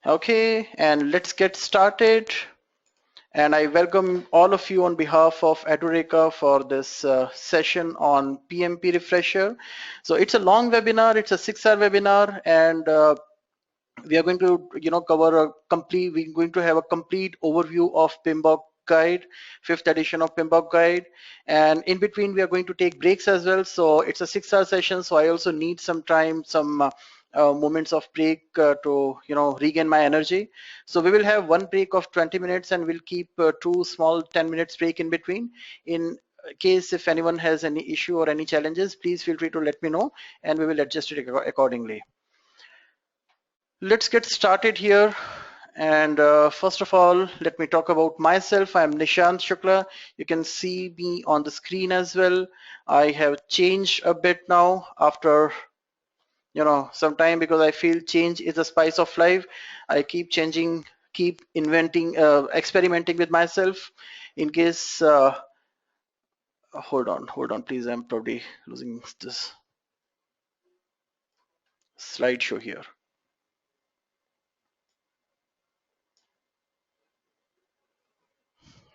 Okay, and let's get started. And I welcome all of you on behalf of Edureka for this session on PMP refresher. So it's a long webinar, it's a 6-hour webinar, and we are going to, cover a complete. We're going to have a complete overview of PMBOK guide, 5th edition of PMBOK guide, and in between we are going to take breaks as well. So it's a 6-hour session, so I also need some time, some moments of break to regain my energy. So we will have one break of 20 minutes, and we'll keep two small 10 minutes break in between. In case if anyone has any issue or any challenges, please feel free to let me know, and we will adjust it accordingly. Let's get started here. And first of all, let me talk about myself. I'm Nishant Shukla. You can see me on the screen as well. I have changed a bit now after some time, because I feel change is the spice of life. I keep changing, keep inventing, experimenting with myself. In case, hold on, please. I'm probably losing this slideshow here.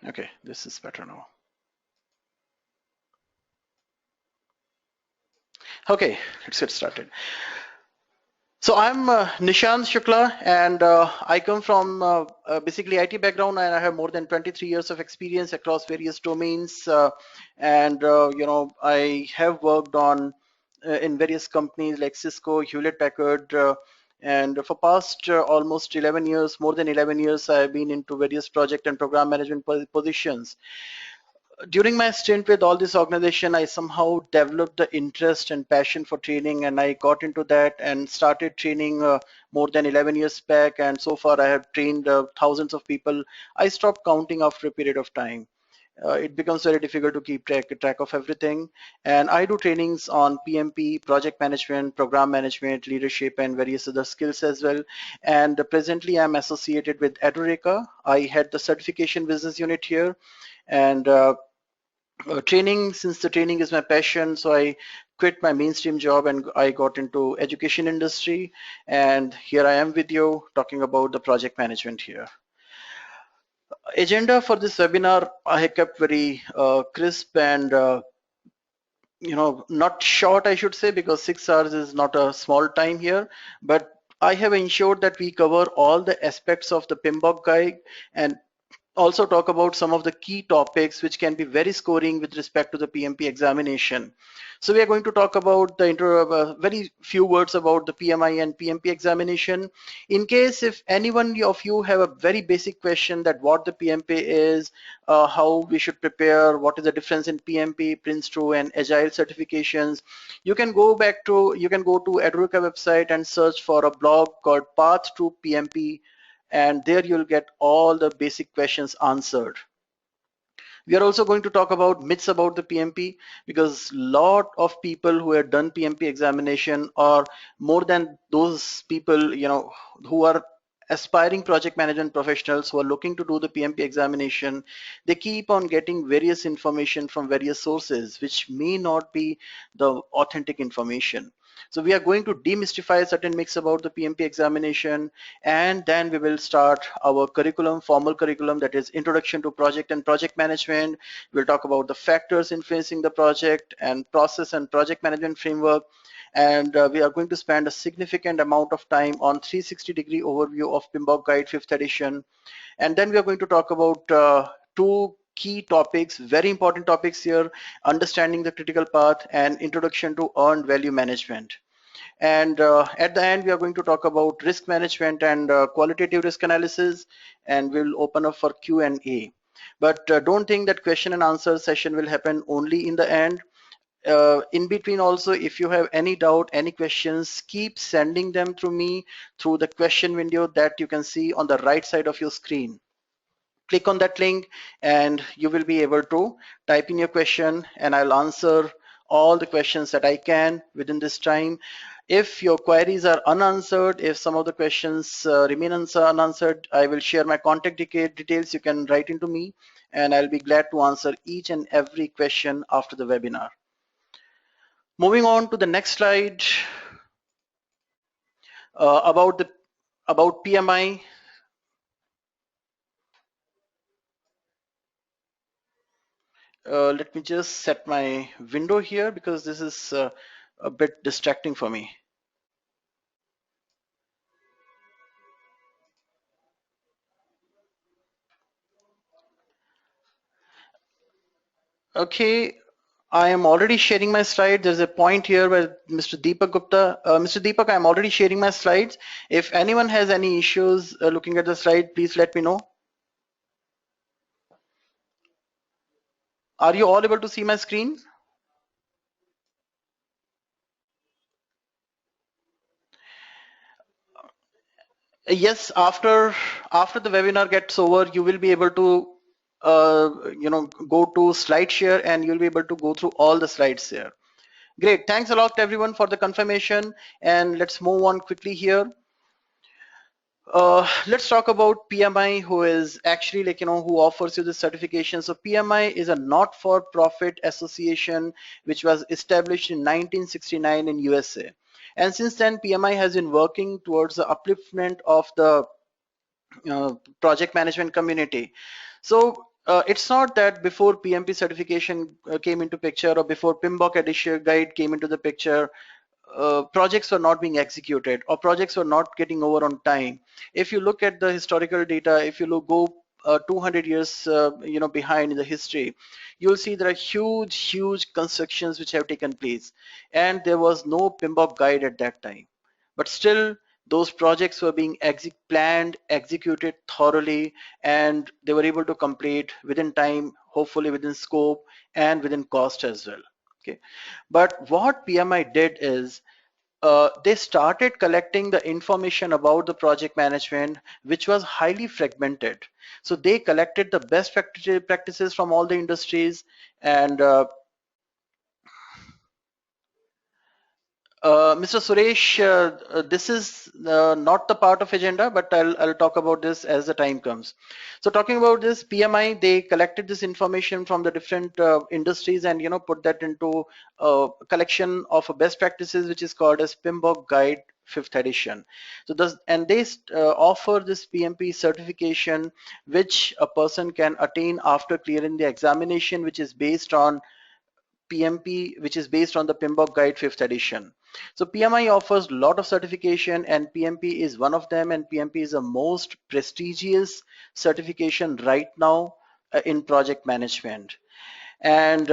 Okay, this is better now. Okay, let's get started. So I'm Nishant Shukla, and I come from basically IT background, and I have more than 23 years of experience across various domains. I have worked on in various companies like Cisco, Hewlett Packard, and for past almost 11 years, more than 11 years, I've been into various project and program management positions. During my stint with all this organization, I somehow developed the interest and passion for training, and I got into that and started training more than 11 years back. And so far, I have trained thousands of people. I stopped counting after a period of time. It becomes very difficult to keep track of everything. And I do trainings on PMP, project management, program management, leadership, and various other skills as well. And presently, I'm associated with Edureka. I had the certification business unit here, and training, since the training is my passion, so I quit my mainstream job and I got into education industry, and here I am with you talking about the project management here. Agenda for this webinar I kept very crisp and not short, I should say, because 6 hours is not a small time here, but I have ensured that we cover all the aspects of the PMBOK guide and also talk about some of the key topics which can be very scoring with respect to the PMP examination. So we are going to talk about the very few words about the PMI and PMP examination. In case if anyone of you have a very basic question that what the PMP is, how we should prepare, what is the difference in PMP, Prince2 and Agile certifications, you can go to Edureka website and search for a blog called Path to PMP, and there you'll get all the basic questions answered. We are also going to talk about myths about the PMP, because a lot of people who have done PMP examination, or more than those people who are aspiring project management professionals who are looking to do the PMP examination, they keep on getting various information from various sources which may not be the authentic information. So we are going to demystify certain myths about the PMP examination, and then we will start our curriculum, formal curriculum, that is Introduction to Project and Project Management. We'll talk about the factors influencing the project and process and project management framework. And we are going to spend a significant amount of time on 360-degree overview of PMBOK Guide 5th edition. And then we are going to talk about two key topics, very important topics here: understanding the critical path and introduction to earned value management. And at the end, we are going to talk about risk management and qualitative risk analysis, and we'll open up for Q&A. But don't think that question and answer session will happen only in the end. In between also, if you have any doubt, any questions, keep sending them through me through the question window that you can see on the right side of your screen. Click on that link and you will be able to type in your question, and I'll answer all the questions that I can within this time. If your queries are unanswered, if some of the questions remain unanswered, I will share my contact details. You can write into me, and I'll be glad to answer each and every question after the webinar. Moving on to the next slide, about about PMI. Let me just set my window here because this is a bit distracting for me. Okay, I am already sharing my slide. There's a point here where Mr. Deepak Gupta, Mr. Deepak, I'm already sharing my slides. If anyone has any issues looking at the slide, please let me know. Are you all able to see my screen? Yes, after the webinar gets over, you will be able to go to SlideShare and you'll be able to go through all the slides here. Great, thanks a lot everyone for the confirmation, and let's move on quickly here. Let's talk about PMI, who is actually who offers you the certification. So PMI is a not-for-profit association which was established in 1969 in USA. And since then, PMI has been working towards the upliftment of the project management community. So it's not that before PMP certification came into picture or before PMBOK edition guide came into the picture, projects were not being executed or projects were not getting over on time. If you look at the historical data, if you go 200 years behind in the history, you'll see there are huge constructions which have taken place, and there was no PMBOK guide at that time. But still, those projects were being planned, executed thoroughly, and they were able to complete within time, hopefully within scope and within cost as well. Okay, but what PMI did is they started collecting the information about the project management, which was highly fragmented. So they collected the best practices from all the industries, and Mr. Suresh, this is not the part of agenda, but I'll talk about this as the time comes. So talking about this PMI, they collected this information from the different industries and put that into a collection of best practices, which is called as PMBOK Guide 5th edition. So they offer this PMP certification, which a person can attain after clearing the examination, which is based on PMP, which is based on the PMBOK Guide 5th edition. So PMI offers a lot of certification, and PMP is one of them, and PMP is the most prestigious certification right now in project management. And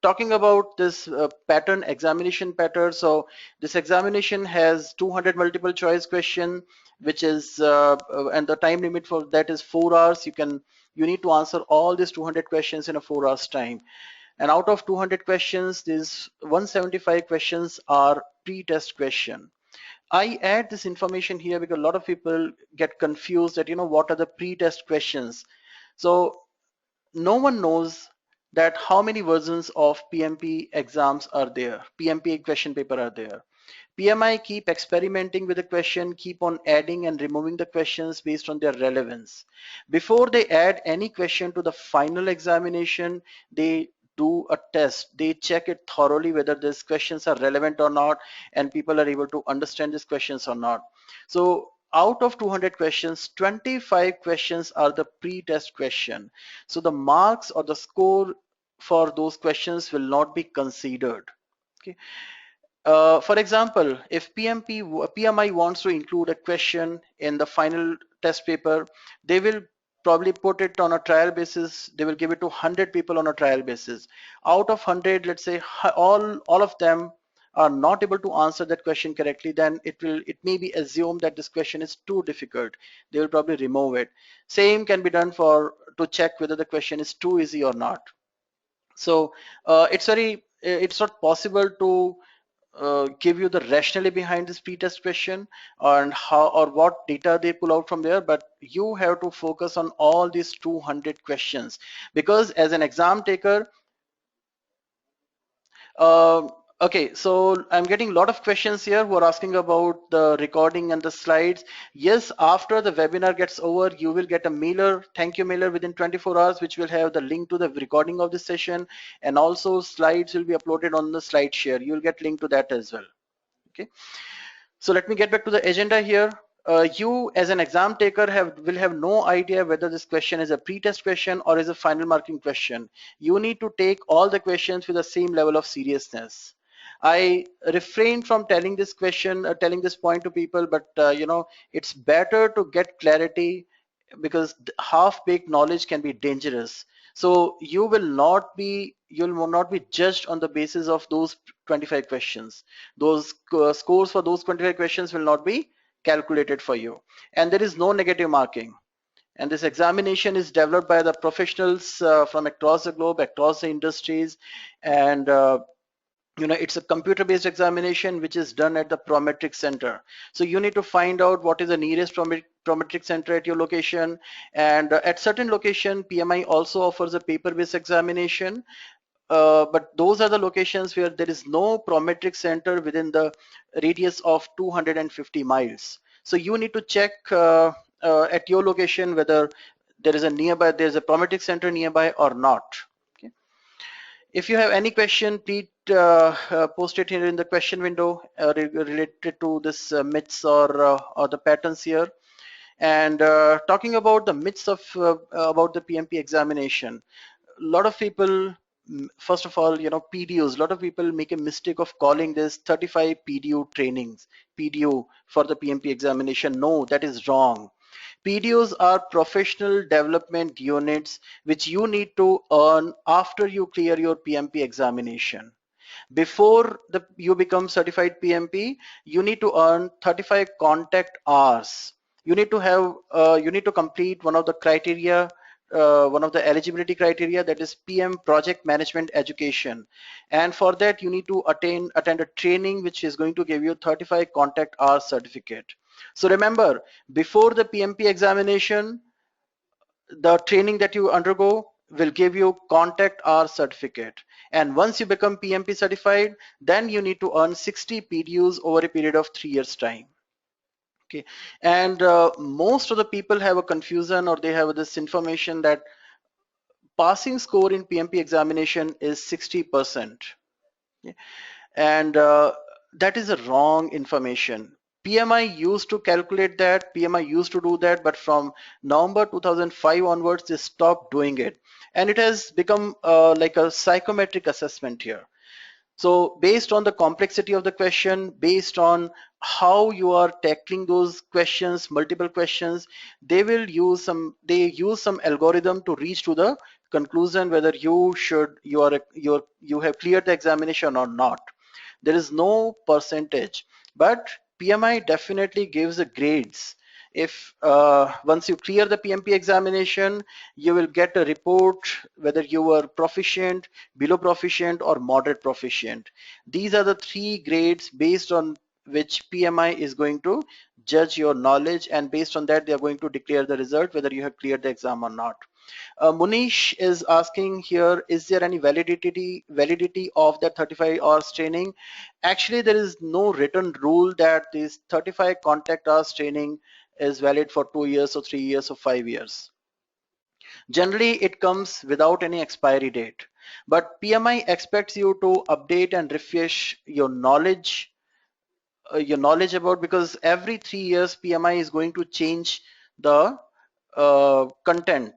talking about this pattern, examination pattern, so this examination has 200 multiple choice question, which is and the time limit for that is 4 hours. You need to answer all these 200 questions in a 4 hours time. And out of 200 questions, these 175 questions are pre-test question. I add this information here because a lot of people get confused that, what are the pre-test questions? So no one knows that how many versions of PMP exams are there, PMP question paper are there. PMI keep experimenting with the question, keep on adding and removing the questions based on their relevance. Before they add any question to the final examination, they do a test. They check it thoroughly whether these questions are relevant or not, and people are able to understand these questions or not. So out of 200 questions, 25 questions are the pre-test question. So the marks or the score for those questions will not be considered. Okay. For example, if PMI wants to include a question in the final test paper, they will probably put it on a trial basis. They will give it to 100 people on a trial basis. Out of 100, let's say all of them are not able to answer that question correctly, then it may be assumed that this question is too difficult. They will probably remove it. Same can be done to check whether the question is too easy or not. So it's not possible to give you the rationale behind this pretest question and how or what data they pull out from there, but you have to focus on all these 200 questions, because as an exam taker, okay, so I'm getting a lot of questions here who are asking about the recording and the slides. Yes, after the webinar gets over, you will get a mailer, thank you mailer within 24 hours, which will have the link to the recording of the session, and also slides will be uploaded on the SlideShare. You'll get link to that as well. Okay. So let me get back to the agenda here. you as an exam taker will have no idea whether this question is a pre-test question or is a final marking question. You need to take all the questions with the same level of seriousness. I refrain from telling this question, telling this point to people, but it's better to get clarity, because half-baked knowledge can be dangerous. So you will not be judged on the basis of those 25 questions. Those scores for those 25 questions will not be calculated for you, and there is no negative marking. And this examination is developed by the professionals from across the globe, across the industries, and it's a computer-based examination which is done at the Prometric Center. So you need to find out what is the nearest Prometric Center at your location, and at certain location PMI also offers a paper-based examination. But those are the locations where there is no Prometric Center within the radius of 250 miles. So you need to check at your location whether there's a Prometric Center nearby or not. Okay. If you have any question, please post it here in the question window related to this myths or the patterns here. And talking about the myths of about the PMP examination, a lot of people, first of all, PDUs, a lot of people make a mistake of calling this 35 PDU trainings, PDU for the PMP examination. No, that is wrong. PDUs are professional development units which you need to earn after you clear your PMP examination. Before you become certified PMP, you need to earn 35 contact hours. You need to complete one of the criteria, one of the eligibility criteria, that is PM project management education. And for that you need to attend a training which is going to give you 35 contact hours certificate. So remember, before the PMP examination, the training that you undergo will give you contact hour certificate. And once you become PMP certified, then you need to earn 60 PDUs over a period of 3 years time. Okay. And most of the people have a confusion, or they have this information that passing score in PMP examination is 60%. Okay. And that is a wrong information. PMI used to calculate that, PMI used to do that, but from November 2005 onwards, they stopped doing it. And it has become like a psychometric assessment here. So based on the complexity of the question, based on how you are tackling those questions, multiple questions, they use some algorithm to reach to the conclusion whether you have cleared the examination or not. There is no percentage, but PMI definitely gives the grades. If once you clear the PMP examination, you will get a report whether you were proficient, below proficient, or moderate proficient. These are the 3 grades based on which PMI is going to judge your knowledge, and based on that they are going to declare the result whether you have cleared the exam or not. Munish is asking here, is there any validity of that 35 hours training? Actually, there is no written rule that this 35 contact hours training is valid for 2 years or 3 years or 5 years. Generally, it comes without any expiry date, but PMI expects you to update and refresh your knowledge about, because every 3 years PMI is going to change the content.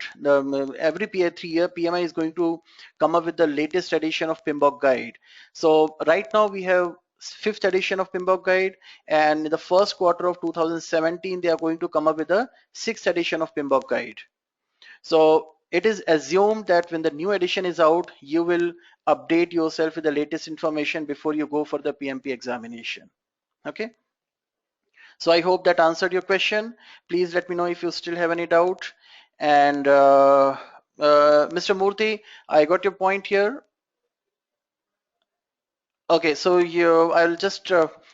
Every 3 year PMI is going to come up with the latest edition of PMBOK guide. So right now we have 5th edition of PMBOK guide, and in the first quarter of 2017 they are going to come up with a 6th edition of PMBOK guide. So it is assumed that when the new edition is out, you will update yourself with the latest information before you go for the PMP examination. Okay. So I hope that answered your question. Please let me know if you still have any doubt. And Mr. Murthy, I got your point here. Okay, so I'll just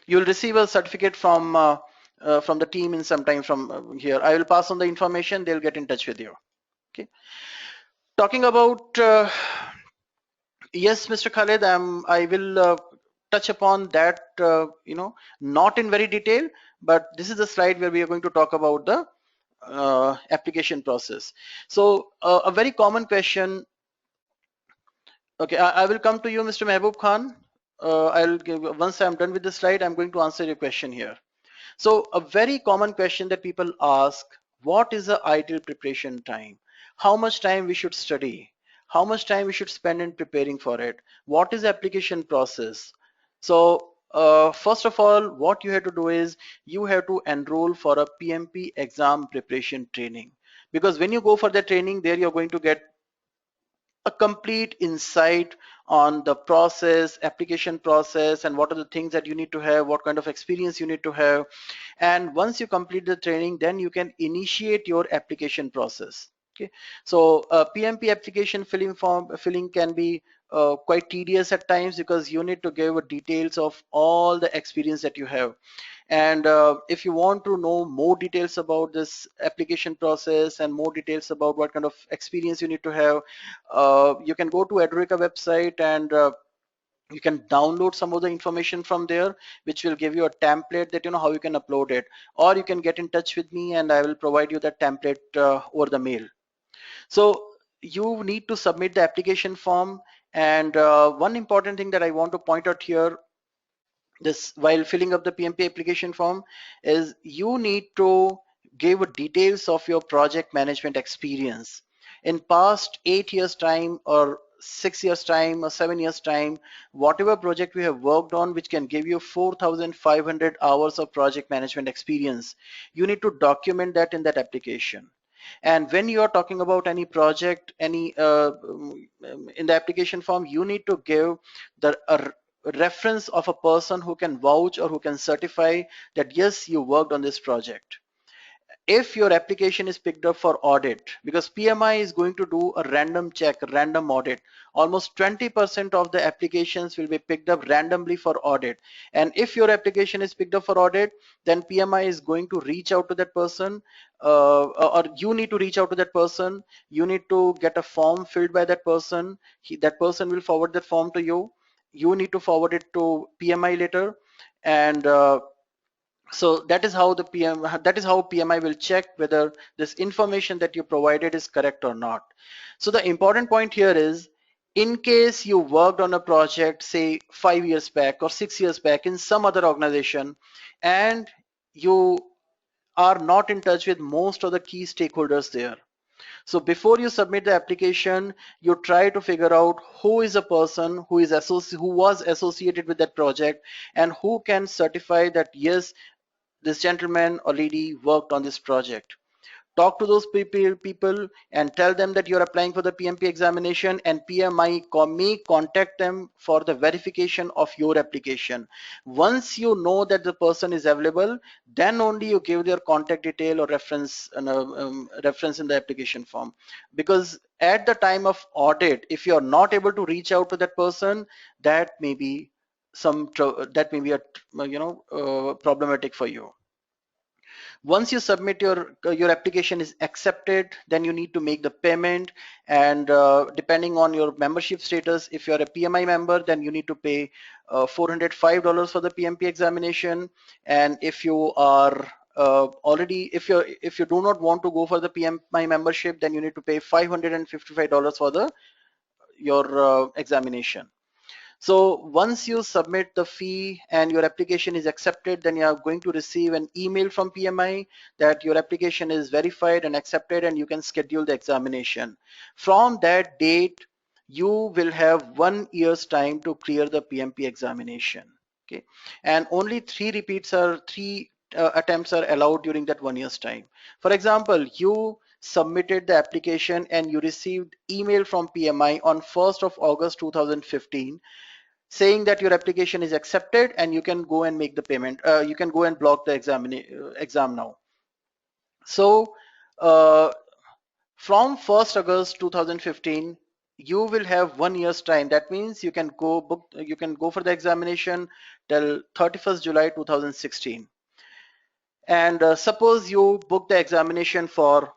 you'll receive a certificate from the team in some time from here. I will pass on the information. They'll get in touch with you. Okay. Talking about yes, Mr. Khalid, I will touch upon that. Not in very detail, but this is the slide where we are going to talk about the application process. So a very common question. Okay, I will come to you, Mr. Mehboob Khan. I'll give, once I'm done with the slide, I'm going to answer your question here. So a very common question that people ask, what is the ideal preparation time? How much time we should study? How much time we should spend in preparing for it? What is the application process? So first of all, what you have to do is you have to enroll for a PMP exam preparation training, because when you go for the training there, you're going to get a complete insight on the process, application process, and what are the things that you need to have, what kind of experience you need to have. And once you complete the training, then you can initiate your application process. Okay, so PMP application filling can be quite tedious at times, because you need to give details of all the experience that you have. And if you want to know more details about this application process and more details about what kind of experience you need to have, you can go to Edureka website, and you can download some of the information from there, which will give you a template that you know how you can upload it. Or you can get in touch with me and I will provide you that template over the mail. So you need to submit the application form. And one important thing that I want to point out here, this while filling up the PMP application form, is you need to give details of your project management experience in past 8 years time, or 6 years time, or 7 years time. Whatever project we have worked on which can give you 4,500 hours of project management experience, you need to document that in that application. And when you are talking about any project, any in the application form, you need to give the reference of a person who can vouch or who can certify that yes, you worked on this project. If your application is picked up for audit, because PMI is going to do a random check, a random audit, almost 20% of the applications will be picked up randomly for audit. And if your application is picked up for audit, then PMI is going to reach out to that person, or you need to reach out to that person. You need to get a form filled by that person. That person will forward that form to you. You need to forward it to PMI later. And so that is how PMI will check whether this information that you provided is correct or not. So the important point here is, in case you worked on a project say 5 years back or 6 years back in some other organization, and you are not in touch with most of the key stakeholders there, so before you submit the application, you try to figure out who is a person who was associated with that project, and who can certify that yes, this gentleman or lady worked on this project. Talk to those people and tell them that you're applying for the PMP examination, and PMI may contact them for the verification of your application. Once you know that the person is available, then only you give their contact detail or reference in the application form. Because at the time of audit, if you're not able to reach out to that person, that may be problematic for you. Once you submit your application is accepted, then you need to make the payment. And depending on your membership status, if you're a PMI member, then you need to pay $405 for the PMP examination. And if you are if you do not want to go for the PMI membership, then you need to pay $555 for your examination. So once you submit the fee and your application is accepted, then you are going to receive an email from PMI that your application is verified and accepted, and you can schedule the examination. From that date, you will have 1 year's time to clear the PMP examination. Okay, and only three attempts are allowed during that 1 year's time. For example, you submitted the application and you received email from PMI on 1st of August 2015 saying that your application is accepted and you can go and make the payment. You can go and block the exam now. So from 1st August 2015, you will have 1 year's time. That means you can go for the examination till 31st July 2016. And suppose you book the examination for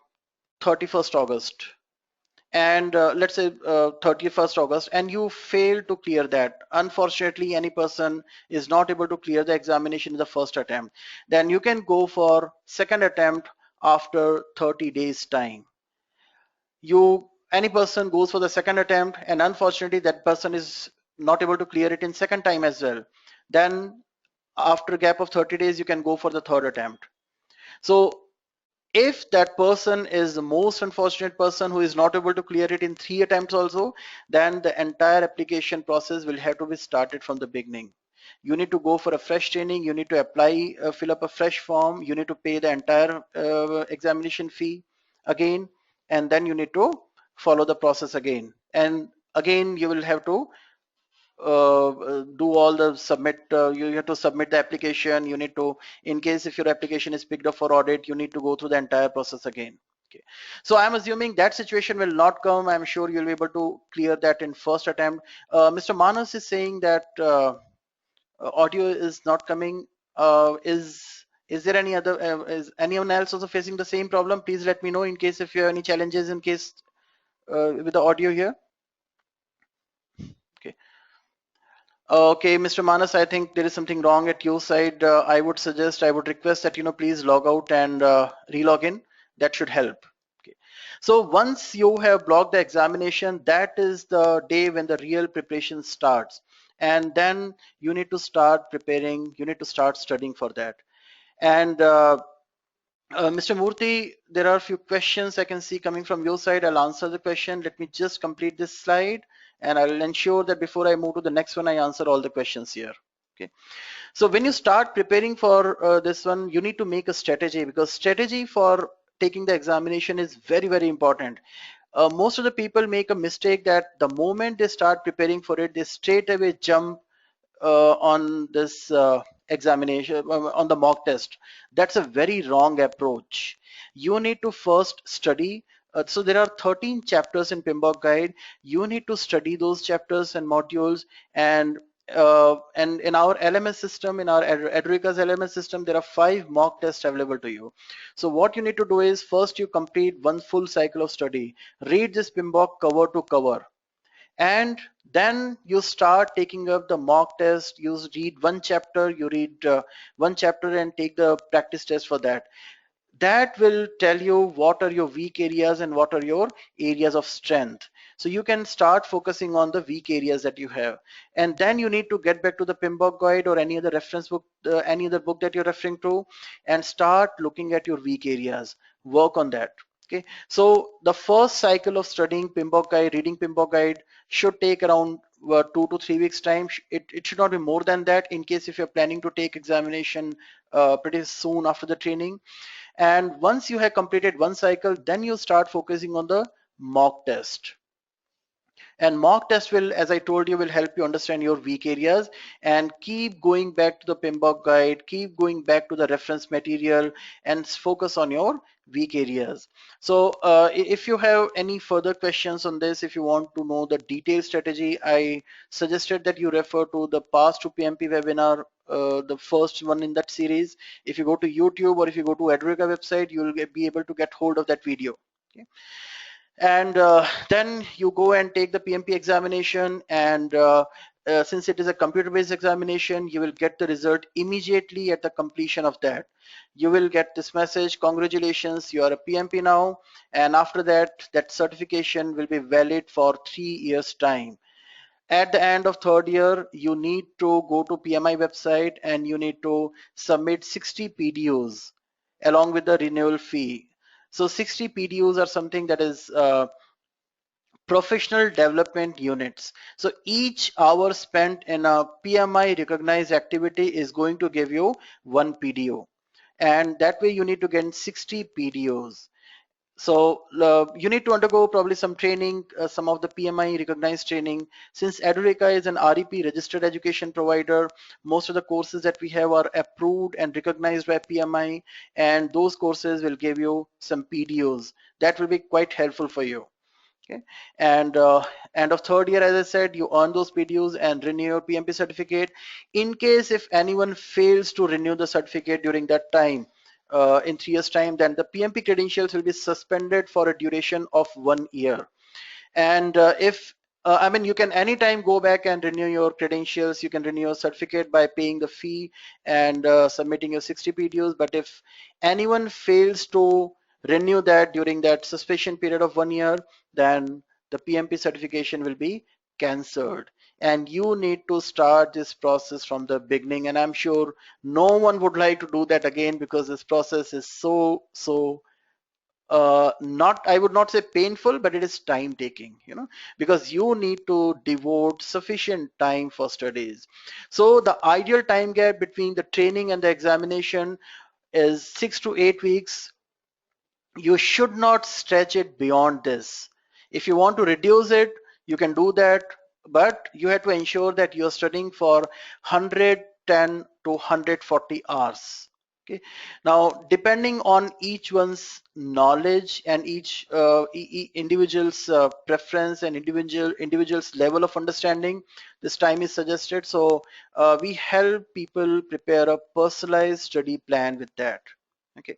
31st August, and let's say 31st August, and you fail to clear that. Unfortunately, any person is not able to clear the examination in the first attempt, then you can go for second attempt after 30 days time. Any person goes for the second attempt, and unfortunately that person is not able to clear it in second time as well, then after a gap of 30 days, you can go for the third attempt. So if that person is the most unfortunate person who is not able to clear it in 3 attempts also, then the entire application process will have to be started from the beginning. You need to go for a fresh training, you need to apply, fill up a fresh form, you need to pay the entire examination fee again, and then you need to follow the process again. And again, you will have to do all the submit, you have to submit the application, you need to, in case if your application is picked up for audit, you need to go through the entire process again. Okay, so I'm assuming that situation will not come. I'm sure you'll be able to clear that in first attempt. Mr. Manas is saying that audio is not coming. Is there any other, is anyone else also facing the same problem? Please let me know in case if you have any challenges in case with the audio here. Okay. Okay, Mr. Manas, I think there is something wrong at your side. I would suggest, I would request that, please log out and re-log in. That should help. Okay. So once you have blocked the examination, that is the day when the real preparation starts. And then you need to start preparing, you need to start studying for that. And Mr. Murthy, there are a few questions I can see coming from your side. I'll answer the question. Let me just complete this slide, and I'll ensure that before I move to the next one, I answer all the questions here. Okay. So when you start preparing for this one, you need to make a strategy, because strategy for taking the examination is very, very important. Most of the people make a mistake that the moment they start preparing for it, they straight away jump on this examination, on the mock test. That's a very wrong approach. You need to first study. So there are 13 chapters in PMBOK guide. You need to study those chapters and modules, and in our LMS system, in our Edureka's LMS system, there are 5 mock tests available to you. So what you need to do is first you complete one full cycle of study, read this PMBOK cover to cover, and then you start taking up the mock test. You read one chapter, you read one chapter and take the practice test for that. That will tell you what are your weak areas and what are your areas of strength. So you can start focusing on the weak areas that you have, and then you need to get back to the PMBOK guide or any other reference book, any other book that you're referring to, and start looking at your weak areas, work on that. Okay, so the first cycle of studying PMBOK guide, reading PMBOK guide, should take around 2 to 3 weeks time. It should not be more than that, in case if you're planning to take examination pretty soon after the training. And once you have completed one cycle, then you start focusing on the mock test. And mock test will, as I told you, will help you understand your weak areas, and keep going back to the PMBOK guide, keep going back to the reference material, and focus on your weak areas. So if you have any further questions on this, if you want to know the detailed strategy, I suggested that you refer to the past 2 PMP webinar, the first one in that series. If you go to YouTube or if you go to Edureka website, you will be able to get hold of that video. Okay. And then you go and take the PMP examination, and since it is a computer-based examination, you will get the result immediately at the completion of that. You will get this message, congratulations, you are a PMP now, and after that, that certification will be valid for 3 years time. At the end of third year, you need to go to PMI website and you need to submit 60 PDUs along with the renewal fee. So 60 PDUs are something that is professional development units. So each hour spent in a PMI recognized activity is going to give you 1 PDU. And that way you need to get 60 PDUs. So you need to undergo probably some training, some of the PMI recognized training. Since Edureka is an REP registered education provider, most of the courses that we have are approved and recognized by PMI, and those courses will give you some PDUs. That will be quite helpful for you. Okay, and end of third year, as I said, you earn those PDUs and renew your PMP certificate. In case if anyone fails to renew the certificate during that time, in 3 years time, then the PMP credentials will be suspended for a duration of 1 year. And if I mean, you can anytime go back and renew your credentials, you can renew your certificate by paying the fee and submitting your 60 PDUs. But if anyone fails to renew that during that suspension period of 1 year, then the PMP certification will be cancelled. and you need to start this process from the beginning. And I'm sure no one would like to do that again, because this process is so not, I would not say painful, but it is time taking, because you need to devote sufficient time for studies. So the ideal time gap between the training and the examination is 6 to 8 weeks. You should not stretch it beyond this. If you want to reduce it, you can do that, but you have to ensure that you're studying for 110 to 140 hours. Okay. Now, depending on each one's knowledge and each individual's preference and individual's level of understanding, this time is suggested. So we help people prepare a personalized study plan with that. Okay.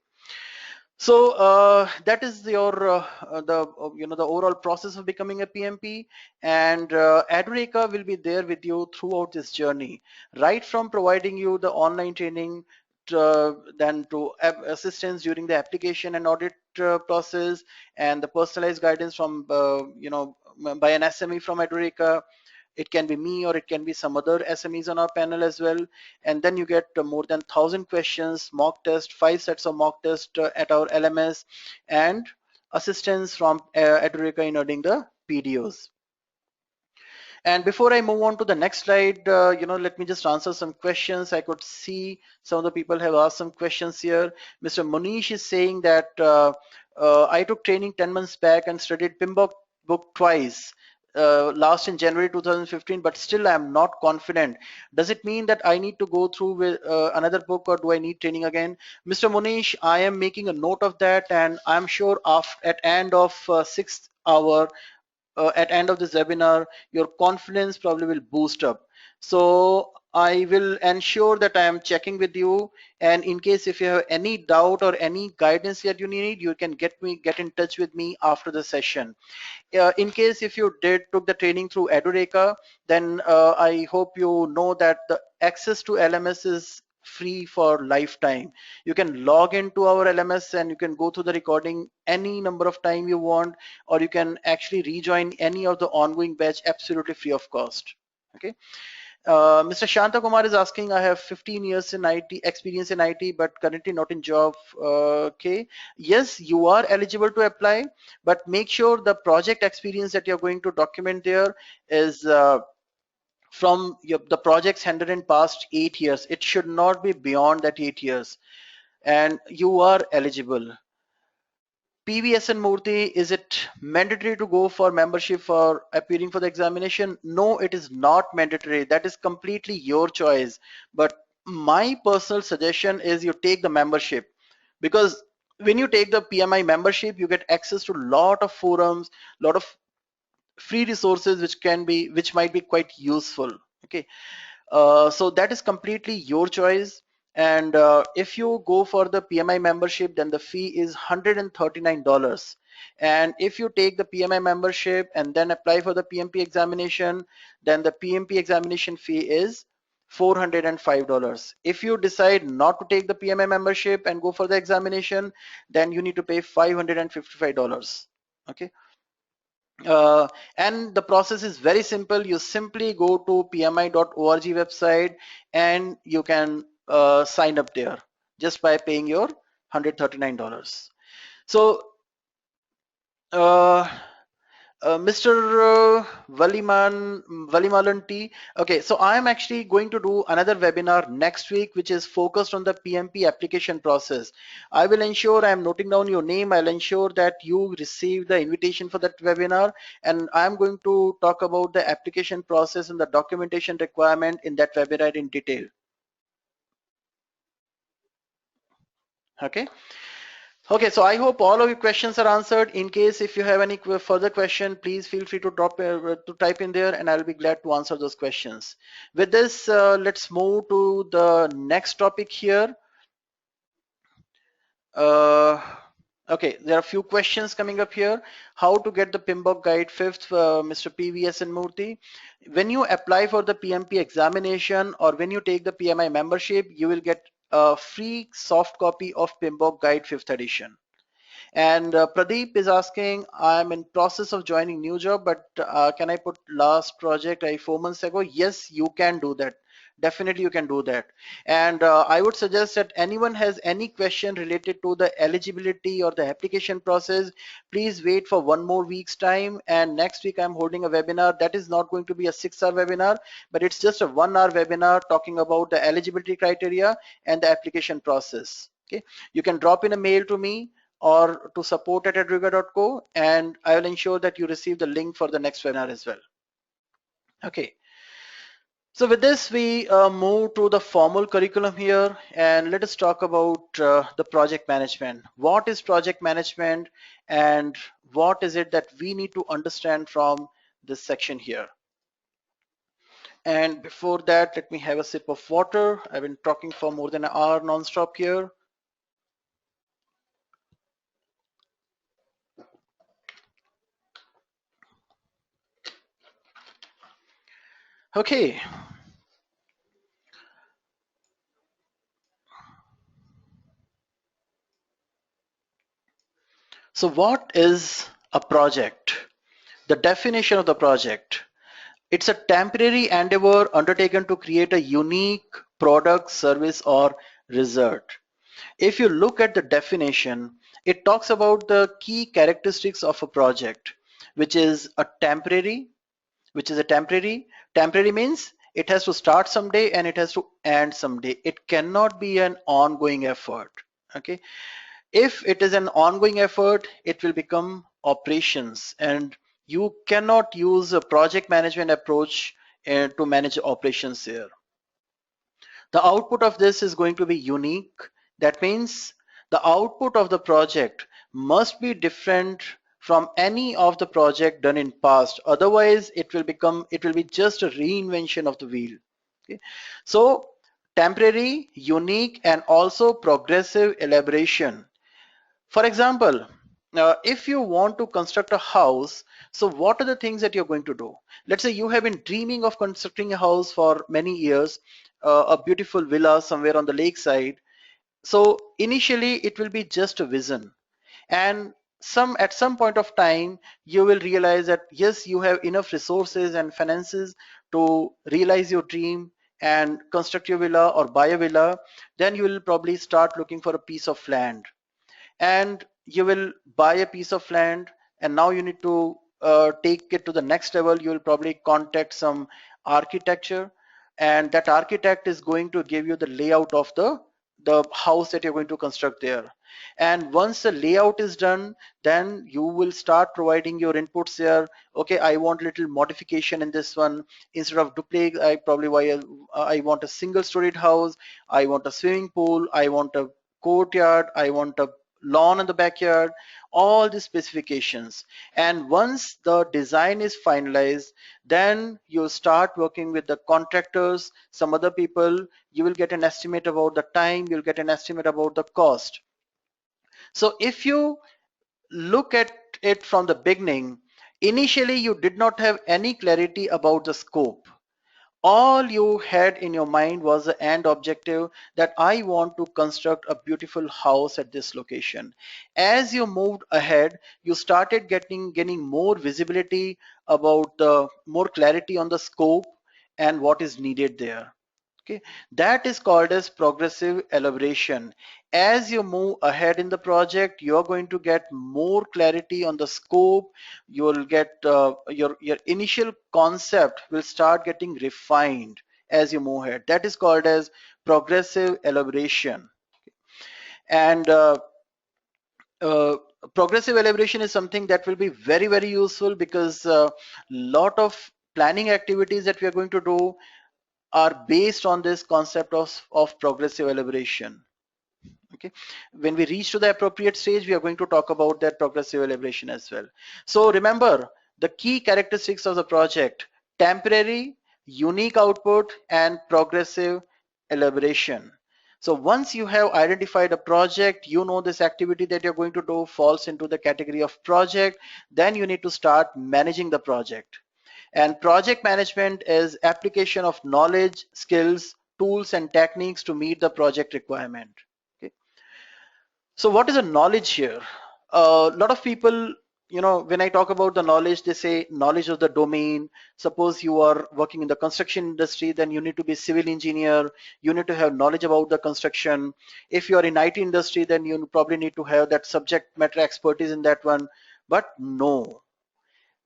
So that is your the overall process of becoming a PMP, and Adureka will be there with you throughout this journey, right from providing you the online training, then to assistance during the application and audit process, and the personalized guidance from by an SME from Adureka. It can be me, or it can be some other SMEs on our panel as well. And then you get more than 1,000 questions, mock test, 5 sets of mock test at our LMS, and assistance from Adureka in earning the PDOs. And before I move on to the next slide, let me just answer some questions. I could see some of the people have asked some questions here. Mr. Munish is saying that I took training 10 months back and studied PMBOK book twice, last in January 2015, but still I am not confident. Does it mean that I need to go through with another book, or do I need training again? Mr. Munish, I am making a note of that, and I'm sure at end of 6th hour, at end of this webinar, your confidence probably will boost up. So I will ensure that I am checking with you, and in case if you have any doubt or any guidance that you need, you can get in touch with me after the session. In case if you took the training through Edureka, then I hope you know that the access to LMS is free for lifetime. You can log into our LMS and you can go through the recording any number of time you want, or you can actually rejoin any of the ongoing batch absolutely free of cost. Okay. Mr. Shanta Kumar is asking, I have 15 years in IT experience in IT, but currently not in job. Okay, yes, you are eligible to apply, but make sure the project experience that you're going to document there is from the projects handled in past 8 years. It should not be beyond that 8 years, and you are eligible. PVSN Murthy, is it mandatory to go for membership for appearing for the examination? No, it is not mandatory. That is completely your choice. But my personal suggestion is you take the membership, because when you take the PMI membership, you get access to a lot of forums, lot of free resources which might be quite useful. Okay. So that is completely your choice. And if you go for the PMI membership, then the fee is $139. And if you take the PMI membership and then apply for the PMP examination, then the PMP examination fee is $405. If you decide not to take the PMI membership and go for the examination, then you need to pay $555. Okay. And the process is very simple. You simply go to pmi.org website and you can sign up there just by paying your $139. So Mr. Valimalan T. Okay, so I am actually going to do another webinar next week, which is focused on the PMP application process. I will ensure I am noting down your name. I'll ensure that you receive the invitation for that webinar, and I'm going to talk about the application process and the documentation requirement in that webinar in detail. Okay. Okay, so I hope all of your questions are answered. In case if you have any further question, please feel free to type in there, and I'll be glad to answer those questions. With this, let's move to the next topic here. Okay, there are a few questions coming up here. How to get the PMBOK guide 5th, Mr. PVSN Murthy. When you apply for the PMP examination or when you take the PMI membership, you will get a free soft copy of PMBOK guide 5th edition. And Pradeep is asking, I'm in process of joining new job, but can I put last project I 4 months ago? Yes, you can do that. Definitely you can do that. And I would suggest that anyone has any question related to the eligibility or the application process, please wait for 1 more week's time. And next week I'm holding a webinar that is not going to be a 6-hour webinar, but it's just a 1 hour webinar talking about the eligibility criteria and the application process. Okay, you can drop in a mail to me or to support@edriga.co, and I will ensure that you receive the link for the next webinar as well. Okay. So with this, we move to the formal curriculum here, and let us talk about the project management. What is project management, and what is it that we need to understand from this section here? And before that, let me have a sip of water. I've been talking for more than an hour non-stop here. Okay. So what is a project? The definition of the project. It's a temporary endeavor undertaken to create a unique product, service, or result. If you look at the definition, it talks about the key characteristics of a project, which is a temporary, temporary means it has to start someday and it has to end someday. It cannot be an ongoing effort. Okay. If it is an ongoing effort, it will become operations, and you cannot use a project management approach to manage operations here. The output of this is going to be unique. That means the output of the project must be different from any of the project done in past. Otherwise, it will be just a reinvention of the wheel. Okay. So temporary, unique, and also progressive elaboration. For example, if you want to construct a house, so what are the things that you're going to do? Let's say you have been dreaming of constructing a house for many years, a beautiful villa somewhere on the lakeside. So initially it will be just a vision. And at some point of time, you will realize that yes, you have enough resources and finances to realize your dream and construct your villa or buy a villa. Then you will probably start looking for a piece of land, and you will buy a piece of land, and now you need to take it to the next level. You will probably contact some architecture, and that architect is going to give you the layout of the house that you're going to construct there. And once the layout is done, then you will start providing your inputs there. Okay, I want little modification in this one. Instead of duplex, I want a single storied house. I want a swimming pool. I want a courtyard. I want a lawn in the backyard, all the specifications. And once the design is finalized, then you start working with the contractors, some other people. You will get an estimate about the time, you'll get an estimate about the cost. So if you look at it from the beginning, initially you did not have any clarity about the scope. All you had in your mind was the end objective, that I want to construct a beautiful house at this location. As you moved ahead, you started gaining more visibility about the more clarity on the scope and what is needed there. Okay, that is called as progressive elaboration. As you move ahead in the project, you're going to get more clarity on the scope. You will get your initial concept will start getting refined as you move ahead. That is called as progressive elaboration. And uh, progressive elaboration is something that will be very useful, because a lot of planning activities that we are going to do are based on this concept of progressive elaboration. Okay, when we reach to the appropriate stage, we are going to talk about that progressive elaboration as well. So remember the key characteristics of the project: temporary, unique output, and progressive elaboration. So once you have identified a project, you know this activity that you're going to do falls into the category of project, then you need to start managing the project. And project management is application of knowledge, skills, tools, and techniques to meet the project requirement. Okay. So what is the knowledge here? A lot of people, when I talk about the knowledge, they say knowledge of the domain. Suppose you are working in the construction industry, then you need to be civil engineer, you need to have knowledge about the construction. If you are in IT industry, then you probably need to have that subject matter expertise in that one. But no,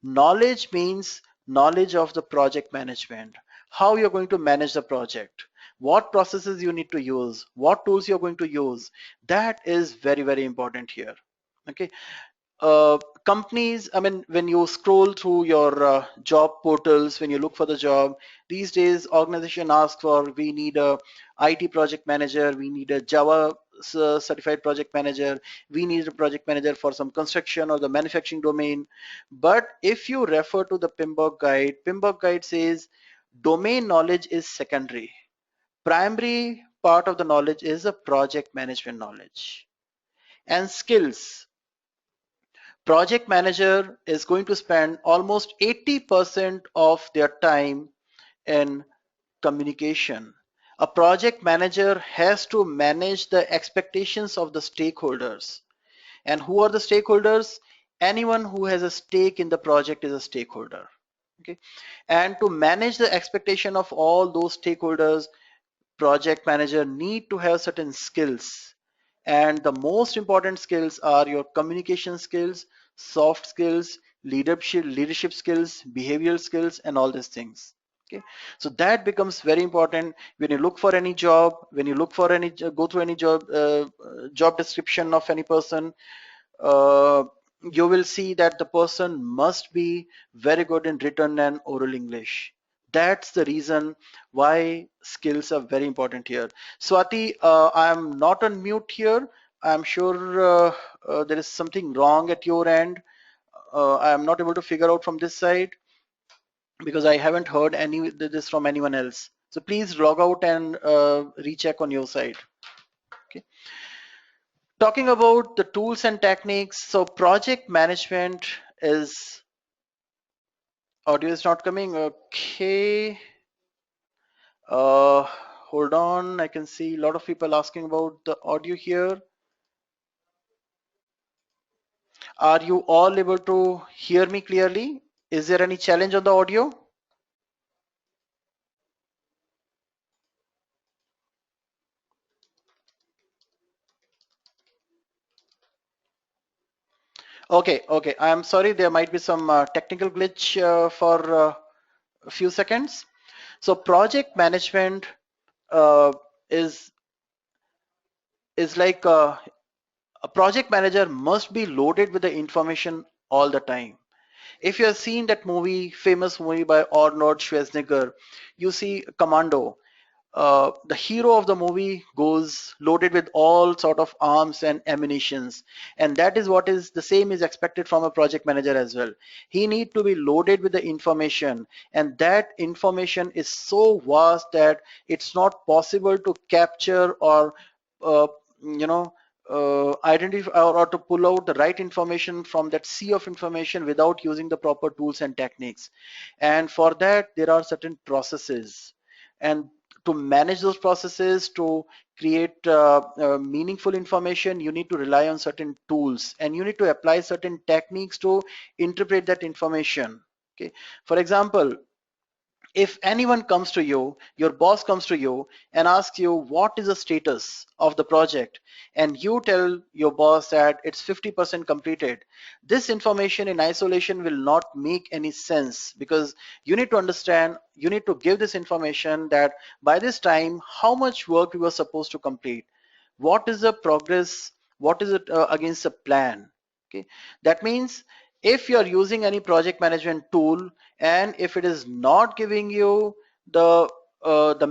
knowledge means knowledge of the project management, how you're going to manage the project, what processes you need to use, what tools you're going to use. That is very, very important here. Okay. Companies, I mean, when you scroll through your job portals, when you look for the job, these days organization ask for, we need a IT project manager, we need a Java certified project manager, we need a project manager for some construction or the manufacturing domain. But if you refer to the PMBOK guide says domain knowledge is secondary. Primary part of the knowledge is a project management knowledge. And skills, project manager is going to spend almost 80% of their time in communication. A project manager has to manage the expectations of the stakeholders. And who are the stakeholders? Anyone who has a stake in the project is a stakeholder. Okay. And to manage the expectation of all those stakeholders, project manager need to have certain skills, and the most important skills are your communication skills, soft skills, leadership skills, behavioral skills, and all these things. Okay, so that becomes very important when you look for any job, when you look for any go through any job description of any person. uh, you will see that the person must be very good in written and oral English. That's the reason why skills are very important here. Swati, I'm not on mute here. I'm sure there is something wrong at your end. I'm not able to figure out from this side because I haven't heard any this from anyone else. So please log out and recheck on your side. Okay. Talking about the tools and techniques, so project management is, audio is not coming. Okay. Hold on, I can see a lot of people asking about the audio here. Are you all able to hear me clearly? Is there any challenge on the audio? Okay, okay. I'm sorry, there might be some technical glitch for a few seconds. So project management uh, is like a project manager must be loaded with the information all the time. If you have seen that movie, famous movie by Arnold Schwarzenegger, you see Commando. The hero of the movie goes loaded with all sort of arms and ammunitions, and that is what is the same is expected from a project manager as well. He need to be loaded with the information, and that information is so vast that it's not possible to capture or uh, you know identify or to pull out the right information from that sea of information without using the proper tools and techniques. And for that there are certain processes, and to manage those processes, to create meaningful information, you need to rely on certain tools, and you need to apply certain techniques to interpret that information. Okay, for example, if anyone comes to you, your boss comes to you and asks you what is the status of the project, and you tell your boss that it's 50% completed, this information in isolation will not make any sense, because you need to understand, you need to give this information that by this time how much work we were supposed to complete, what is the progress, what is it against the plan. Okay, that means if you are using any project management tool and if it is not giving you the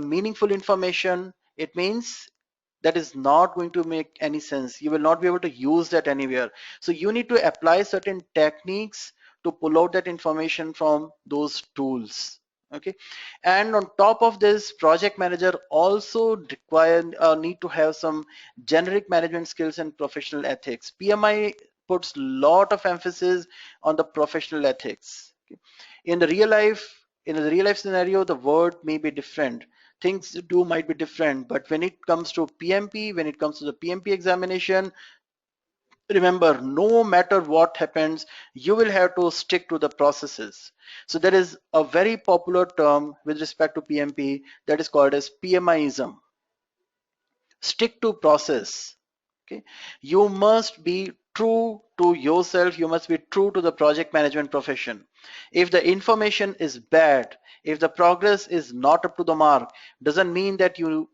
meaningful information, it means that is not going to make any sense. You will not be able to use that anywhere. So you need to apply certain techniques to pull out that information from those tools. Okay, and on top of this, project manager also require need to have some generic management skills and professional ethics. PMI puts lot of emphasis on the professional ethics. Okay. In the real life, in the real life scenario, the word may be different, things to do might be different, but when it comes to PMP, when it comes to the PMP examination, Remember, no matter what happens, you will have to stick to the processes. So there is a very popular term with respect to PMP that is called as PMIism. Stick to process. Okay, you must be true to yourself, you must be true to the project management profession. If the information is bad, if the progress is not up to the mark, doesn't mean that you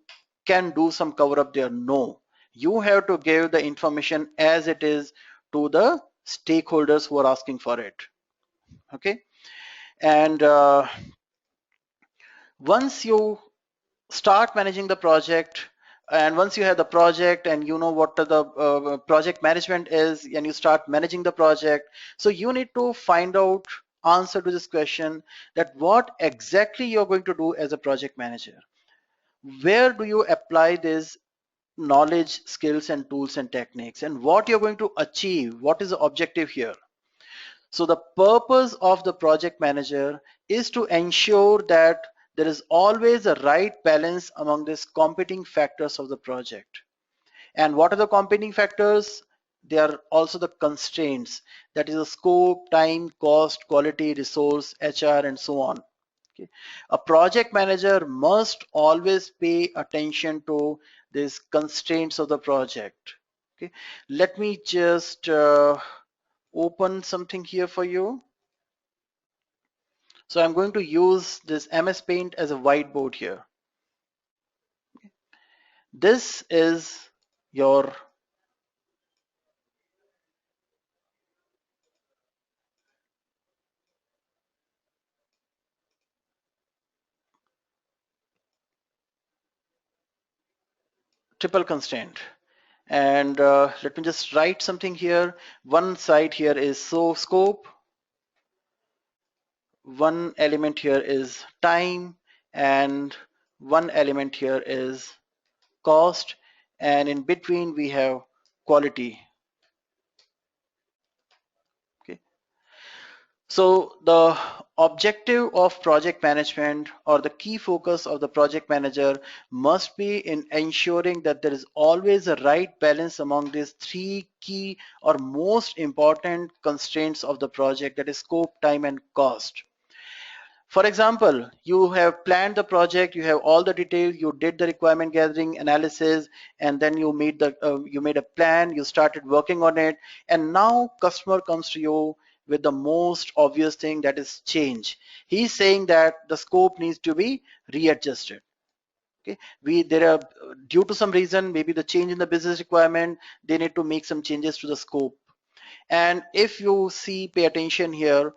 can do some cover up there. No, you have to give the information as it is to the stakeholders who are asking for it. Okay, and once you start managing the project, and once you have the project and you know what the project management is, and you start managing the project, so you need to find out answer to this question, that what exactly you're going to do as a project manager. Where do you apply this knowledge, skills and tools and techniques, and what you're going to achieve, what is the objective here. So the purpose of the project manager is to ensure that there is always a right balance among these competing factors of the project. And what are the competing factors? They are also the constraints, that is the scope, time, cost, quality, resource, HR and so on. Okay. A project manager must always pay attention to these constraints of the project. Okay. Let me just open something here for you. So I'm going to use this MS Paint as a whiteboard here. This is your triple constraint. And let me just write something here. One side here is so scope. One element here is time, and one element here is cost, and in between we have quality. Okay. So the objective of project management, or the key focus of the project manager, must be in ensuring that there is always a right balance among these three key or most important constraints of the project, that is scope, time and cost. For example, you have planned the project, you have all the details, you did the requirement gathering analysis, and then you made a plan, you started working on it, and now customer comes to you with the most obvious thing, that is change. He's saying that the scope needs to be readjusted. Okay, there are, due to some reason, maybe the change in the business requirement, they need to make some changes to the scope. And if you see, pay attention here,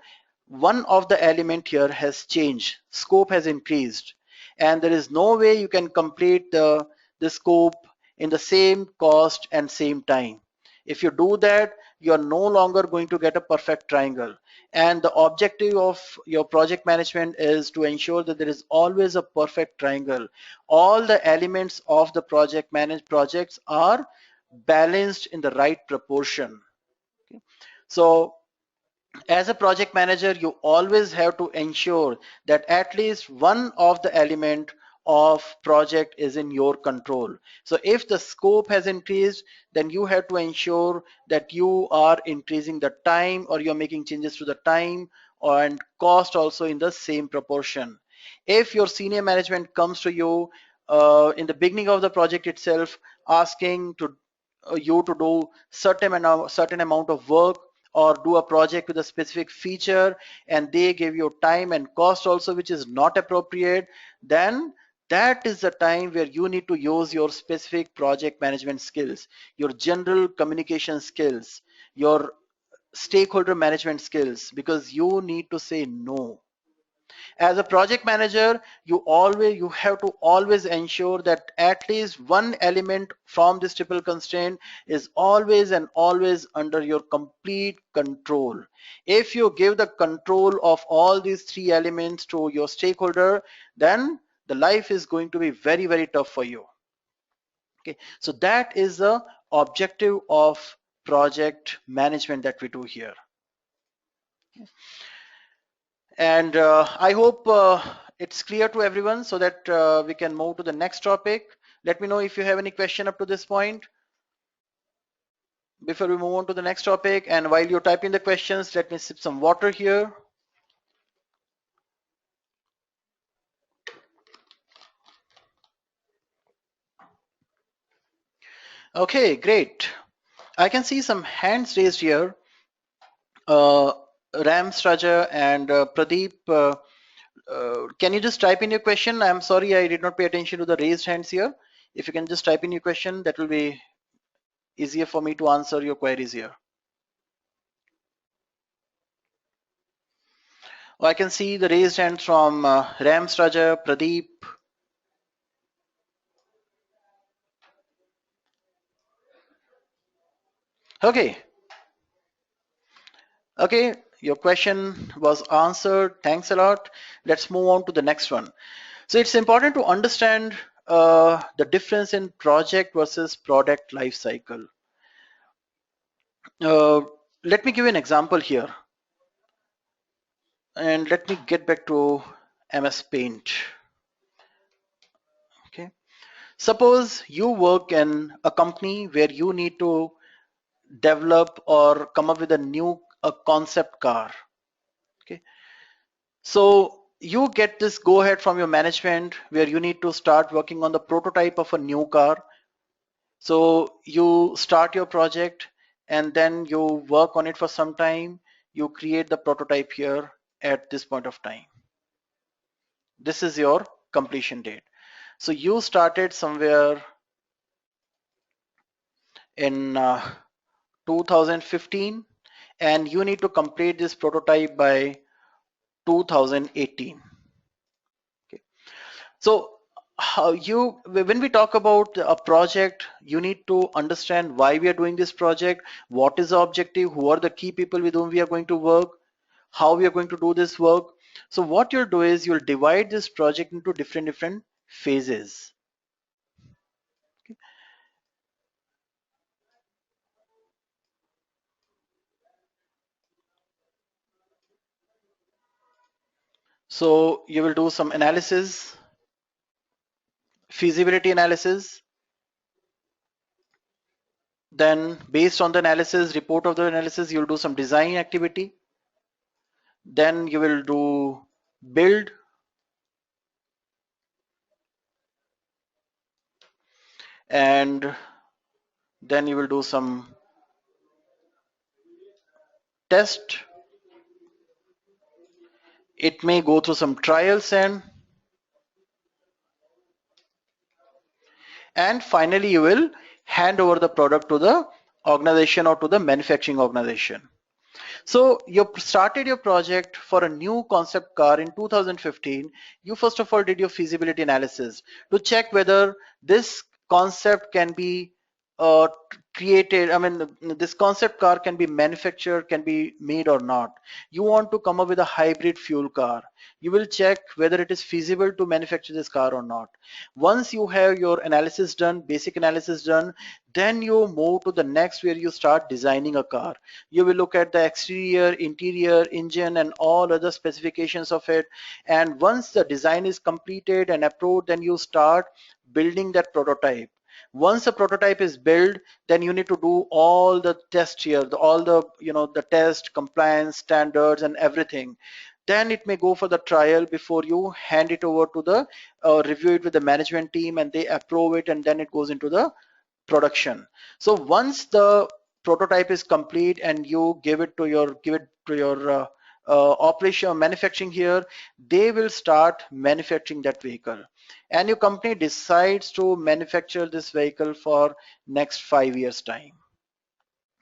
one of the element here has changed, scope has increased, and there is no way you can complete the scope in the same cost and same time. If you do that, you are no longer going to get a perfect triangle. And the objective of your project management is to ensure that there is always a perfect triangle. All the elements of the projects are balanced in the right proportion. Okay. So as a project manager, you always have to ensure that at least one of the element of project is in your control. So if the scope has increased, then you have to ensure that you are increasing the time, or you're making changes to the time and cost also in the same proportion. If your senior management comes to you in the beginning of the project itself, asking to you to do certain amount of work, or do a project with a specific feature, and they give you time and cost also which is not appropriate, then that is the time where you need to use your specific project management skills, your general communication skills, your stakeholder management skills, because you need to say no. As a project manager, you have to always ensure that at least one element from this triple constraint is always and always under your complete control. If you give the control of all these three elements to your stakeholder, then the life is going to be very, very tough for you. Okay, so that is the objective of project management that we do here. And I hope it's clear to everyone, so that we can move to the next topic. Let me know if you have any question up to this point. before we move on to the next topic, and while you're typing the questions, let me sip some water here. Okay, great. I can see some hands raised here. Ram Straja and Pradeep, can you just type in your question? I'm sorry, I did not pay attention to the raised hands here. If you can just type in your question, that will be easier for me to answer your queries here. Oh, I can see the raised hand from Ram Straja, Pradeep. Okay. Okay, your question was answered. Thanks a lot. Let's move on to the next one. So it's important to understand the difference in project versus product life cycle. Uh, Let me give you an example here. And let me get back to MS Paint. Okay. Suppose you work in a company where you need to develop or come up with a new concept car. Okay. So you get this go ahead from your management where you need to start working on the prototype of a new car. So you start your project and then you work on it for some time. You create the prototype here at this point of time. This is your completion date. So you started somewhere in 2015 and you need to complete this prototype by 2018. Okay. So when we talk about a project, you need to understand why we are doing this project, what is the objective, who are the key people with whom we are going to work, how we are going to do this work. So what you'll do is you'll divide this project into different phases. So you will do some analysis, feasibility analysis. Then based on the analysis, report of the analysis, you'll do some design activity. Then you will do build. And then you will do some test. It may go through some trials and finally you will hand over the product to the organization or to the manufacturing organization. So you started your project for a new concept car in 2015. You first of all did your feasibility analysis to check whether this concept can be uh, created. I mean, this concept car can be manufactured, can be made or not. You want to come up with a hybrid fuel car. You will check whether it is feasible to manufacture this car or not. Once you have your analysis done, basic analysis done, then you move to the next where you start designing a car. You will look at the exterior, interior, engine and all other specifications of it. And once the design is completed and approved, then you start building that prototype. Once a prototype is built, then you need to do all the tests here, all the the test, compliance, standards and everything. Then it may go for the trial before you hand it over to the review it with the management team and they approve it, and then it goes into the production. So once the prototype is complete and you give it to your operation or manufacturing here, they will start manufacturing that vehicle. And your company decides to manufacture this vehicle for next 5 years time.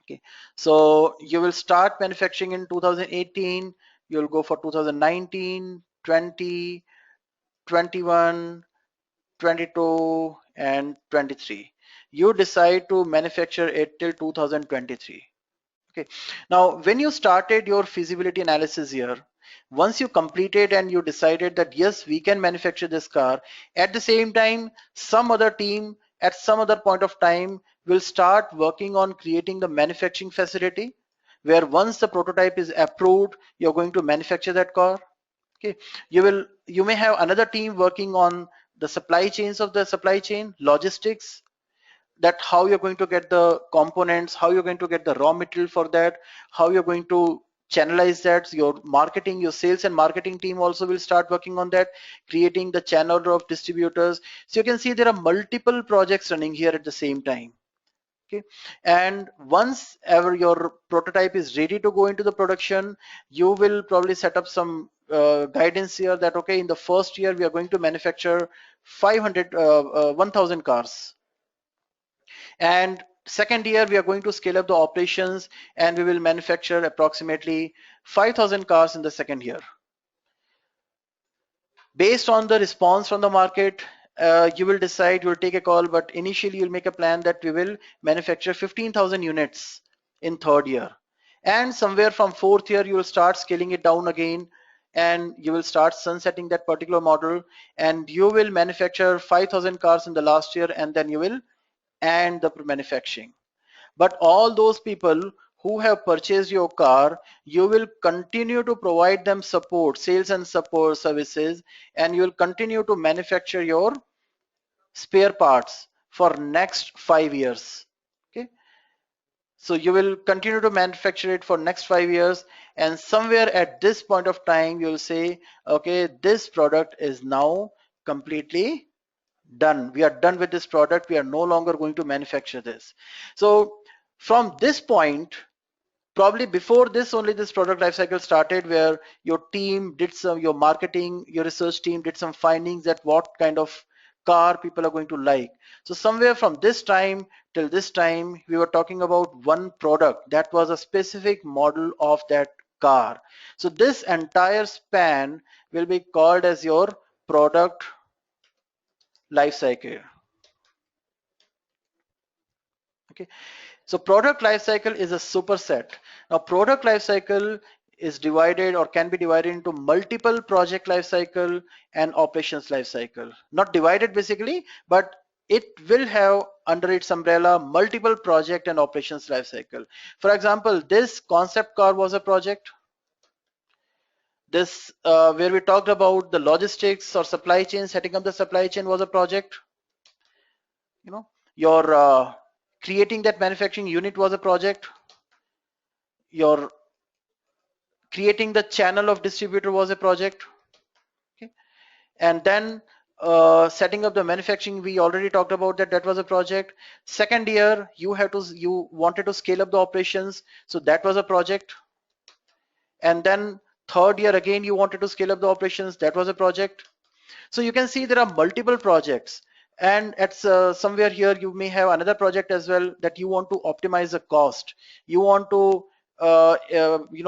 Okay, so you will start manufacturing in 2018. You'll go for 2019, 20, 21, 22 and 23. You decide to manufacture it till 2023. Okay. Now, when you started your feasibility analysis here, once you completed and you decided that yes, we can manufacture this car, at the same time, some other team at some other point of time will start working on creating the manufacturing facility where once the prototype is approved, you're going to manufacture that car. Okay, you may have another team working on the supply chains of the supply chain, logistics. that how you're going to get the components, how you're going to get the raw material for that, how you're going to channelize that. So your marketing, your sales and marketing team also will start working on that, creating the channel of distributors. So you can see there are multiple projects running here at the same time. Okay, and once ever your prototype is ready to go into the production, you will probably set up some guidance here that okay, in the first year we are going to manufacture 1000 cars, and second year we are going to scale up the operations and we will manufacture approximately 5000 cars in the second year. Based on the response from the market, you will decide, you will take a call, but initially you'll make a plan that we will manufacture 15,000 units in third year, and somewhere from fourth year you will start scaling it down again, and you will start sunsetting that particular model, and you will manufacture 5000 cars in the last year, and then you will end the manufacturing. But all those people who have purchased your car, you will continue to provide them support, sales and support services, and you will continue to manufacture your spare parts for next 5 years. Okay, so you will continue to manufacture it for next 5 years, and somewhere at this point of time you will say, okay, this product is now completely done. We are done with this product. We are no longer going to manufacture this. So from this point, probably before this only, this product lifecycle started, where your team did some, your marketing, your research team did some findings that what kind of car people are going to like. So somewhere from this time till this time, we were talking about one product that was a specific model of that car. So this entire span will be called as your product life cycle. Okay, so product life cycle is a superset. Now product life cycle is divided or can be divided into multiple project life cycle and operations life cycle. Not divided basically, but it will have under its umbrella multiple project and operations life cycle. For example, this concept car was a project. This where we talked about the logistics or supply chain, setting up the supply chain was a project. You know, your creating that manufacturing unit was a project. Your creating the channel of distributor was a project. Okay, and then setting up the manufacturing, we already talked about that, that was a project. Second year you wanted to scale up the operations, so that was a project. And then third year again you wanted to scale up the operations, that was a project. So you can see there are multiple projects, and at somewhere here you may have another project as well, that you want to optimize the cost, you want to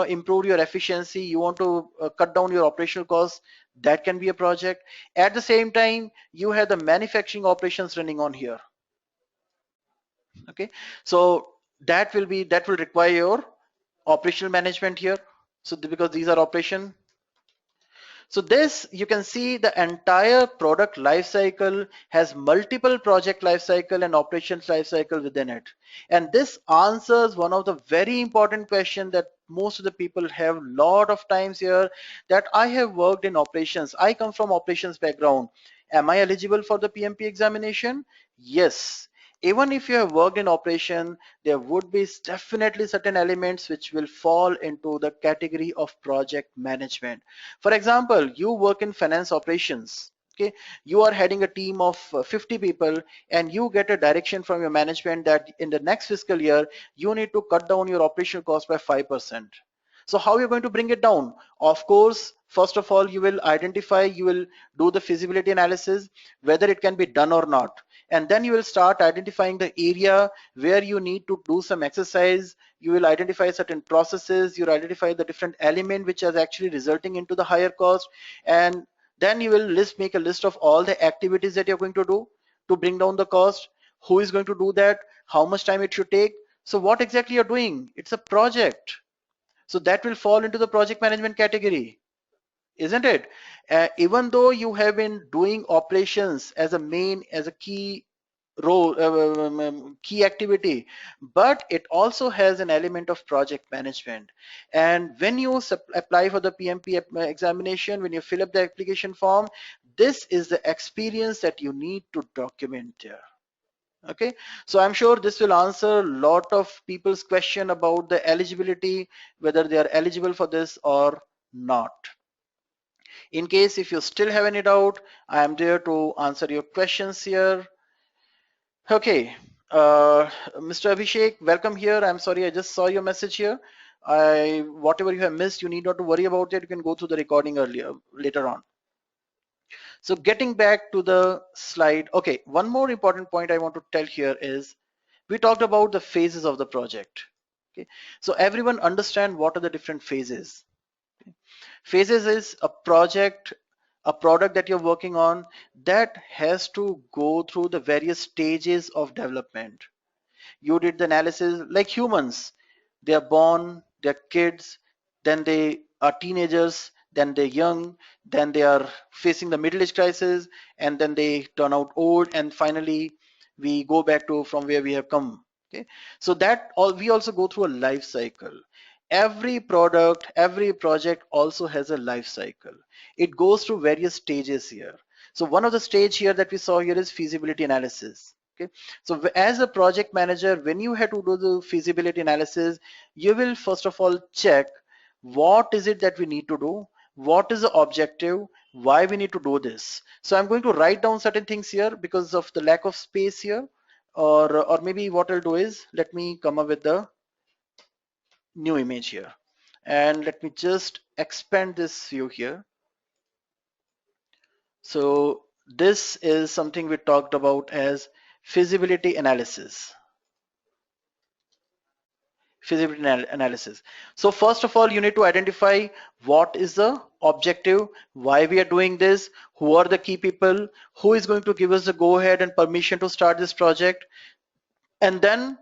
improve your efficiency, you want to cut down your operational costs, that can be a project. At the same time you have the manufacturing operations running on here. Okay, so that will require your operational management here. So because these are operation. So this, you can see the entire product life cycle has multiple project life cycle and operations life cycle within it. And this answers one of the very important question that most of the people have lot of times here, that I have worked in operations. I come from operations background. Am I eligible for the PMP examination? Yes. Even if you have worked in operation, there would be definitely certain elements which will fall into the category of project management. For example, you work in finance operations. Okay, you are heading a team of 50 people, and you get a direction from your management that in the next fiscal year you need to cut down your operational cost by 5%. So how you're going to bring it down? Of course, first of all, you will identify, you will do the feasibility analysis, whether it can be done or not. And then you will start identifying the area where you need to do some exercise. You will identify certain processes, you will identify the different element which is actually resulting into the higher cost. And then you will make a list of all the activities that you're going to do to bring down the cost. Who is going to do that? How much time it should take? So what exactly you're doing? It's a project. So that will fall into the project management category, isn't it? Even though you have been doing operations as a key role, key activity, but it also has an element of project management. And when you apply for the PMP examination, when you fill up the application form, this is the experience that you need to document here. Okay, so I'm sure this will answer a lot of people's question about the eligibility, whether they are eligible for this or not. In case if you still have any doubt, I am there to answer your questions here. Okay, Mr. Abhishek, welcome here. I'm sorry, I just saw your message here. Whatever you have missed, you need not to worry about it. You can go through the recording earlier, later on. So getting back to the slide, okay, one more important point I want to tell here is we talked about the phases of the project. Okay, so everyone understand what are the different phases. Phases is a project, a product that you're working on that has to go through the various stages of development. You did the analysis like humans. They are born, they're kids, then they are teenagers, then they're young, then they are facing the middle age crisis, and then they turn out old, and finally we go back to from where we have come. Okay, so that all we also go through a life cycle. Every product, every project also has a life cycle. It goes through various stages here. So one of the stage here that we saw here is feasibility analysis. Okay, so as a project manager, when you have to do the feasibility analysis, you will first of all check what is it that we need to do, what is the objective, why we need to do this. So I'm going to write down certain things here because of the lack of space here, or maybe what I'll do is let me come up with the new image here, and let me just expand this view here. So this is something we talked about as feasibility analysis. Analysis. So first of all, you need to identify what is the objective, why we are doing this, who are the key people, who is going to give us the go ahead and permission to start this project. And then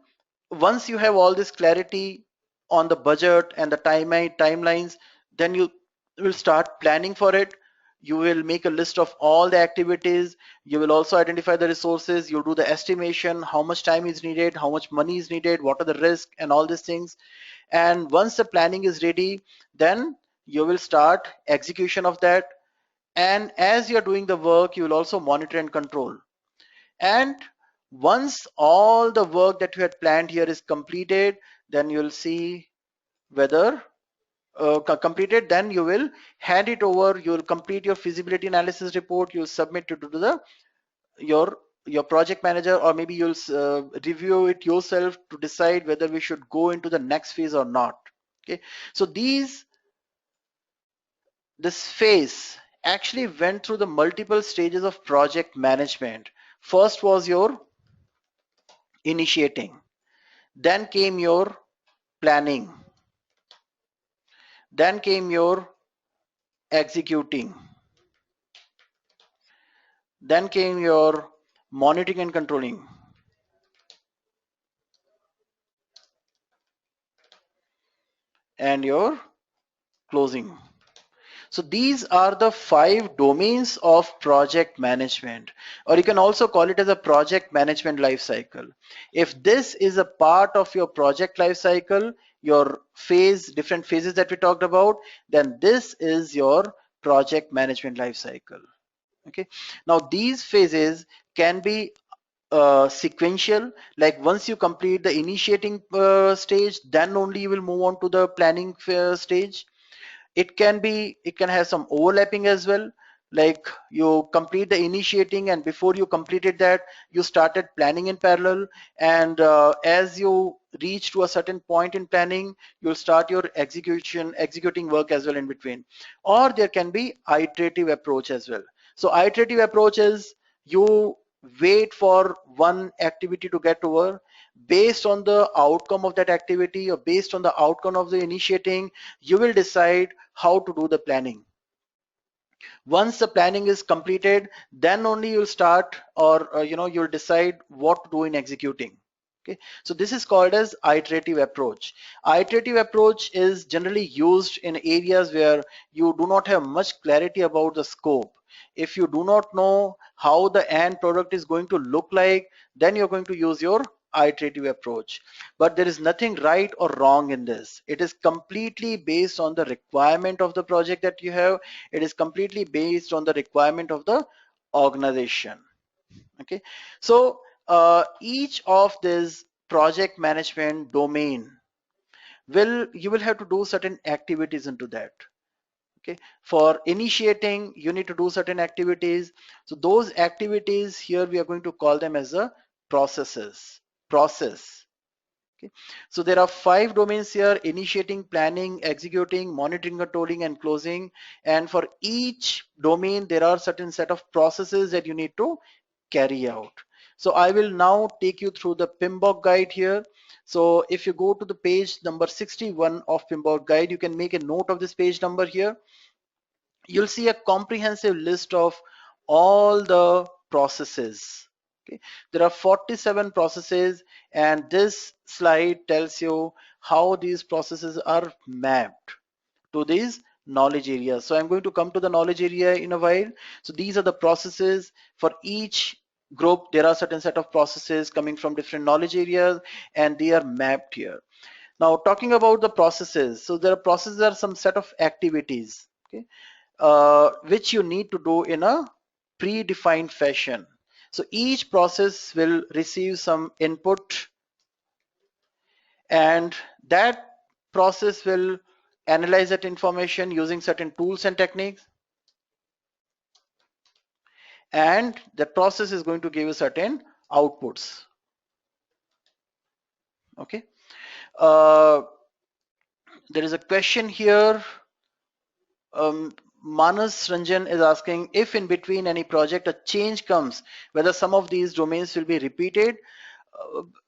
once you have all this clarity on the budget and the timelines, then you will start planning for it. You will make a list of all the activities. You will also identify the resources. You'll do the estimation, how much time is needed, how much money is needed, what are the risks and all these things. And once the planning is ready, then you will start execution of that. And as you're doing the work, you will also monitor and control. And once all the work that you had planned here is completed, then you'll see whether completed, then you will hand it over. You will complete your feasibility analysis report. You'll submit it to the your project manager, or maybe you'll review it yourself to decide whether we should go into the next phase or not. Okay, so this phase actually went through the multiple stages of project management. First was your initiating, then came your planning, then came your executing, then came your monitoring and controlling, and your closing. So these are the 5 domains of project management, or you can also call it as a project management life cycle. If this is a part of your project life cycle, your different phases that we talked about, then this is your project management life cycle. Okay, now these phases can be sequential, like once you complete the initiating stage, then only you will move on to the planning stage. It can have some overlapping as well, like you complete the initiating and before you completed that, you started planning in parallel, and as you reach to a certain point in planning, you'll start your executing work as well in between. Or there can be iterative approach as well. So iterative approach is you wait for one activity to get over. Based on the outcome of that activity or based on the outcome of the initiating, you will decide how to do the planning. Once the planning is completed, then only you'll start, or you'll decide what to do in executing. Okay, so this is called as iterative approach. Iterative approach is generally used in areas where you do not have much clarity about the scope. If you do not know how the end product is going to look like, then you're going to use your iterative approach. But there is nothing right or wrong in this. It is completely based on the requirement of the project that you have. It is completely based on the requirement of the organization. Okay, so each of this project management domain you will have to do certain activities into that. Okay, for initiating you need to do certain activities. So those activities here we are going to call them as a process. Okay, so there are 5 domains here: initiating, planning, executing, monitoring, controlling, and closing. And for each domain there are certain set of processes that you need to carry out. So I will now take you through the PMBOK guide here. So if you go to the page number 61 of PMBOK guide, you can make a note of this page number here. You'll see a comprehensive list of all the processes. Okay, there are 47 processes, and this slide tells you how these processes are mapped to these knowledge areas. So I'm going to come to the knowledge area in a while. So these are the processes for each group. There are certain set of processes coming from different knowledge areas, and they are mapped here. Now talking about the processes, so there are processes are some set of activities, okay, which you need to do in a predefined fashion. So each process will receive some input, and that process will analyze that information using certain tools and techniques, and the process is going to give you certain outputs. Okay, uh, there is a question here. Manas Ranjan is asking if in between any project a change comes, whether some of these domains will be repeated.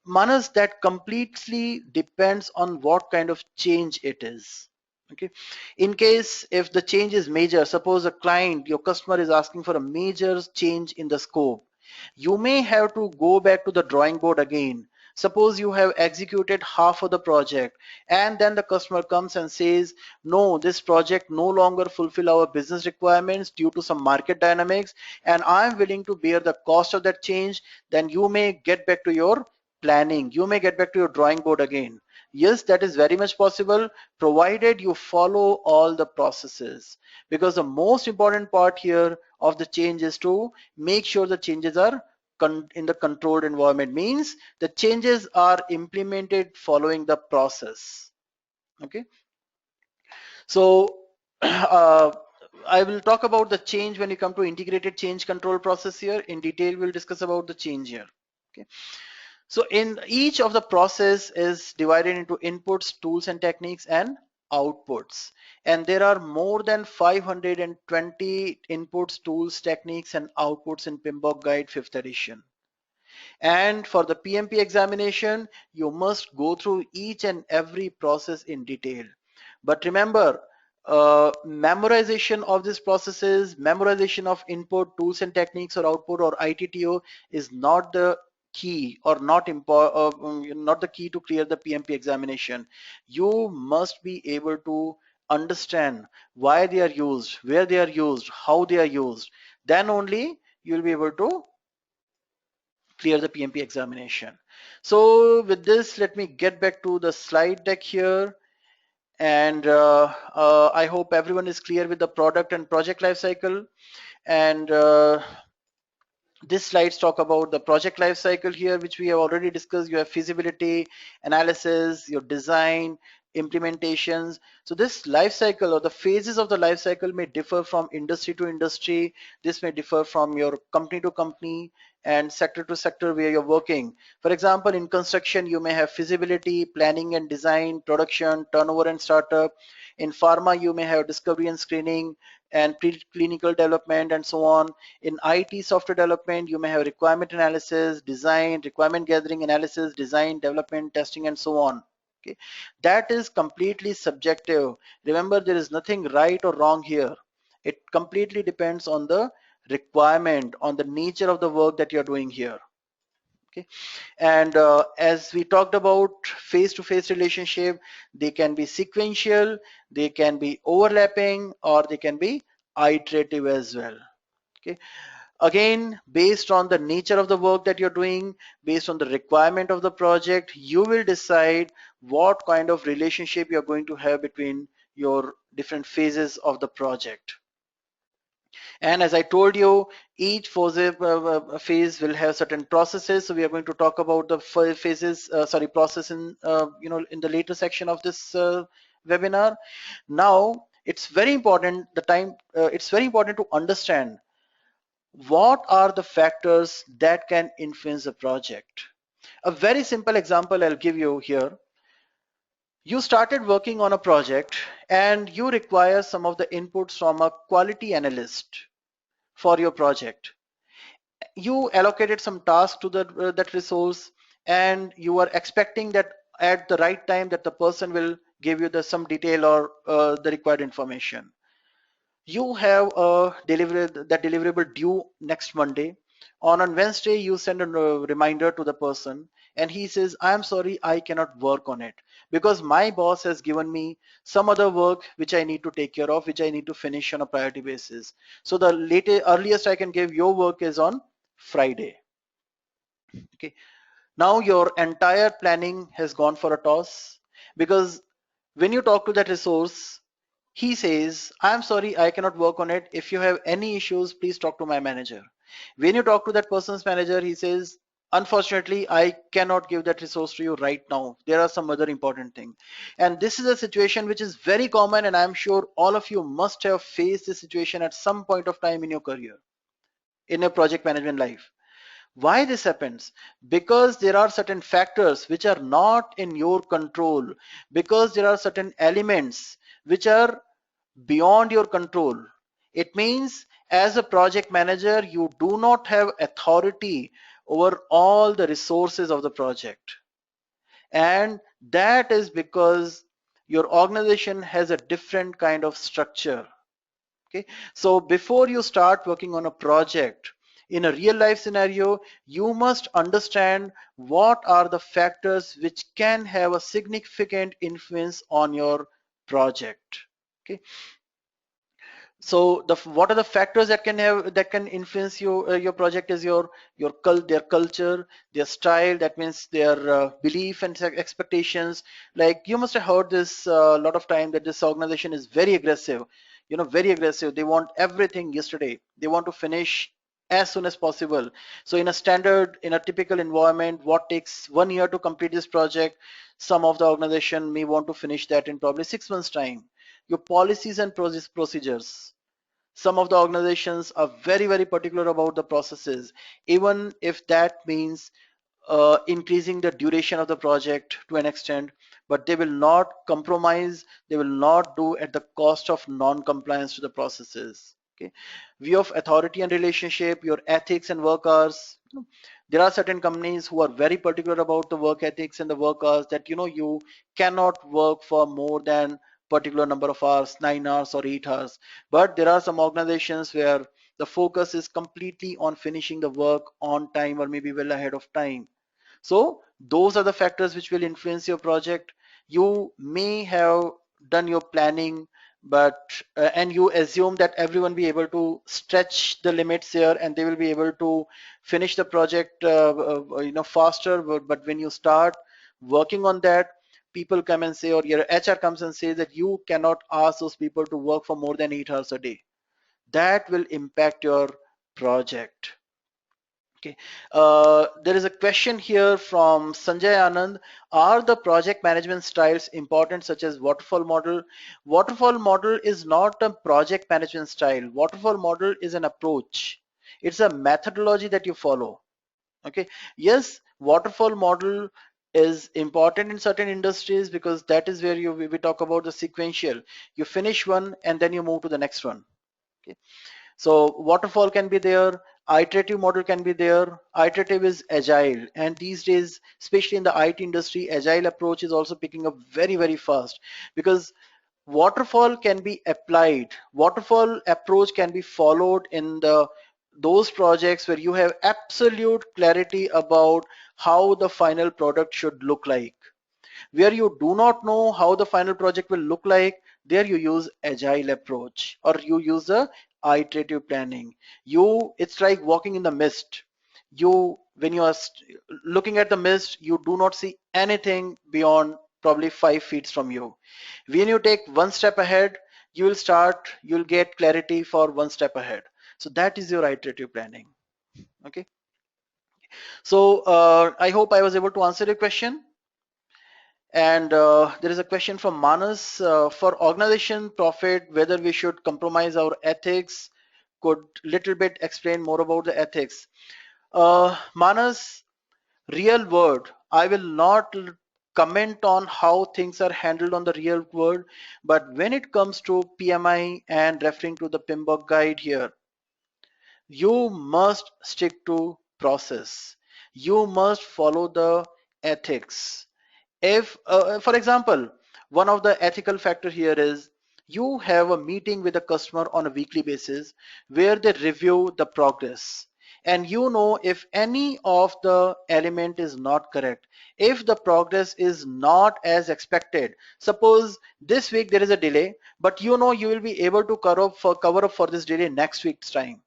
Manas, that completely depends on what kind of change it is. Okay, in case if the change is major, suppose a client, your customer is asking for a major change in the scope, you may have to go back to the drawing board again. Suppose you have executed half of the project, and then the customer comes and says, no, this project no longer fulfill our business requirements due to some market dynamics, and I'm willing to bear the cost of that change. Then you may get back to your planning, you may get back to your drawing board again. Yes, that is very much possible, provided you follow all the processes, because the most important part here of the change is to make sure the changes are in the controlled environment, means the changes are implemented following the process. Okay, so I will talk about the change when you come to integrated change control process here. In detail, we'll discuss about the change here. Okay, so in each of the process is divided into inputs, tools and techniques, and outputs. And there are more than 520 inputs, tools, techniques, and outputs in PMBOK Guide 5th edition. And for the PMP examination, you must go through each and every process in detail. But remember, memorization of these processes, memorization of input, tools and techniques or output or ITTO is not the key, or not not the key to clear the PMP examination. You must be able to understand why they are used, where they are used, how they are used. Then only you will be able to clear the PMP examination. So with this, let me get back to the slide deck here. And I hope everyone is clear with the product and project lifecycle. And this slides talk about the project lifecycle here, which we have already discussed. You have feasibility, analysis, your design, implementations. So this life cycle, or the phases of the life cycle, may differ from industry to industry. This may differ from your company to company and sector to sector where you're working. For example, in construction, you may have feasibility, planning and design, production, turnover and startup. In pharma, you may have discovery and screening and preclinical development and so on. In IT software development, you may have requirement analysis, design, requirement gathering, analysis, design, development, testing, and so on. Okay, that is completely subjective. Remember, there is nothing right or wrong here. It completely depends on the requirement, on the nature of the work that you're doing here. Okay, and as we talked about face-to-face relationship, they can be sequential, they can be overlapping, or they can be iterative as well. Okay, again, based on the nature of the work that you're doing, based on the requirement of the project, you will decide what kind of relationship you're going to have between your different phases of the project. And as I told you, each phase will have certain processes. So we are going to talk about the phases, sorry, process in, in the later section of this webinar. Now, it's very important, it's very important to understand what are the factors that can influence the project. A very simple example I'll give you here. You started working on a project and you require some of the inputs from a quality analyst for your project. You allocated some task to that resource, and you are expecting that at the right time that the person will give you some detail or the required information. You have a deliverable due next Monday. On Wednesday, you send a reminder to the person, and he says, "I'm sorry, I cannot work on it because my boss has given me some other work which I need to take care of, which I need to finish on a priority basis. So the earliest I can give your work is on Friday." Okay. Now your entire planning has gone for a toss, because when you talk to that resource, he says, "I'm sorry, I cannot work on it. If you have any issues, please talk to my manager." When you talk to that person's manager, he says, "Unfortunately, I cannot give that resource to you right now. There are some other important things." And this is a situation which is very common, and I'm sure all of you must have faced this situation at some point of time in your career, in your project management life. Why this happens? Because there are certain factors which are not in your control, because there are certain elements which are beyond your control. It means as a project manager, you do not have authority over all the resources of the project. And that is because your organization has a different kind of structure. Okay, so before you start working on a project in a real life scenario, you must understand what are the factors which can have a significant influence on your project. Okay, so what are the factors that can influence your project is their culture, their style, that means their belief and expectations. Like you must have heard this a lot of time, that this organization is very aggressive, very aggressive. They want everything yesterday. They want to finish as soon as possible. So in a typical environment, what takes 1 year to complete this project, some of the organization may want to finish that in probably 6 months time. Your policies and procedures, some of the organizations are very particular about the processes, even if that means increasing the duration of the project to an extent, but they will not compromise, they will not do at the cost of non-compliance to the processes. Okay, view of authority and relationship, your ethics and work hours. There are certain companies who are very particular about the work ethics and the work hours, that you cannot work for more than particular number of hours, 9 hours or 8 hours. But there are some organizations where the focus is completely on finishing the work on time or maybe well ahead of time. So those are the factors which will influence your project. You may have done your planning, but and you assume that everyone be able to stretch the limits here and they will be able to finish the project faster. But when you start working on that, people come and say, or your HR comes and says that you cannot ask those people to work for more than 8 hours a day. That will impact your project. Okay, there is a question here from Sanjay Anand. Are the project management styles important, such as waterfall model? Waterfall model is not a project management style. Waterfall model is an approach. It's a methodology that you follow. Okay, yes, waterfall model is important in certain industries, because that is where we talk about the sequential. You finish one and then you move to the next one. Okay, so waterfall can be there, iterative model can be there. Iterative is agile, and these days, especially in the IT industry, agile approach is also picking up very fast, because waterfall can be applied. Waterfall approach can be followed in those projects where you have absolute clarity about how the final product should look like. Where you do not know how the final project will look like, there you use agile approach, or you use the iterative planning. It's like walking in the mist. When you are looking at the mist, you do not see anything beyond probably 5 feet from you. When you take one step ahead, you'll get clarity for one step ahead. So that is your iterative planning. Okay. So I hope I was able to answer your question. And there is a question from Manas, for organization profit, whether we should compromise our ethics. Could little bit explain more about the ethics? Manas, real world, I will not comment on how things are handled on the real world, but when it comes to PMI and referring to the PMBOK guide here, you must stick to process. You must follow the ethics. If for example, one of the ethical factor here is you have a meeting with a customer on a weekly basis where they review the progress, and you know if any of the element is not correct, if the progress is not as expected. Suppose this week there is a delay, but you know you will be able to cover up for this delay next week's time,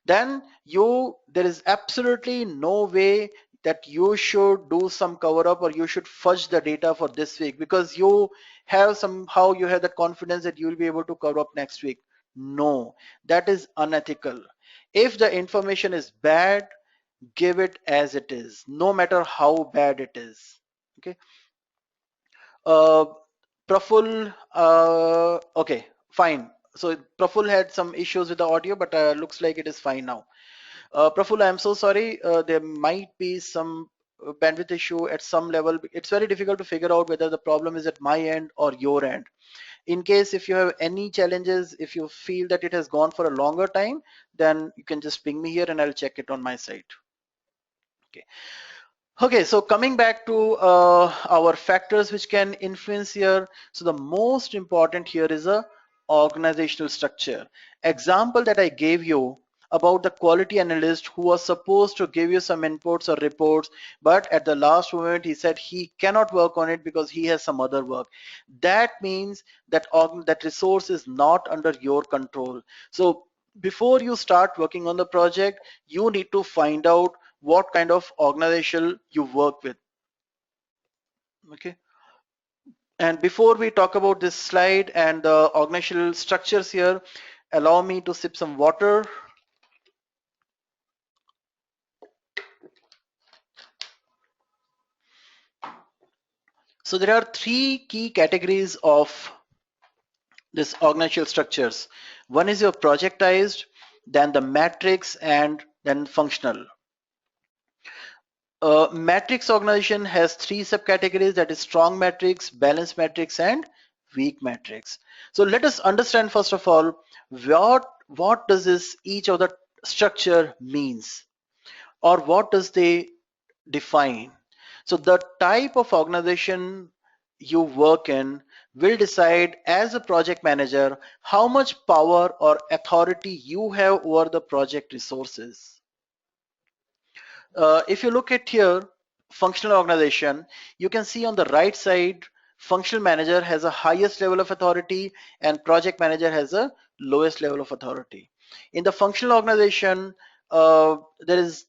then there is absolutely no way that you should do some cover up or you should fudge the data for this week, because you have that confidence that you will be able to cover up next week. No, that is unethical. If the information is bad, give it as it is, no matter how bad it is. Okay. uh, Praful, okay, fine. So Praful had some issues with the audio, but looks like it is fine now. Praful, I'm so sorry. There might be some bandwidth issue at some level. It's very difficult to figure out whether the problem is at my end or your end. In case if you have any challenges, if you feel that it has gone for a longer time, then you can just ping me here and I'll check it on my side. Okay. Okay, so coming back to our factors which can influence here. So the most important here is a organizational structure. Example that I gave you about the quality analyst who was supposed to give you some inputs or reports, but at the last moment he said he cannot work on it because he has some other work. That means that that resource is not under your control. So before you start working on the project, you need to find out what kind of organization you work with. Okay. And before we talk about this slide and the organizational structures here, allow me to sip some water. So there are three key categories of this organizational structures. One is your projectized, then the matrix, and then functional. Matrix organization has three subcategories, that is strong matrix, balanced matrix, and weak matrix. So let us understand first of all what does this each of the structure means, or what does they define. So the type of organization you work in will decide as a project manager how much power or authority you have over the project resources. If you look at here, functional organization, you can see on the right side, functional manager has a highest level of authority and project manager has a lowest level of authority. In the functional organization, there is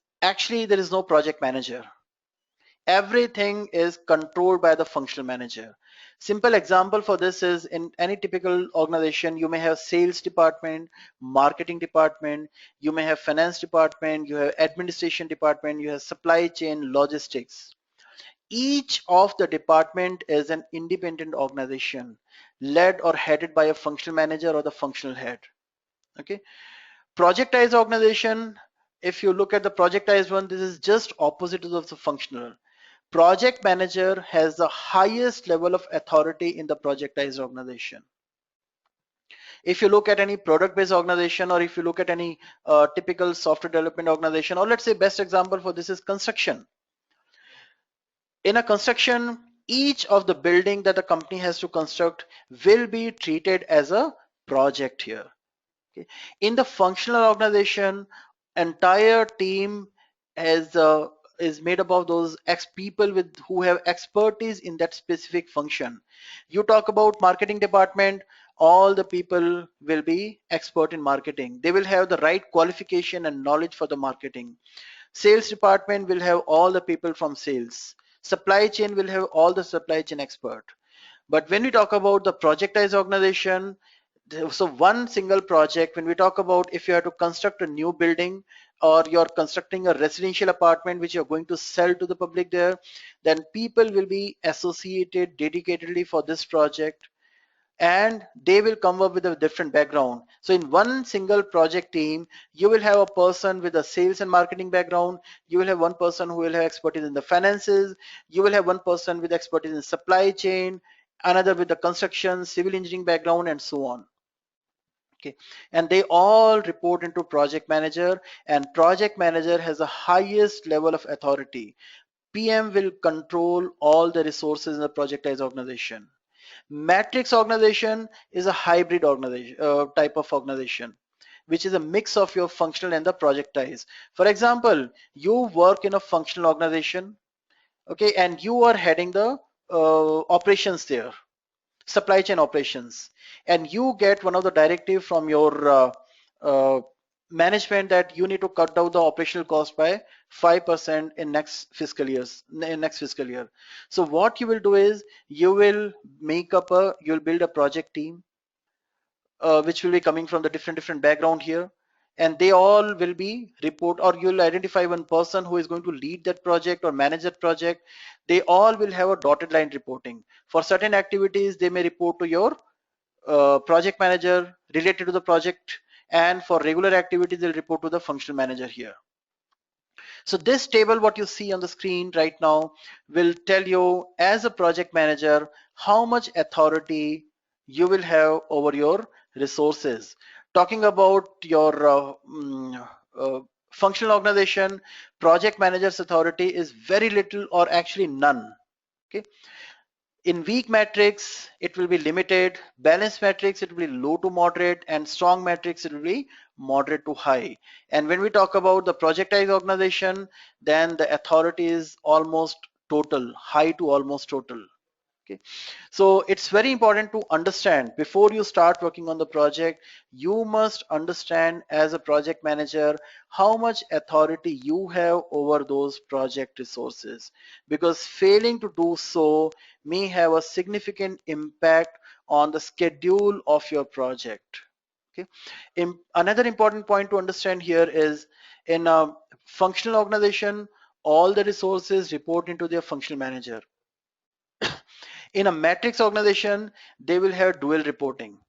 no project manager. Everything is controlled by the functional manager. Simple example for this is in any typical organization, you may have sales department, marketing department, you may have finance department, you have administration department, you have supply chain, logistics. Each of the department is an independent organization led or headed by a functional manager or the functional head. Okay. Projectized organization, if you look at the projectized one, this is just opposite of the functional. Project manager has the highest level of authority in the projectized organization. If you look at any product-based organization, or if you look at any typical software development organization, or let's say best example for this is construction. In a construction, each of the building that the company has to construct will be treated as a project here. Okay. In the functional organization, entire team is made up of those people who have expertise in that specific function. You talk about marketing department, all the people will be expert in marketing. They will have the right qualification and knowledge for the marketing. Sales department will have all the people from sales. Supply chain will have all the supply chain expert. But when we talk about the projectized organization, So one single project, when we talk about if you have to construct a new building or you're constructing a residential apartment which you're going to sell to the public there, then people will be associated dedicatedly for this project, and they will come up with a different background. So in one single project team, you will have a person with a sales and marketing background, you will have one person who will have expertise in the finances, you will have one person with expertise in supply chain, another with the construction, civil engineering background, and so on. Okay, and they all report into project manager, and project manager has the highest level of authority. PM will control all the resources in the projectized organization. Matrix organization is a hybrid organization, type of organization, which is a mix of your functional and the projectized. For example, you work in a functional organization, okay, and you are heading the operations there, supply chain operations, and you get one of the directive from your uh, management that you need to cut down the operational cost by 5% in next fiscal year. So what you will do is you'll build a project team, which will be coming from the different background here, and they all will be report, or you'll identify one person who is going to lead that project or manage that project. They all will have a dotted line reporting. For certain activities they may report to your project manager related to the project, and for regular activities they'll report to the functional manager here. So this table, what you see on the screen right now, will tell you as a project manager how much authority you will have over your resources. Talking about your functional organization, project manager's authority is very little or actually none. Okay. In weak matrix, it will be limited. Balanced matrix, it will be low to moderate, and strong matrix, it will be moderate to high. And when we talk about the projectized organization, then the authority is almost total, high to almost total. Okay, so it's very important to understand before you start working on the project. You must understand as a project manager how much authority you have over those project resources, because failing to do so may have a significant impact on the schedule of your project. Okay, another important point to understand here is in a functional organization, all the resources report into their functional manager. In a matrix organization, they will have dual reporting.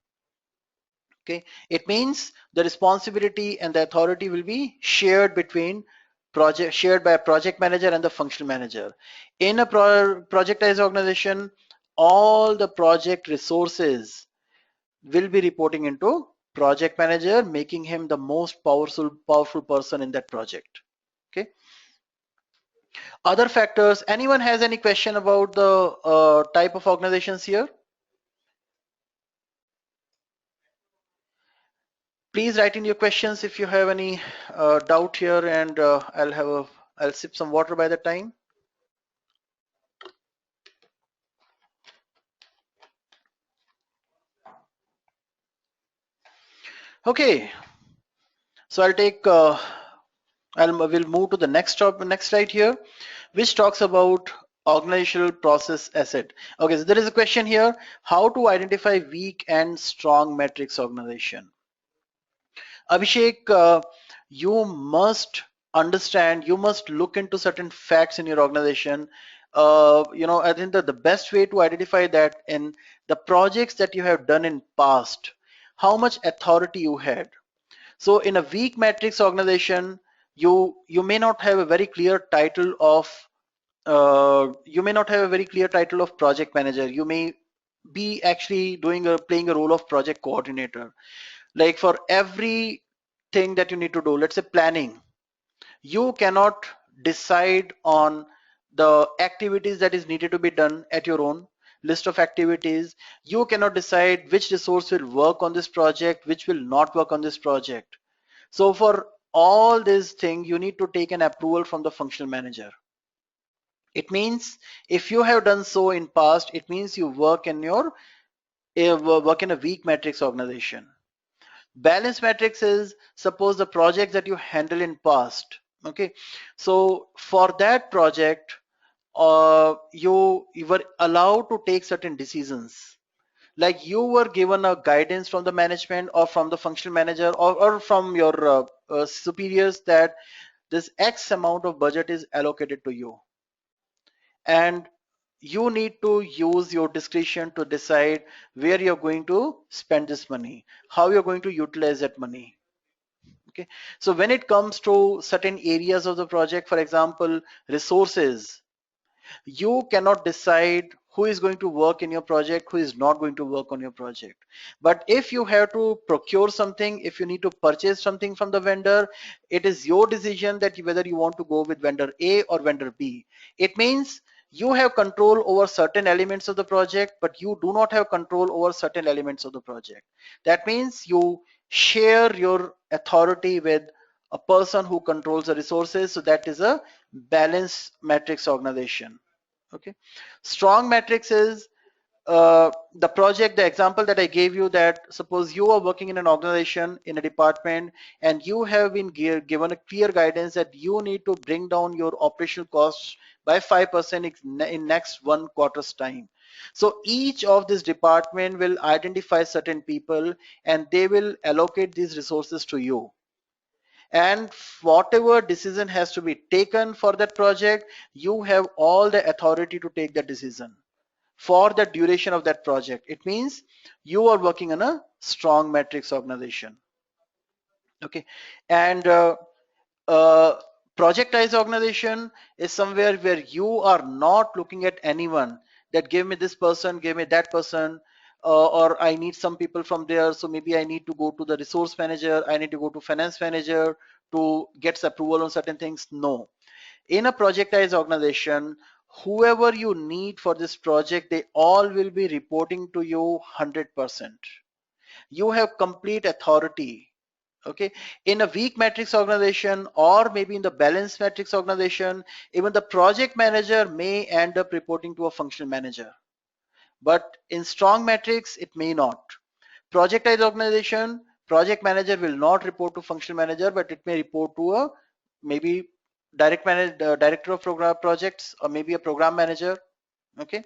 Okay, it means the responsibility and the authority will be shared between shared by a project manager and the functional manager. In a projectized organization, all the project resources will be reporting into project manager, making him the most powerful person in that project. Okay, other factors, anyone has any question about the type of organizations here? Please write in your questions if you have any doubt here, and I'll sip some water by the time. Okay, so we'll move to the next slide here, which talks about organizational process asset. Okay, so there is a question here: how to identify weak and strong matrix organization? Abhishek, you must understand, you must look into certain facts in your organization. I think that the best way to identify that in the projects that you have done in past, how much authority you had. So in a weak matrix organization, you may not have a very clear title of project manager. You may be actually playing a role of project coordinator. Like for every thing that you need to do, let's say planning, you cannot decide on the activities that is needed to be done at your own list of activities. You cannot decide which resource will work on this project, which will not work on this project. So for all these things, you need to take an approval from the functional manager. It means if you have done so in past, it means you work in a weak matrix organization. Balance matrix is suppose the project that you handle in past. Okay, so for that project, you were allowed to take certain decisions. like you were given a guidance from the management or from the functional manager or from your superiors that this X amount of budget is allocated to you, and you need to use your discretion to decide where you're going to spend this money, how you're going to utilize that money. Okay, so when it comes to certain areas of the project, for example, resources, you cannot decide who is going to work in your project, who is not going to work on your project. But if you have to procure something, if you need to purchase something from the vendor, it is your decision that whether you want to go with vendor A or vendor B. It means you have control over certain elements of the project, but you do not have control over certain elements of the project. That means you share your authority with a person who controls the resources. So that is a balanced matrix organization. Okay, strong matrix is the project, the example that I gave you, that suppose you are working in an organization, in a department, and you have been given a clear guidance that you need to bring down your operational costs by 5% in next 1 quarter's time. So each of this department will identify certain people and they will allocate these resources to you, and whatever decision has to be taken for that project, you have all the authority to take that decision for the duration of that project. It means you are working in a strong matrix organization. Okay, and uh, projectized organization is somewhere where you are not looking at anyone that give me this person, give me that person, or I need some people from there, so maybe I need to go to the resource manager, I need to go to finance manager to get approval on certain things. No, in a projectized organization, whoever you need for this project, they all will be reporting to you 100%. You have complete authority. Okay, in a weak matrix organization or maybe in the balanced matrix organization, even the project manager may end up reporting to a functional manager, but in strong matrix it may not. Projectized organization, project manager will not report to functional manager, but it may report to a maybe director of program projects, or maybe a program manager. Okay,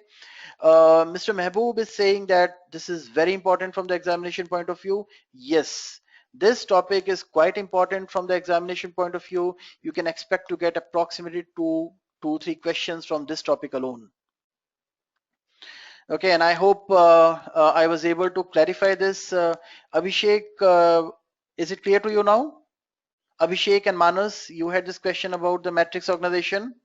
Mr. Mehboob is saying that this is very important from the examination point of view. Yes, this topic is quite important from the examination point of view. You can expect to get approximately two, 3 questions from this topic alone. Okay, and I hope I was able to clarify this. Abhishek, is it clear to you now? Abhishek and Manas, you had this question about the matrix organization.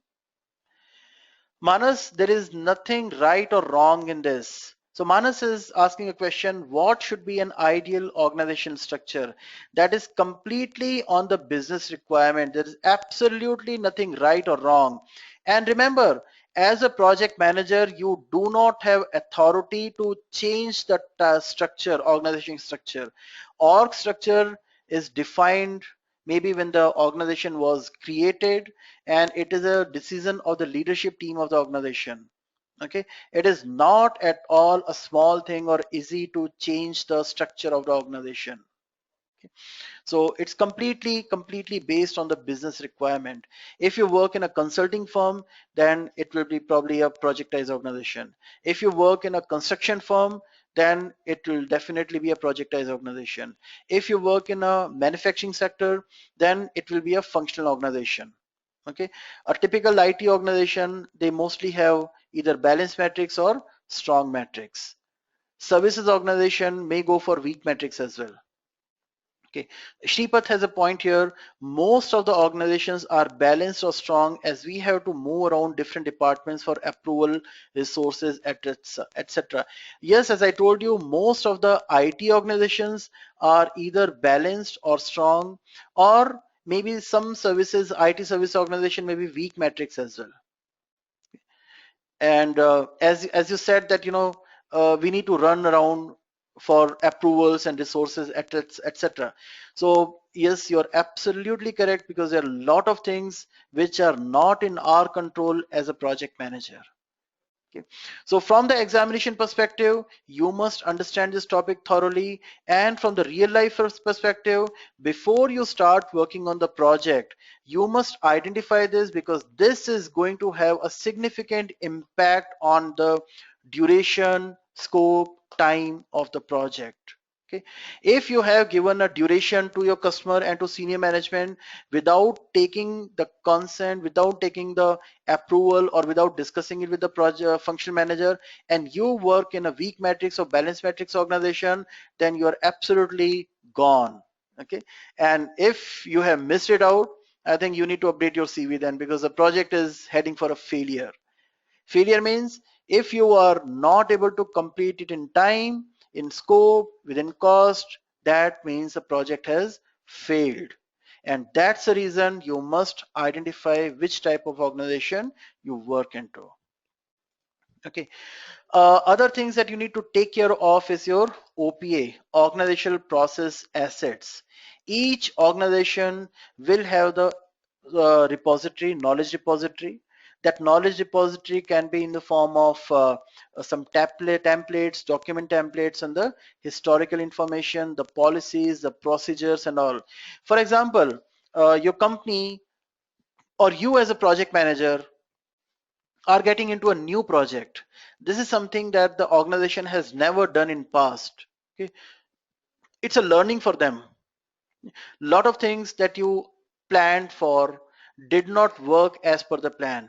Manas, there is nothing right or wrong in this. So Manas is asking a question, what should be an ideal organization structure? That is completely on the business requirement. There is absolutely nothing right or wrong. And remember, as a project manager, you do not have authority to change the structure, organization structure. Org structure is defined maybe when the organization was created, and it is a decision of the leadership team of the organization. Okay, it is not at all a small thing or easy to change the structure of the organization. Okay. So it's completely based on the business requirement. If you work in a consulting firm, then it will be probably a projectized organization. If you work in a construction firm, then it will definitely be a projectized organization. If you work in a manufacturing sector, then it will be a functional organization. Okay, a typical IT organization, they mostly have either balanced matrix or strong matrix. Services organization may go for weak matrix as well. Okay, Shripath has a point here. Most of the organizations are balanced or strong, as we have to move around different departments for approval, resources, etc. Yes, as I told you, most of the IT organizations are either balanced or strong, or maybe some services, IT service organization may be weak matrix as well. And as you said that we need to run around for approvals and resources, etc. So yes, you're absolutely correct, because there are a lot of things which are not in our control as a project manager. Okay. So from the examination perspective, you must understand this topic thoroughly, and from the real life perspective, before you start working on the project, you must identify this, because this is going to have a significant impact on the duration, scope, time of the project. Okay, if you have given a duration to your customer and to senior management without taking the consent, without taking the approval, or without discussing it with the project functional manager, and you work in a weak matrix or balanced matrix organization, then you are absolutely gone. Okay, and if you have missed it out, I think you need to update your CV then, because the project is heading for a failure. Failure means if you are not able to complete it in time, in scope, within cost, that means the project has failed. And that's the reason you must identify which type of organization you work into. Okay. Other things that you need to take care of is your OPA, organizational process assets. Each organization will have the repository, knowledge repository. That knowledge repository can be in the form of some templates, document templates, and the historical information, the policies, the procedures, and all. For example, your company or you as a project manager are getting into a new project. This is something that the organization has never done in past. Okay, it's a learning for them. Lot of things that you planned for did not work as per the plan.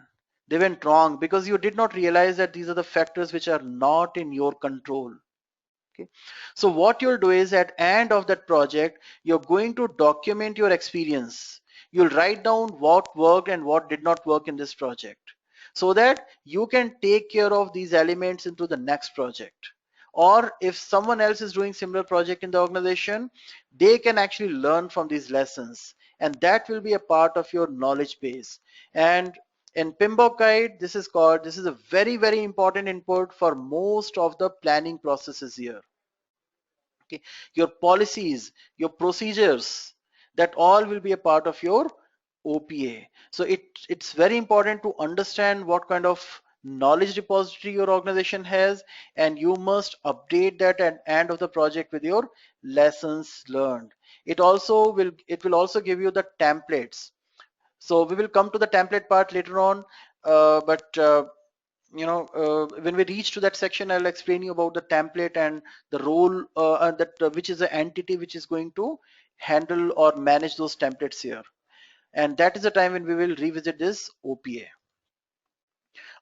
They went wrong because you did not realize that these are the factors which are not in your control. Okay, so what you'll do is at end of that project, you're going to document your experience. You'll write down what worked and what did not work in this project, so that you can take care of these elements into the next project. Or if someone else is doing similar project in the organization, they can actually learn from these lessons, and that will be a part of your knowledge base. And in PMBOK guide, this is a very, very important input for most of the planning processes here. Okay, your policies, your procedures, that all will be a part of your OPA. So it's very important to understand what kind of knowledge repository your organization has, and you must update that at end of the project with your lessons learned. It will also give you the templates. So we will come to the template part later on, but when we reach to that section, I'll explain you about the template and the role that which is the entity which is going to handle or manage those templates here. And that is the time when we will revisit this OPA.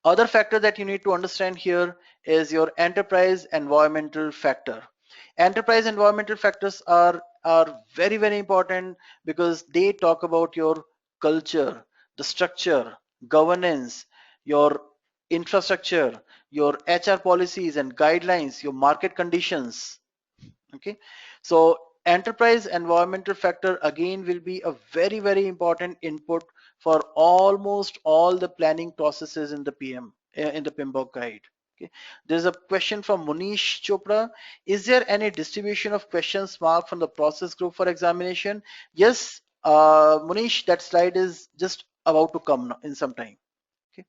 Other factor that you need to understand here is your enterprise environmental factor. Enterprise environmental factors are very, very important because they talk about your culture, the structure, governance, your infrastructure, your HR policies and guidelines, your market conditions. Okay, so enterprise environmental factor again will be a very, very important input for almost all the planning processes in the in the PMBOK guide. Okay, there's a question from Munish Chopra. Is there any distribution of questions marked from the process group for examination? Yes, Munish, that slide is just about to come in some time. Okay,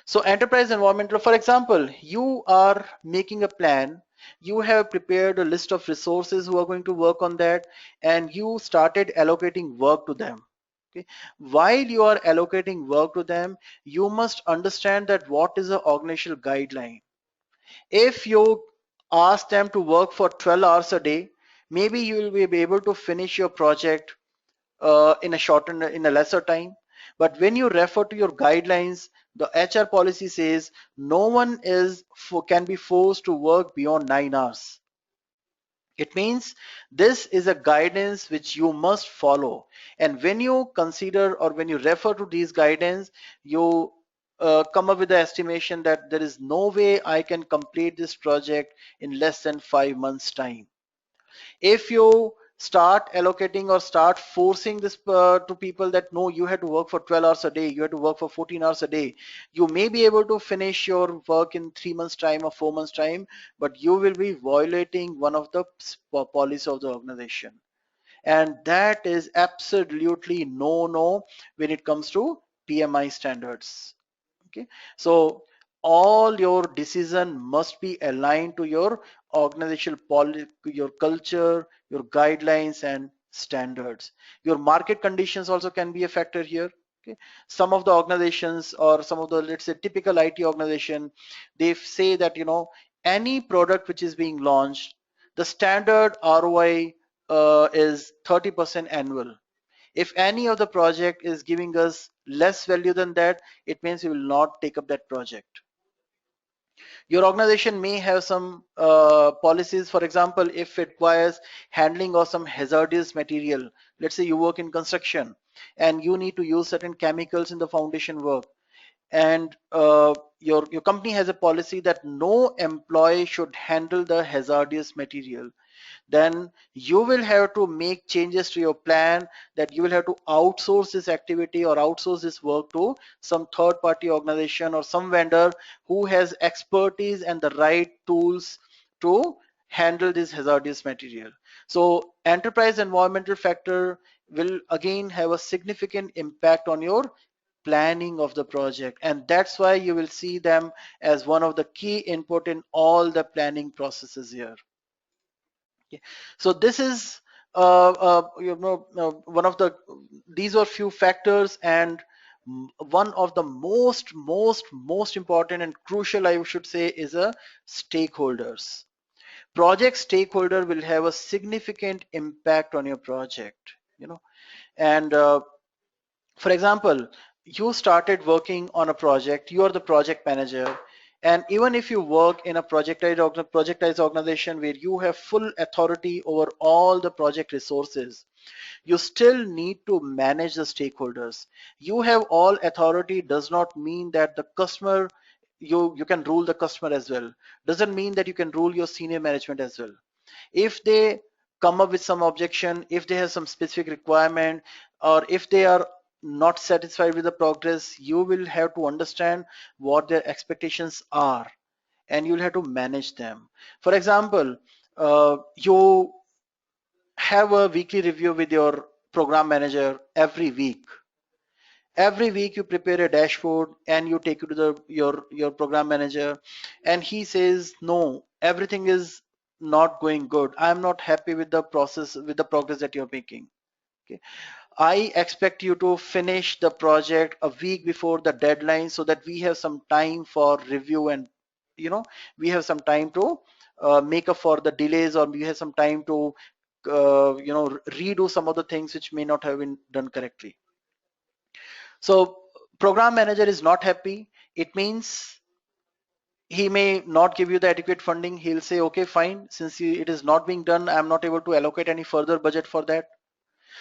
so enterprise environmental, for example, you are making a plan, you have prepared a list of resources who are going to work on that, and you started allocating work to them. Okay, while you are allocating work to them, you must understand that what is the organizational guideline. If you ask them to work for 12 hours a day, maybe you will be able to finish your project in a lesser time. But when you refer to your guidelines, the HR policy says no one can be forced to work beyond 9 hours. It means this is a guidance which you must follow. And when you consider or when you refer to these guidance, you come up with the estimation that there is no way I can complete this project in less than 5 months time. If you start allocating or start forcing this to people that no, you have to work for 12 hours a day, you have to work for 14 hours a day, you may be able to finish your work in 3 months time or 4 months time, but you will be violating one of the policies of the organization, and that is absolutely no when it comes to PMI standards. Okay, so all your decision must be aligned to your organizational policy, your culture, your guidelines and standards. Your market conditions also can be a factor here. Okay, some of the organizations or some of the, let's say, typical IT organization, they say that any product which is being launched, the standard ROI is 30% annual. If any of the project is giving us less value than that, it means we will not take up that project. Your organization may have some policies. For example, if it requires handling of some hazardous material, let's say you work in construction and you need to use certain chemicals in the foundation work, and your company has a policy that no employee should handle the hazardous material, then you will have to make changes to your plan, that you will have to outsource this activity or outsource this work to some third party organization or some vendor who has expertise and the right tools to handle this hazardous material. So enterprise environmental factor will again have a significant impact on your planning of the project, and that's why you will see them as one of the key input in all the planning processes here. Okay. So this is one of the, these are few factors, and one of the most important and crucial, I should say, is a stakeholders. Project stakeholder will have a significant impact on your project, and for example, you started working on a project, you are the project manager, and even if you work in a projectized organization where you have full authority over all the project resources, you still need to manage the stakeholders. You have all authority does not mean that the customer, you can rule the customer as well. Doesn't mean that you can rule your senior management as well. If they come up with some objection, if they have some specific requirement, or if they are not satisfied with the progress, you will have to understand what their expectations are, and you'll have to manage them. For example, you have a weekly review with your program manager every week. Every week you prepare a dashboard and you take it to your program manager, and he says, no, everything is not going good, I'm not happy with the process, with the progress that you're making. Okay, I expect you to finish the project a week before the deadline so that we have some time for review, and we have some time to make up for the delays, or we have some time to redo some of the things which may not have been done correctly. So program manager is not happy. It means he may not give you the adequate funding. He'll say, okay, fine, since it is not being done, I'm not able to allocate any further budget for that.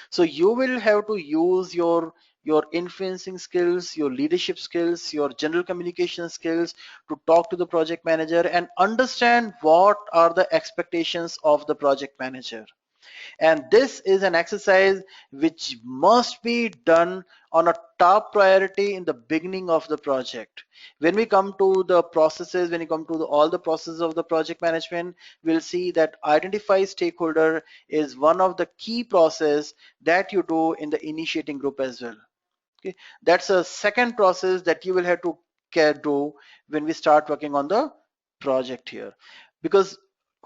So you will have to use your influencing skills, your leadership skills, your general communication skills to talk to the project manager and understand what are the expectations of the project manager. And this is an exercise which must be done on a top priority in the beginning of the project. When we come to the processes, when we come to all the processes of the project management, we'll see that identify stakeholder is one of the key process that you do in the initiating group as well. Okay, that's a second process that you will have to do when we start working on the project here. Because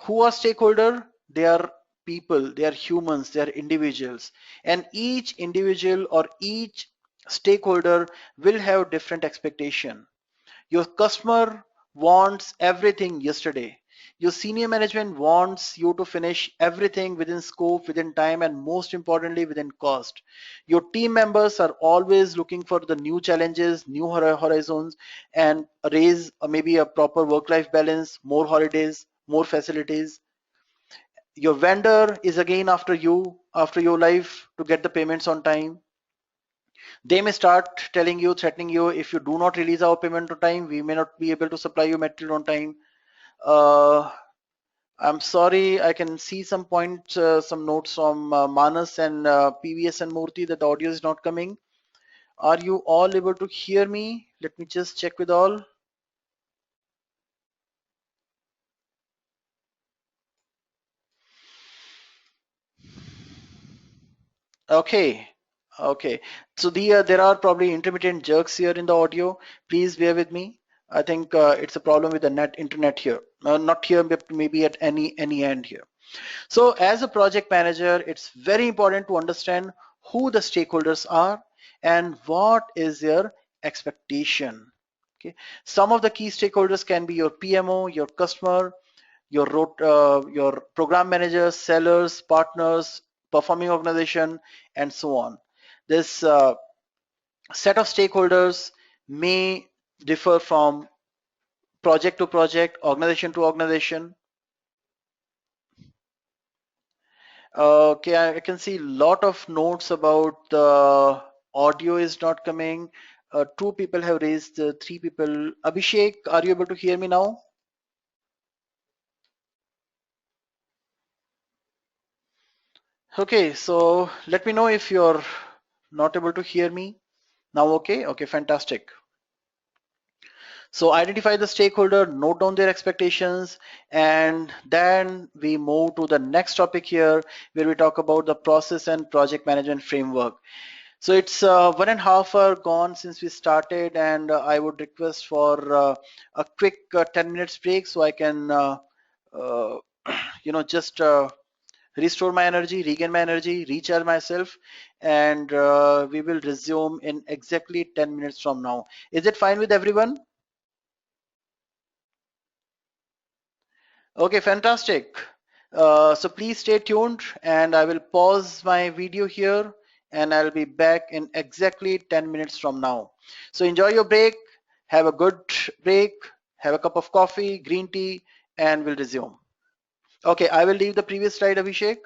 who are stakeholder? They are people, they are humans, they are individuals, and each individual or each stakeholder will have different expectation. Your customer wants everything yesterday. Your senior management wants you to finish everything within scope, within time, and most importantly, within cost. Your team members are always looking for the new challenges, new horizons, and raise maybe a proper work-life balance, more holidays, more facilities. Your vendor is again after you, after your life, to get the payments on time. They may start telling you, threatening you, if you do not release our payment on time, we may not be able to supply you material on time. I'm sorry, I can see some points, some notes from Manas and PVS and Murthy that the audio is not coming. Are you all able to hear me? Let me just check with all. Okay. Okay, so there are probably intermittent jerks here in the audio. Please bear with me. I think it's a problem with the internet here. Not here, but maybe at any end here. So as a project manager, it's very important to understand who the stakeholders are and what is their expectation. Okay. Some of the key stakeholders can be your PMO, your customer, your program managers, sellers, partners, performing organization, and so on. This set of stakeholders may differ from project to project, organization to organization. Okay, I can see a lot of notes about the audio is not coming. Two people have raised, three people. Abhishek, are you able to hear me now? Okay, so let me know if you're not able to hear me now. Okay, okay, fantastic. So identify the stakeholder, note down their expectations, and then we move to the next topic here where we talk about the process and project management framework. So it's 1.5 hours gone since we started, and I would request for a quick 10 minutes break so I can, uh, just restore my energy, regain my energy, recharge myself, and we will resume in exactly 10 minutes from now. Is it fine with everyone? Okay, fantastic. So please stay tuned and I will pause my video here and I'll be back in exactly 10 minutes from now. So enjoy your break, have a good break, have a cup of coffee, green tea, and we'll resume. Okay, I will leave the previous slide, Abhishek.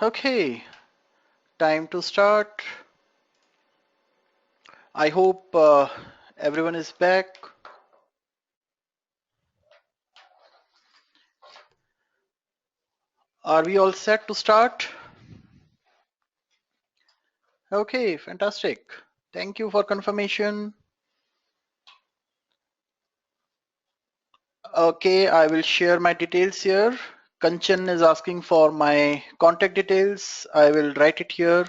Okay, time to start. I hope everyone is back. Are we all set to start? Okay, fantastic. Thank you for confirmation. Okay, I will share my details here. Kanchan is asking for my contact details. I will write it here.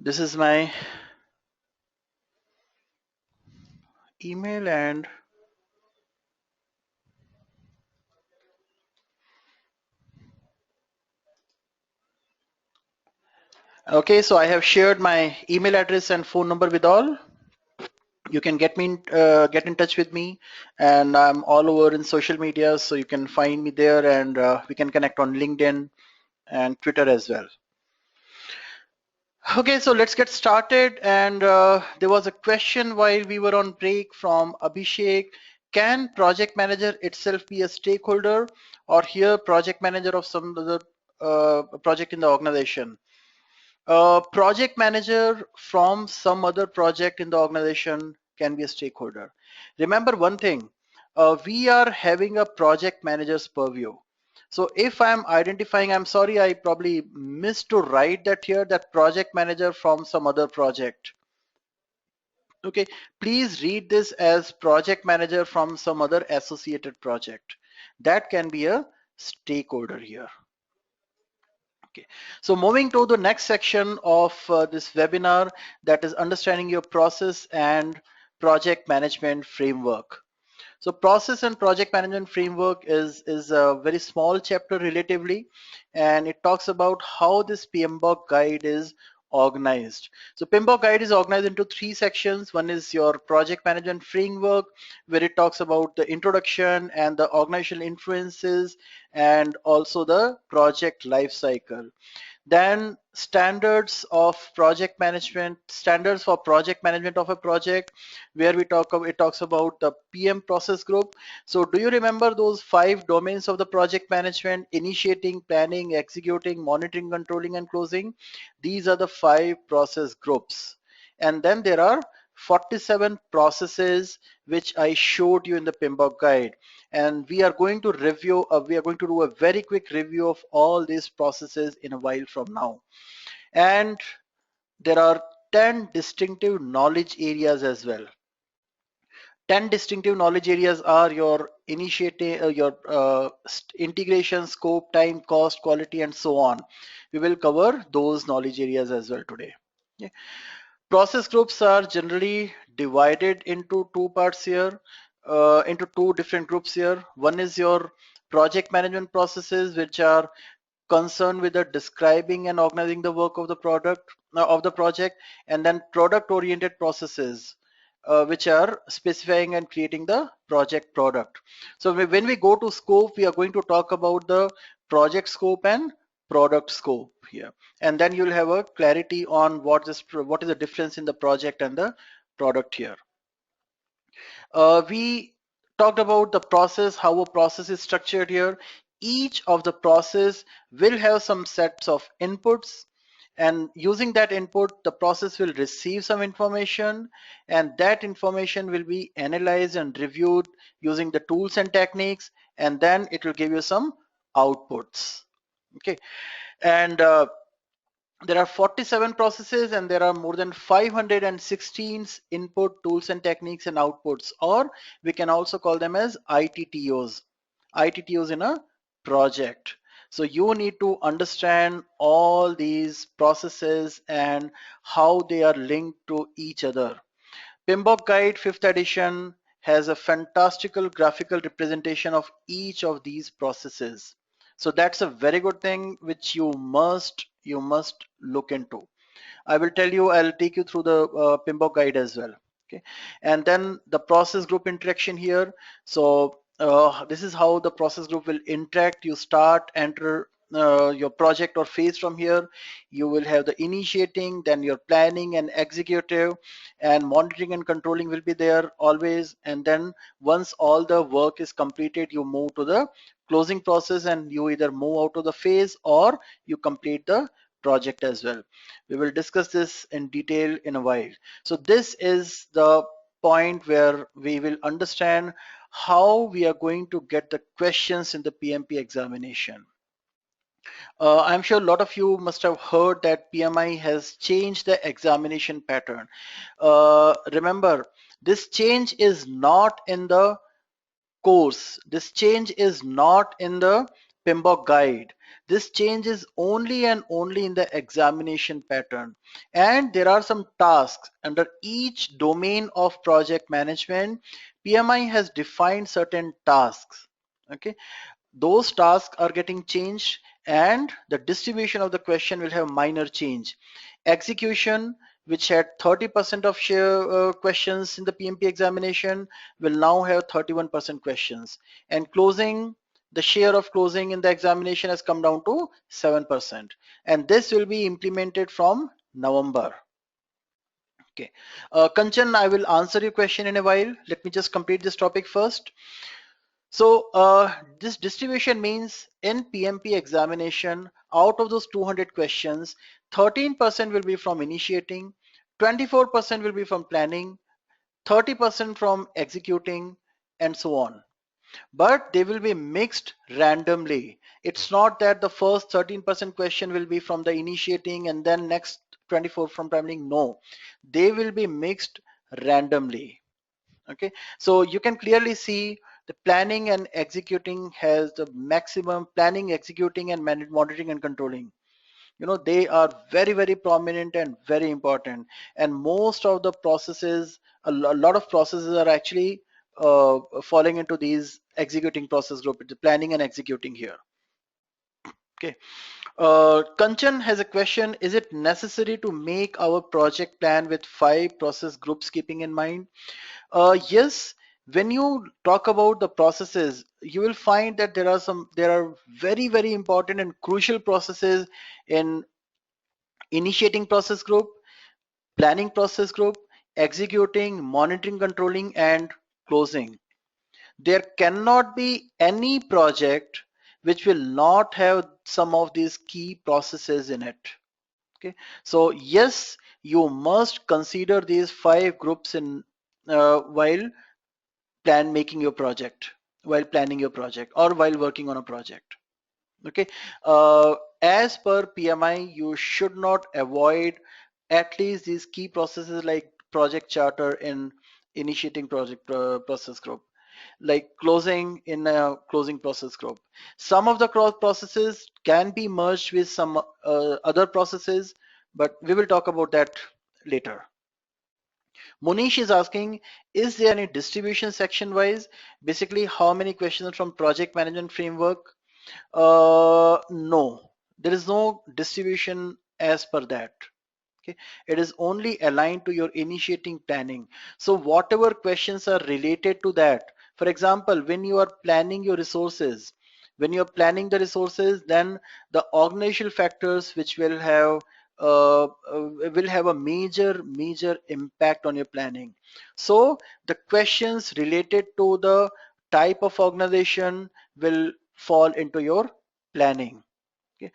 This is my email and okay, so I have shared my email address and phone number with all. You can get in touch with me, and I'm all over in social media, so you can find me there, and we can connect on LinkedIn and Twitter as well. Okay, so let's get started. And there was a question while we were on break from Abhishek. Can project manager itself be a stakeholder, or here project manager of some other project in the organization? Project manager from some other project in the organization can be a stakeholder. Remember one thing, we are having a project manager's purview. So if I'm identifying, I'm sorry, I probably missed to write that here, that project manager from some other project. Okay, please read this as project manager from some other associated project. That can be a stakeholder here. Okay, so moving to the next section of this webinar, that is understanding your process and project management framework. So process and project management framework is a very small chapter relatively, and it talks about how this PMBOK guide is organized. So PMBOK guide is organized into three sections. One is your project management framework, where it talks about the introduction and the organizational influences and also the project life cycle. Then standards for project management of a project, where it talks about the PM process group. So do you remember those 5 domains of the project management: initiating, planning, executing, monitoring, controlling, and closing? These are the 5 process groups. And then there are 47 processes which I showed you in the PMBOK guide, and we are going to do a very quick review of all these processes in a while from now. And there are 10 distinctive knowledge areas as well. 10 distinctive knowledge areas are your initiative, integration, scope, time, cost, quality, and so on. We will cover those knowledge areas as well today. Okay. Process groups are generally divided into two parts here, into two different groups here. One is your project management processes, which are concerned with the describing and organizing the work of the product of the project, and then product oriented processes, which are specifying and creating the project product. So when we go to scope, we are going to talk about the project scope and product scope here, and then you'll have a clarity on what is the difference in the project and the product here. We talked about the process, how a process is structured here. Each of the process will have some sets of inputs, and using that input, the process will receive some information, and that information will be analyzed and reviewed using the tools and techniques, and then it will give you some outputs. Okay, and there are 47 processes, and there are more than 516 input tools and techniques and outputs, or we can also call them as ITTOs. ITTOs in a project. So you need to understand all these processes and how they are linked to each other. PMBOK Guide 5th edition has a fantastical graphical representation of each of these processes. So that's a very good thing which you must look into. I will tell you, I'll take you through the PMBOK guide as well. Okay, and then the process group interaction here. So this is how the process group will interact. You start, enter your project or phase from here. You will have the initiating, then your planning and executive, and monitoring and controlling will be there always. And then once all the work is completed, you move to the closing process, and you either move out of the phase or you complete the project as well. We will discuss this in detail in a while. So this is the point where we will understand how we are going to get the questions in the PMP examination. I'm sure a lot of you must have heard that PMI has changed the examination pattern. Remember, this change is not in the course. This change is not in the PMBOK guide. This change is only and only in the examination pattern. And there are some tasks under each domain of project management. PMI has defined certain tasks. Okay, those tasks are getting changed, and the distribution of the question will have minor change. Execution, which had 30% of share questions in the PMP examination, will now have 31% questions. And closing, the share of closing in the examination has come down to 7%. And this will be implemented from November. Okay. Kanchan, I will answer your question in a while. Let me just complete this topic first. So this distribution means in PMP examination, out of those 200 questions, 13% will be from initiating, 24% will be from planning, 30% from executing, and so on. But they will be mixed randomly. It's not that the first 13% question will be from the initiating and then next 24 from planning. No, they will be mixed randomly. Okay, so you can clearly see the planning and executing has the maximum. Planning, executing, and monitoring and controlling, they are very, very prominent and very important. And most of the processes, a lot of processes are actually falling into these executing process group, the planning and executing here. Okay, Kanchan has a question: is it necessary to make our project plan with 5 process groups keeping in mind? Yes, when you talk about the processes, you will find that there are very, very important and crucial processes in initiating process group, planning process group, executing, monitoring, controlling, and closing. There cannot be any project which will not have some of these key processes in it. Okay, so yes, you must consider these 5 groups in while making your project, while planning your project, or while working on a project. Okay, as per PMI, you should not avoid at least these key processes like project charter in initiating project process group, like closing in a closing process group. Some of the cross processes can be merged with some other processes, but we will talk about that later. Munish is asking, is there any distribution section wise? Basically, how many questions from project management framework? No, there is no distribution as per that. Okay, it is only aligned to your initiating planning. So whatever questions are related to that, for example, when you are planning your resources, when you're planning the resources, then the organizational factors which will have a major impact on your planning. So the questions related to the type of organization will fall into your planning. Okay,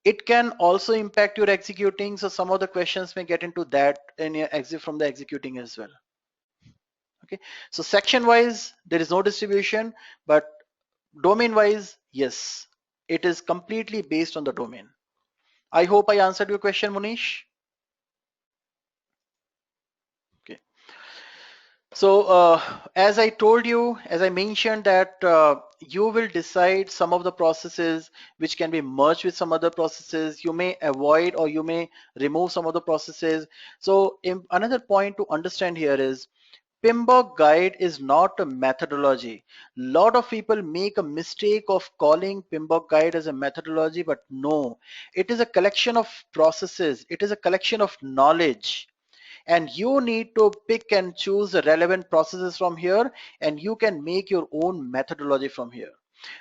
it can also impact your executing, so some of the questions may get into that in your exit from the executing as well. Okay, so section wise there is no distribution, but domain wise, yes, it is completely based on the domain. I hope I answered your question, Munish. Okay, so as I told you, as I mentioned that you will decide some of the processes which can be merged with some other processes. You may avoid or you may remove some of the processes. So another point to understand here is PMBOK guide is not a methodology. Lot of people make a mistake of calling PMBOK guide as a methodology, but no, it is a collection of processes. It is a collection of knowledge, and you need to pick and choose the relevant processes from here, and you can make your own methodology from here.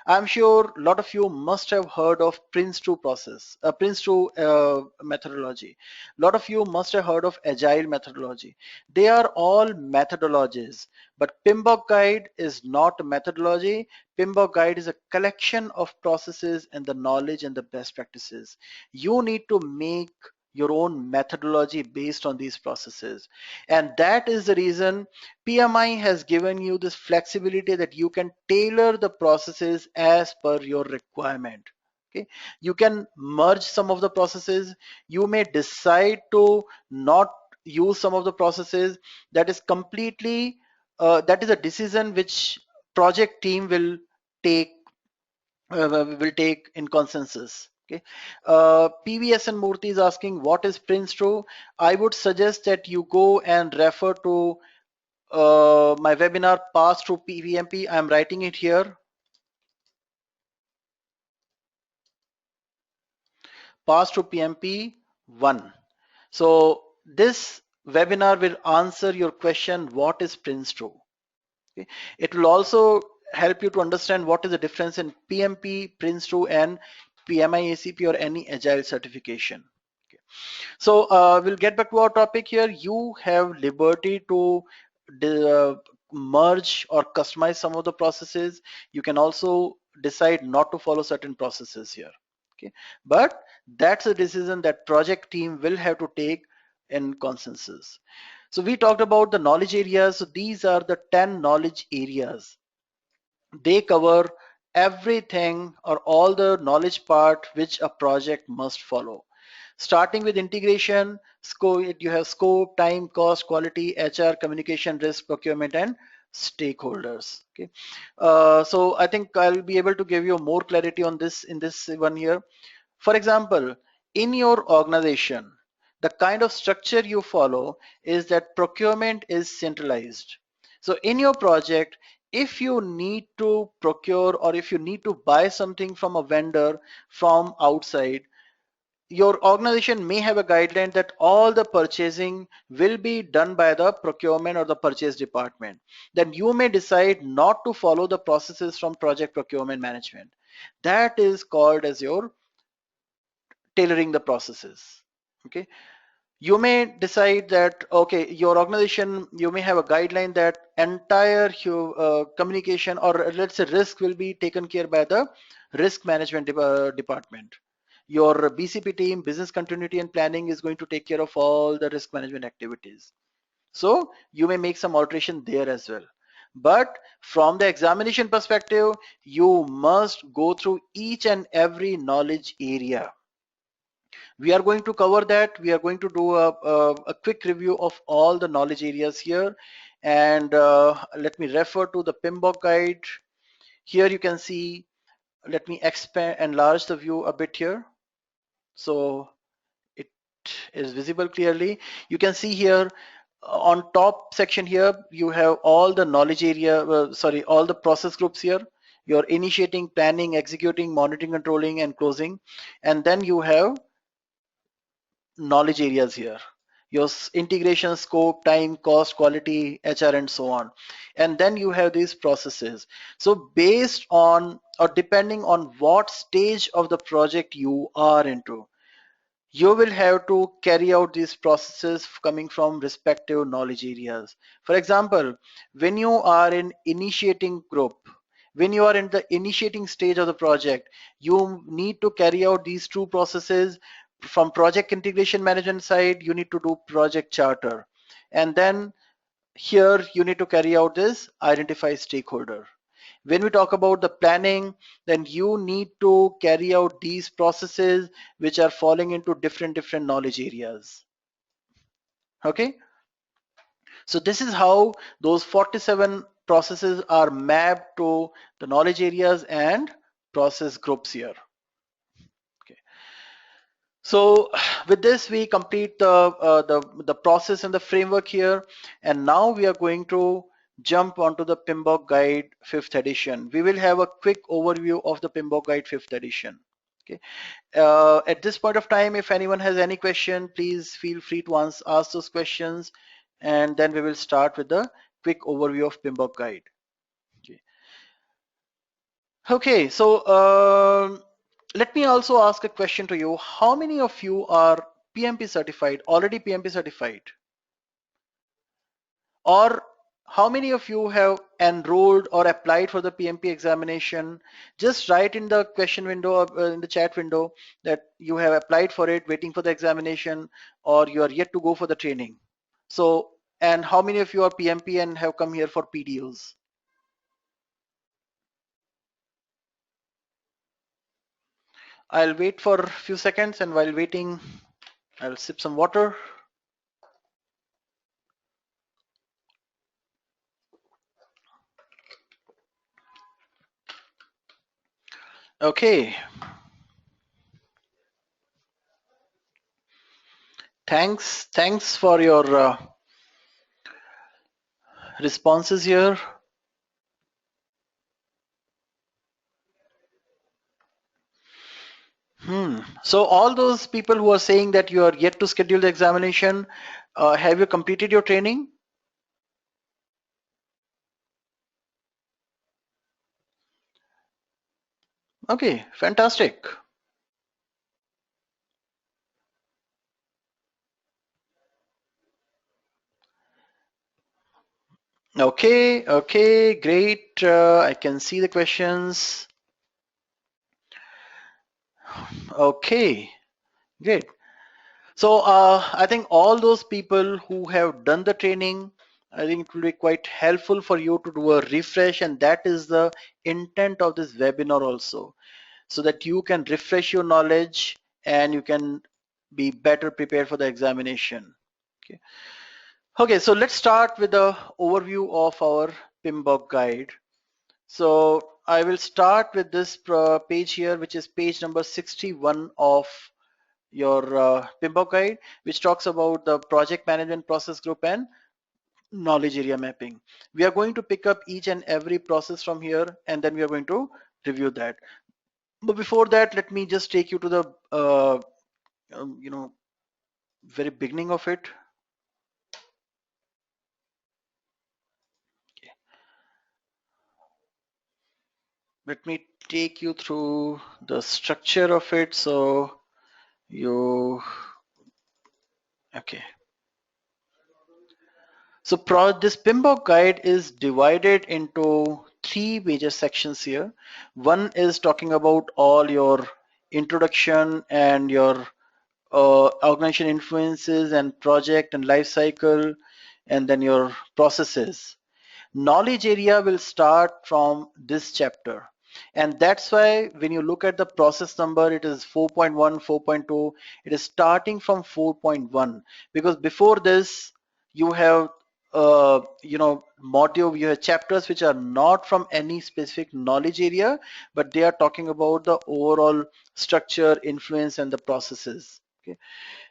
I'm sure a lot of you must have heard of Prince2 process, Prince2 methodology. A lot of you must have heard of Agile methodology. They are all methodologies, but PMBOK guide is not a methodology. PMBOK guide is a collection of processes and the knowledge and the best practices. You need to make your own methodology based on these processes, and that is the reason PMI has given you this flexibility that you can tailor the processes as per your requirement. Okay, you can merge some of the processes. You may decide to not use some of the processes. That is completely that is a decision which project team will take in consensus. Okay, PVS and Murthy is asking what is Prince2. I would suggest that you go and refer to my webinar Pass Through PVMP. I'm writing it here. Pass Through PMP 1. So this webinar will answer your question, what is Prince2? Okay. It will also help you to understand what is the difference in PMP, Prince2, and PMI ACP or any agile certification. Okay. So we'll get back to our topic here. You have liberty to uh, merge or customize some of the processes. You can also decide not to follow certain processes here. Okay, but that's a decision that project team will have to take in consensus. So we talked about the knowledge areas. So these are the 10 knowledge areas. They cover everything or all the knowledge part which a project must follow. Starting with integration, scope, you have scope, time, cost, quality, HR, communication, risk, procurement, and stakeholders. Okay, so I think I'll be able to give you more clarity on this in this one here. For example, in your organization, the kind of structure you follow is that procurement is centralized. So in your project, if you need to procure or if you need to buy something from a vendor from outside, your organization may have a guideline that all the purchasing will be done by the procurement or the purchase department. Then you may decide not to follow the processes from project procurement management. That is called as your tailoring the processes. Okay, you may decide that okay, your organization, you may have a guideline that entire communication or let's say risk will be taken care by the risk management department. Your BCP team, business continuity and planning, is going to take care of all the risk management activities. So you may make some alteration there as well. But from the examination perspective, you must go through each and every knowledge area. We are going to cover that. We are going to do a quick review of all the knowledge areas here. And let me refer to the PMBOK guide. Here you can see, let me expand, enlarge the view a bit here. So it is visible clearly. You can see here On top section here, you have all the knowledge area, all the process groups here. You're initiating, planning, executing, monitoring, controlling, and closing. And then you have knowledge areas here. Your integration, scope, time, cost, quality, HR, and so on. And then you have these processes. So based on or depending on what stage of the project you are into, you will have to carry out these processes coming from respective knowledge areas. For example, when you are in initiating group, when you are in the initiating stage of the project, you need to carry out these two processes. From project integration management side, you need to do project charter. And then here you need to carry out this identify stakeholder. When we talk about the planning, then you need to carry out these processes which are falling into different knowledge areas. Okay, so this is how those 47 processes are mapped to the knowledge areas and process groups here. Okay, so with this we complete the process and the framework here, and now we are going to jump onto the PMBOK Guide 5th edition. We will have a quick overview of the PMBOK Guide 5th edition. Okay. At this point of time, if anyone has any question, please feel free to ask those questions, and then we will start with the quick overview of PMBOK Guide. Okay. Okay, so let me also ask a question to you. How many of you are PMP certified, already PMP certified? Or how many of you have enrolled or applied for the PMP examination? Just write in the question window, in the chat window, that you have applied for it, waiting for the examination, or you are yet to go for the training. So, and how many of you are PMP and have come here for PDOs? I'll wait for a few seconds, and while waiting, I'll sip some water. Okay. Thanks for your responses here. So all those people who are saying that you are yet to schedule the examination, have you completed your training? Okay, fantastic. Okay, great. I can see the questions. Okay, great. So I think all those people who have done the training, I think it will be quite helpful for you to do a refresh, and that is the intent of this webinar also, so that you can refresh your knowledge and you can be better prepared for the examination. Okay. Okay, so let's start with the overview of our PMBOK guide. So I will start with this page here, which is page number 61 of your PMBOK guide, which talks about the project management process group and knowledge area mapping. We are going to pick up each and every process from here, and then we are going to review that. But before that, let me just take you to the very beginning of it. Let me take you through the structure of it. So okay. So this PMBOK guide is divided into three major sections here. One is talking about all your introduction and your organization influences and project and life cycle, and then your processes. Knowledge area will start from this chapter, and that's why when you look at the process number, it is 4.1, 4.2. It is starting from 4.1, because before this you have module, you have chapters which are not from any specific knowledge area, but they are talking about the overall structure, influence, and the processes. Okay.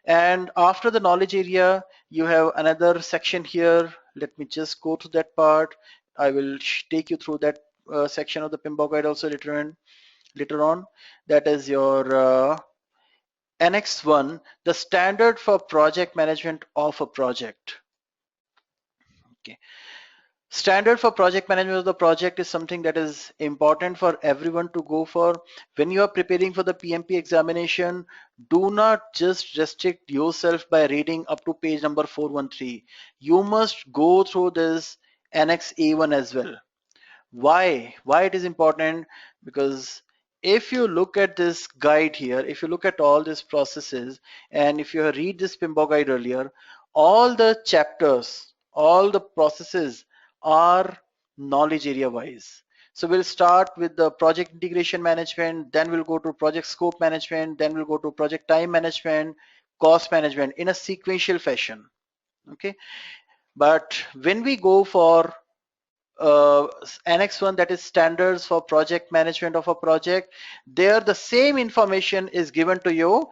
And after the knowledge area, you have another section here. Let me just go to that part. I will take you through that section of the PMBOK guide also later on. That is your Annex 1, the standard for project management of a project. Okay. Standard for project management of the project is something that is important for everyone to go for. When you are preparing for the PMP examination, do not just restrict yourself by reading up to page number 413. You must go through this Annex A1 as well. Why it is important? Because if you look at this guide here, if you look at all these processes, and if you read this PMBOK guide earlier, all the chapters, all the processes are knowledge area wise. So we'll start with the project integration management, then we'll go to project scope management, then we'll go to project time management, cost management in a sequential fashion. Okay, but when we go for Annex 1, that is standards for project management of a project, there the same information is given to you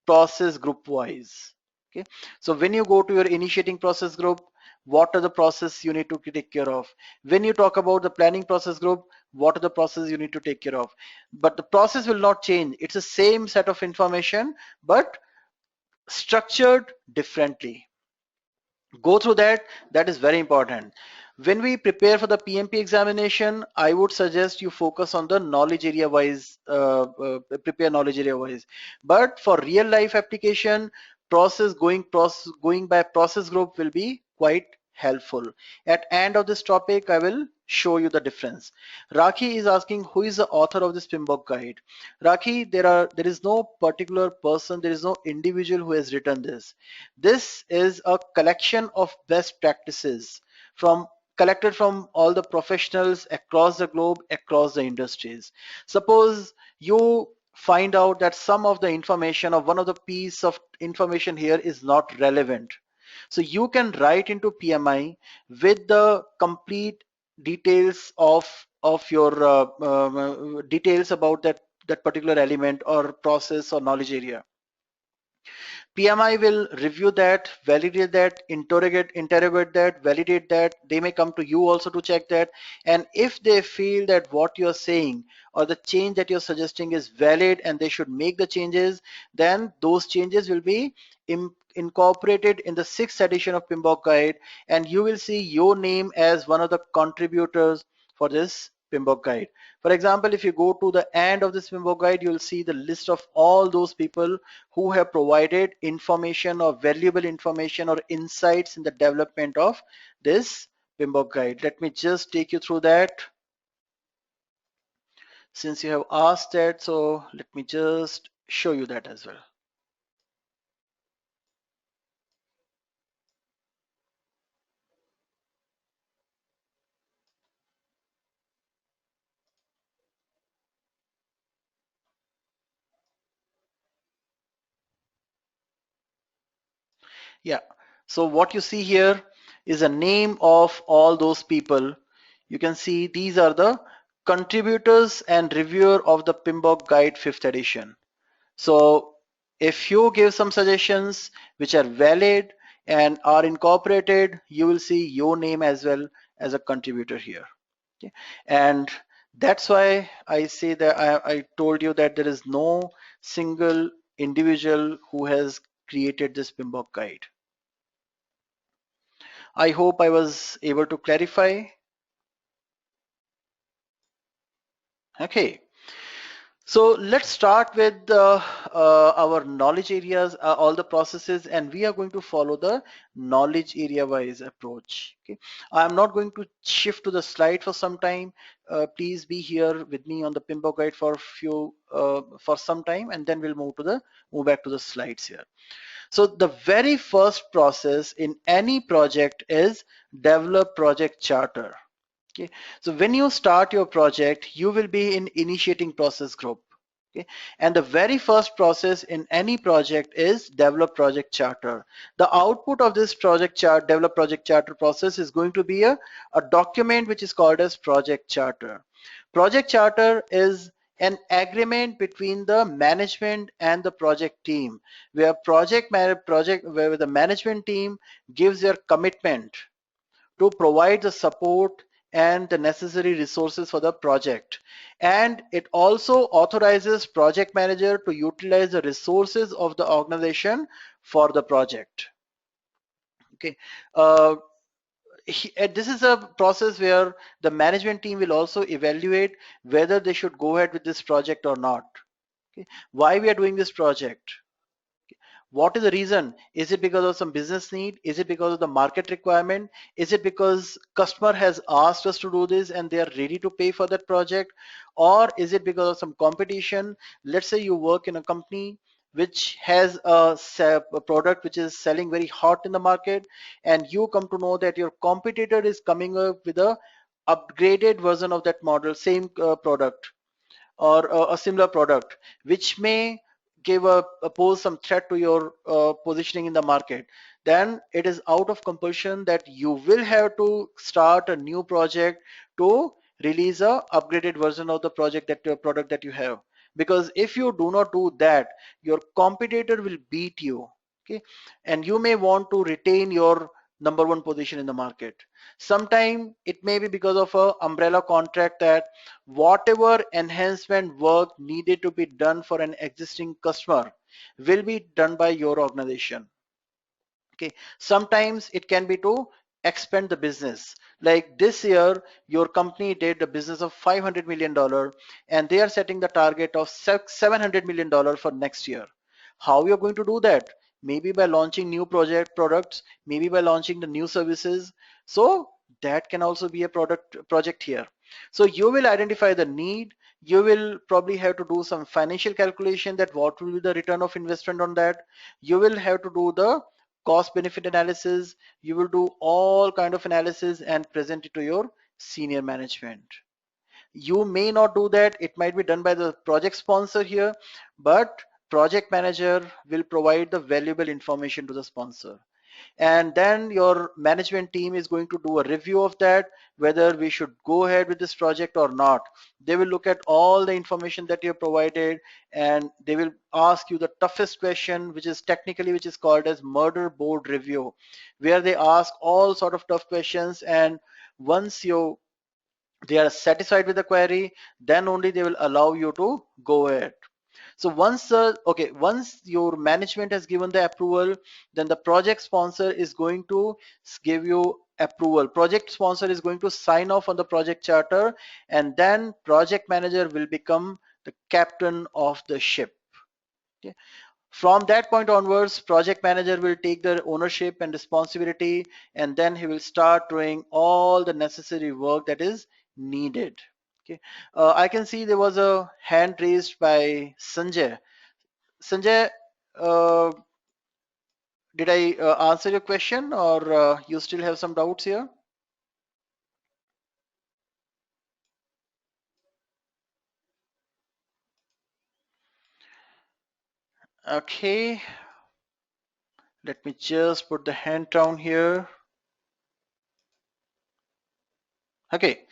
process group wise. Okay, so when you go to your initiating process group, what are the process you need to take care of? When you talk about the planning process group, what are the process you need to take care of? But the process will not change. It's the same set of information but structured differently. Go through that. That is very important. When we prepare for the PMP examination, I would suggest you focus on the knowledge area wise, prepare knowledge area wise. But for real life application, going by process group will be quite helpful. At end of this topic, I will show you the difference. Rakhi is asking who is the author of this PMBOK guide. Rakhi, there is no particular person, there is no individual who has written this. This is a collection of best practices collected from all the professionals across the globe, across the industries. Suppose you find out that some of the information or one of the piece of information here is not relevant. So you can write into PMI with the complete details of your details about that particular element or process or knowledge area. PMI will review that, validate that, interrogate that, validate that. They may come to you also to check that. And if they feel that what you're saying or the change that you're suggesting is valid and they should make the changes, then those changes will be incorporated in the 6th edition of PMBOK guide, and you will see your name as one of the contributors for this PMBOK guide. For example, if you go to the end of this PMBOK guide, you'll see the list of all those people who have provided information or valuable information or insights in the development of this PMBOK guide. Let me just take you through that. Since you have asked that, so let me just show you that as well. Yeah, so what you see here is a name of all those people. You can see these are the contributors and reviewer of the PMBOK guide 5th edition. So if you give some suggestions which are valid and are incorporated, you will see your name as well as a contributor here. Okay. And that's why I say that I told you that there is no single individual who has created this PMBOK guide. I hope I was able to clarify. Okay. So let's start with our knowledge areas, all the processes, and we are going to follow the knowledge area wise approach. Okay, I'm not going to shift to the slide for some time. Please be here with me on the PMBOK guide for some time, and then we'll move back to the slides here. So the very first process in any project is develop project charter. Okay, so when you start your project, you will be in initiating process group. Okay, and the very first process in any project is develop project charter. The output of this develop project charter process is going to be a document which is called as project charter. Project charter is an agreement between the management and the project team, where where the management team gives their commitment to provide the support and the necessary resources for the project. And it also authorizes project manager to utilize the resources of the organization for the project. Okay. uh, this is a process where the management team will also evaluate whether they should go ahead with this project or not. Okay. Why we are doing this project? What is the reason? Is it because of some business need? Is it because of the market requirement? Is it because customer has asked us to do this and they are ready to pay for that project? Or is it because of some competition? Let's say you work in a company which has a product which is selling very hot in the market, and you come to know that your competitor is coming up with a upgraded version of that model, same product, or a similar product, which may pose some threat to your positioning in the market. Then it is out of compulsion that you will have to start a new project to release a upgraded version of the product that you have. Because if you do not do that, your competitor will beat you. Okay. And you may want to retain your number one position in the market. Sometime it may be because of a umbrella contract, that whatever enhancement work needed to be done for an existing customer will be done by your organization. Okay. Sometimes it can be to expand the business. Like this year your company did a business of $500 million, and they are setting the target of $700 million for next year. How you're going to do that? Maybe by launching new products, maybe by launching the new services. So that can also be a project here. So you will identify the need. You will probably have to do some financial calculation, that what will be the return of investment on that. You will have to do the cost benefit analysis. You will do all kind of analysis and present it to your senior management. You may not do that, it might be done by the project sponsor here, but project manager will provide the valuable information to the sponsor. And then your management team is going to do a review of that, whether we should go ahead with this project or not. They will look at all the information that you have provided, and they will ask you the toughest question, which is technically, which is called as murder board review, where they ask all sort of tough questions. And once they are satisfied with the query, then only they will allow you to go ahead. So once your management has given the approval, then the project sponsor is going to give you approval. Project sponsor is going to sign off on the project charter, and then project manager will become the captain of the ship. Okay. From that point onwards, project manager will take the ownership and responsibility, and then he will start doing all the necessary work that is needed. Okay. I can see there was a hand raised by Sanjay. Sanjay, uh, did I answer your question, or you still have some doubts here? Okay, let me just put the hand down here. Okay,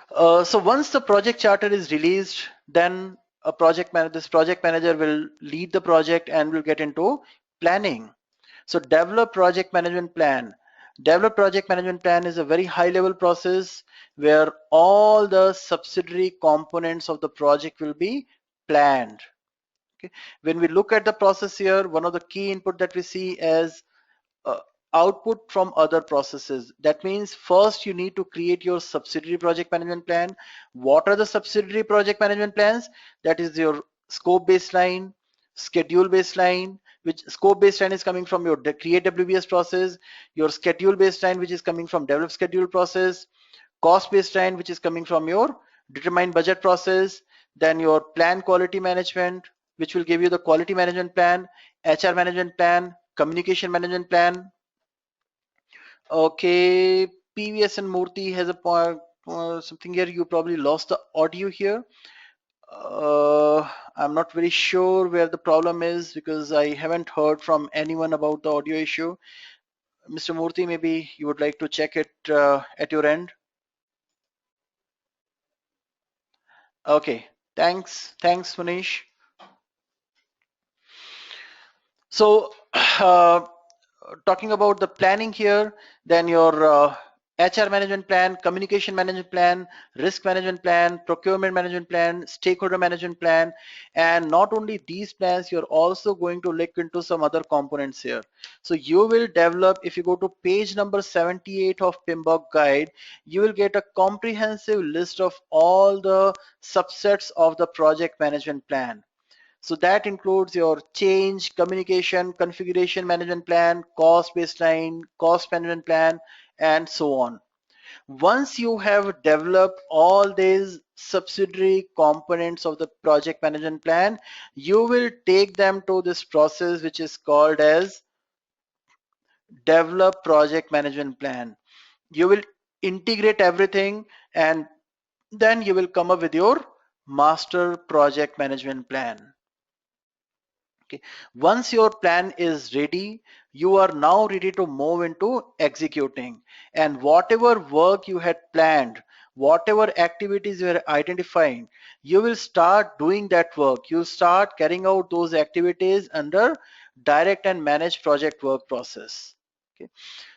so once the project charter is released, then this project manager will lead the project and will get into planning. So develop project management plan. Develop project management plan is a very high level process where all the subsidiary components of the project will be planned. Okay. When we look at the process here, one of the key input that we see is uh, output from other processes. That means first you need to create your subsidiary project management plan. What are the subsidiary project management plans? That is your scope baseline, schedule baseline, which scope baseline is coming from your create WBS process, your schedule baseline, which is coming from develop schedule process, cost baseline, which is coming from your determine budget process, then your plan quality management, which will give you the quality management plan, HR management plan, communication management plan. Okay, PVS and Murthy has a point, something here. You probably lost the audio here. I'm not very sure where the problem is, because I haven't heard from anyone about the audio issue. Mr. Murthy, maybe you would like to check it at your end. Okay, Thanks, Manish. So, uh, talking about the planning here, then your HR management plan, communication management plan, risk management plan, procurement management plan, stakeholder management plan, and not only these plans, you're also going to look into some other components here. So you will develop, if you go to page number 78 of PMBOK guide, you will get a comprehensive list of all the subsets of the project management plan. So that includes your change, communication, configuration management plan, cost baseline, cost management plan, and so on. Once you have developed all these subsidiary components of the project management plan, you will take them to this process which is called as develop project management plan. You will integrate everything, and then you will come up with your master project management plan. Okay. Once your plan is ready, you are now ready to move into executing. And whatever work you had planned, whatever activities you are identifying, you will start doing that work. You'll start carrying out those activities under direct and managed project work process. Okay.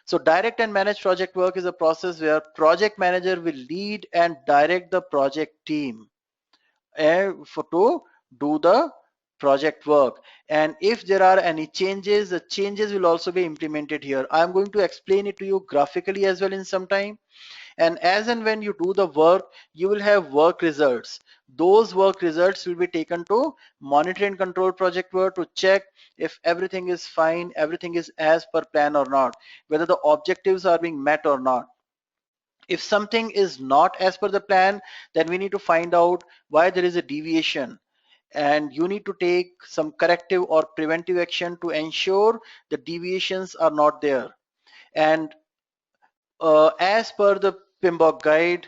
So direct and managed project work is a process where project manager will lead and direct the project team for to do the project work. And if there are any changes, the changes will also be implemented here. I'm going to explain it to you graphically as well in some time. And as and when you do the work, you will have work results. Those work results will be taken to monitor and control project work to check if everything is fine, everything is as per plan or not, whether the objectives are being met or not. If something is not as per the plan, then we need to find out why there is a deviation, and you need to take some corrective or preventive action to ensure the deviations are not there. And as per the PMBOK guide,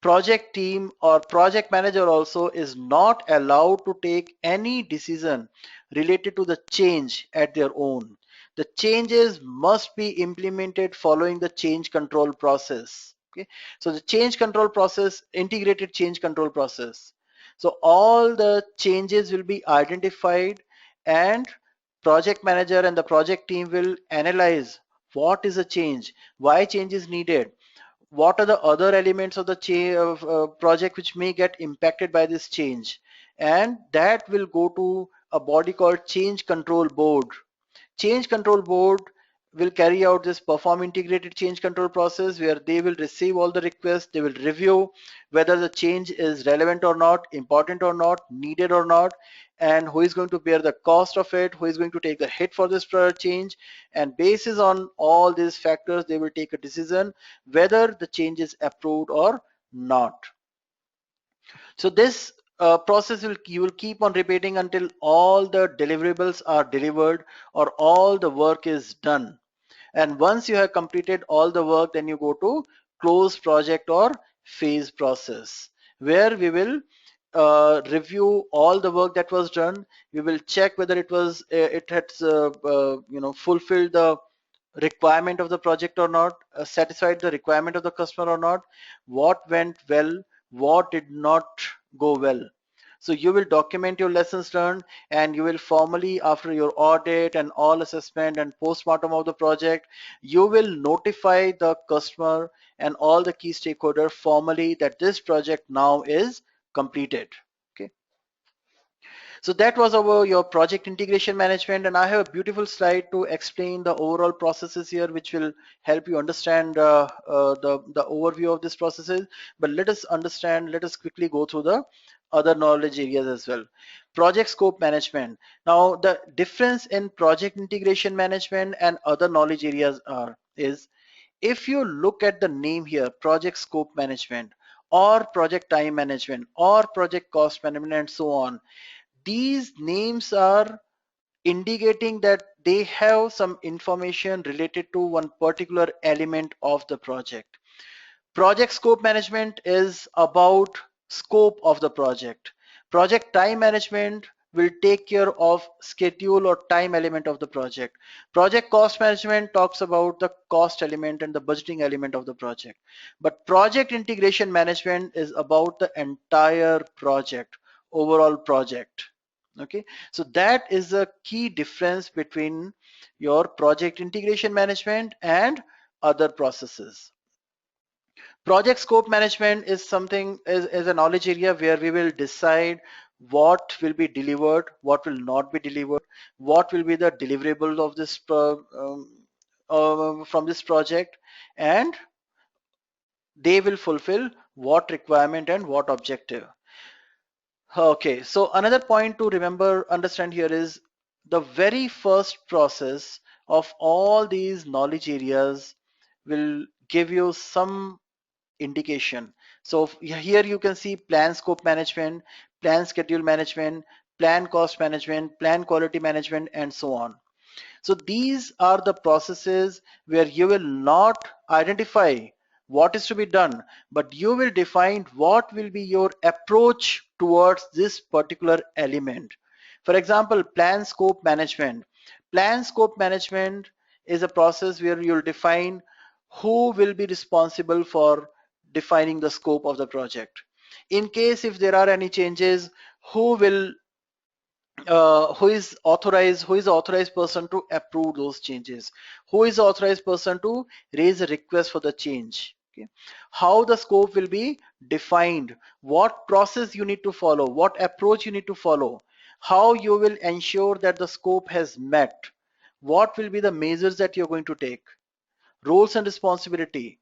project team or project manager also is not allowed to take any decision related to the change at their own. The changes must be implemented following the change control process. Okay, so the change control process, integrated change control process. So all the changes will be identified, and project manager and the project team will analyze what is a change, why change is needed, what are the other elements of the project which may get impacted by this change, and that will go to a body called change control board. Change control board will carry out this perform integrated change control process, where they will receive all the requests, they will review whether the change is relevant or not, important or not, needed or not, and who is going to bear the cost of it, who is going to take the hit for this change. And basis on all these factors, they will take a decision whether the change is approved or not. So this process will, you will keep on repeating until all the deliverables are delivered or all the work is done. And once you have completed all the work, then you go to close project or phase process, where we will review all the work that was done. We will check whether it had fulfilled the requirement of the project or not, satisfied the requirement of the customer or not, what went well, what did not go well. So you will document your lessons learned, and you will formally, after your audit and all assessment and postmortem of the project, you will notify the customer and all the key stakeholders formally that this project now is completed. Okay. So that was our your project integration management, and I have a beautiful slide to explain the overall processes here, which will help you understand the overview of this processes. But let us understand. Let us quickly go through the other knowledge areas as well. Project scope management. Now, the difference in project integration management and other knowledge areas is, if you look at the name here, project scope management, or project time management, or project cost management, and so on, these names are indicating that they have some information related to one particular element of the project. Project scope management is about scope of the project. Project time management will take care of schedule or time element of the project. Project cost management talks about the cost element and the budgeting element of the project. But project integration management is about the entire project. overall project. Okay, so that is a key difference between your project integration management and other processes. Project scope management is something is a knowledge area where we will decide what will be delivered, what will not be delivered, what will be the deliverables of this from this project, and they will fulfill what requirement and what objective. Okay, so another point to remember, understand here is the very first process of all these knowledge areas will give you some indication. So here you can see plan scope management, plan schedule management, plan cost management, plan quality management, and so on. So these are the processes where you will not identify what is to be done, but you will define what will be your approach towards this particular element. For example, plan scope management. Plan scope management is a process where you'll define who will be responsible for defining the scope of the project. In case if there are any changes, who will who is the authorized person to approve those changes, who is the authorized person to raise a request for the change. Okay, how the scope will be defined, what process you need to follow, what approach you need to follow, how you will ensure that the scope has met, what will be the measures that you're going to take, roles and responsibility.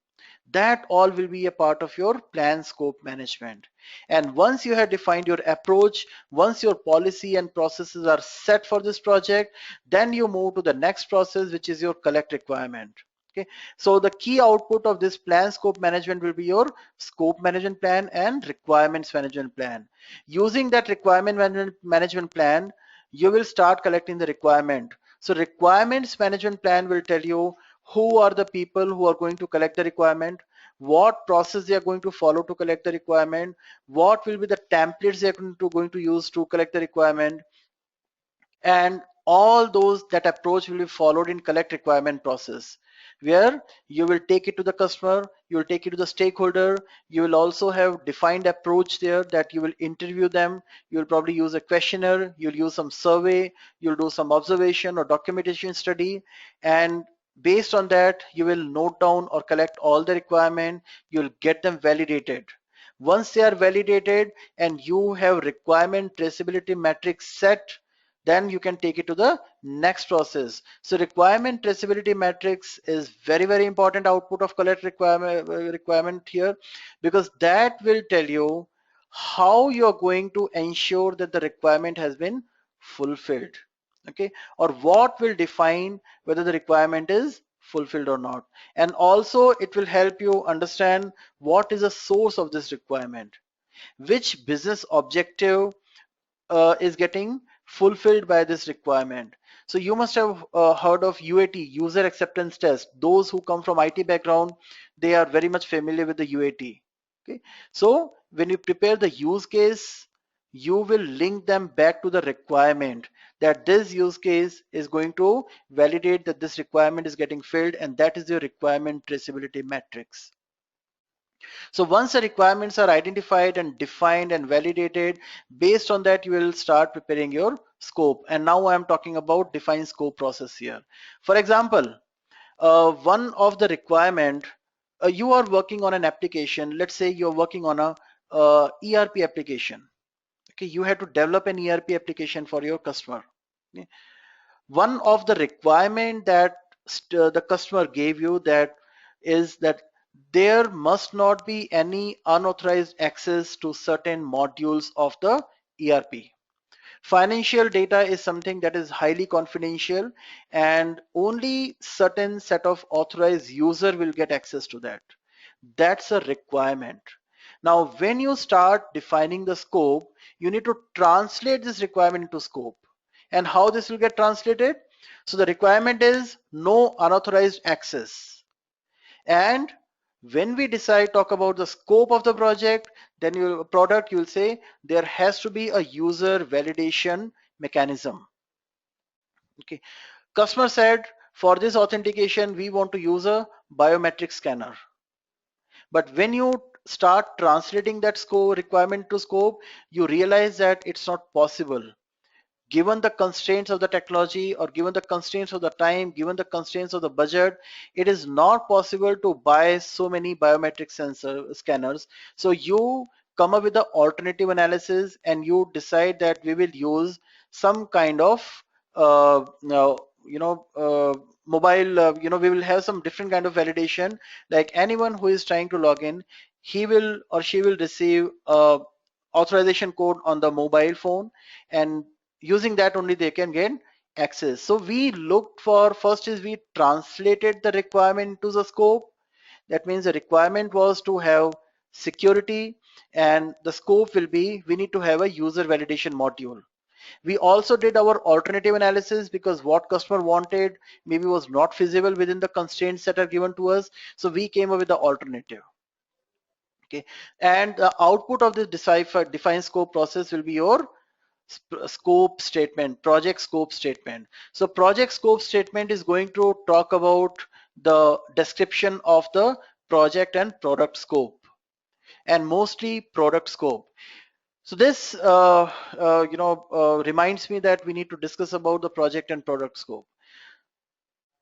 That all will be a part of your plan scope management. And once you have defined your approach, once your policy and processes are set for this project, then you move to the next process, which is your collect requirement. Okay, so the key output of this plan scope management will be your scope management plan and requirements management plan. Using that requirement management plan, you will start collecting the requirement. So requirements management plan will tell you who are the people who are going to collect the requirement, what process they are going to follow to collect the requirement, what will be the templates they are going to use to collect the requirement, and all those that approach will be followed in collect requirement process, where you will take it to the customer, you will take it to the stakeholder, you will also have defined approach there that you will interview them, you will probably use a questionnaire, you'll use some survey, you'll do some observation or documentation study, and based on that you will note down or collect all the requirement, you'll get them validated. Once they are validated and you have requirement traceability metrics set, then you can take it to the next process. So requirement traceability matrix is very important output of collect requirement here, because that will tell you how you're going to ensure that the requirement has been fulfilled. Okay, or what will define whether the requirement is fulfilled or not. And also it will help you understand what is the source of this requirement, which business objective is getting fulfilled by this requirement. So you must have heard of UAT, user acceptance test. Those who come from IT background, they are very much familiar with the UAT. Okay, so when you prepare the use case, you will link them back to the requirement, that this use case is going to validate that this requirement is getting filled, and that is your requirement traceability matrix. So once the requirements are identified and defined and validated, based on that you will start preparing your scope. And now I am talking about define scope process here. For example, one of the requirement, you are working on an application. Let's say you're working on a ERP application. Okay, you have to develop an ERP application for your customer. Okay. One of the requirement that the customer gave you that is that there must not be any unauthorized access to certain modules of the ERP. Financial data is something that is highly confidential, and only certain set of authorized user will get access to that. That's a requirement. Now, when you start defining the scope, you need to translate this requirement into scope. And how this will get translated? So the requirement is no unauthorized access. And when we decide talk about the scope of the project, then your product, you'll say there has to be a user validation mechanism. Okay, customer said for this authentication we want to use a biometric scanner. But when you start translating that scope requirement to scope, you realize that it's not possible. Given the constraints of the technology, or given the constraints of the time, given the constraints of the budget, it is not possible to buy so many biometric sensor scanners. So you come up with the alternative analysis and you decide that we will use some kind of you know mobile, we will have some different kind of validation. Like anyone who is trying to log in, he will or she will receive a authorization code on the mobile phone, and using that only they can gain access. So we looked for, first is we translated the requirement to the scope. That means the requirement was to have security, and the scope will be we need to have a user validation module. We also did our alternative analysis, because what customer wanted maybe was not feasible within the constraints that are given to us. So we came up with the alternative. Okay, and the output of this defined scope process will be your scope statement, project scope statement. So project scope statement is going to talk about the description of the project and product scope, and mostly product scope. So this reminds me that we need to discuss about the project and product scope.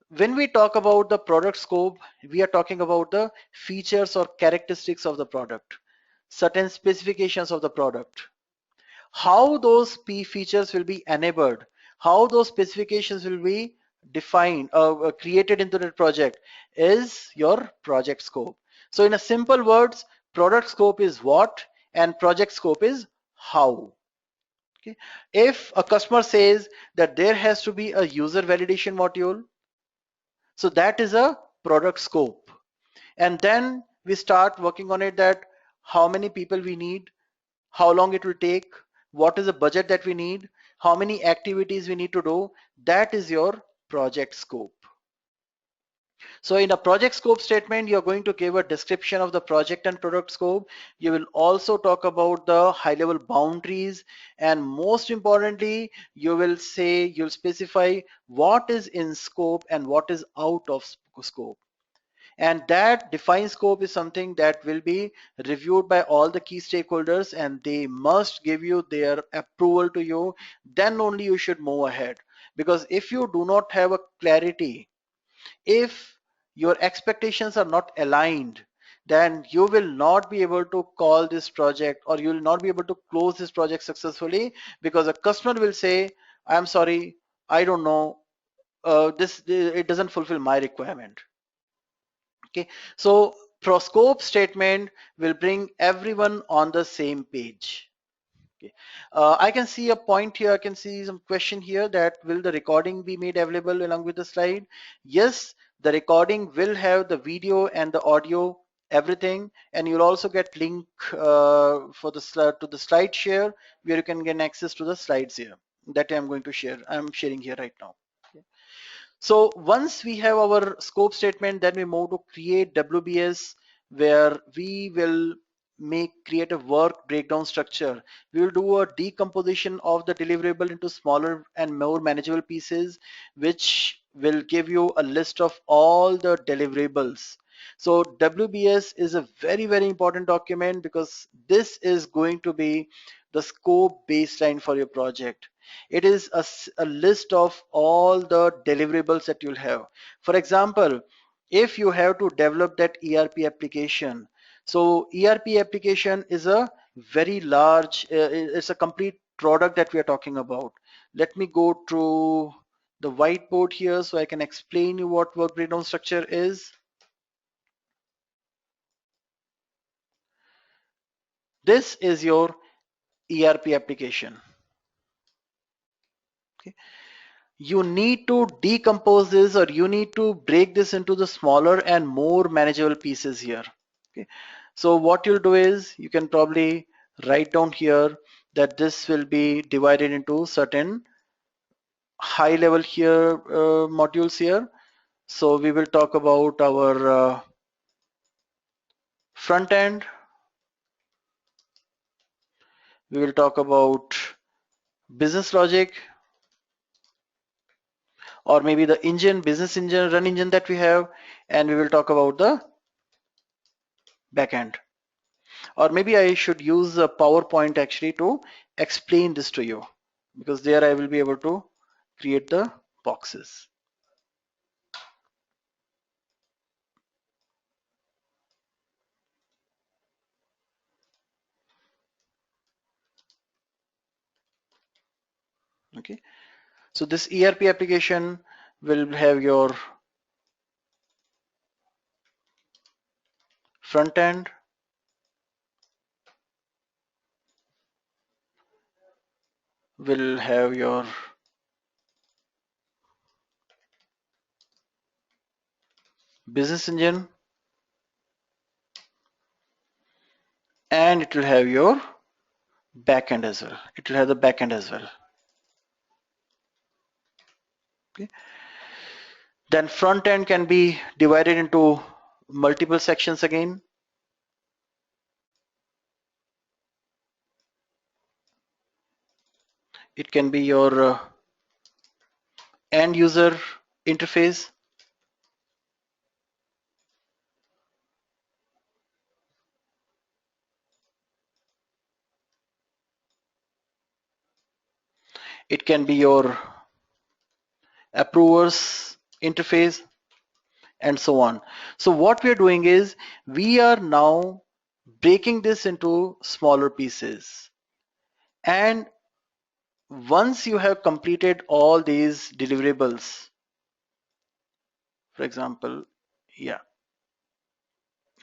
When we talk about the product scope, we are talking about the features or characteristics of the product, certain specifications of the product, how those P features will be enabled, how those specifications will be defined, created into the project, is your project scope. So in a simple words, product scope is what and project scope is how. Okay. If a customer says that there has to be a user validation module, so that is a product scope. And then we start working on it, that how many people we need, how long it will take, what is the budget that we need, how many activities we need to do. That is your project scope. So in a project scope statement, you're going to give a description of the project and product scope. You will also talk about the high level boundaries, and most importantly, you'll specify what is in scope and what is out of scope. And that defined scope is something that will be reviewed by all the key stakeholders, and they must give you their approval to you. Then only you should move ahead. Because if you do not have a clarity, if your expectations are not aligned, then you will not be able to call this project, or you will not be able to close this project successfully, because a customer will say, I'm sorry, I don't know, it doesn't fulfill my requirement. Okay, so scope statement will bring everyone on the same page. Okay, I can see a point here. I can see some question here, that will the recording be made available along with the slide? Yes, the recording will have the video and the audio, everything, and you'll also get link for the to the slide share, where you can get access to the slides here that I'm going to share. I'm sharing here right now. So once we have our scope statement, then we move to create WBS, where we will create a work breakdown structure. We will do a decomposition of the deliverable into smaller and more manageable pieces, which will give you a list of all the deliverables. So WBS is a very, very important document, because this is going to be the scope baseline for your project. It is a list of all the deliverables that you'll have. For example, if you have to develop that ERP application, so ERP application is a very large, it's a complete product that we are talking about. Let me go to the whiteboard here so I can explain you what work breakdown structure is. This is your ERP application. Okay. You need to decompose this, or you need to break this into the smaller and more manageable pieces here. Okay. So what you'll do is, you can probably write down here that this will be divided into certain high level here modules here. So we will talk about our front end. We will talk about business logic, or maybe the engine, business engine, run engine that we have, and we will talk about the backend. Or maybe I should use a PowerPoint actually to explain this to you, because there I will be able to create the boxes. Okay, so this ERP application will have your front end, will have your business engine, and it will have your backend as well. It will have the backend as well. Okay. Then front end can be divided into multiple sections again. It can be your end user interface. It can be your approvers interface, and so on. So what we are doing is we are now breaking this into smaller pieces. And once you have completed all these deliverables, for example, yeah,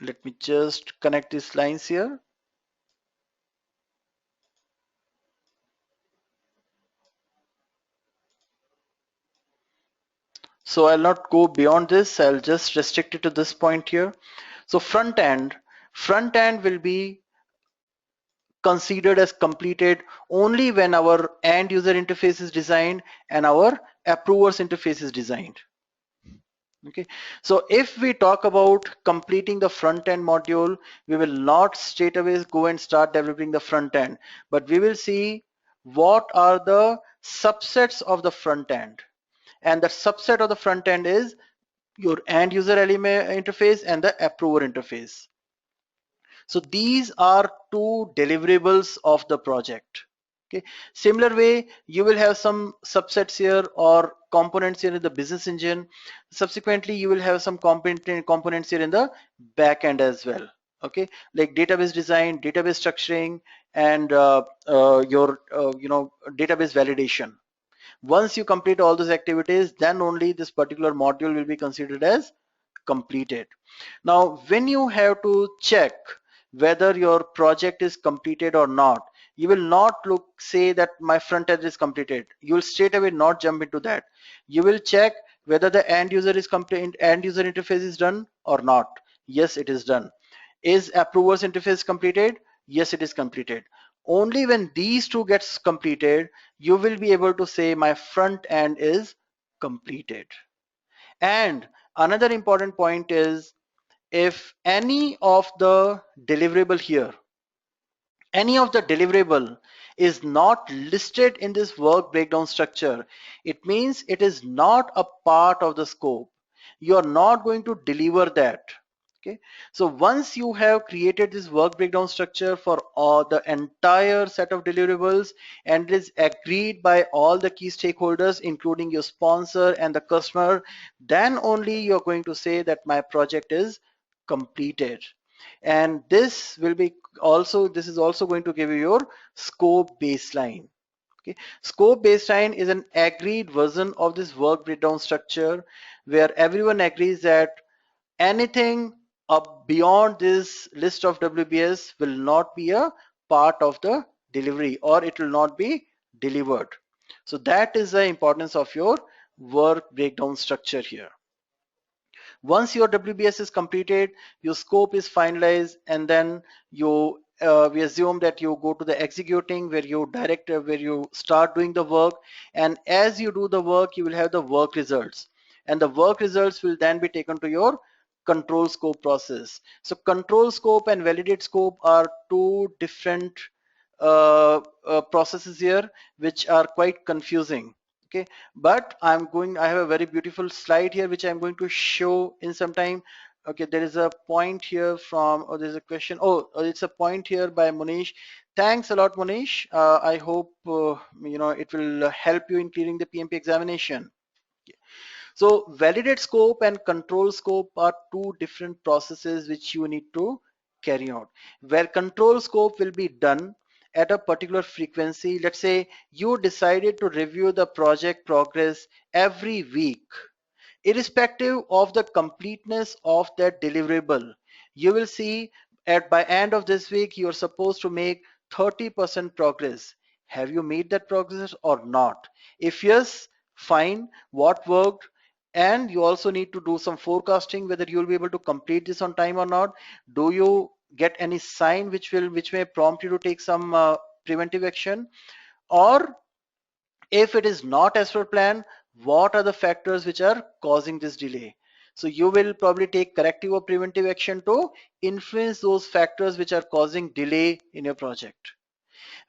let me just connect these lines here. So I'll not go beyond this. I'll just restrict it to this point here. So front end will be considered as completed only when our end user interface is designed and our approvers interface is designed. Okay, so if we talk about completing the front end module, we will not straight away go and start developing the front end, but we will see what are the subsets of the front end. And the subset of the front end is your end user element interface and the approver interface. So these are two deliverables of the project. Okay. Similar way, you will have some subsets here or components here in the business engine. Subsequently, you will have some components here in the back end as well. Okay, like database design, database structuring, and your database validation. Once you complete all those activities, then only this particular module will be considered as completed. Now, when you have to check whether your project is completed or not, you will not say that my front end is completed. You will straight away not jump into that. You will check whether the end user is complete, end user interface is done or not. Yes, it is done. Is approvers interface completed? Yes, it is completed. Only when these two gets completed, you will be able to say my front end is completed. And another important point is, if any of the deliverable here, any of the deliverable is not listed in this work breakdown structure, it means it is not a part of the scope. You are not going to deliver that. Okay, so once you have created this work breakdown structure for all the entire set of deliverables and it is agreed by all the key stakeholders including your sponsor and the customer, then only you're going to say that my project is completed. And this will be also, this is also going to give you your scope baseline. Okay, scope baseline is an agreed version of this work breakdown structure where everyone agrees that anything up beyond this list of WBS will not be a part of the delivery, or it will not be delivered. So that is the importance of your work breakdown structure here. Once your WBS is completed, your scope is finalized, and then you we assume that you go to the executing where you where you start doing the work, and as you do the work, you will have the work results, and the work results will then be taken to your control scope process. So control scope and validate scope are two different processes here, which are quite confusing. Okay, but I have a very beautiful slide here which I'm going to show in some time Okay, there is a point here from, or there's a question. Oh, it's a point here by Munish. Thanks a lot, Munish. I hope it will help you in clearing the PMP examination. So validate scope and control scope are two different processes which you need to carry out. Where control scope will be done at a particular frequency. Let's say you decided to review the project progress every week. Irrespective of the completeness of that deliverable, you will see at by end of this week you're supposed to make 30% progress. Have you made that progress or not? If yes, fine, what worked? And you also need to do some forecasting whether you'll be able to complete this on time or not. Do you get any sign which may prompt you to take some preventive action? Or if it is not as per plan, what are the factors which are causing this delay? So you will probably take corrective or preventive action to influence those factors which are causing delay in your project.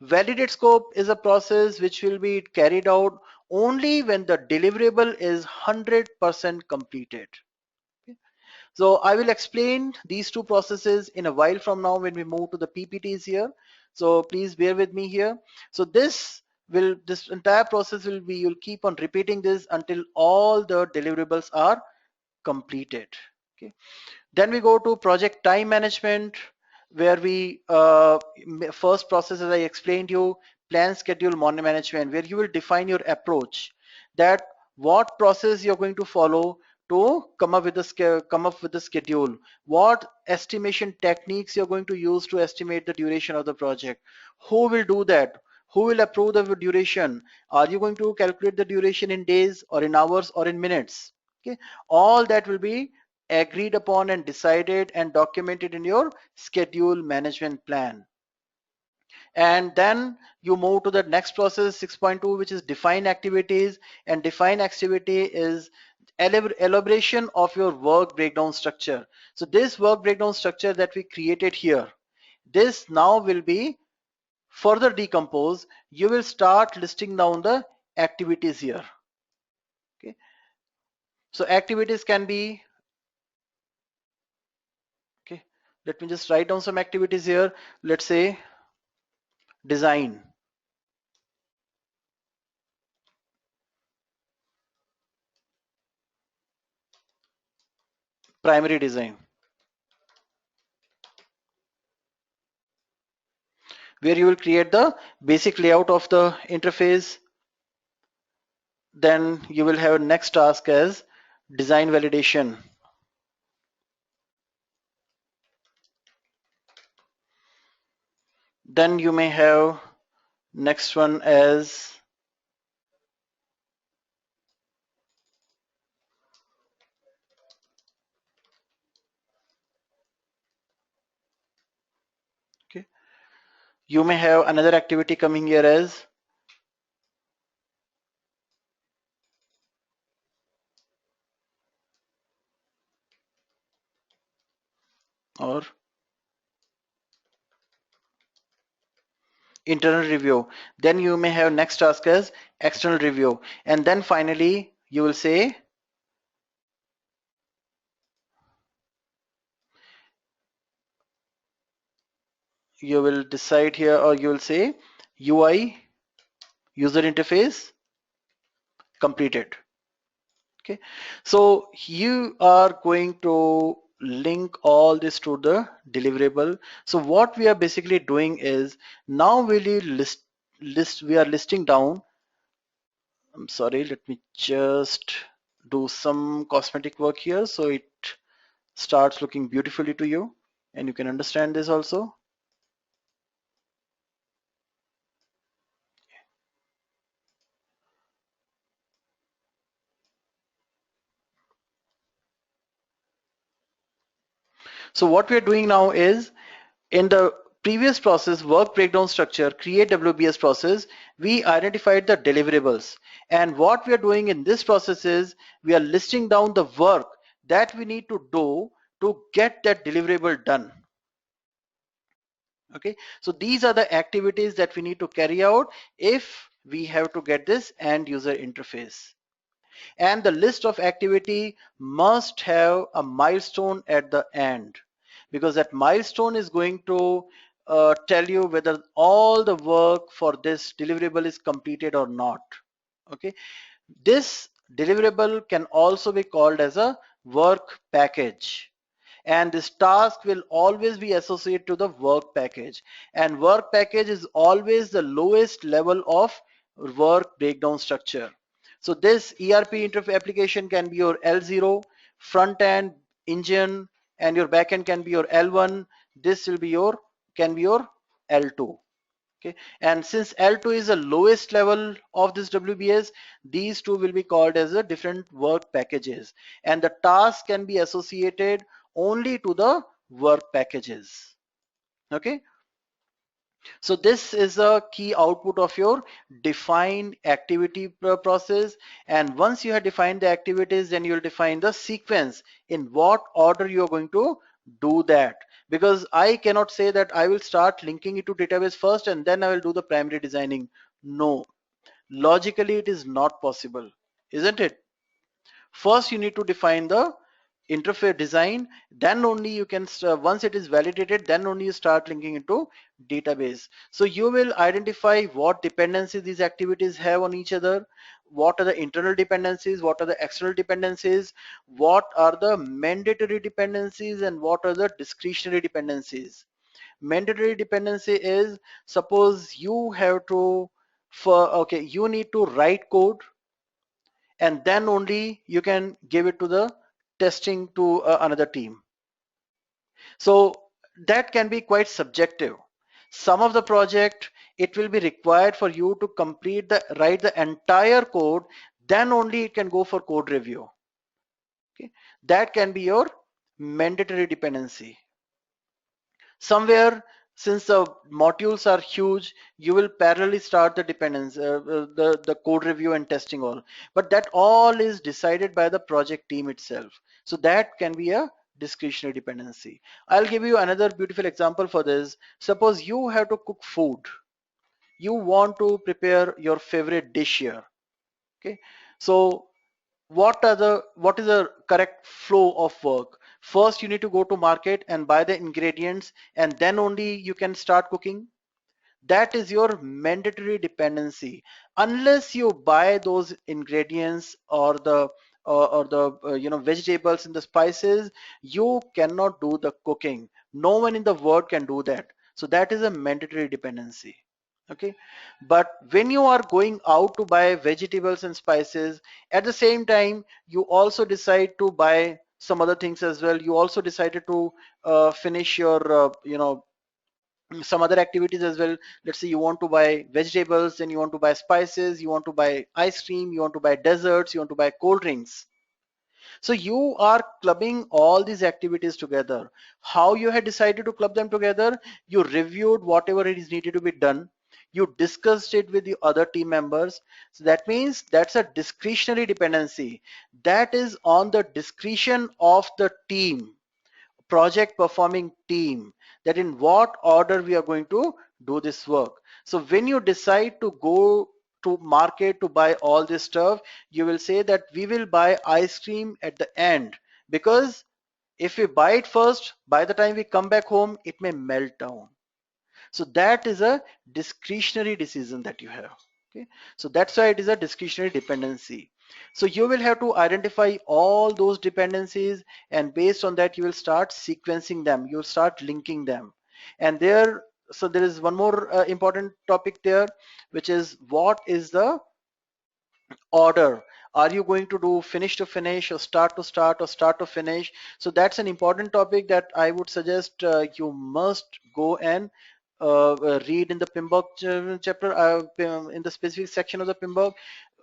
Validate scope is a process which will be carried out only when the deliverable is 100% completed. So I will explain these two processes in a while from now when we move to the PPTs here. So please bear with me here. So this entire process will be, you'll keep on repeating this until all the deliverables are completed. Okay. Then we go to project time management, where we first process, as I explained you, plan schedule management, where you will define your approach, that what process you're going to follow to come up with the schedule, what estimation techniques you're going to use to estimate the duration of the project, who will do that, who will approve the duration, are you going to calculate the duration in days or in hours or in minutes? Okay, all that will be agreed upon and decided and documented in your schedule management plan. And then you move to the next process 6.2, which is define activities. And define activity is elaboration of your work breakdown structure. So this work breakdown structure that we created here, this now will be further decomposed. You will start listing down the activities here. Okay, so activities can be, okay, let me just write down some activities here. Let's say design, primary design, where you will create the basic layout of the interface. Then you will have next task as design validation. Then you may have next one as okay. You may have another activity coming here as or internal review. Then you may have next task as external review. And then finally you will say you will decide here, or you will say UI, user interface, completed. Okay, so you are going to link all this to the deliverable. So what we are basically doing is, now we we are listing down, I'm sorry, let me just do some cosmetic work here so it starts looking beautifully to you and you can understand this also. So what we are doing now is, in the previous process, work breakdown structure, create WBS process, we identified the deliverables. And what we are doing in this process is, we are listing down the work that we need to do to get that deliverable done. Okay, so these are the activities that we need to carry out if we have to get this end user interface. And the list of activity must have a milestone at the end, because that milestone is going to tell you whether all the work for this deliverable is completed or not. Okay, this deliverable can also be called as a work package, and this task will always be associated to the work package, and work package is always the lowest level of work breakdown structure. So this ERP interface application can be your L0 front end engine, and your backend can be your L1. This will be your can be your L2. Okay, and since L2 is the lowest level of this WBS, these two will be called as the different work packages, and the task can be associated only to the work packages. Okay, so this is a key output of your defined activity process, and once you have defined the activities, then you'll define the sequence in what order you are going to do that, because I cannot say that I will start linking it to database first and then I will do the primary designing. No, logically it is not possible, isn't it? First you need to define the interface design, then only you can once it is validated, then only you start linking into database. So you will identify what dependencies these activities have on each other, what are the internal dependencies, what are the external dependencies, what are the mandatory dependencies, and what are the discretionary dependencies. Mandatory dependency is, suppose you have to okay, you need to write code, and then only you can give it to the testing to another team. So that can be quite subjective. Some of the project, it will be required for you to write the entire code, then only it can go for code review. Okay, that can be your mandatory dependency. Somewhere, since the modules are huge, you will parallelly start the dependence, the code review and testing all, but that all is decided by the project team itself. So that can be a discretionary dependency. I'll give you another beautiful example for this. Suppose you have to cook food, you want to prepare your favorite dish here. Okay, so what is the correct flow of work? First you need to go to market and buy the ingredients, and then only you can start cooking. That is your mandatory dependency. Unless you buy those ingredients or the vegetables and the spices, you cannot do the cooking. No one in the world can do that. So that is a mandatory dependency. Okay, but when you are going out to buy vegetables and spices, at the same time you also decide to buy some other things as well. You also decided to finish your some other activities as well. Let's say you want to buy vegetables, then you want to buy spices, you want to buy ice cream, you want to buy desserts, you want to buy cold drinks. So you are clubbing all these activities together. How you had decided to club them together? You reviewed whatever it is needed to be done. You discussed it with the other team members. So that means that's a discretionary dependency. That is on the discretion of the team, project performing team, that in what order we are going to do this work. So when you decide to go to market to buy all this stuff, you will say that we will buy ice cream at the end, because if we buy it first, by the time we come back home it may melt down. So that is a discretionary decision that you have. Okay, so that's why it is a discretionary dependency. So you will have to identify all those dependencies, and based on that you will start sequencing them, you will start linking them. And there is one more important topic there, which is what is the order. Are you going to do finish to finish, or start to start, or start to finish? So that's an important topic that I would suggest you must go and read in the PMBOK chapter, in the specific section of the PMBOK.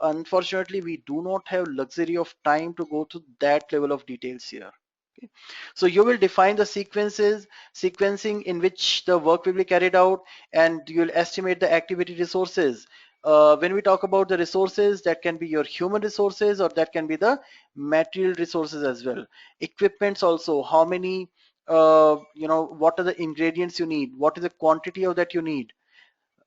Unfortunately, we do not have luxury of time to go to that level of details here. Okay. So you will define the sequencing in which the work will be carried out, and you'll estimate the activity resources. When we talk about the resources, that can be your human resources, or that can be the material resources as well. Equipments also, how many, what are the ingredients you need, what is the quantity of that you need.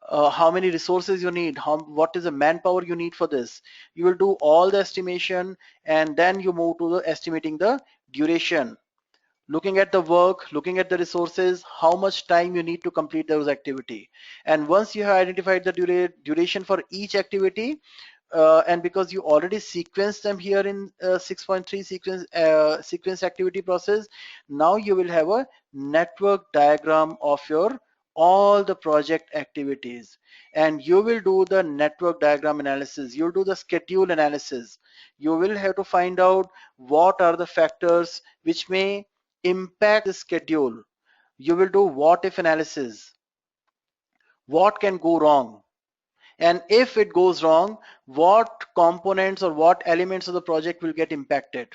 how many resources you need, what is the manpower you need for this. You will do all the estimation, and then you move to the estimating the duration, looking at the work, looking at the resources, how much time you need to complete those activity. And once you have identified the duration for each activity, and because you already sequenced them here in 6.3 sequence activity process, now you will have a network diagram of your all the project activities, and you will do the network diagram analysis, you'll do the schedule analysis. You will have to find out what are the factors which may impact the schedule. You will do what if analysis, what can go wrong, and if it goes wrong, what components or what elements of the project will get impacted.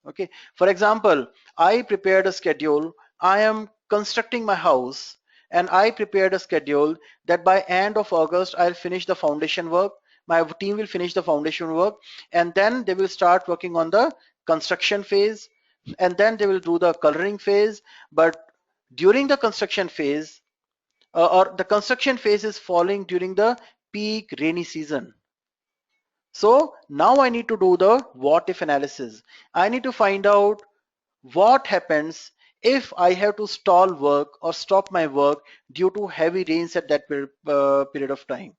Okay, for example, I prepared a schedule. I am constructing my house, and I prepared a schedule that by end of August I'll finish the foundation work. My team will finish the foundation work, and then they will start working on the construction phase, and then they will do the coloring phase. But during the construction phase, or the construction phase is falling during the peak rainy season. So now I need to do the what if analysis. I need to find out what happens if I have to stall work or stop my work due to heavy rains at that period of time.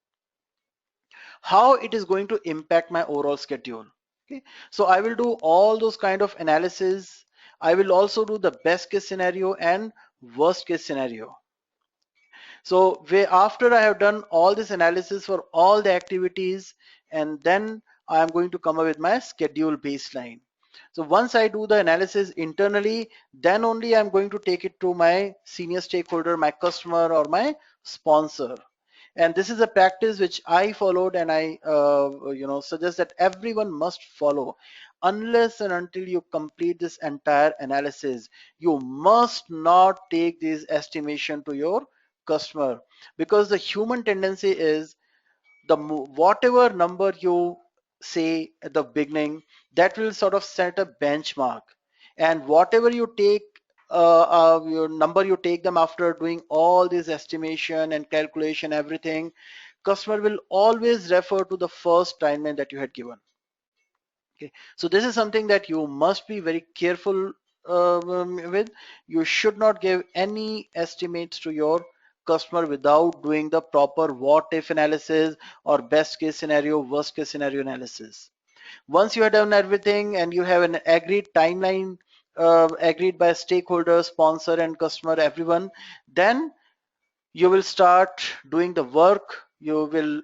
How it is going to impact my overall schedule. Okay, so I will do all those kind of analysis. I will also do the best case scenario and worst case scenario. So after I have done all this analysis for all the activities, and then I am going to come up with my schedule baseline. So once I do the analysis internally, then only I'm going to take it to my senior stakeholder, my customer, or my sponsor. And this is a practice which I followed, and I suggest that everyone must follow. Unless and until you complete this entire analysis, you must not take this estimation to your customer, because the human tendency is whatever number you say at the beginning, that will sort of set a benchmark, and whatever you take, your number you take them after doing all this estimation and calculation, everything, customer will always refer to the first timeline that you had given. Okay, so this is something that you must be very careful with. You should not give any estimates to your customer without doing the proper what if analysis or best case scenario, worst case scenario analysis. Once you have done everything and you have an agreed timeline, agreed by stakeholders, sponsor and customer, everyone, then you will start doing the work. We will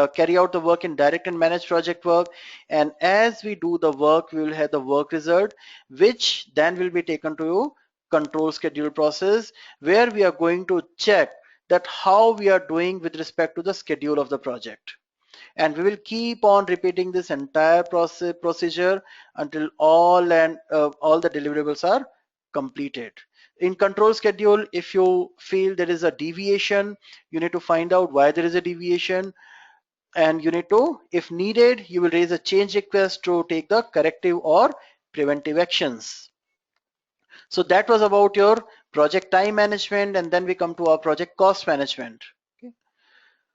carry out the work in direct and managed project work, and as we do the work, we will have the work result, which then will be taken to control schedule process, where we are going to check that how we are doing with respect to the schedule of the project. And we will keep on repeating this entire procedure until all the deliverables are completed. In control schedule, if you feel there is a deviation, you need to find out why there is a deviation, and you need to, if needed, you will raise a change request to take the corrective or preventive actions. So that was about your project time management, and then we come to our project cost management. Okay.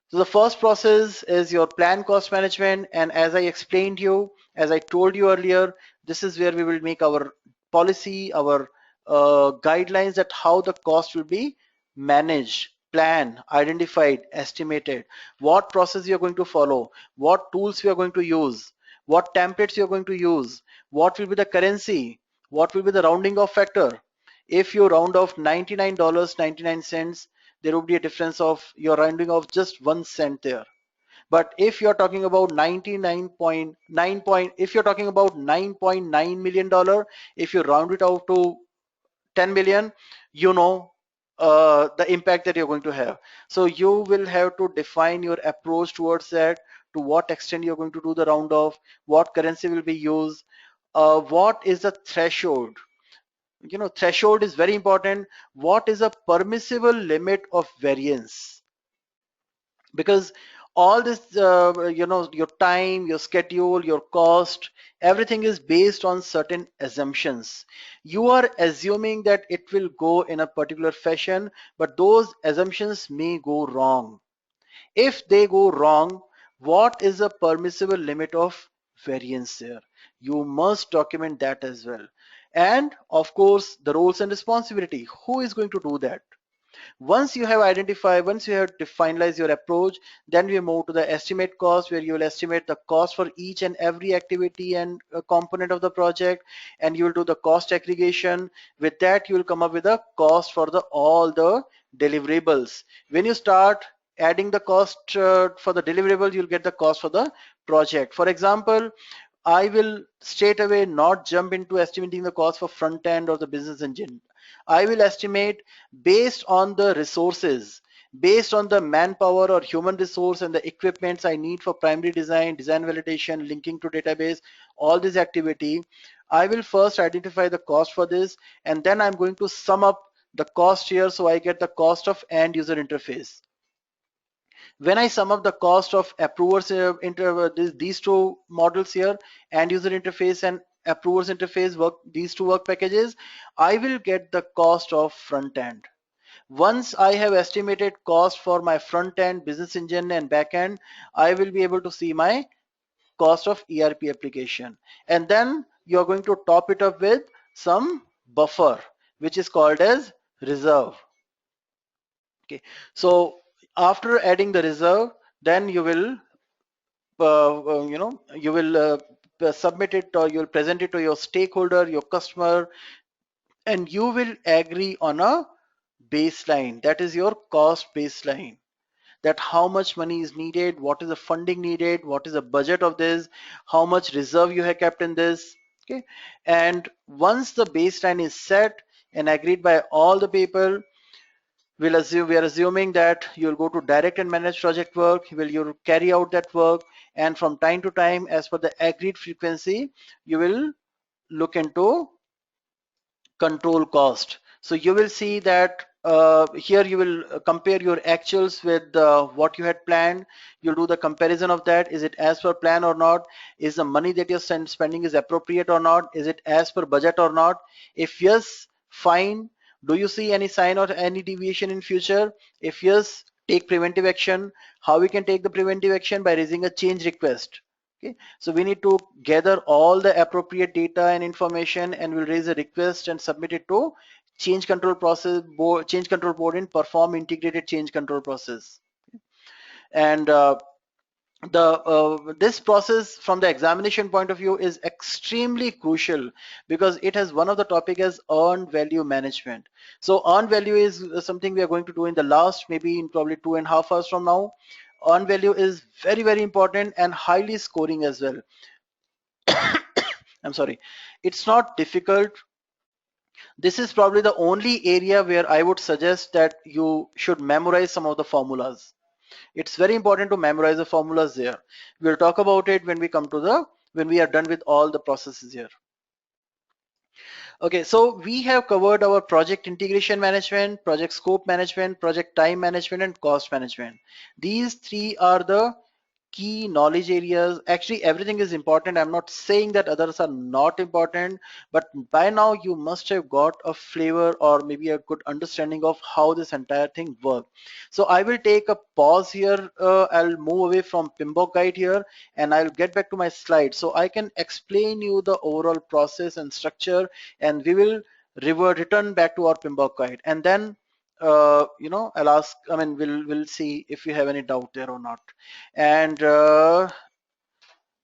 So the first process is your plan cost management, and as I explained you, as I told you earlier, this is where we will make our policy, our guidelines, that how the cost will be managed, planned, identified, estimated, what process you are going to follow, what tools we are going to use, what templates you are going to use, what will be the currency, what will be the rounding off factor. If you round off $99.99, there will be a difference of your rounding off just 1 cent there. But if you're talking about 99.9 if you're talking about $9.9 million, if you round it out to 10 million, you know the impact that you're going to have. So you will have to define your approach towards that, to what extent you're going to do the round off, what currency will be used, what is the threshold. Threshold is very important. What is a permissible limit of variance? Because all this, your time, your schedule, your cost, everything is based on certain assumptions. You are assuming that it will go in a particular fashion, but those assumptions may go wrong. If they go wrong, what is the permissible limit of variance there? You must document that as well. And of course, the roles and responsibility. Who is going to do that? Once you have identified, once you have finalized your approach, then we move to the estimate cost, where you will estimate the cost for each and every activity and component of the project, and you will do the cost aggregation. With that, you will come up with a cost for the all the deliverables. When you start adding the cost for the deliverable, you'll get the cost for the project. For example, I will straight away not jump into estimating the cost for front end or the business engine. I will estimate based on the resources, based on the manpower or human resource and the equipments I need for primary design, design validation, linking to database, all this activity. I will first identify the cost for this, and then I'm going to sum up the cost here, so I get the cost of end user interface. When I sum up the cost of approvers, these two models here, end user interface and approvers interface work, these two work packages, I will get the cost of front end. Once I have estimated cost for my front end, business engine and back end, I will be able to see my cost of ERP application. And then you're going to top it up with some buffer, which is called as reserve. Okay, so after adding the reserve, then you will you will submit it, or you'll present it to your stakeholder, your customer, and you will agree on a baseline. That is your cost baseline, that how much money is needed, what is the funding needed, what is the budget of this, how much reserve you have kept in this. Okay, and once the baseline is set and agreed by all the people, we are assuming that you'll go to direct and manage project work, you'll carry out that work, and from time to time, as per the agreed frequency, you will look into control cost. So you will see that here you will compare your actuals with what you had planned. You'll do the comparison of that. Is it as per plan or not? Is the money that you're spending is appropriate or not? Is it as per budget or not? If yes, fine. Do you see any sign or any deviation in future? If yes, take preventive action. How we can take the preventive action? By raising a change request. Okay, so we need to gather all the appropriate data and information, and we'll raise a request and submit it to change control change control board and perform integrated change control process. And the this process from the examination point of view is extremely crucial, because it has one of the topic as earned value management. So earned value is something we are going to do in the last, maybe in probably 2.5 hours from now. Earned value is very important and highly scoring as well. I'm sorry, it's not difficult. This is probably the only area where I would suggest that you should memorize some of the formulas. It's very important to memorize the formulas there. We'll talk about it when we come to when we are done with all the processes here. Okay, so we have covered our project integration management, project scope management, project time management, and cost management. These three are the key knowledge areas. Actually, everything is important. I'm not saying that others are not important, but by now you must have got a flavor or maybe a good understanding of how this entire thing works. So I will take a pause here. I'll move away from PMBOK guide here, and I'll get back to my slide so I can explain you the overall process and structure, and we will return back to our PMBOK guide, and then I'll ask, I mean, we'll see if you have any doubt there or not. And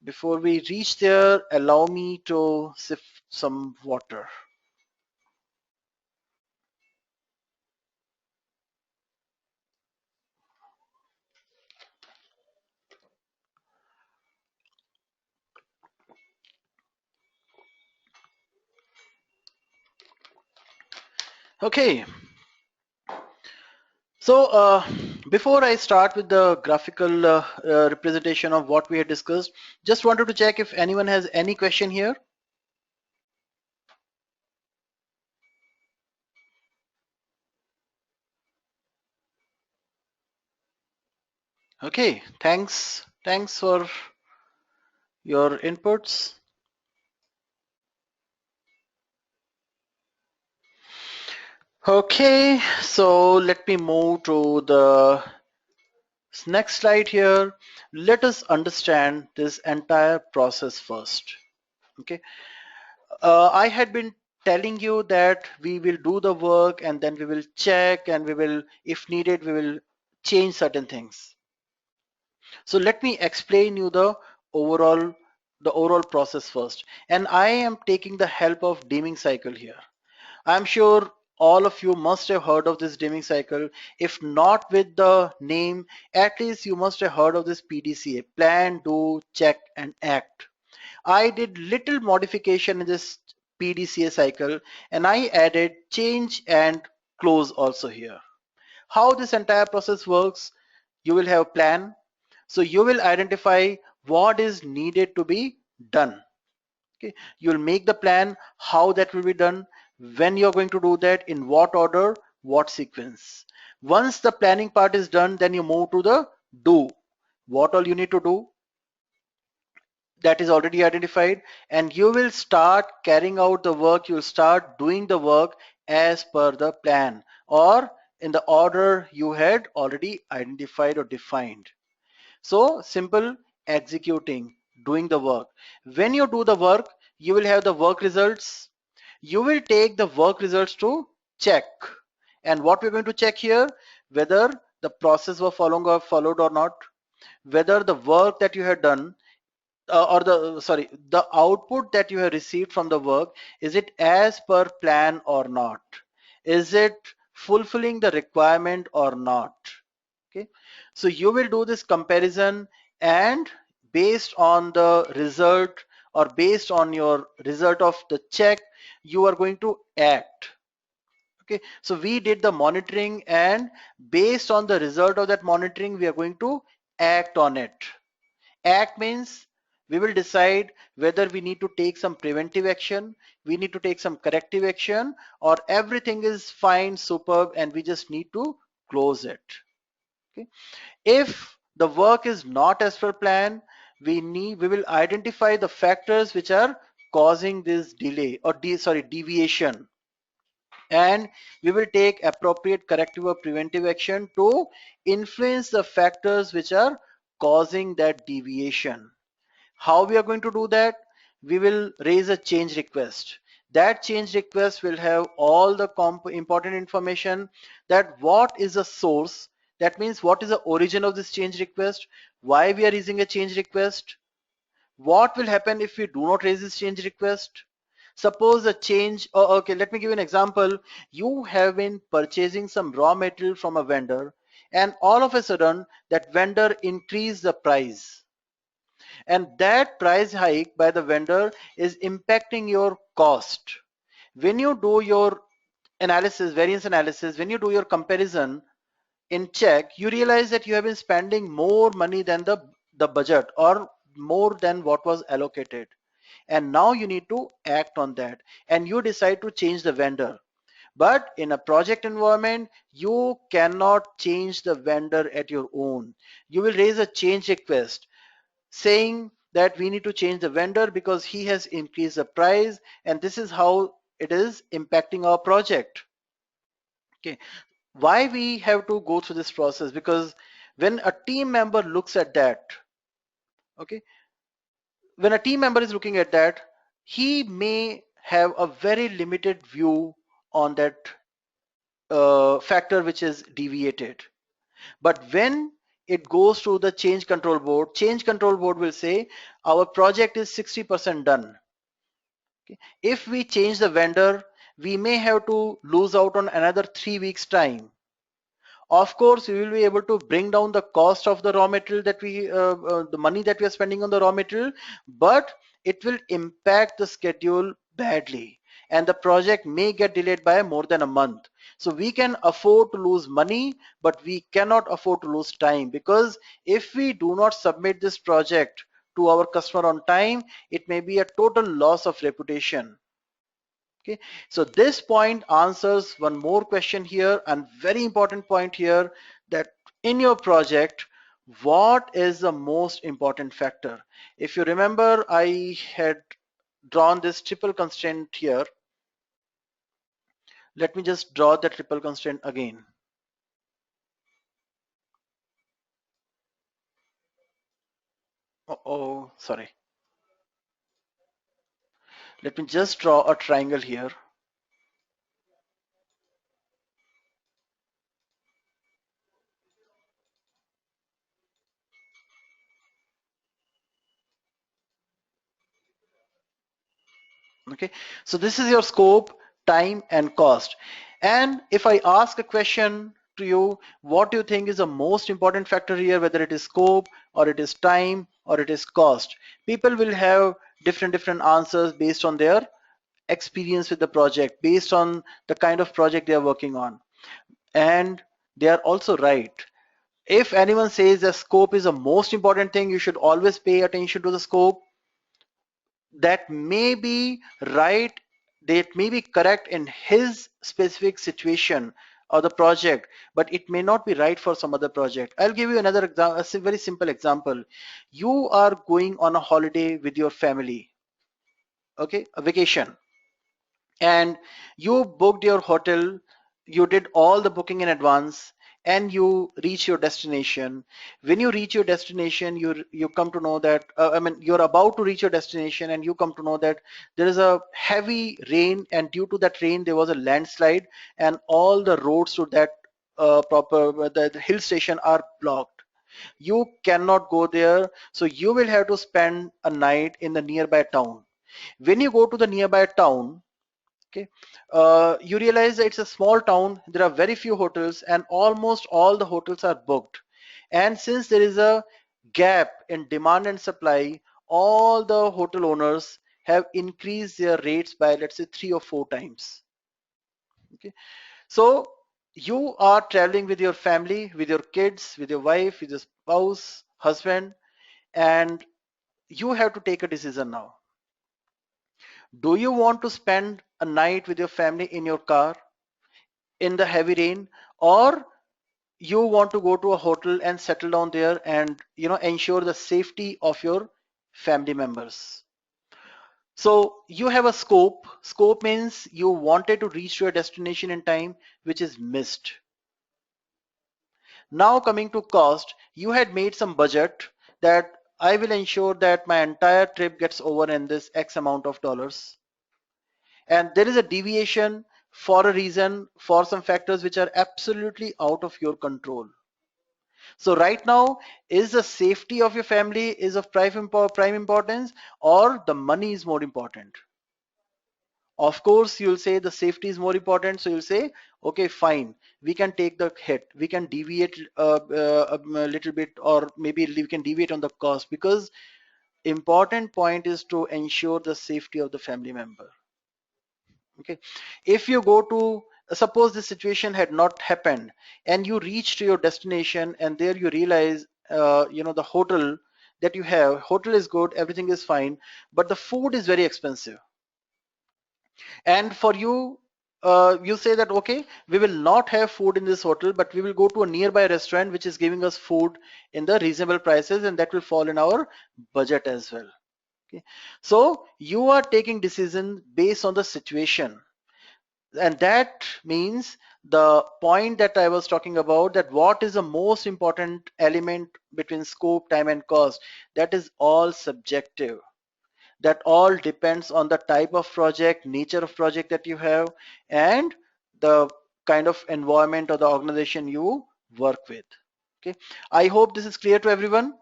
before we reach there, allow me to sip some water. Okay. So before I start with the graphical representation of what we had discussed, just wanted to check if anyone has any question here. Okay, thanks for your inputs. Okay, so let me move to the Next slide here. Let us understand this entire process first. Okay. I had been telling you that we will do the work and then we will check and we will, if needed, we will change certain things. So let me explain you overall the overall process first. And I am taking the help of Deming cycle here. I'm sure all of you must have heard of this Deming cycle. If not with the name, at least you must have heard of this PDCA: plan, do, check, and act. I did little modification in this PDCA cycle and I added change and close also here. How this entire process works: you will have a plan. So you will identify what is needed to be done. Okay, you'll make the plan, how that will be done, when you're going to do that, in what order, what sequence. Once the planning part is done, then you move to the do. What all you need to do, that is already identified, and you will start carrying out the work. You'll start doing the work as per the plan or in the order you had already identified or defined. So simple: executing, doing the work. When you do the work, you will have the work results. You will take the work results to check. And what we're going to check here: whether the process was followed or not, whether the work that you had done or the output that you have received from the work, is it as per plan or not? Is it fulfilling the requirement or not? Okay, so you will do this comparison, and based on the result or based on your result of the check, you are going to act. Okay, so we did the monitoring, and based on the result of that monitoring, we are going to act on it. Act means we will decide whether we need to take some preventive action, we need to take some corrective action, or everything is fine, superb, and we just need to close it. Okay. If the work is not as per plan, we will identify the factors which are causing this delay or deviation, and we will take appropriate corrective or preventive action to influence the factors which are causing that deviation. How we are going to do that? We will raise a change request. That change request will have all the important information: that what is the source, that means what is the origin of this change request, why we are raising a change request, what will happen if we do not raise this change request. Suppose a change, okay, let me give you an example. You have been purchasing some raw material from a vendor, and all of a sudden that vendor increased the price, and that price hike by the vendor is impacting your cost. When you do your analysis, variance analysis, when you do your comparison in check, you realize that you have been spending more money than the budget or more than what was allocated, and now you need to act on that, and you decide to change the vendor. But in a project environment, you cannot change the vendor at your own. You will raise a change request saying that we need to change the vendor because he has increased the price, and this is how it is impacting our project. Okay, why we have to go through this process? Because when a team member looks at that, okay, when a team member is looking at that, he may have a very limited view on that factor which is deviated. But when it goes to the change control board will say our project is 60% done. Okay. If we change the vendor, we may have to lose out on another 3 weeks time. Of course, we will be able to bring down the cost of the raw material that the money that we are spending on the raw material, but it will impact the schedule badly, and the project may get delayed by more than a month. So we can afford to lose money, but we cannot afford to lose time, because if we do not submit this project to our customer on time, it may be a total loss of reputation. Okay, so this point answers one more question here, and very important point here, that in your project, what is the most important factor? If you remember, I had drawn this triple constraint here. Let me just draw the triple constraint again. Oh, sorry. Let me just draw a triangle here. Okay, so this is your scope, time, and cost. And if I ask a question to you, what do you think is the most important factor here, whether it is scope or it is time or it is cost? People will have different answers based on their experience with the project, based on the kind of project they are working on. And they are also right. If anyone says that scope is the most important thing, you should always pay attention to the scope, that may be right, that may be correct in his specific situation or the project, but it may not be right for some other project. I'll give you another example, a very simple example. You are going on a holiday with your family, okay, a vacation, and you booked your hotel, you did all the booking in advance, and you reach your destination. When you reach your destination, you come to know that you're about to reach your destination, and you come to know that there is a heavy rain, and due to that rain there was a landslide, and all the roads to that the hill station are blocked. You cannot go there, so you will have to spend a night in the nearby town. When you go to the nearby town, okay, you realize that it's a small town, there are very few hotels, and almost all the hotels are booked. And since there is a gap in demand and supply, all the hotel owners have increased their rates by, let's say, 3 or 4 times. Okay, so you are traveling with your family, with your kids, with your wife, with your spouse, husband, and you have to take a decision now. Do you want to spend a night with your family in your car in the heavy rain, or you want to go to a hotel and settle down there and ensure the safety of your family members? So you have a scope means you wanted to reach your destination in time, which is missed. Now coming to cost, you had made some budget that I will ensure that my entire trip gets over in this X amount of dollars, and there is a deviation for a reason, for some factors which are absolutely out of your control. So right now, is the safety of your family is of prime importance, or the money is more important? Of course, you'll say the safety is more important. So you'll say, okay, fine, we can take the hit. We can deviate a little bit, or maybe we can deviate on the cost, because important point is to ensure the safety of the family member. Okay, if you go to, suppose this situation had not happened and you reach to your destination, and there you realize the hotel that you have, hotel is good, everything is fine, but the food is very expensive. And for you, you say that, okay, we will not have food in this hotel, but we will go to a nearby restaurant which is giving us food in the reasonable prices, and that will fall in our budget as well. Okay, so you are taking decision based on the situation, and that means the point that I was talking about, that what is the most important element between scope, time, and cost, that is all subjective. That all depends on the type of project, nature of project that you have, and the kind of environment or the organization you work with. Okay, I hope this is clear to everyone.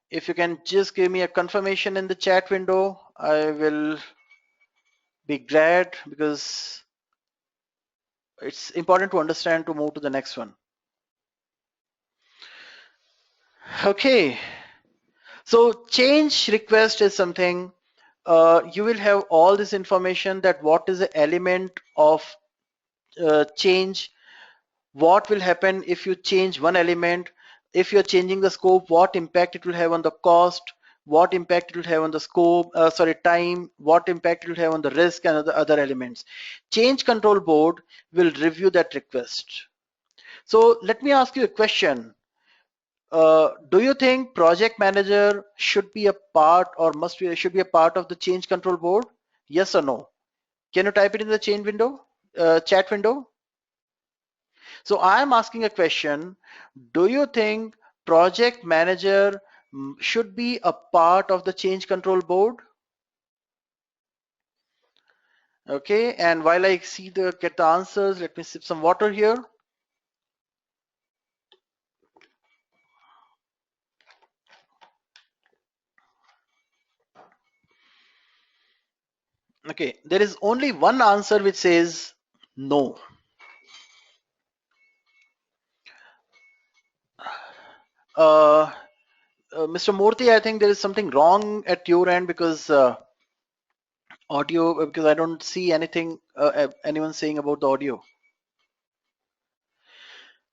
If you can just give me a confirmation in the chat window, I will be glad, because it's important to understand to move to the next one. Okay, so change request is something, you will have all this information, that what is the element of change, what will happen if you change one element, if you're changing the scope, what impact it will have on the cost, what impact it will have on the scope, sorry, time, what impact it will have on the risk and other elements. Change control board will review that request. So let me ask you a question. Do you think project manager should be a part, or should be a part of the change control board? Yes or no? Can you type it in the chat window? So I am asking a question. Do you think project manager should be a part of the change control board? Okay, and while I get the answers, let me sip some water here. Okay, there is only one answer which says no. Uh, Mr. Murthy, I think there is something wrong at your end because audio, because I don't see anything, anyone saying about the audio.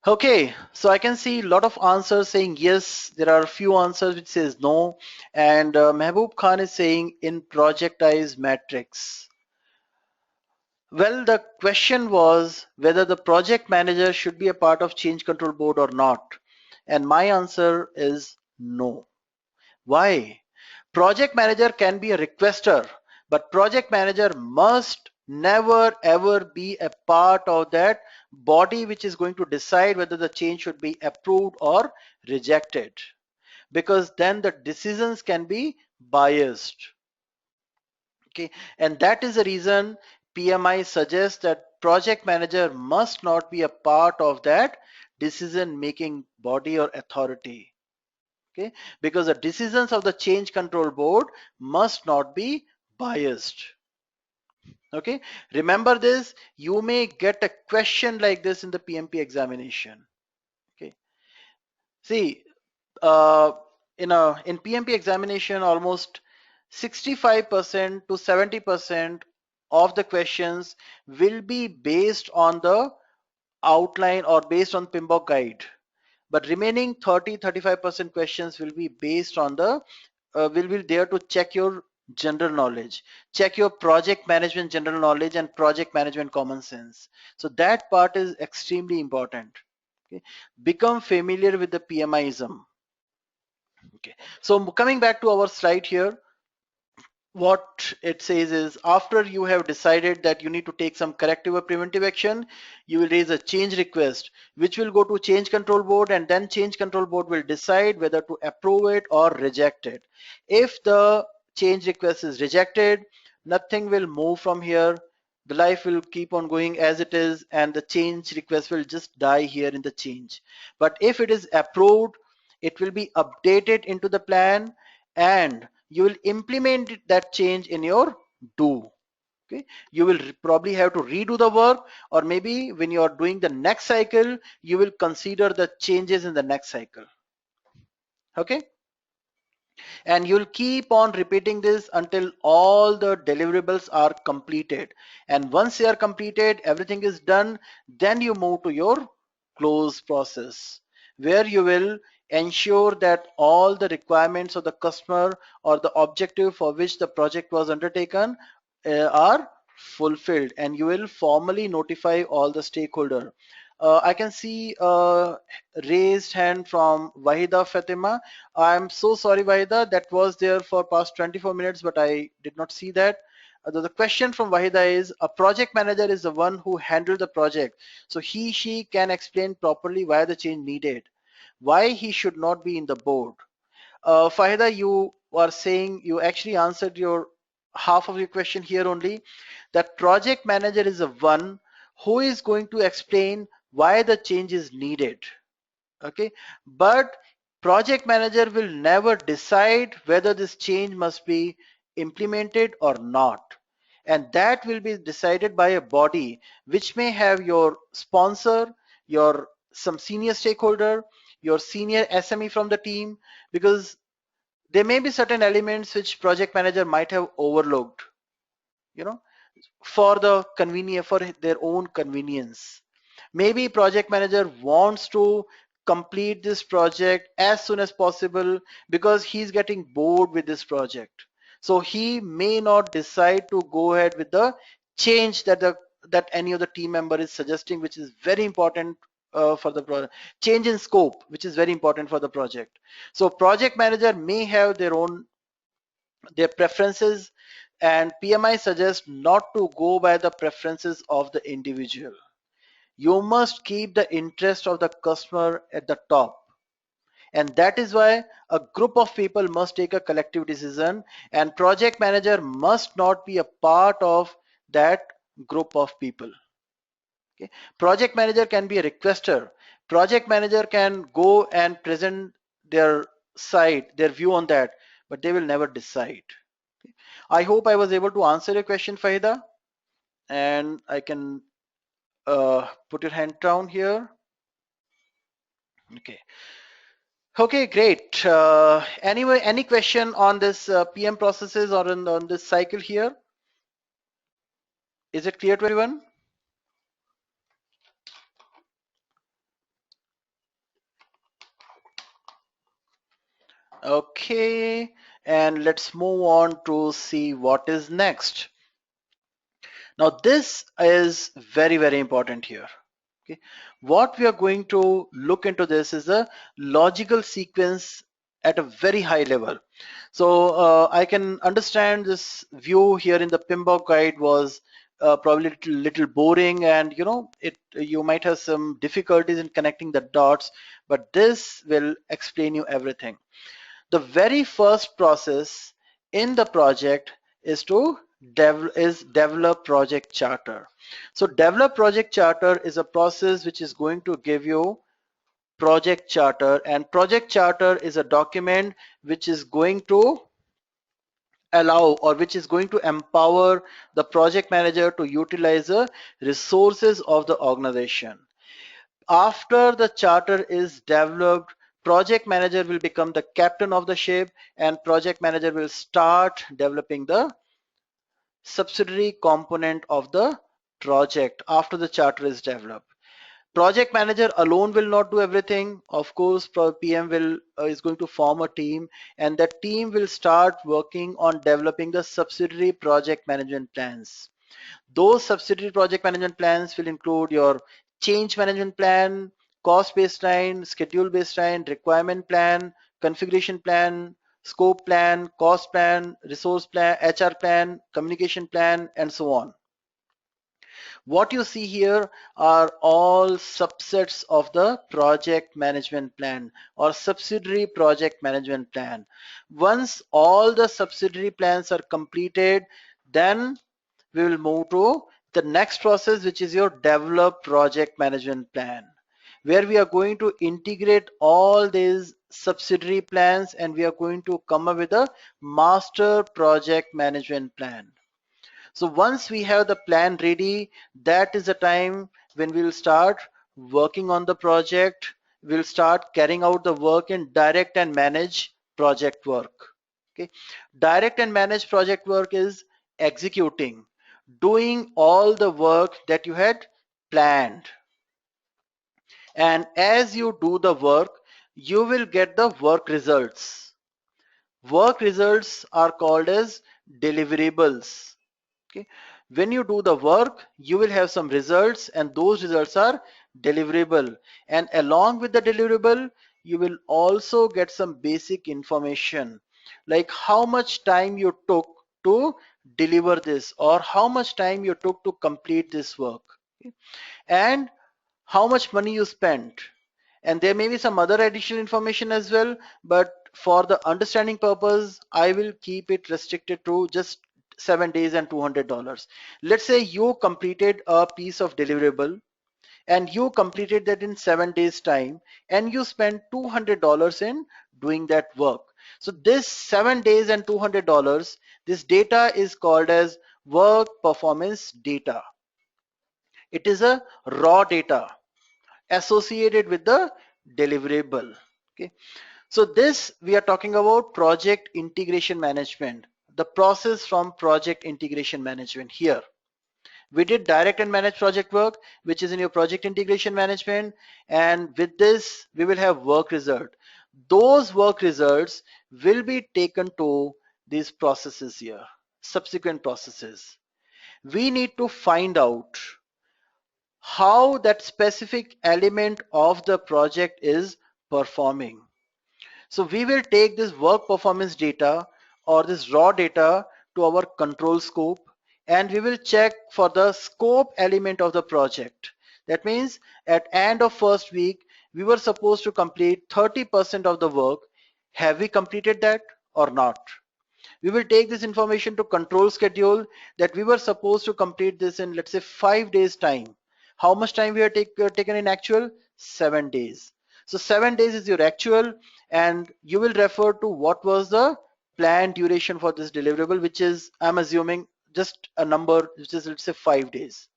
Okay, so I can see a lot of answers saying yes. There are a few answers which says no, and Mehboob Khan is saying in projectize matrix. Well, the question was whether the project manager should be a part of change control board or not, and my answer is no. Why? Project manager can be a requester, but project manager must never ever be a part of that body which is going to decide whether the change should be approved or rejected, because then the decisions can be biased. Okay, and that is the reason PMI suggests that project manager must not be a part of that decision making body or authority. Okay, because the decisions of the change control board must not be biased. Okay, remember this, you may get a question like this in the PMP examination. Okay, see, uh, in PMP examination, almost 65% to 70% of the questions will be based on the outline or based on PMBOK guide, but remaining 30-35% questions will be based on the will be there to check your general knowledge, check your project management general knowledge and project management common sense. So that part is extremely important. Okay, become familiar with the PMIism. Okay, so coming back to our slide here, what it says is after you have decided that you need to take some corrective or preventive action, you will raise a change request which will go to change control board, and then change control board will decide whether to approve it or reject it. If the change request is rejected, nothing will move from here. The life will keep on going as it is, and the change request will just die here in the change. But if it is approved, it will be updated into the plan, and you will implement that change in your do. Okay, you will probably have to redo the work, or maybe when you are doing the next cycle, you will consider the changes in the next cycle. Okay, and you'll keep on repeating this until all the deliverables are completed, and once they are completed, everything is done, then you move to your close process, where you will ensure that all the requirements of the customer or the objective for which the project was undertaken are fulfilled, and you will formally notify all the stakeholder. I can see a raised hand from Wahida Fatima. I'm so sorry, Wahida, that was there for past 24 minutes, but I did not see that. The question from Wahida is, a project manager is the one who handled the project, so she can explain properly why the change needed, why he should not be in the board. Fahida, you are saying you actually answered your half of your question here only, that project manager is the one who is going to explain why the change is needed. Okay, but project manager will never decide whether this change must be implemented or not, and that will be decided by a body which may have your sponsor, your some senior stakeholder, your senior SME from the team, because there may be certain elements which project manager might have overlooked, you know, for the convenience, for their own convenience. Maybe project manager wants to complete this project as soon as possible because he's getting bored with this project, so he may not decide to go ahead with the change that any of the team member is suggesting, which is very important for the change in scope, which is very important for the project. So project manager may have their preferences, and PMI suggests not to go by the preferences of the individual. You must keep the interest of the customer at the top. and that is why a group of people must take a collective decision, and project manager must not be a part of that group of people. Okay. Project manager can be a requester. Project manager can go and present their side, their view on that, but they will never decide. Okay. I hope I was able to answer your question, Fahida, and I can put your hand down here. Okay. Okay, great. Anyway, any question on this PM processes or on this cycle here? Is it clear to everyone? Okay, and let's move on to see what is next. Now, this is very, very important here. Okay, what we are going to look into this is a logical sequence at a very high level. So I can understand this view here in the PMBOK guide was probably a little boring, and you might have some difficulties in connecting the dots, but this will explain you everything. The very first process in the project is to develop project charter. So develop project charter is a process which is going to give you project charter, and project charter is a document which is going to allow, or which is going to empower the project manager to utilize the resources of the organization. After the charter is developed, project manager will become the captain of the ship, and project manager will start developing the subsidiary component of the project after the charter is developed. Project manager alone will not do everything. Of course, PM will is going to form a team, and that team will start working on developing the subsidiary project management plans. Those subsidiary project management plans will include your change management plan, cost baseline, schedule baseline, requirement plan, configuration plan, scope plan, cost plan, resource plan, HR plan, communication plan, and so on. What you see here are all subsets of the project management plan or subsidiary project management plan. Once all the subsidiary plans are completed, then we will move to the next process, which is your develop project management plan, where we are going to integrate all these subsidiary plans, and we are going to come up with a master project management plan. So once we have the plan ready, that is the time when we'll start working on the project. We'll start carrying out the work in direct and manage project work. Okay, direct and manage project work is executing, doing all the work that you had planned. And as you do the work, you will get the work results. Work results are called as deliverables. Okay, when you do the work, you will have some results, and those results are deliverable, and along with the deliverable you will also get some basic information like how much time you took to deliver this, or how much time you took to complete this work. Okay, and how much money you spent, and there may be some other additional information as well, but for the understanding purpose I will keep it restricted to just 7 days and $200. Let's say you completed a piece of deliverable and you completed that in 7 days time, and you spent $200 in doing that work. So this 7 days and $200, this data is called as work performance data. It is a raw data associated with the deliverable. Okay, so this we are talking about project integration management, the process from project integration management. Here we did direct and managed project work, which is in your project integration management, and with this we will have work result. Those work results will be taken to these processes here, subsequent processes. We need to find out how that specific element of the project is performing. So we will take this work performance data or this raw data to our control scope, and we will check for the scope element of the project. That means at end of first week, we were supposed to complete 30% of the work. Have we completed that or not? We will take this information to control schedule that we were supposed to complete this in, let's say, 5 days time. How much time we have taken in actual? 7 days. So 7 days is your actual, and you will refer to what was the planned duration for this deliverable, which is, I'm assuming, just a number, which is, let's say, 5 days.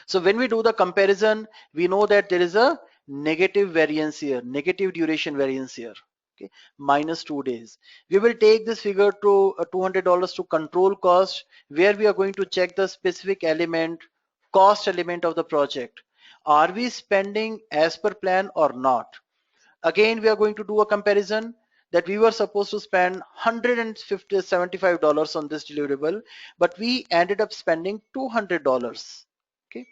So when we do the comparison, we know that there is a negative variance here, negative duration variance here. Okay, minus 2 days. We will take this figure to $200 to control cost, where we are going to check the specific element, cost element of the project. Are we spending as per plan or not? Again, we are going to do a comparison that we were supposed to spend $175 on this deliverable, but we ended up spending $200. Okay.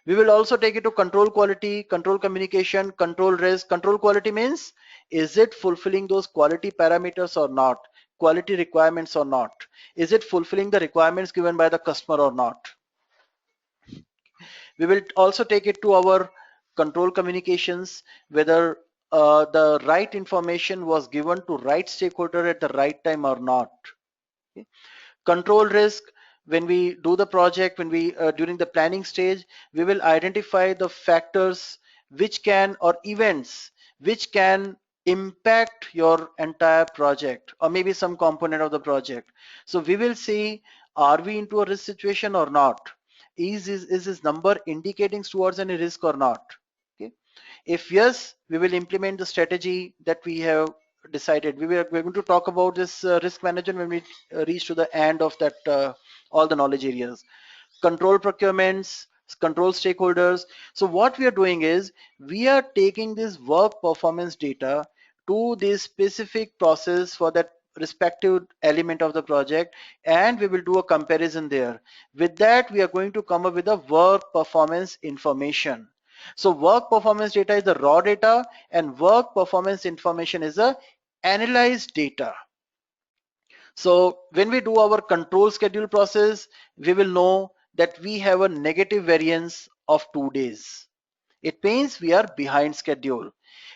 We will also take it to control quality, control communication, control risk. Control quality means, is it fulfilling those quality parameters or not? Quality requirements or not? Is it fulfilling the requirements given by the customer or not? We will also take it to our control communications, whether the right information was given to right stakeholder at the right time or not. Okay. Control risk, when we do the project, when we during the planning stage, we will identify the factors which can, or events which can impact your entire project or maybe some component of the project. So we will see, are we into a risk situation or not? Is this number indicating towards any risk or not? Okay. If yes, we will implement the strategy that we have decided. We're going to talk about this risk management when we reach to the end of that all the knowledge areas. Control procurements, control stakeholders. So what we are doing is, we are taking this work performance data to this specific process for that respective element of the project, and we will do a comparison there. With that, we are going to come up with a work performance information. So work performance data is the raw data, and work performance information is a analyzed data. So when we do our control schedule process, we will know that we have a negative variance of 2 days. It means we are behind schedule.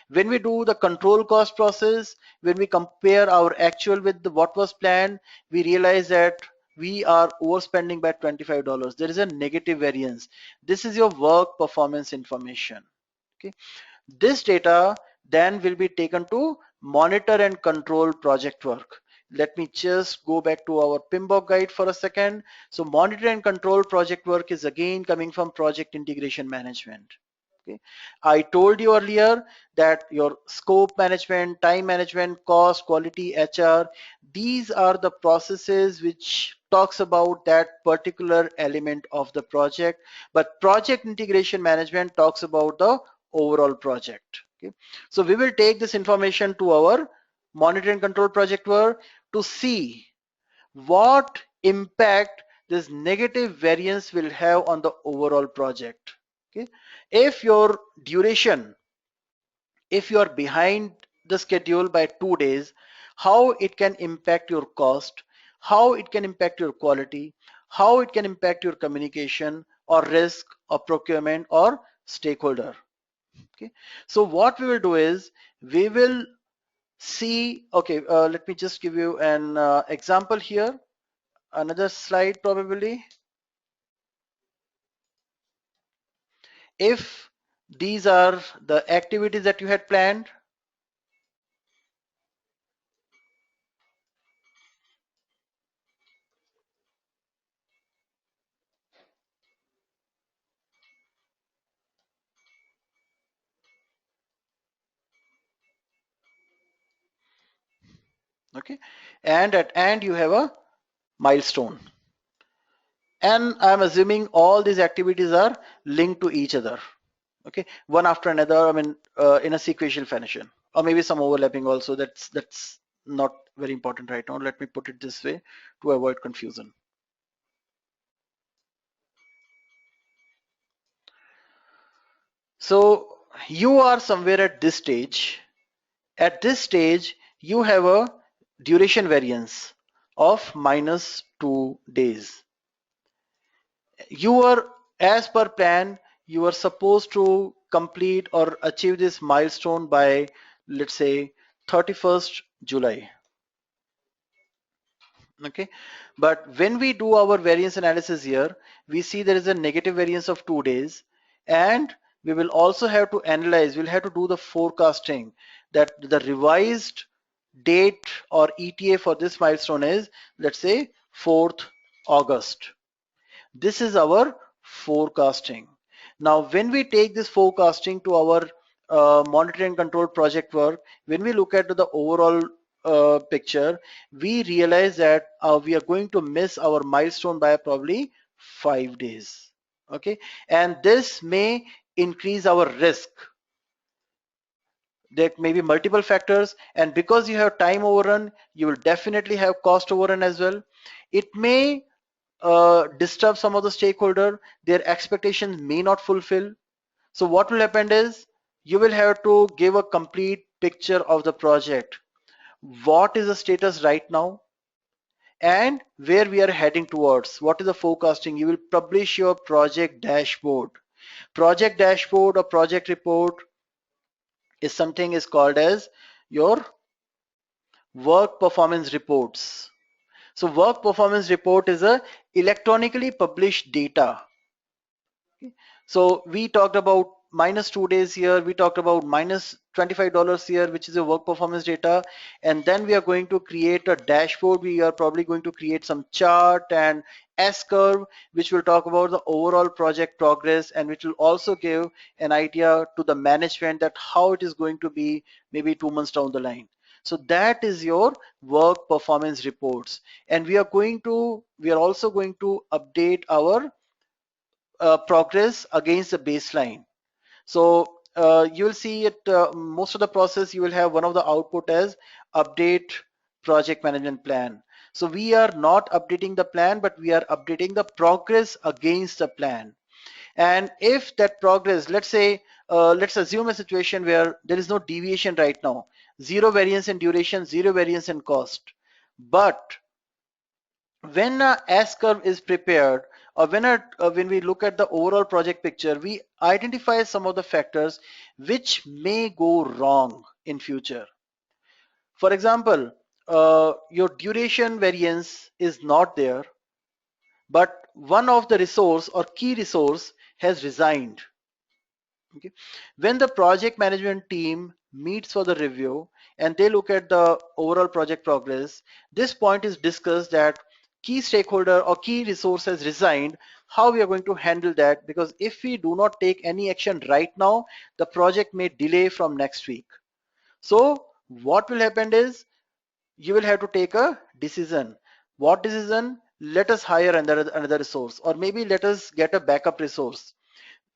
When we do the control cost process, when we compare our actual with what was planned, we realize that we are overspending by $25. There is a negative variance. This is your work performance information. Okay. This data then will be taken to monitor and control project work. Let me just go back to our PMBOK guide for a second. So monitor and control project work is again coming from project integration management. Okay. I told you earlier that your scope management, time management, cost, quality, HR, these are the processes which talks about that particular element of the project, but project integration management talks about the overall project. Okay. So we will take this information to our monitor and control project work to see what impact this negative variance will have on the overall project. Okay. If your duration, if you are behind the schedule by 2 days, how it can impact your cost, how it can impact your quality, how it can impact your communication or risk or procurement or stakeholder. Okay. So what we will do is, we will see, okay, let me just give you an example here. Another slide probably. If these are the activities that you had planned, okay, and at end you have a milestone, and I'm assuming all these activities are linked to each other, okay, one after another, I mean in a sequential fashion, or maybe some overlapping also. That's not very important right now. Let me put it this way to avoid confusion. So you are somewhere at this stage. At this stage, you have a duration variance of minus 2 days. You are, as per plan, you are supposed to complete or achieve this milestone by, let's say, 31st July. Okay, but when we do our variance analysis here, we see there is a negative variance of 2 days, and we will also have to analyze, we'll have to do the forecasting that the revised date or ETA for this milestone is, let's say, 4th August. This is our forecasting. Now, when we take this forecasting to our monitor and control project work, when we look at the overall picture, we realize that we are going to miss our milestone by probably 5 days. Okay, and this may increase our risk. There may be multiple factors, and because you have time overrun, you will definitely have cost overrun as well. It may disturb some of the stakeholder, their expectations may not fulfill. So what will happen is you will have to give a complete picture of the project. What is the status right now and where we are heading towards? What is the forecasting? You will publish your project dashboard. Project dashboard or project report is something is called as your work performance reports. So work performance report is a electronically published data. So we talked about -2 days here, we talked about -$25 here, which is a work performance data, and then we are going to create a dashboard. We are probably going to create some chart and S-curve, which will talk about the overall project progress, and which will also give an idea to the management that how it is going to be maybe 2 months down the line. So that is your work performance reports, and we are also going to update our progress against the baseline. So you will see it most of the process, you will have one of the output as update project management plan. So we are not updating the plan, but we are updating the progress against the plan. And if that progress, let's say, let's assume a situation where there is no deviation right now, zero variance in duration, zero variance in cost. But when a S-curve is prepared, or when we look at the overall project picture, we identify some of the factors which may go wrong in future. For example, your duration variance is not there, but one of the resource or key resource has resigned. Okay. When the project management team meets for the review and they look at the overall project progress, this point is discussed that key stakeholder or key resource has resigned, how we are going to handle that, because if we do not take any action right now, the project may delay from next week. So what will happen is you will have to take a decision. What decision? Let us hire another resource, or maybe let us get a backup resource.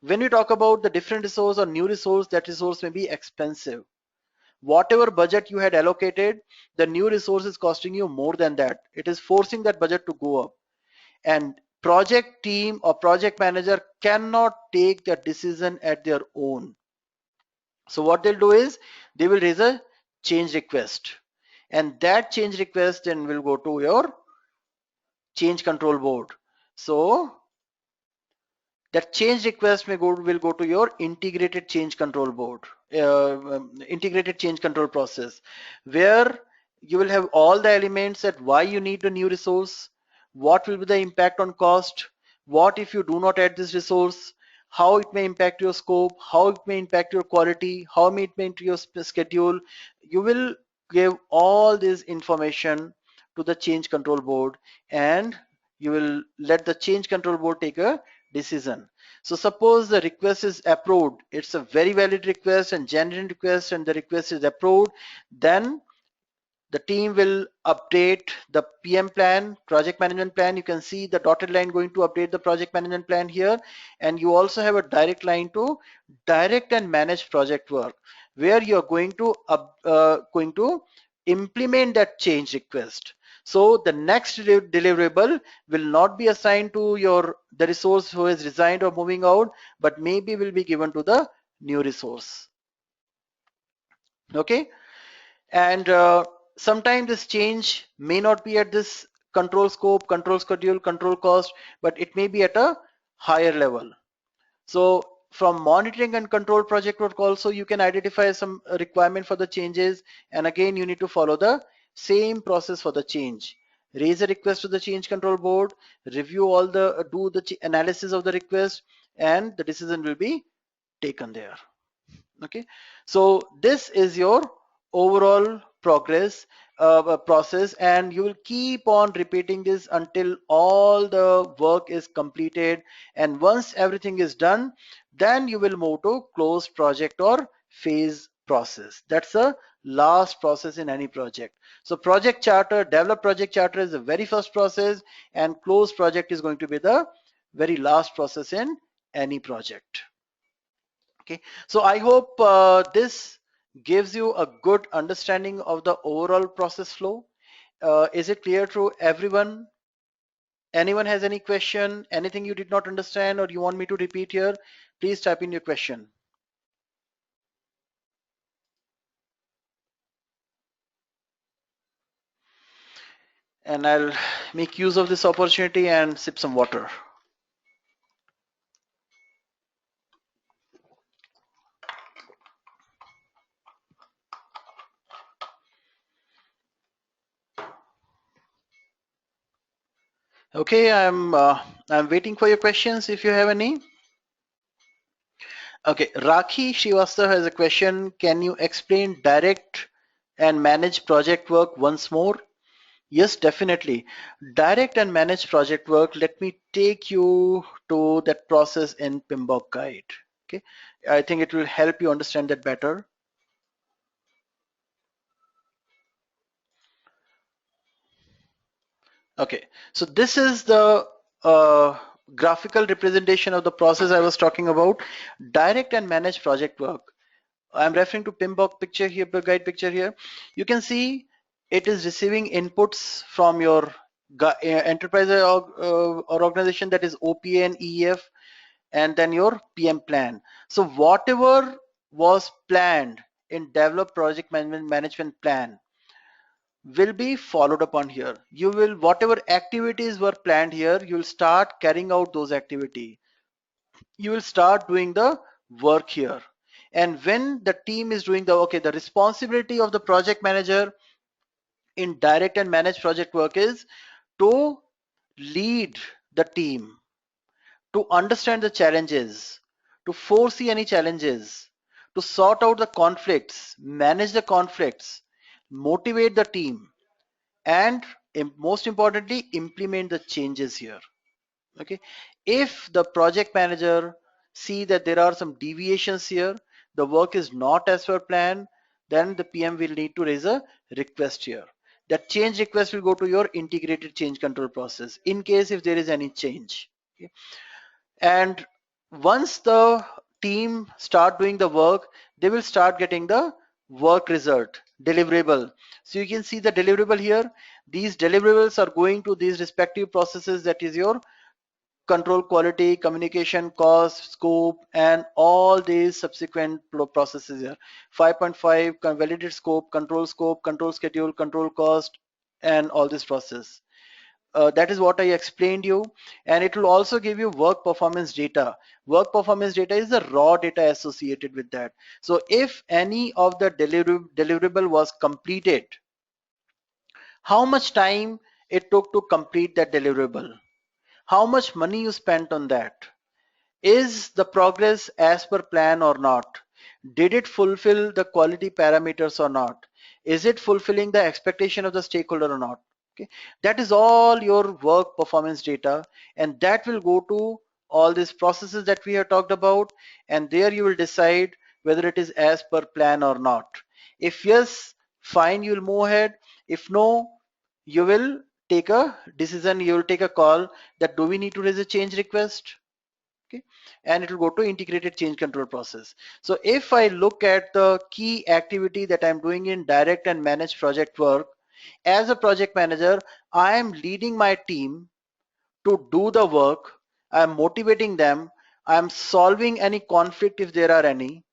When we talk about the different resource or new resource, that resource may be expensive. Whatever budget you had allocated, the new resource is costing you more than that. It is forcing that budget to go up. And project team or project manager cannot take that decision at their own. So what they'll do is they will raise a change request. And that change request then will go to your change control board. So that change request will go to your integrated change control board, integrated change control process, where you will have all the elements that why you need a new resource, what will be the impact on cost, what if you do not add this resource, how it may impact your scope, how it may impact your quality, how it may impact your schedule. You will give all this information to the change control board, and you will let the change control board take a decision. So suppose the request is approved, it's a very valid request and genuine request, and the request is approved, then the team will update the PM plan, project management plan. You can see the dotted line going to update the project management plan here, and you also have a direct line to direct and manage project work, where you're going to implement that change request. So the next deliverable will not be assigned to the resource who has resigned or moving out, but maybe will be given to the new resource. Okay, and sometimes this change may not be at this control scope, control schedule, control cost, but it may be at a higher level. So from monitoring and control project work also, you can identify some requirement for the changes, and again you need to follow the same process for the change. Raise a request to the change control board, review all the do the analysis of the request, and the decision will be taken there. Okay, so this is your overall progress process, and you will keep on repeating this until all the work is completed. And once everything is done, then you will move to close project or phase process. That's the last process in any project. So project charter, develop project charter is the very first process, and close project is going to be the very last process in any project. Okay, so I hope this gives you a good understanding of the overall process flow. Is it clear to everyone? Anyone has any question, anything you did not understand or you want me to repeat here? Please type in your question. And I'll make use of this opportunity and sip some water. Okay, I'm waiting for your questions if you have any. Okay, Rakhi Srivastava has a question. Can you explain direct and manage project work once more? Yes, definitely. Direct and manage project work. Let me take you to that process in PMBOK guide. Okay, I think it will help you understand that better. Okay, so this is the graphical representation of the process I was talking about. Direct and manage project work. I'm referring to PMBOK picture here, guide picture here. You can see it is receiving inputs from your enterprise or organization, that is OPA and EF, and then your PM plan. So whatever was planned in develop project management plan will be followed upon here. You will, whatever activities were planned here, you will start carrying out those activities. You will start doing the work here. And when the team is doing the, okay, the responsibility of the project manager in direct and managed project work is to lead the team, to understand the challenges, to foresee any challenges, to sort out the conflicts, manage the conflicts, motivate the team, and most importantly, implement the changes here. Okay, if the project manager see that there are some deviations here, the work is not as per plan, then the PM will need to raise a request here. That change request will go to your integrated change control process in case if there is any change. Okay. And once the team start doing the work, they will start getting the work result deliverable. So you can see the deliverable here. These deliverables are going to these respective processes, that is your control, quality, communication, cost, scope, and all these subsequent processes here. 5.5 validate scope, control schedule, control cost, and all this process. That is what I explained you, and it will also give you work performance data. Work performance data is the raw data associated with that. So if any of the deliverable was completed, how much time it took to complete that deliverable, how much money you spent on that, is the progress as per plan or not, did it fulfill the quality parameters or not, is it fulfilling the expectation of the stakeholder or not. Okay, that is all your work performance data, and that will go to all these processes that we have talked about, and there you will decide whether it is as per plan or not. If yes, fine, you will move ahead. If no, you will take a decision, you will take a call that do we need to raise a change request. Okay, and it will go to integrated change control process. So if I look at the key activity that I'm doing in direct and managed project work, as a project manager, I am leading my team to do the work. I'm motivating them. I'm solving any conflict if there are any.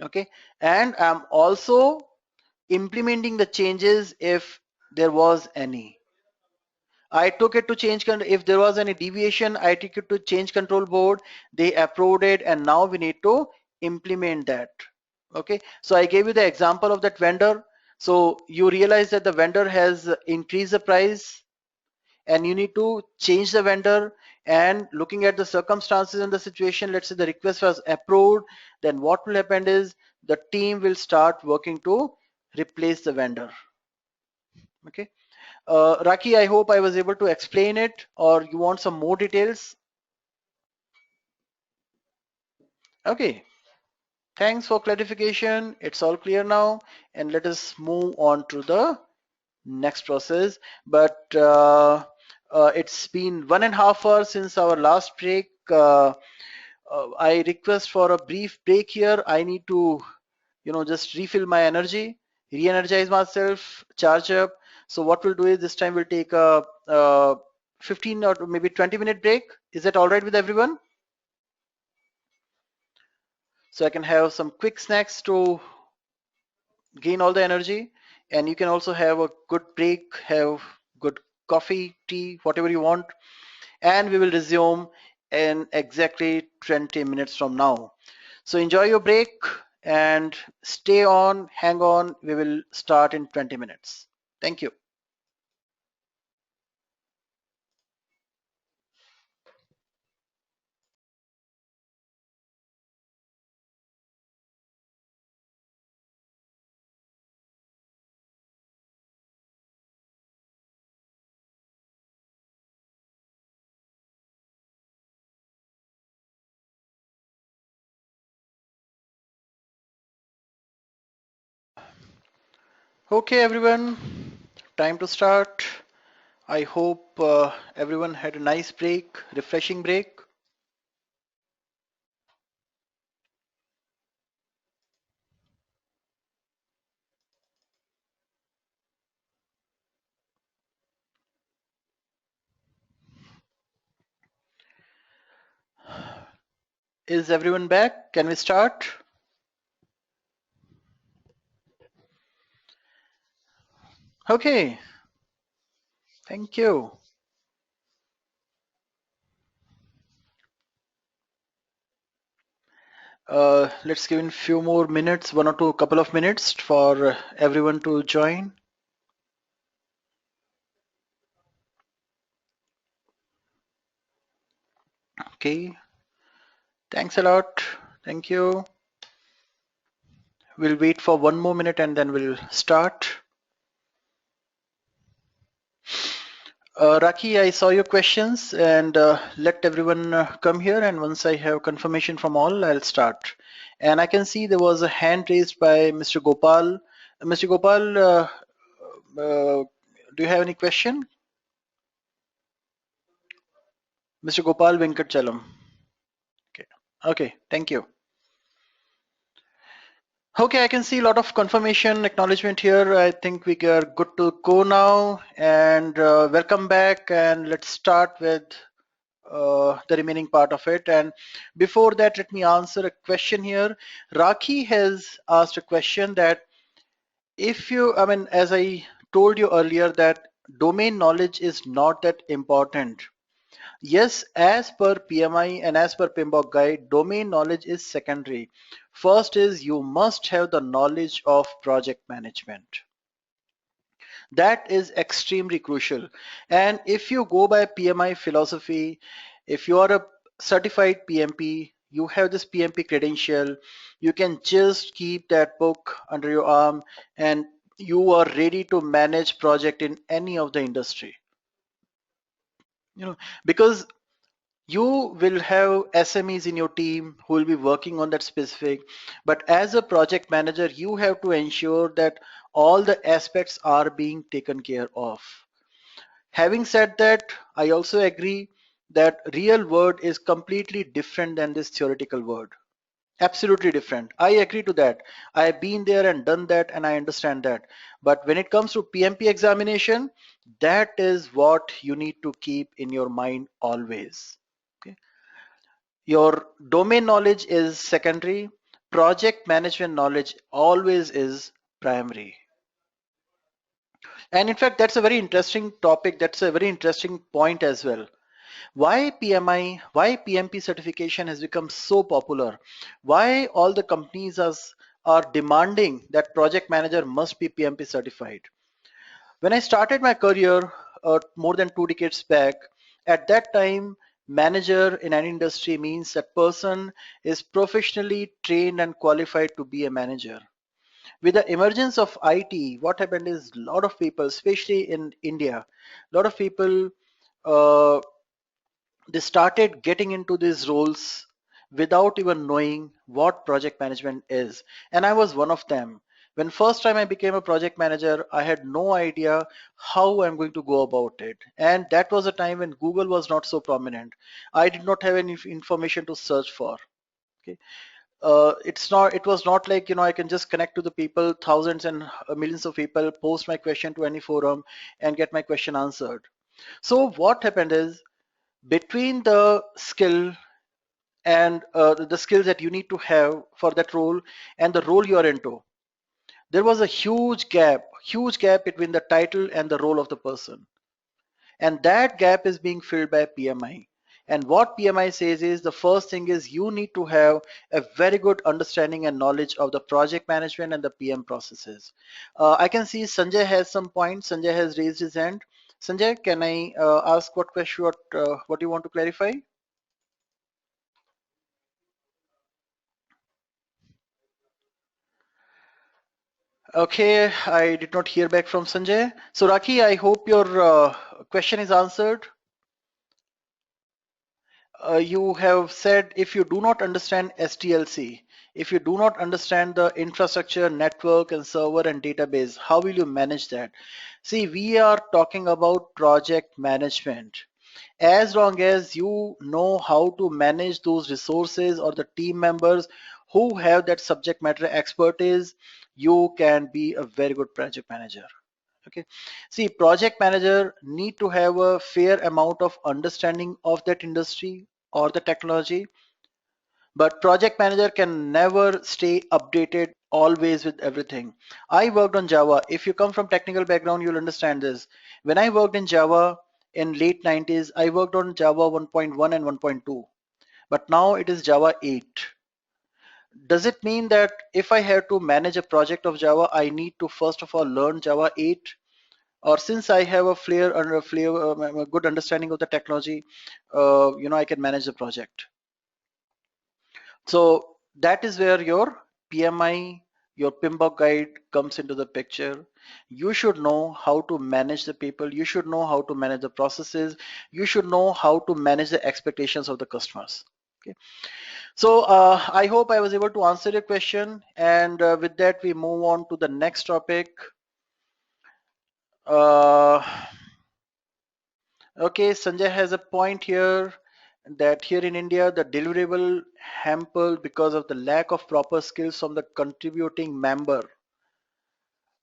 Okay, and I'm also implementing the changes if there was any. I took it to if there was any deviation, I took it to change control board, they approved it, and now we need to implement that. Okay, so I gave you the example of that vendor. So you realize that the vendor has increased the price and you need to change the vendor, and looking at the circumstances and the situation, let's say the request was approved, then what will happen is the team will start working to replace the vendor. Okay. Raki, I hope I was able to explain it, or you want some more details? Okay, thanks for clarification. It's all clear now, and let us move on to the next process. But it's been 1.5 hours since our last break. I request for a brief break here. I need to, just refill my energy, re-energize myself, charge up. So what we'll do is this time we'll take a 15 or maybe 20-minute break. Is that all right with everyone? So I can have some quick snacks to gain all the energy, and you can also have a good break, have good coffee, tea, whatever you want, and we will resume in exactly 20 minutes from now. So enjoy your break and stay on, hang on. We will start in 20 minutes. Thank you. Okay, everyone, time to start. I hope everyone had a nice break, refreshing break. Is everyone back? Can we start? Okay, thank you. Let's give in few more minutes, one or two couple of minutes for everyone to join. Okay, thanks a lot. Thank you. We'll wait for one more minute and then we'll start. Raki, I saw your questions, and let everyone come here, and once I have confirmation from all, I'll start. And I can see there was a hand raised by Mr. Gopal. Mr. Gopal, do you have any question? Mr. Gopal Venkatchalam. Okay. Okay, thank you. Okay, I can see a lot of confirmation acknowledgement here. I think we are good to go now, and welcome back, and let's start with the remaining part of it. And before that, let me answer a question here. Raki has asked a question that as I told you earlier, that domain knowledge is not that important. Yes, as per PMI and as per PMBOK guide, domain knowledge is secondary. First is you must have the knowledge of project management. That is extremely crucial. And if you go by PMI philosophy, if you are a certified PMP, you have this PMP credential, you can just keep that book under your arm and you are ready to manage project in any of the industry. Because you will have SMEs in your team who will be working on that specific, but as a project manager, you have to ensure that all the aspects are being taken care of. Having said that, I also agree that real world is completely different than this theoretical word. Absolutely different. I agree to that. I have been there and done that and I understand that. But when it comes to PMP examination, that is what you need to keep in your mind always. Okay. Your domain knowledge is secondary. Project management knowledge always is primary. And in fact, that's a very interesting topic. That's a very interesting point as well. Why PMI, why PMP certification has become so popular? Why all the companies are demanding that project manager must be PMP certified? When I started my career more than 2 decades back, at that time, manager in an industry means that person is professionally trained and qualified to be a manager. With the emergence of IT, what happened is a lot of people, especially in India, a lot of people uh, they started getting into these roles without even knowing what project management is. And I was one of them. When first time I became a project manager, I had no idea how I'm going to go about it. And that was a time when Google was not so prominent. I did not have any information to search for. Okay. It was not like, I can just connect to the people, thousands and millions of people, post my question to any forum and get my question answered. So what happened is, between the skill and the skills that you need to have for that role and the role you are into, there was a huge gap between the title and the role of the person, and that gap is being filled by PMI. And what PMI says is, the first thing is you need to have a very good understanding and knowledge of the project management and the PM processes. I can see Sanjay has some points. Sanjay has raised his hand. Sanjay, can I ask what question, what you want to clarify? Okay, I did not hear back from Sanjay. So Raki, I hope your question is answered. You have said, if you do not understand SDLC, if you do not understand the infrastructure, network and server and database, how will you manage that? See, we are talking about project management. As long as you know how to manage those resources or the team members who have that subject matter expertise, you can be a very good project manager. Okay. See, project manager need to have a fair amount of understanding of that industry or the technology, but project manager can never stay updated always with everything. I worked on Java. If you come from technical background, you'll understand this. When I worked in Java in late 90s, I worked on Java 1.1 and 1.2, but now it is Java 8. Does it mean that if I have to manage a project of Java, I need to first of all learn Java 8? Or since I have a a good understanding of the technology, I can manage the project. So that is where your PMI, your PMBOK guide comes into the picture. You should know how to manage the people. You should know how to manage the processes. You should know how to manage the expectations of the customers. Okay. So I hope I was able to answer your question. And with that, we move on to the next topic. Uh, Okay, Sanjay has a point here that here in India, the deliverable hampered because of the lack of proper skills from the contributing member.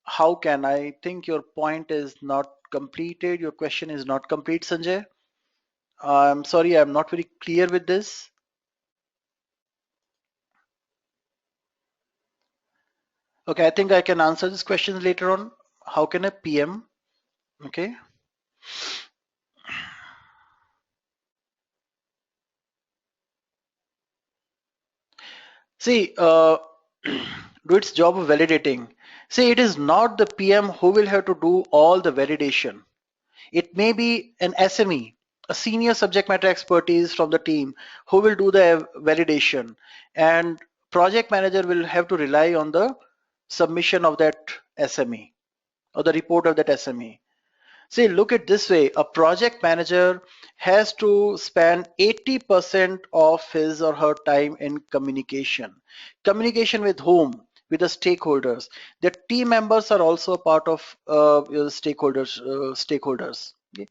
How can I think your point is not completed? Your question is not complete, Sanjay. I'm sorry, I'm not very clear with this. Okay, I think I can answer this question later on. How can a PM? Okay. See, do its job of validating. See, it is not the PM who will have to do all the validation. It may be an SME, a senior subject matter expertise from the team who will do the validation, and project manager will have to rely on the submission of that SME or the report of that SME. See, look at this way. A project manager has to spend 80% of his or her time in communication. Communication with whom? With the stakeholders. The team members are also a part of stakeholders. Okay?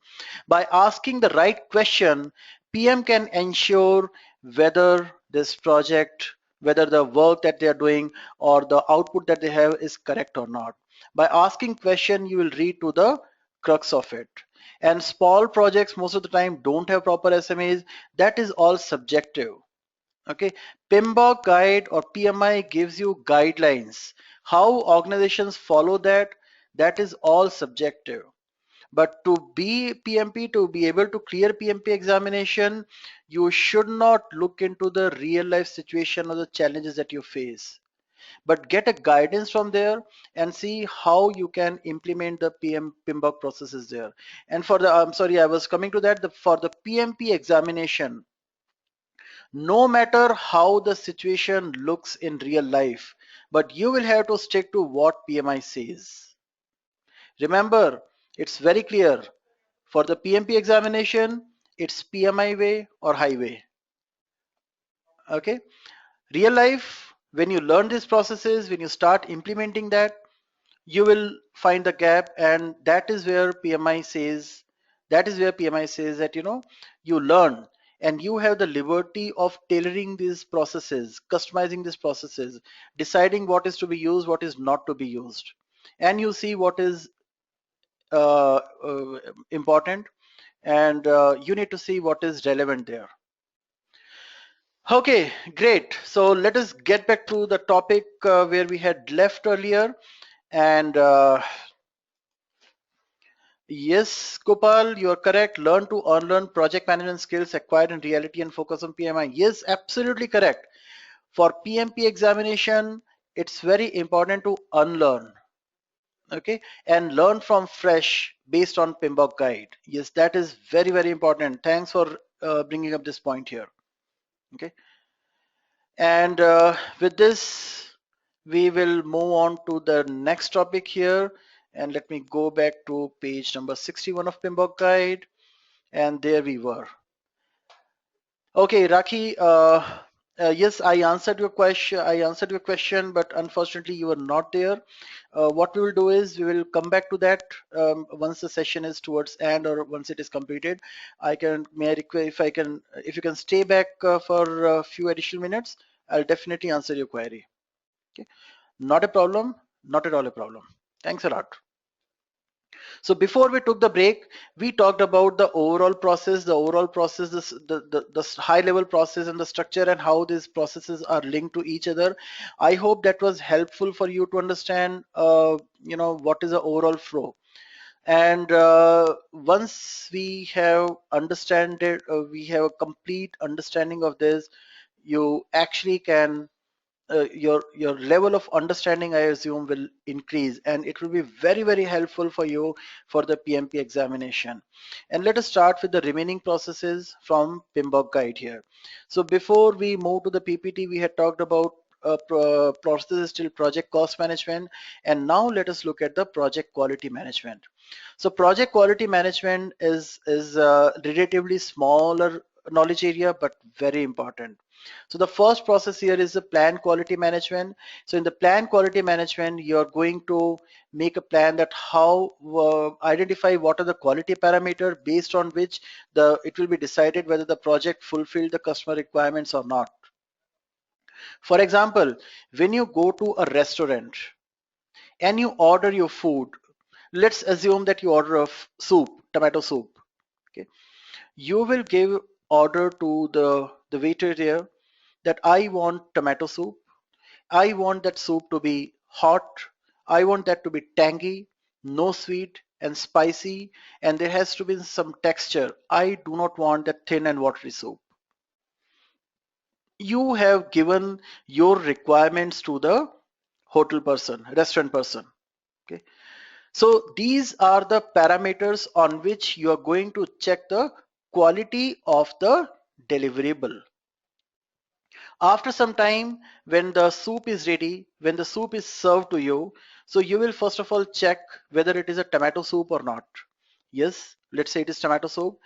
By asking the right question, PM can ensure whether this project, whether the work that they are doing or the output that they have is correct or not. By asking question, you will read to the crux of it. And small projects most of the time don't have proper SMEs. That is all subjective. Okay, PMBOK guide or PMI gives you guidelines. How organizations follow that, That is all subjective. But to be PMP, to be able to clear PMP examination, you should not look into the real life situation or the challenges that you face, but get a guidance from there and see how you can implement the PMBOK processes there. And for the, I'm sorry, I was coming to that, for the PMP examination, no matter how the situation looks in real life, but you will have to stick to what PMI says. Remember, it's very clear. For the PMP examination, it's PMI way or highway. Okay. Real life, when you learn these processes, when you start implementing that, you will find the gap, and that is where PMI says, that you learn and you have the liberty of tailoring these processes, customizing these processes, deciding what is to be used, what is not to be used, and you see what is important, and you need to see what is relevant there. Okay, great. So let us get back to the topic where we had left earlier. And yes, Gopal, you are correct. Learn to unlearn project management skills acquired in reality and focus on PMI. Yes, absolutely correct. For PMP examination, it's very important to unlearn, okay, and learn from fresh based on PMBOK guide. Yes, that is very, very important. Thanks for bringing up this point here. Okay. And with this, we will move on to the next topic here. And let me go back to page number 61 of PMBOK guide. And there we were. Okay, Raki, yes, I answered your question, but unfortunately you were not there. What we will do is we will come back to that once the session is towards end or once it is completed. May I request if you can stay back for a few additional minutes, I'll definitely answer your query. Okay, not a problem, not at all a problem. Thanks a lot. So before we took the break, we talked about the overall process, the high level process and the structure and how these processes are linked to each other. I hope that was helpful for you to understand, what is the overall flow. And once we have we have a complete understanding of this, you actually can your level of understanding, I assume, will increase, and it will be very, very helpful for you for the PMP examination. And let us start with the remaining processes from PMBOK guide here. So before we move to the PPT, we had talked about processes till project cost management, and now let us look at the project quality management. So project quality management is a relatively smaller knowledge area, but very important. So the first process here is the plan quality management. So in the plan quality management, you're going to make a plan that how identify what are the quality parameter based on which it will be decided whether the project fulfilled the customer requirements or not. For example, when you go to a restaurant and you order your food, let's assume that you order a soup, tomato soup. Okay, you will give order to the waiter there that I want tomato soup. I want that soup to be hot. I want that to be tangy, no sweet and spicy, and there has to be some texture. I do not want that thin and watery soup. You have given your requirements to the hotel person, restaurant person. Okay. So these are the parameters on which you are going to check the quality of the deliverable. After some time, when the soup is ready, when the soup is served to you, so you will first of all check whether it is a tomato soup or not. Yes, let's say it is tomato soup.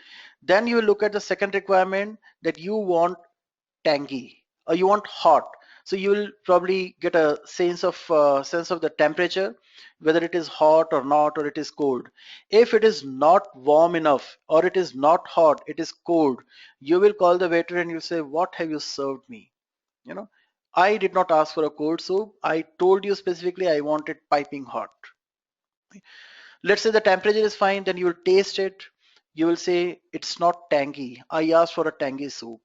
Then you will look at the second requirement that you want tangy or you want hot. So you will probably get a sense of the temperature, whether it is hot or not, or it is cold. If it is not warm enough or it is not hot, it is cold, you will call the waiter and you say, what have you served me? You know, I did not ask for a cold soup. I told you specifically I want it piping hot. Let's say the temperature is fine, then you will taste it. You will say it's not tangy. I asked for a tangy soup.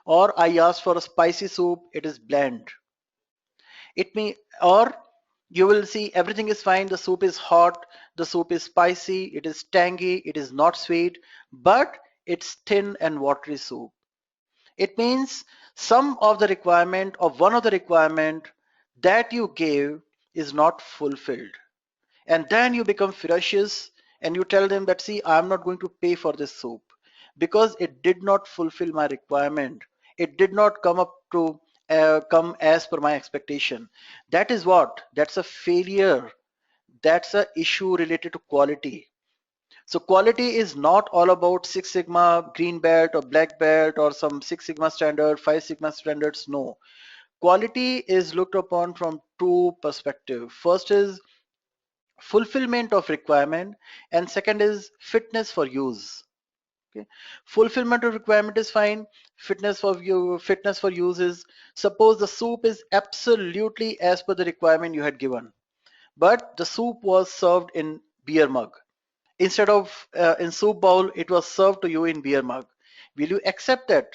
Or I asked for a spicy soup, it is bland. It may, or You will see everything is fine. The soup is hot, the soup is spicy, it is tangy, it is not sweet, but it's thin and watery soup. It means some of the requirement of one of the requirement that you gave is not fulfilled. And then you become ferocious and you tell them that, see, I'm not going to pay for this soup because it did not fulfill my requirement. It did not come up to come as per my expectation. That is what? That's a failure. That's a issue related to quality. So quality is not all about Six Sigma, green belt or black belt or some Six Sigma standard, Five Sigma standards. No. Quality is looked upon from two perspectives. First is fulfillment of requirement and second is fitness for use. Okay, fulfillment of requirement is fine. Fitness for use is, suppose the soup is absolutely as per the requirement you had given, but the soup was served in beer mug instead of in soup bowl. It was served to you in beer mug. Will you accept that?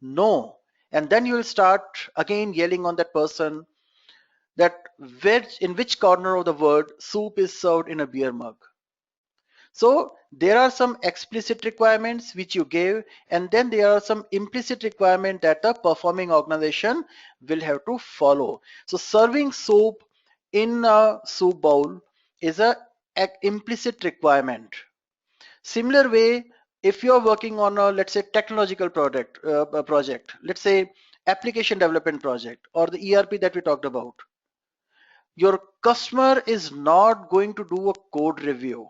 No. And then you will start again yelling on that person that in which corner of the world soup is served in a beer mug. So there are some explicit requirements which you gave, and then there are some implicit requirements that the performing organization will have to follow. So serving soup in a soup bowl is a implicit requirement. Similar way, if you're working on a, let's say, technological project, let's say application development project or the ERP that we talked about, your customer is not going to do a code review.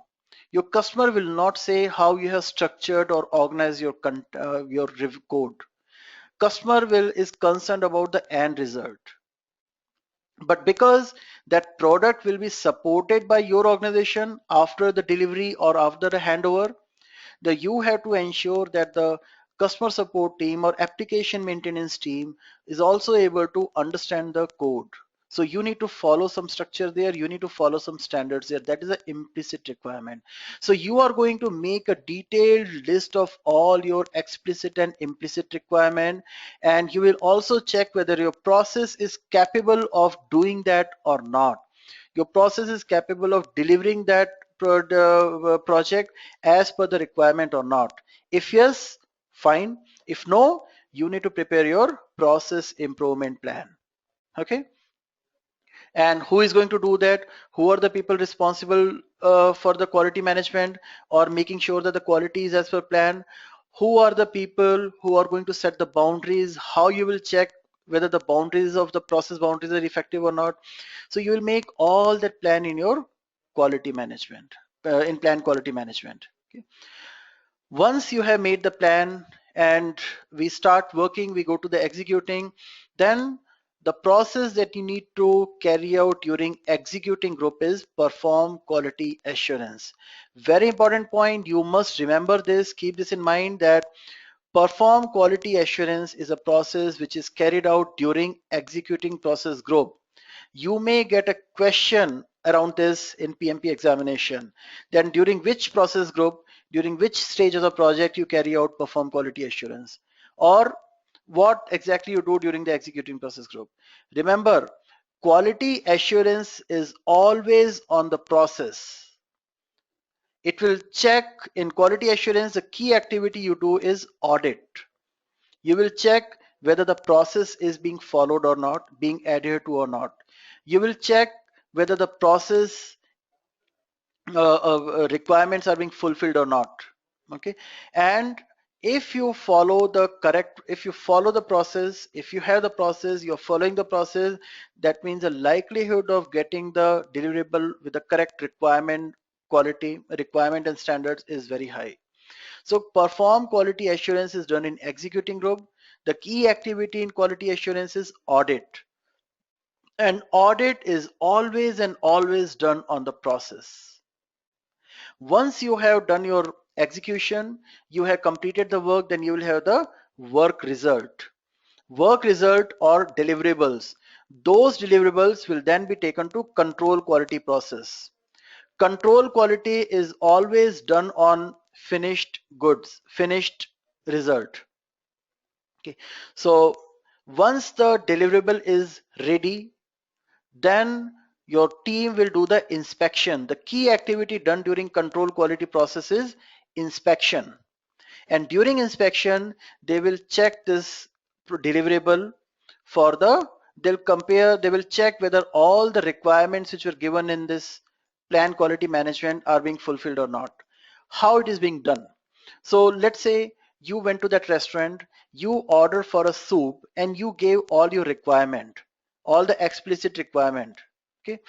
Your customer will not say how you have structured or organized your code. Customer will is concerned about the end result. But because that product will be supported by your organization after the delivery or after the handover, you have to ensure that the customer support team or application maintenance team is also able to understand the code. So you need to follow some structure there, you need to follow some standards there. That is an implicit requirement. So you are going to make a detailed list of all your explicit and implicit requirement, and you will also check whether your process is capable of doing that or not. Your process is capable of delivering that project as per the requirement or not. If yes, fine. If no, you need to prepare your process improvement plan. Okay. And who is going to do that? Who are the people responsible for the quality management or making sure that the quality is as per plan? Who are the people who are going to set the boundaries? How you will check whether the boundaries of the process boundaries are effective or not? So you will make all that plan in your quality management, in plan quality management. Okay. Once you have made the plan and we start working, we go to the executing, then the process that you need to carry out during executing group is perform quality assurance. Very important point. You must remember this, keep this in mind, that perform quality assurance is a process which is carried out during executing process group. You may get a question around this in PMP examination. Then during which process group, during which stage of the project you carry out perform quality assurance, or what exactly you do during the executing process group. Remember, quality assurance is always on the process. It will check in quality assurance. The key activity you do is audit. You will check whether the process is being followed or not, being adhered to or not. You will check whether the process requirements are being fulfilled or not. Okay. And if you follow the correct, if you follow the process, if you have the process, you're following the process, that means the likelihood of getting the deliverable with the correct requirement, quality, requirement and standards is very high. So perform quality assurance is done in executing group. The key activity in quality assurance is audit. And audit is always and always done on the process. Once you have done your execution, you have completed the work, then you will have the work result. Work result or deliverables. Those deliverables will then be taken to control quality process. Control quality is always done on finished goods, finished result. Okay, so once the deliverable is ready, then your team will do the inspection. The key activity done during control quality process is inspection. And during inspection, they will check this deliverable for they'll compare, they will check whether all the requirements which were given in this plan quality management are being fulfilled or not. How it is being done. So let's say you went to that restaurant, you order for a soup and you gave all your requirement, all the explicit requirement. Okay.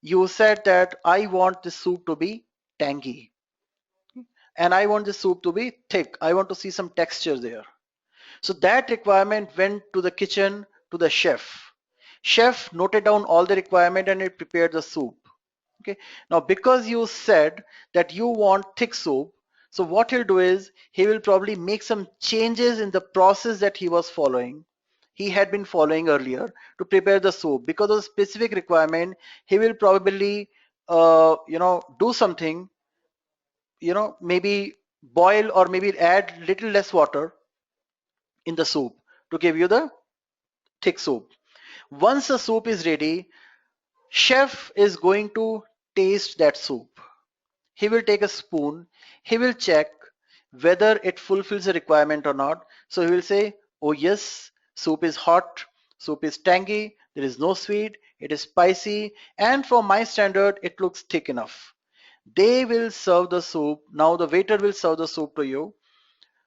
You said that I want this soup to be tangy and I want this soup to be thick. I want to see some texture there. So that requirement went to the kitchen to the chef. Chef noted down all the requirement and it prepared the soup. Okay. Now because you said that you want thick soup, so what he'll do is he will probably make some changes in the process that he was following. He had been following earlier to prepare the soup because of the specific requirement. He will probably do something, maybe boil or maybe add little less water in the soup to give you the thick soup. Once the soup is ready, chef is going to taste that soup. He will take a spoon, he will check whether it fulfills the requirement or not. So he will say, oh yes, soup is hot, soup is tangy, there is no sweet, it is spicy, and for my standard, it looks thick enough. They will serve the soup. Now the waiter will serve the soup to you.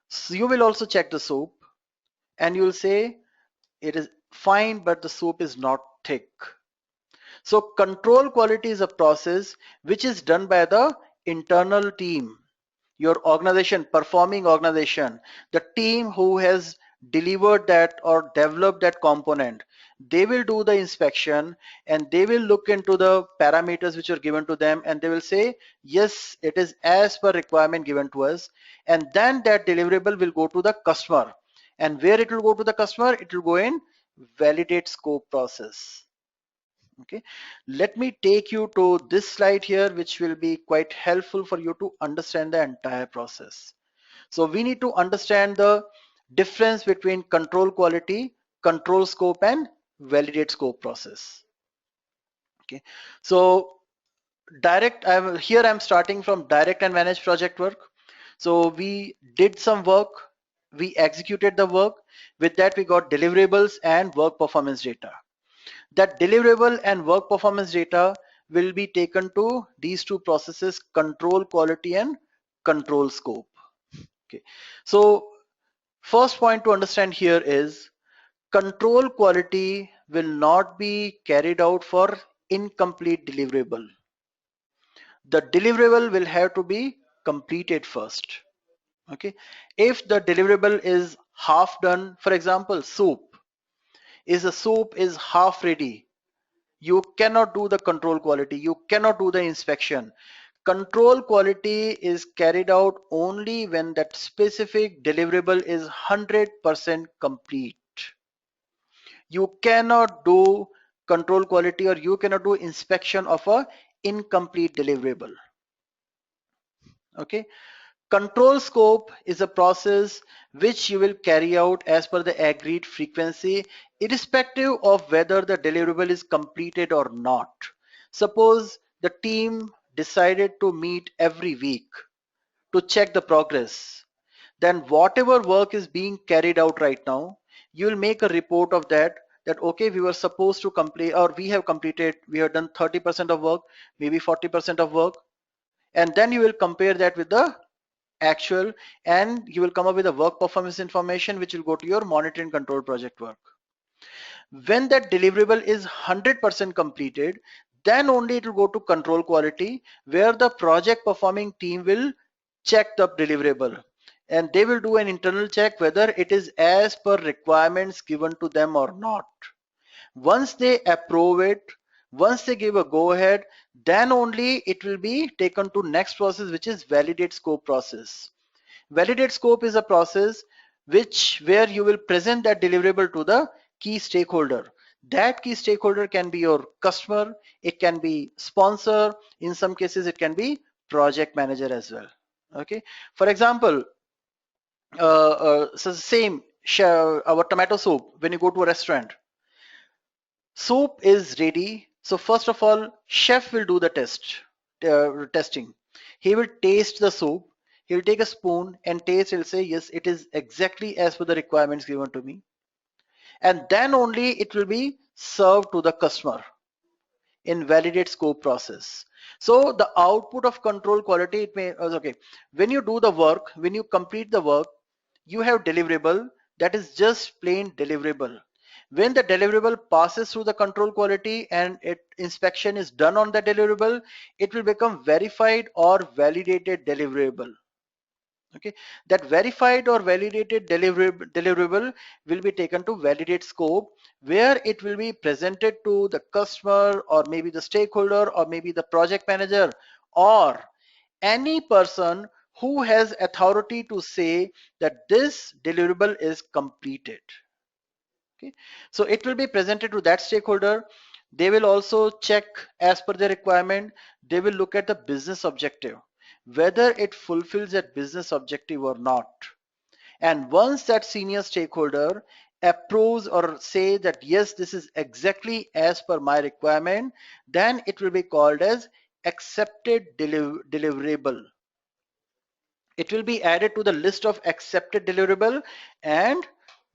So you will also check the soup and you will say it is fine, but the soup is not thick. So control quality is a process which is done by the internal team, your organization, performing organization, the team who has delivered that or developed that component. They will do the inspection and they will look into the parameters which are given to them and they will say, yes, it is as per requirement given to us. And then that deliverable will go to the customer. And where it will go to the customer, it will go in validate scope process. Okay, let me take you to this slide here, which will be quite helpful for you to understand the entire process. So we need to understand the difference between control quality, control scope, and validate scope process. Okay, so I'm starting from direct and managed project work. So we did some work, we executed the work. With that, we got deliverables and work performance data. That deliverable and work performance data will be taken to these two processes, control quality and control scope. Okay, so first point to understand here is control quality will not be carried out for incomplete deliverable. The deliverable will have to be completed first. Okay, if the deliverable is half done, for example, soup is half ready, you cannot do the control quality, you cannot do the inspection. Control quality is carried out only when that specific deliverable is 100% complete. You cannot do control quality or you cannot do inspection of a incomplete deliverable. Okay, control scope is a process which you will carry out as per the agreed frequency, irrespective of whether the deliverable is completed or not. Suppose the team decided to meet every week to check the progress. Then whatever work is being carried out right now, you will make a report of that, that okay, we were supposed to complete or we have completed, we have done 30% of work, maybe 40% of work, and then you will compare that with the actual and you will come up with a work performance information which will go to your monitor and control project work. When that deliverable is 100% completed, then only it will go to control quality, where the project performing team will check the deliverable and they will do an internal check whether it is as per requirements given to them or not. Once they approve it, once they give a go ahead, then only it will be taken to next process, which is validate scope process. Validate scope is a process where you will present that deliverable to the key stakeholder. That key stakeholder can be your customer, it can be sponsor, in some cases it can be project manager as well. Okay, for example, so same our tomato soup. When you go to a restaurant, soup is ready, So first of all, chef will do the testing. He will taste the soup. He will take a spoon and taste. He'll say, yes, it is exactly as per the requirements given to me. And then only it will be served to the customer in validate scope process. So the output of control quality, it may, okay, when you do the work, when you complete the work, you have deliverable that is just plain deliverable. When the deliverable passes through the control quality and inspection is done on the deliverable, it will become verified or validated deliverable. Okay, that verified or validated deliverable will be taken to validate scope, where it will be presented to the customer or maybe the stakeholder or maybe the project manager or any person who has authority to say that this deliverable is completed. Okay, so it will be presented to that stakeholder. They will also check as per the requirement. They will look at the business objective, whether it fulfills that business objective or not. And once that senior stakeholder approves or say that yes, this is exactly as per my requirement, then it will be called as accepted deliverable. It will be added to the list of accepted deliverable, and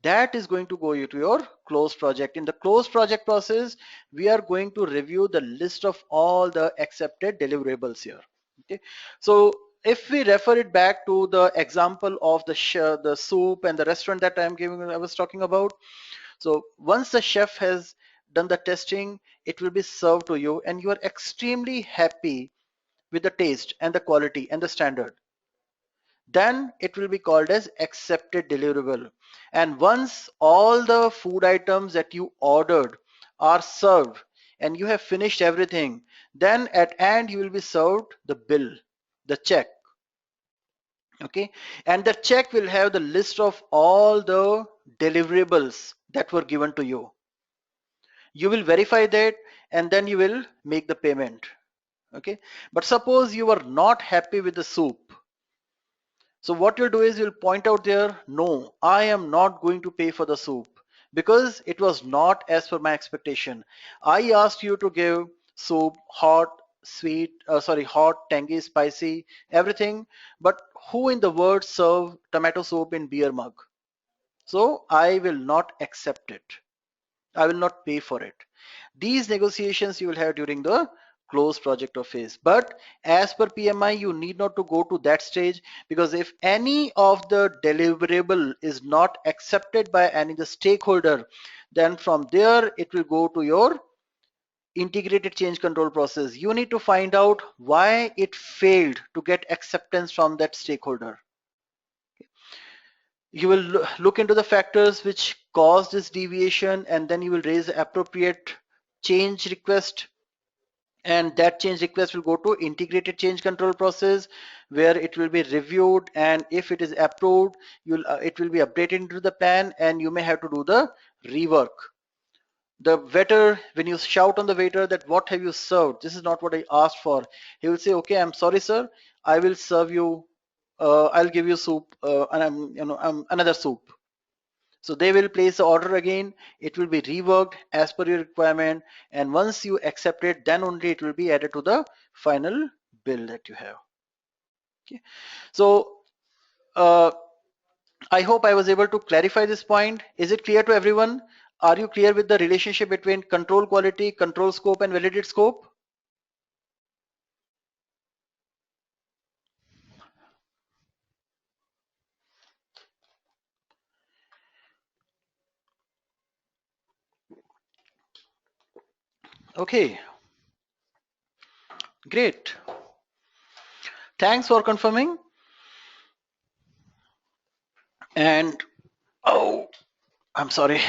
that is going to go to your closed project. In the closed project process, we are going to review the list of all the accepted deliverables here. Okay, so if we refer it back to the example of the soup and the restaurant that I was talking about. So once the chef has done the testing, it will be served to you and you are extremely happy with the taste and the quality and the standard. Then it will be called as accepted deliverable. And once all the food items that you ordered are served and you have finished everything, then at end you will be served the bill, the check. Okay, and the check will have the list of all the deliverables that were given to you. You will verify that and then you will make the payment. Okay, but suppose you are not happy with the soup. So what you'll do is you'll point out there, no, I am not going to pay for the soup because it was not as per my expectation. I asked you to give soup hot, sweet, hot, tangy, spicy, everything. But who in the world serve tomato soup in beer mug? So I will not accept it. I will not pay for it. These negotiations you will have during the close project or phase. But as per PMI, you need not to go to that stage, because if any of the deliverable is not accepted by any of the stakeholder, then from there it will go to your integrated change control process. You need to find out why it failed to get acceptance from that stakeholder. You will look into the factors which cause this deviation, and then you will raise the appropriate change request, and that change request will go to integrated change control process, where it will be reviewed, and if it is approved, it will be updated into the plan and you may have to do the rework. The waiter, when you shout on the waiter that what have you served, this is not what I asked for, he will say, okay, I'm sorry sir, I will serve you, I'll give you soup, and another soup. So they will place the order again, it will be reworked as per your requirement, and once you accept it, then only it will be added to the final bill that you have. Okay, so I hope I was able to clarify this point. Is it clear to everyone? Are you clear with the relationship between control quality, control scope, and validate scope? Okay, great. Thanks for confirming. And oh, I'm sorry.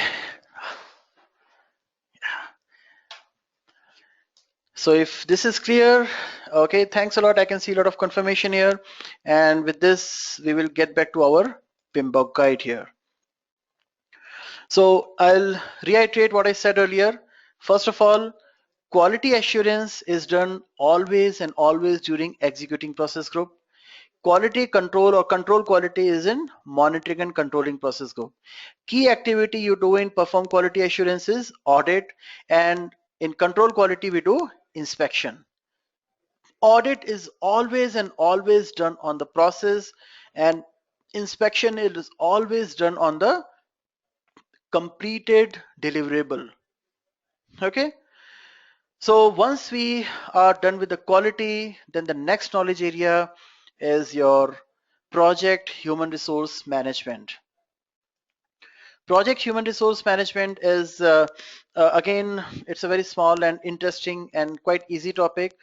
So if this is clear, okay, thanks a lot. I can see a lot of confirmation here. And with this, we will get back to our PMBOK guide here. So I'll reiterate what I said earlier. First of all, quality assurance is done always and always during executing process group. Quality control or control quality is in monitoring and controlling process group. Key activity you do in perform quality assurance is audit, and In control quality, we do inspection. Audit is always and always done on the process, and inspection is always done on the completed deliverable. Okay, so once we are done with the quality, then the next knowledge area is your project human resource management. Project human resource management is again, it's a very small and interesting and quite easy topic.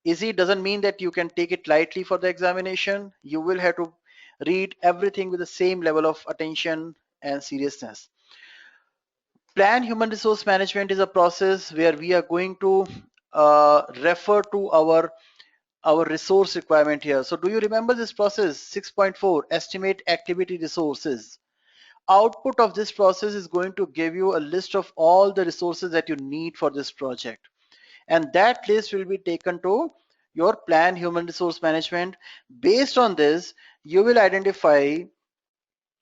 Easy doesn't mean that you can take it lightly for the examination. You will have to read everything with the same level of attention and seriousness. Plan human resource management is a process where we are going to refer to our resource requirement here. So do you remember this process 6.4, estimate activity resources? Output of this process is going to give you a list of all the resources that you need for this project, and that list will be taken to your plan human resource management. Based on this, you will identify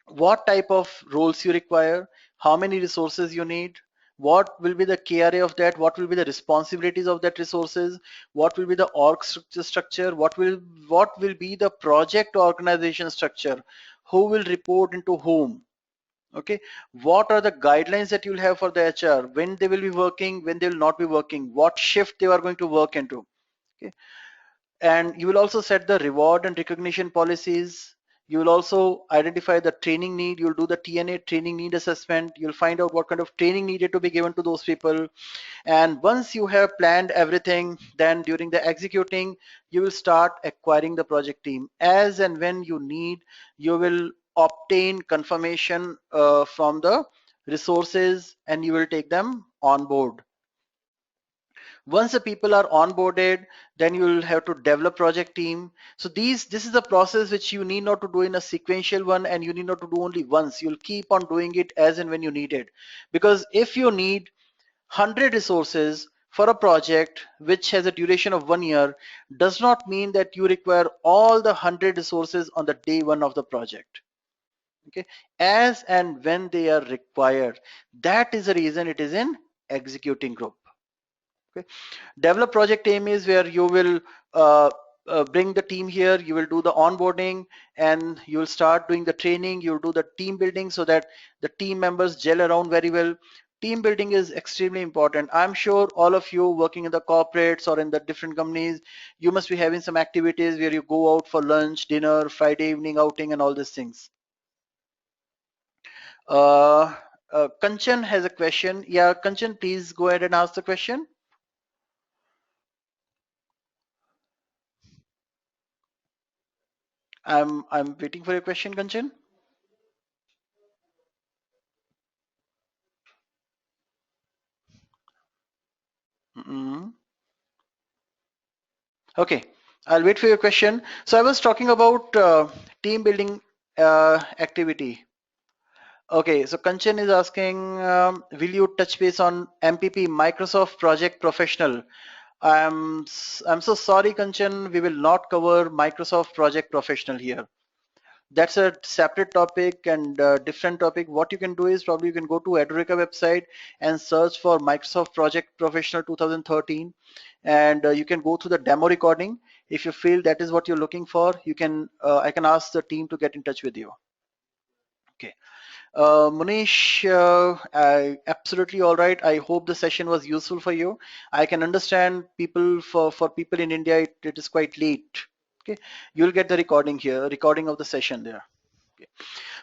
what type of roles you require, how many resources you need, what will be the KRA of that, what will be the responsibilities of that resources, what will be the org structure, what will be the project organization structure, who will report into whom. Okay, what are the guidelines that you'll have for the HR, when they will be working, when they will not be working, what shift they are going to work into. Okay, and you will also set the reward and recognition policies. You will also identify the training need. You'll do the TNA, training need assessment. You'll find out what kind of training needed to be given to those people. And once you have planned everything, then during the executing, you will start acquiring the project team. As and when you need, you will obtain confirmation from the resources, and you will take them on board. Once the people are onboarded, then you will have to develop project team. So this is a process which you need not to do in a sequential one, and you need not to do only once. You'll keep on doing it as and when you need it. Because if you need 100 resources for a project which has a duration of 1 year, does not mean that you require all the 100 resources on the day one of the project. Okay, as and when they are required. That is the reason it is in executing group. Okay, develop project team is where you will bring the team here, you will do the onboarding, and you will start doing the training, you'll do the team building so that the team members gel around very well. Team building is extremely important. I'm sure all of you working in the corporates or in the different companies, you must be having some activities where you go out for lunch, dinner, Friday evening outing, and all these things. uh, Kanchan has a question. Yeah, Kanchan, please go ahead and ask the question. I'm waiting for your question, Kanchan. Mm. Okay, I'll wait for your question. So I was talking about team building activity. Okay, so Kanchan is asking, will you touch base on MPP, Microsoft Project Professional? I'm so sorry, Kanchan. We will not cover Microsoft Project Professional here. That's a separate topic and different topic. What you can do is probably you can go to Edureka website and search for Microsoft Project Professional 2013, and you can go through the demo recording. If you feel that is what you're looking for, you can I can ask the team to get in touch with you. Okay. Munish, absolutely all right. I hope the session was useful for you. I can understand people for people in India, it is quite late. Okay, you'll get the recording here, recording of the session there. Okay.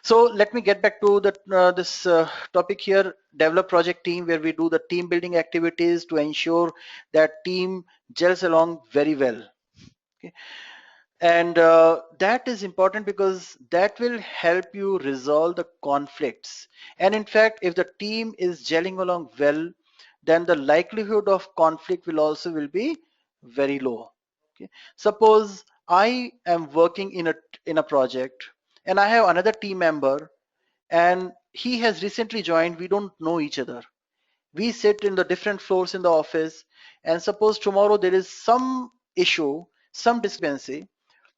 So let me get back to the this topic here. Develop project team, where we do the team building activities to ensure that team gels along very well. Okay, and that is important because that will help you resolve the conflicts. And in fact, if the team is gelling along well, then the likelihood of conflict will be very low. Okay, suppose I am working in a project, and I have another team member, and he has recently joined. We don't know each other. We sit in the different floors in the office, and suppose tomorrow there is some issue, some discrepancy.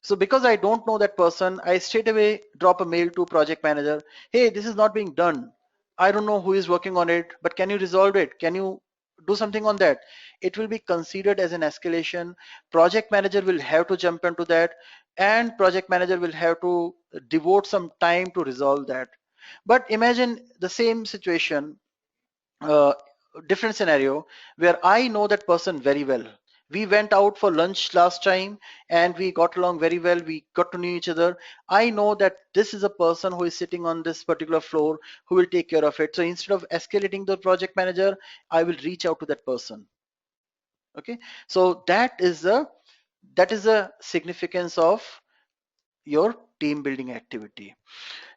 So because I don't know that person, I straight away drop a mail to project manager. Hey, this is not being done. I don't know who is working on it, but can you resolve it? Can you do something on that, it will be considered as an escalation. Project manager will have to jump into that, and project manager will have to devote some time to resolve that. But imagine the same situation, uh, different scenario, where I know that person very well. We went out for lunch last time and we got along very well. We got to know each other. I know that this is a person who is sitting on this particular floor who will take care of it. So instead of escalating the project manager, I will reach out to that person. Okay. So that is the significance of your team building activity.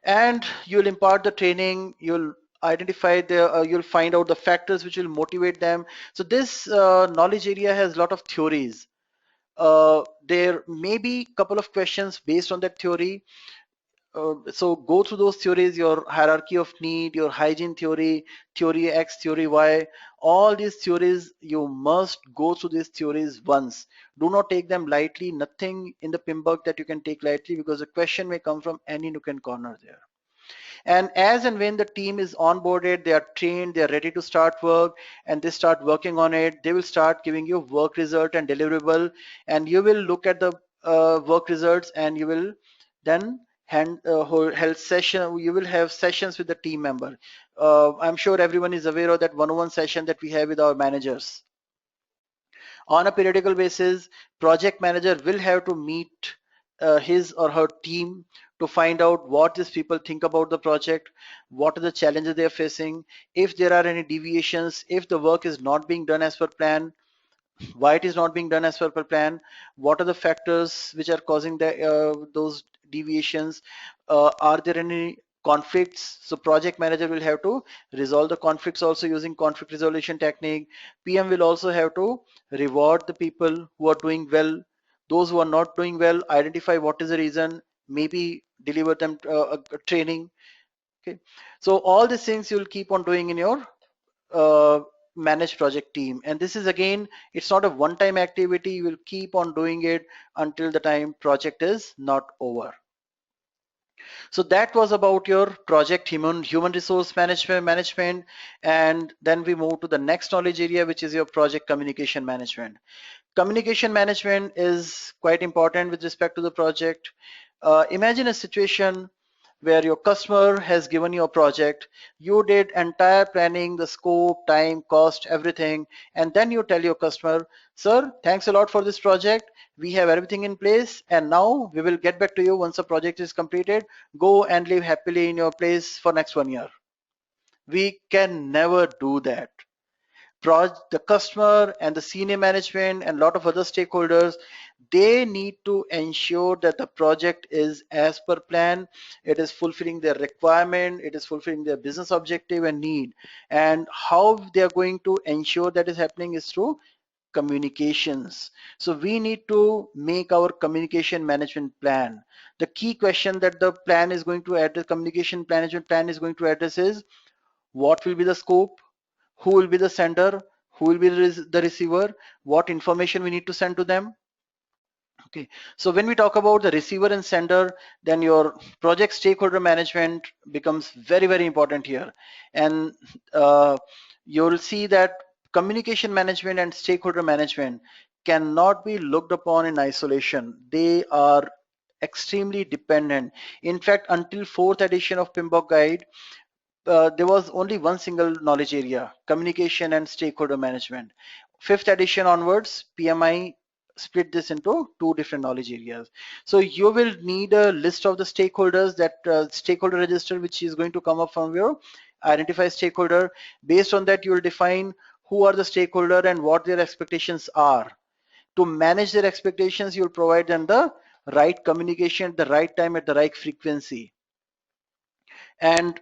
And you'll impart the training, you'll identify you'll find out the factors which will motivate them. So this knowledge area has a lot of theories. There may be a couple of questions based on that theory. So go through those theories, your hierarchy of need, your hygiene theory, theory X, theory Y, all these theories, you must go through these theories once. Do not take them lightly. Nothing in the PMBOK that you can take lightly, because the question may come from any nook and corner there. And as and when the team is onboarded, they are trained, they are ready to start work, and they start working on it, they will start giving you work result and deliverable, and you will look at the work results, and you will then hold session. You will have sessions with the team member. I'm sure everyone is aware of that one-on-one session that we have with our managers. On a periodical basis, project manager will have to meet his or her team to find out what these people think about the project, what are the challenges they are facing, if there are any deviations, if the work is not being done as per plan, why it is not being done as per plan, what are the factors which are causing those deviations, are there any conflicts. So project manager will have to resolve the conflicts also using conflict resolution technique. PM will also have to reward the people who are doing well. Those who are not doing well, identify what is the reason, maybe deliver them a training. Okay, so all these things you'll keep on doing in your uh, managed project team. And this is, again, it's not a one-time activity. You will keep on doing it until the time project is not over. So that was about your project human resource management. And then we move to the next knowledge area, which is your project communication management. Communication management is quite important with respect to the project. Imagine a situation where your customer has given you a project, you did entire planning, the scope, time, cost, everything, and then you tell your customer, sir, thanks a lot for this project. We have everything in place, and now we will get back to you once the project is completed. Go and live happily in your place for next 1 year. We can never do that. The customer and the senior management and a lot of other stakeholders, they need to ensure that the project is as per plan, it is fulfilling their requirement, it is fulfilling their business objective and need. And how they are going to ensure that is happening is through communications. So we need to make our communication management plan. The key question that the plan is going to address, communication management plan is going to address, is what will be the scope, who will be the sender, who will be the receiver, what information we need to send to them. Okay, so when we talk about the receiver and sender, then your project stakeholder management becomes very, very important here. And you'll see that communication management and stakeholder management cannot be looked upon in isolation. They are extremely dependent. In fact, until fourth edition of PMBOK guide, there was only one single knowledge area, communication and stakeholder management. Fifth edition onwards, PMI split this into two different knowledge areas. So you will need a list of the stakeholders, that stakeholder register, which is going to come up from your identify stakeholder. Based on that, you will define who are the stakeholder and what their expectations are. To manage their expectations, you will provide them the right communication at the right time at the right frequency. And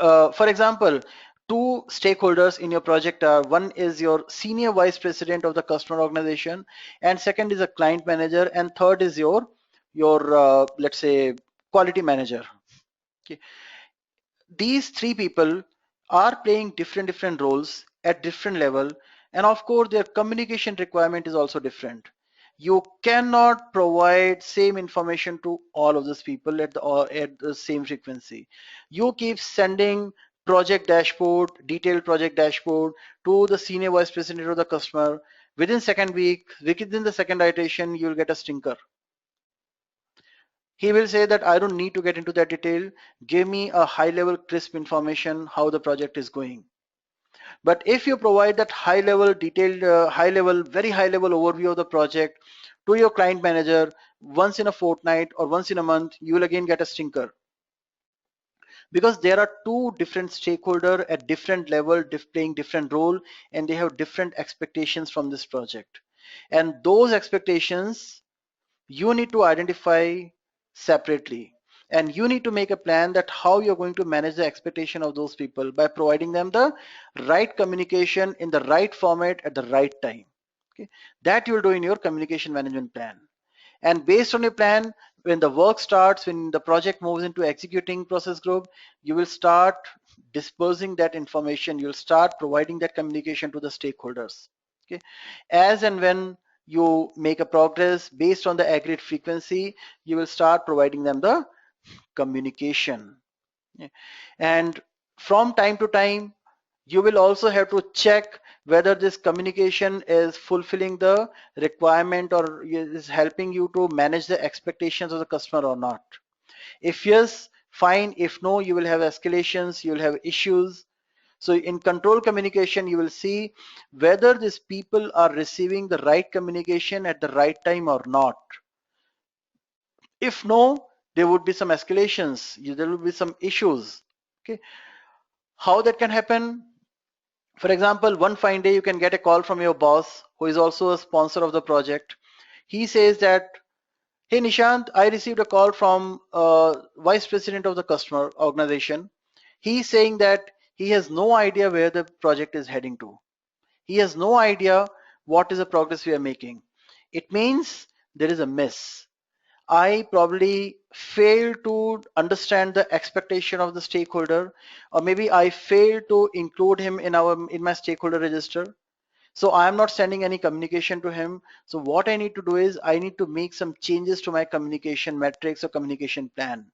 for example, two stakeholders in your project are, one is your senior vice president of the customer organization, and second is a client manager, and third is your let's say quality manager. Okay, these three people are playing different roles at different level, and of course their communication requirement is also different. You cannot provide same information to all of those people at the same frequency. You keep sending project dashboard, detailed project dashboard to the senior vice president of the customer. Within second week, within the second iteration, you'll get a stinker. He will say that I don't need to get into that detail. Give me a high level crisp information how the project is going. But if you provide that high level detailed, very high level overview of the project to your client manager once in a fortnight or once in a month, you will again get a stinker. Because there are two different stakeholders at different level playing different role, and they have different expectations from this project. And those expectations you need to identify separately, and you need to make a plan that how you're going to manage the expectation of those people by providing them the right communication in the right format at the right time. Okay, that you'll do in your communication management plan. And based on your plan, when the work starts, when the project moves into executing process group, you will start dispersing that information. You'll start providing that communication to the stakeholders. Okay, as and when you make a progress based on the agreed frequency, you will start providing them the communication. And from time to time, you will also have to check whether this communication is fulfilling the requirement or is helping you to manage the expectations of the customer or not. If yes, fine. If no, you will have escalations, you will have issues. So in control communication, you will see whether these people are receiving the right communication at the right time or not. If no, there would be some escalations, there will be some issues. Okay, how that can happen? For example, one fine day you can get a call from your boss who is also a sponsor of the project. He says that, hey Nishant, I received a call from vice president of the customer organization. He's saying that he has no idea where the project is heading to. He has no idea what is the progress we are making. It means there is a miss. I probably failed to understand the expectation of the stakeholder, or maybe I failed to include him in my stakeholder register. So I am not sending any communication to him. So what I need to do is I need to make some changes to my communication metrics or communication plan.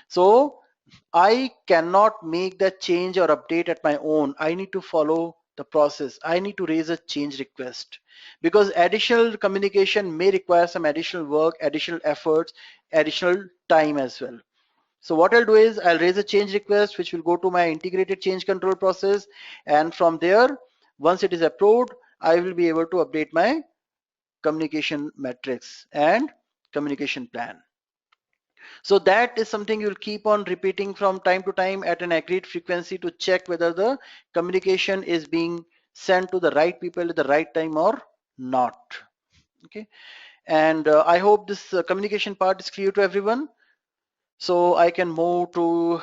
So I cannot make that change or update at my own. I need to follow the process. I need to raise a change request because additional communication may require some additional work, additional efforts, additional time as well. So what I'll do is I'll raise a change request which will go to my integrated change control process, and from there, once it is approved, I will be able to update my communication metrics and communication plan. So that is something you'll keep on repeating from time to time at an agreed frequency to check whether the communication is being sent to the right people at the right time or not. Okay, and I hope this communication part is clear to everyone. So I can move to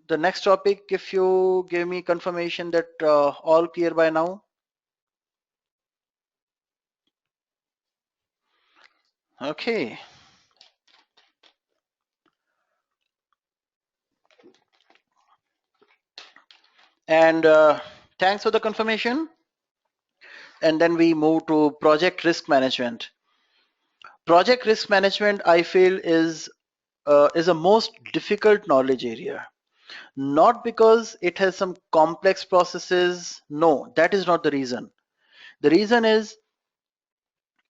the next topic if you give me confirmation that all clear by now. Okay. And thanks for the confirmation. And then we move to project risk management. Project risk management, I feel, is a most difficult knowledge area. Not because it has some complex processes. No, that is not the reason. The reason is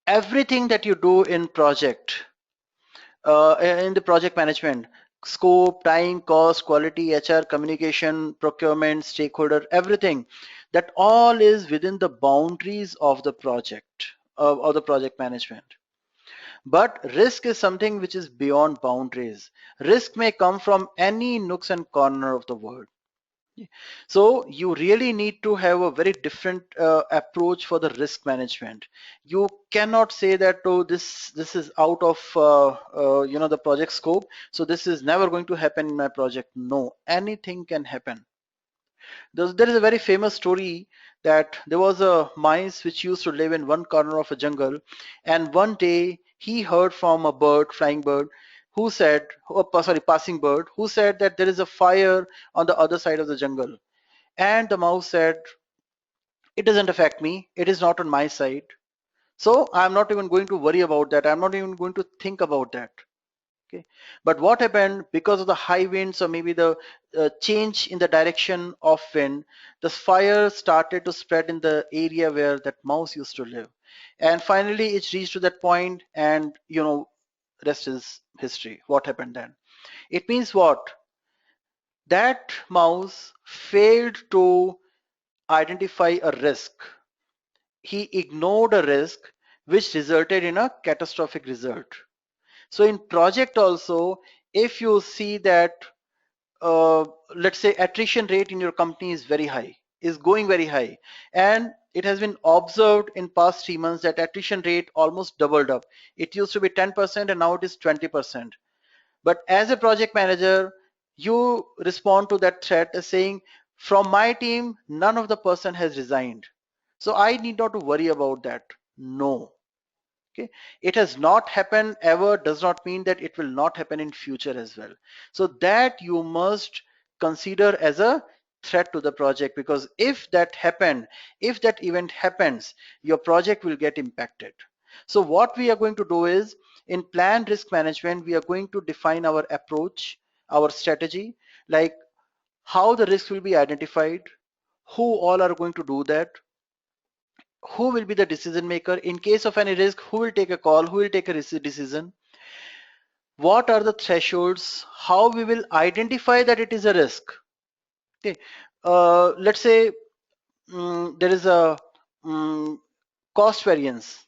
everything that you do in the project management, scope, time, cost, quality, HR, communication, procurement, stakeholder, everything, that all is within the boundaries of the project, of the project management. But risk is something which is beyond boundaries. Risk may come from any nooks and corner of the world. So you really need to have a very different approach for the risk management. You cannot say that, oh, this is out of the project scope, so this is never going to happen in my project. No, anything can happen. There is a very famous story that there was a mice which used to live in one corner of a jungle, and one day he heard from a bird, flying bird, who said, passing bird, who said that there is a fire on the other side of the jungle. And the mouse said, it doesn't affect me. It is not on my side. So I'm not even going to worry about that. I'm not even going to think about that. Okay, but what happened because of the high winds or maybe the change in the direction of wind, the fire started to spread in the area where that mouse used to live, and finally it reached to that point, and rest is history. What happened then? It means what? That mouse failed to identify a risk. He ignored a risk which resulted in a catastrophic result. So in project also, if you see that uh, let's say attrition rate in your company is very high, is going very high, and it has been observed in past 3 months that attrition rate almost doubled up. It used to be 10% and now it is 20%. But as a project manager, you respond to that threat as saying, from my team, none of the person has resigned. So I need not to worry about that. No. Okay, it has not happened ever does not mean that it will not happen in future as well. So that you must consider as a threat to the project, because if that happened, if that event happens, your project will get impacted. So what we are going to do is, in planned risk management, we are going to define our approach, our strategy, like how the risk will be identified, who all are going to do that, who will be the decision maker in case of any risk, who will take a call, who will take a decision, what are the thresholds, how we will identify that it is a risk. Okay, let's say there is a cost variance,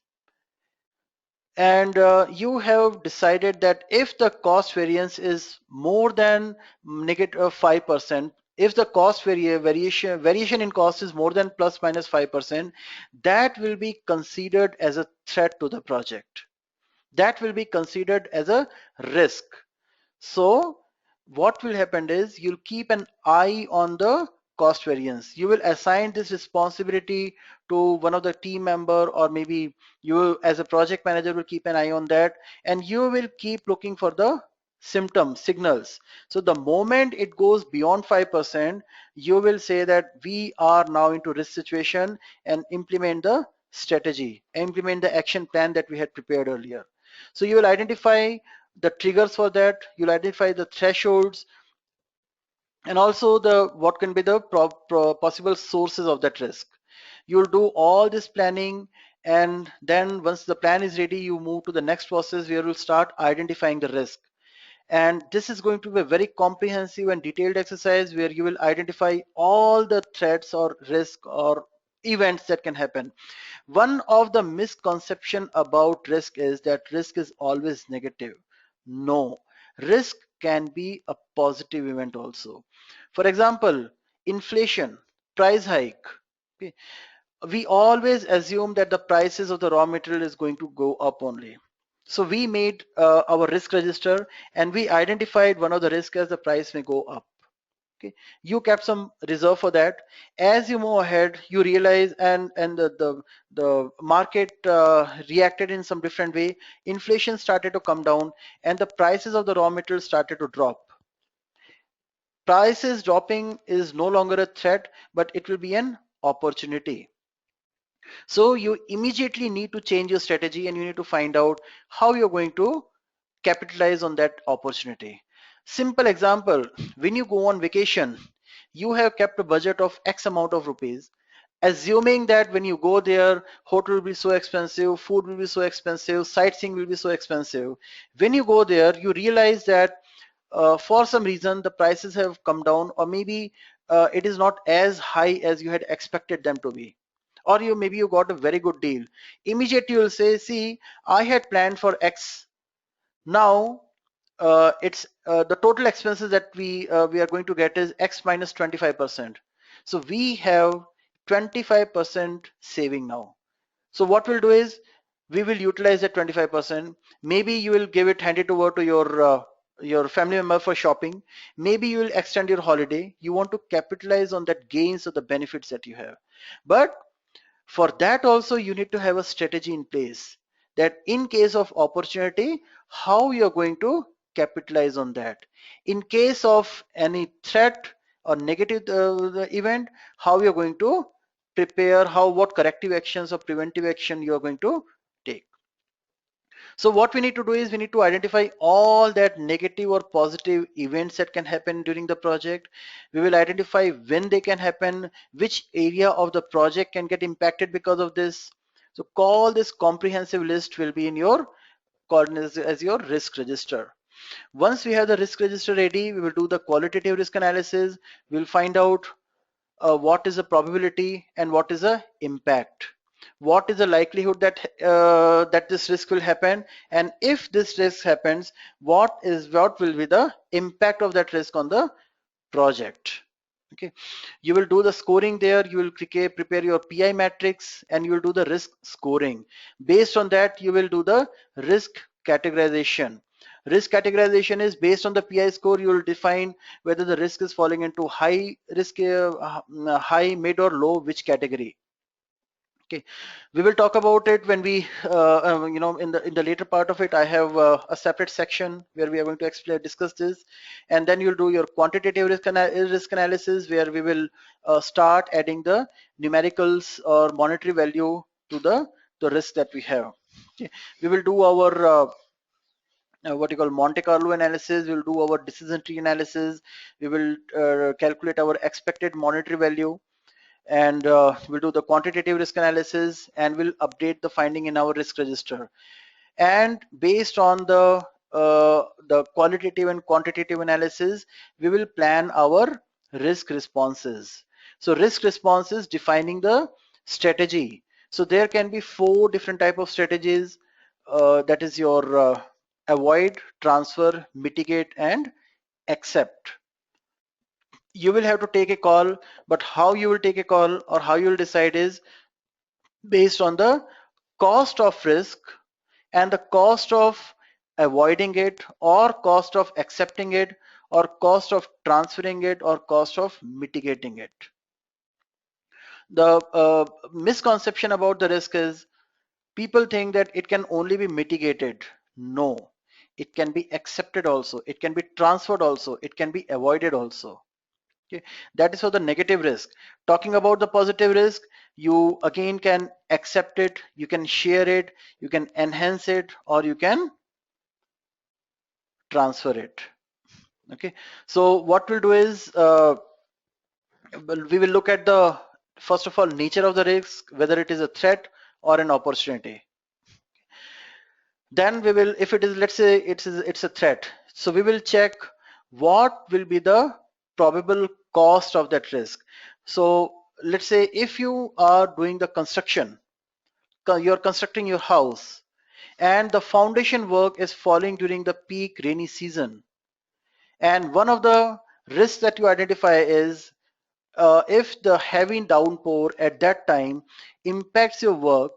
and you have decided that if the cost variance is more than negative 5%, if the cost variation in cost is more than plus minus 5%, that will be considered as a threat to the project. That will be considered as a risk. So what will happen is, you'll keep an eye on the cost variance. You will assign this responsibility to one of the team member, or maybe you as a project manager will keep an eye on that, and you will keep looking for the symptoms, signals. So the moment it goes beyond 5%, you will say that we are now into risk situation, and implement the strategy, implement the action plan that we had prepared earlier. So you will identify the triggers for that, you'll identify the thresholds, and also the what can be the possible sources of that risk. You'll do all this planning, and then once the plan is ready, you move to the next process where you'll start identifying the risk. And this is going to be a very comprehensive and detailed exercise where you will identify all the threats or risk or events that can happen. One of the misconception about risk is that risk is always negative. No, risk can be a positive event also. For example, inflation, price hike. Okay. We always assume that the prices of the raw material is going to go up only. So we made our risk register, and we identified one of the risks as the price may go up. Okay, you kept some reserve for that. As you move ahead, you realize, and the market reacted in some different way. Inflation started to come down, and the prices of the raw materials started to drop. Prices dropping is no longer a threat, but it will be an opportunity. So you immediately need to change your strategy, and you need to find out how you're going to capitalize on that opportunity. Simple example, when you go on vacation, you have kept a budget of X amount of rupees, assuming that when you go there, hotel will be so expensive, food will be so expensive, sightseeing will be so expensive. When you go there, you realize that for some reason the prices have come down, or maybe it is not as high as you had expected them to be, or you maybe you got a very good deal. Immediately you'll say, see, I had planned for X. Now it's the total expenses that we are going to get is X minus 25%. So we have 25% saving now. So what we'll do is, we will utilize that 25%. Maybe you will give it, hand it over to your family member for shopping. Maybe you will extend your holiday. You want to capitalize on that gains or the benefits that you have. But for that also, you need to have a strategy in place, that in case of opportunity, how you're going to capitalize on that. In case of any threat or negative event, how you're going to prepare, what corrective actions or preventive action you're going to take. So what we need to do is we need to identify all that negative or positive events that can happen during the project. We will identify when they can happen, which area of the project can get impacted because of this. So call this comprehensive list will be in your coordinates as your risk register. Once we have the risk register ready, we will do the qualitative risk analysis. We'll find out what is the probability and what is the impact. What is the likelihood that that this risk will happen, and if this risk happens, what will be the impact of that risk on the project. Okay, you will do the scoring there. You will prepare your PI matrix and you will do the risk scoring. Based on that, you will do the risk categorization. Risk categorization is based on the PI score. You will define whether the risk is falling into high risk, high, mid, or low, which category. Okay, we will talk about it when we in the later part of it. I have a separate section where we are going to discuss this, and then you'll do your quantitative risk analysis, where we will start adding the numericals or monetary value to the risk that we have. Okay, we will do our what you call Monte Carlo analysis. We will do our decision tree analysis. We will calculate our expected monetary value, and we'll do the quantitative risk analysis, and we'll update the finding in our risk register. And based on the qualitative and quantitative analysis, we will plan our risk responses. So risk responses defining the strategy. So there can be 4 different type of strategies. That is your avoid, transfer, mitigate, and accept. You will have to take a call, but how you will take a call or how you will decide is based on the cost of risk and the cost of avoiding it, or cost of accepting it, or cost of transferring it, or cost of mitigating it. The misconception about the risk is people think that it can only be mitigated. No, it can be accepted also, it can be transferred also, it can be avoided also. Okay, that is for the negative risk. Talking about the positive risk, you again can accept it, you can share it, you can enhance it, or you can transfer it. Okay, so what we'll do is we will look at the first of all nature of the risk, whether it is a threat or an opportunity. Then we will, if it is, let's say it's a threat, so we will check what will be the probable cost of that risk. So let's say if you are doing the construction, you're constructing your house, and the foundation work is falling during the peak rainy season, and one of the risks that you identify is if the heavy downpour at that time impacts your work,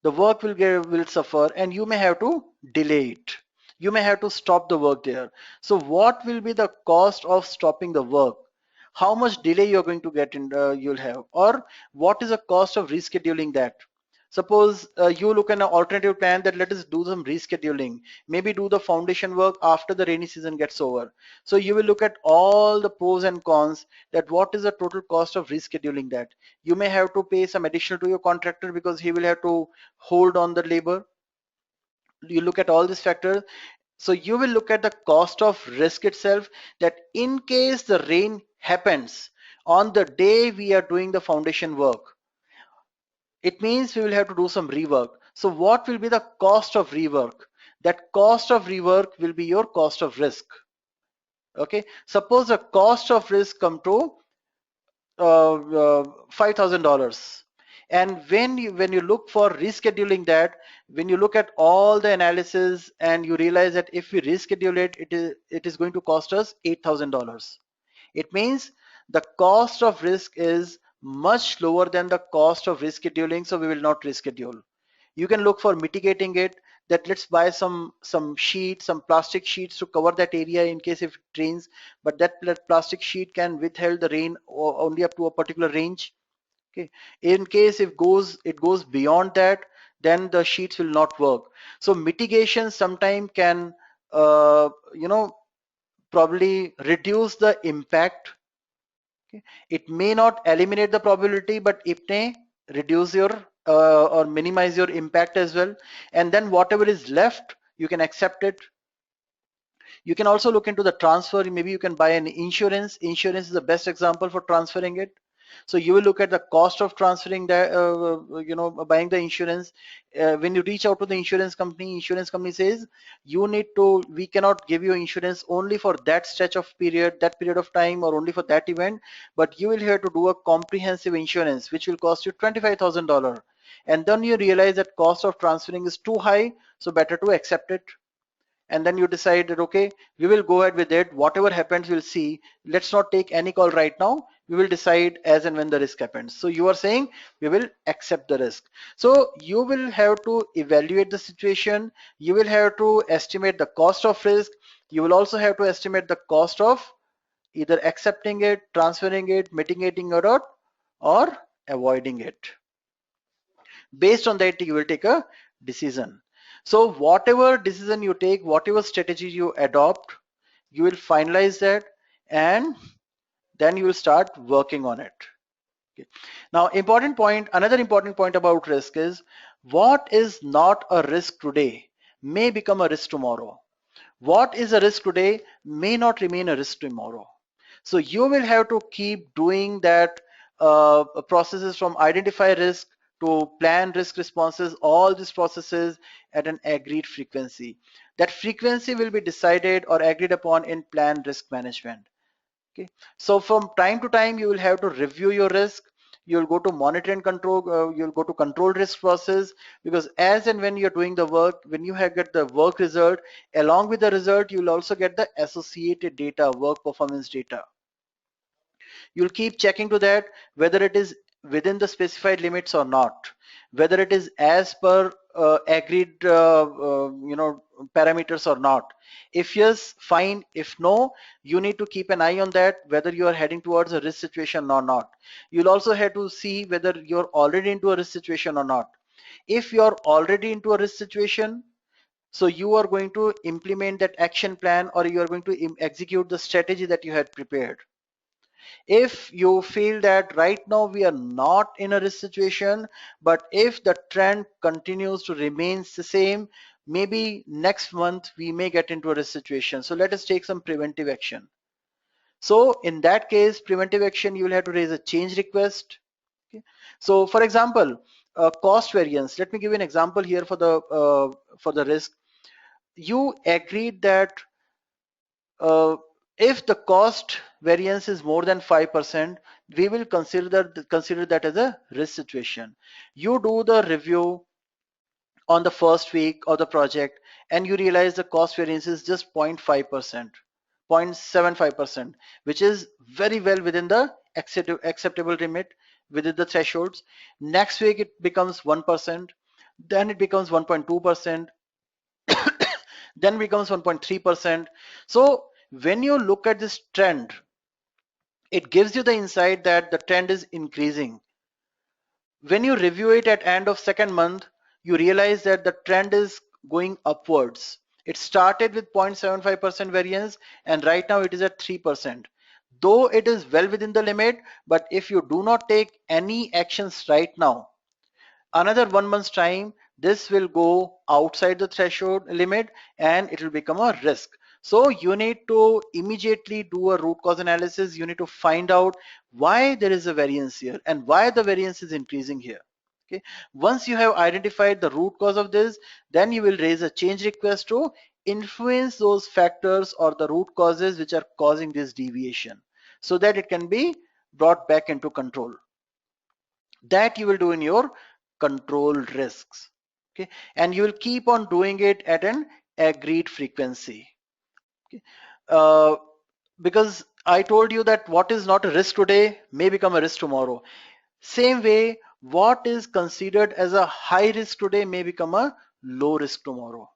the work will suffer, and you may have to delay it. You may have to stop the work there. So what will be the cost of stopping the work? How much delay you're going to get in, you'll have, or what is the cost of rescheduling that? Suppose you look at an alternative plan that let us do some rescheduling, maybe do the foundation work after the rainy season gets over. So you will look at all the pros and cons, that what is the total cost of rescheduling that. You may have to pay some additional to your contractor because he will have to hold on the labor. You look at all these factors. So you will look at the cost of risk itself, that in case the rain happens on the day we are doing the foundation work, it means we will have to do some rework. So what will be the cost of rework? That cost of rework will be your cost of risk. Okay, suppose the cost of risk come to $5,000, and when you look for rescheduling that, when you look at all the analysis and you realize that if we reschedule it, it is going to cost us $8,000. It means the cost of risk is much lower than the cost of rescheduling, so we will not reschedule. You can look for mitigating it, that let's buy some sheets, some plastic sheets to cover that area in case if it rains, but that plastic sheet can withhold the rain only up to a particular range. Okay, in case if it goes beyond that, then the sheets will not work. So mitigation sometime can probably reduce the impact. Okay, it may not eliminate the probability, but it may reduce your or minimize your impact as well. And then whatever is left, you can accept it. You can also look into the transfer. Maybe you can buy an insurance. Insurance is the best example for transferring it. So you will look at the cost of transferring that, buying the insurance. When you reach out to the insurance company says, we cannot give you insurance only for that stretch of period, that period of time, or only for that event, but you will have to do a comprehensive insurance, which will cost you $25,000. And then you realize that cost of transferring is too high, so better to accept it. And then you decide that, okay, we will go ahead with it. Whatever happens, we'll see. Let's not take any call right now. We will decide as and when the risk happens. So you are saying we will accept the risk. So you will have to evaluate the situation. You will have to estimate the cost of risk. You will also have to estimate the cost of either accepting it, transferring it, mitigating it, or avoiding it. Based on that, you will take a decision. So whatever decision you take, whatever strategy you adopt, you will finalize that, and then you will start working on it. Okay. Now, another important point about risk is, what is not a risk today may become a risk tomorrow. What is a risk today may not remain a risk tomorrow. So you will have to keep doing that processes from identify risk to plan risk responses, all these processes at an agreed frequency. That frequency will be decided or agreed upon in plan risk management. Okay, so from time to time you will have to review your risk. You'll go to monitor and control, you'll go to control risk process, because as and when you're doing the work, when you have get the work result, along with the result you'll also get the associated data, work performance data. You'll keep checking to that whether it is within the specified limits or not, whether it is as per agreed parameters or not. If yes, fine. If no, you need to keep an eye on that, whether you are heading towards a risk situation or not. You'll also have to see whether you're already into a risk situation or not. If you're already into a risk situation, so you are going to implement that action plan, or you are going to execute the strategy that you had prepared. If you feel that right now we are not in a risk situation, but if the trend continues to remain the same, maybe next month we may get into a risk situation. So let us take some preventive action. So in that case, preventive action, you will have to raise a change request. Okay. So for example, cost variance. Let me give you an example here for the risk. You agreed that if the cost variance is more than 5%, we will consider that as a risk situation. You do the review on the first week of the project, and you realize the cost variance is just 0.5%, 0.75%, which is very well within the acceptable limit, within the thresholds. Next week it becomes 1%, then it becomes 1.2%, then becomes 1.3%. So when you look at this trend, it gives you the insight that the trend is increasing. When you review it at end of second month, you realize that the trend is going upwards. It started with 0.75% variance, and right now it is at 3%. Though it is well within the limit, but if you do not take any actions right now, another 1 month's time, this will go outside the threshold limit and it will become a risk. So you need to immediately do a root cause analysis. You need to find out why there is a variance here and why the variance is increasing here. Okay. Once you have identified the root cause of this, then you will raise a change request to influence those factors or the root causes which are causing this deviation, so that it can be brought back into control. That you will do in your control risks. Okay, and you will keep on doing it at an agreed frequency. Okay. Because I told you that what is not a risk today may become a risk tomorrow. Same way, what is considered as a high risk today may become a low risk tomorrow.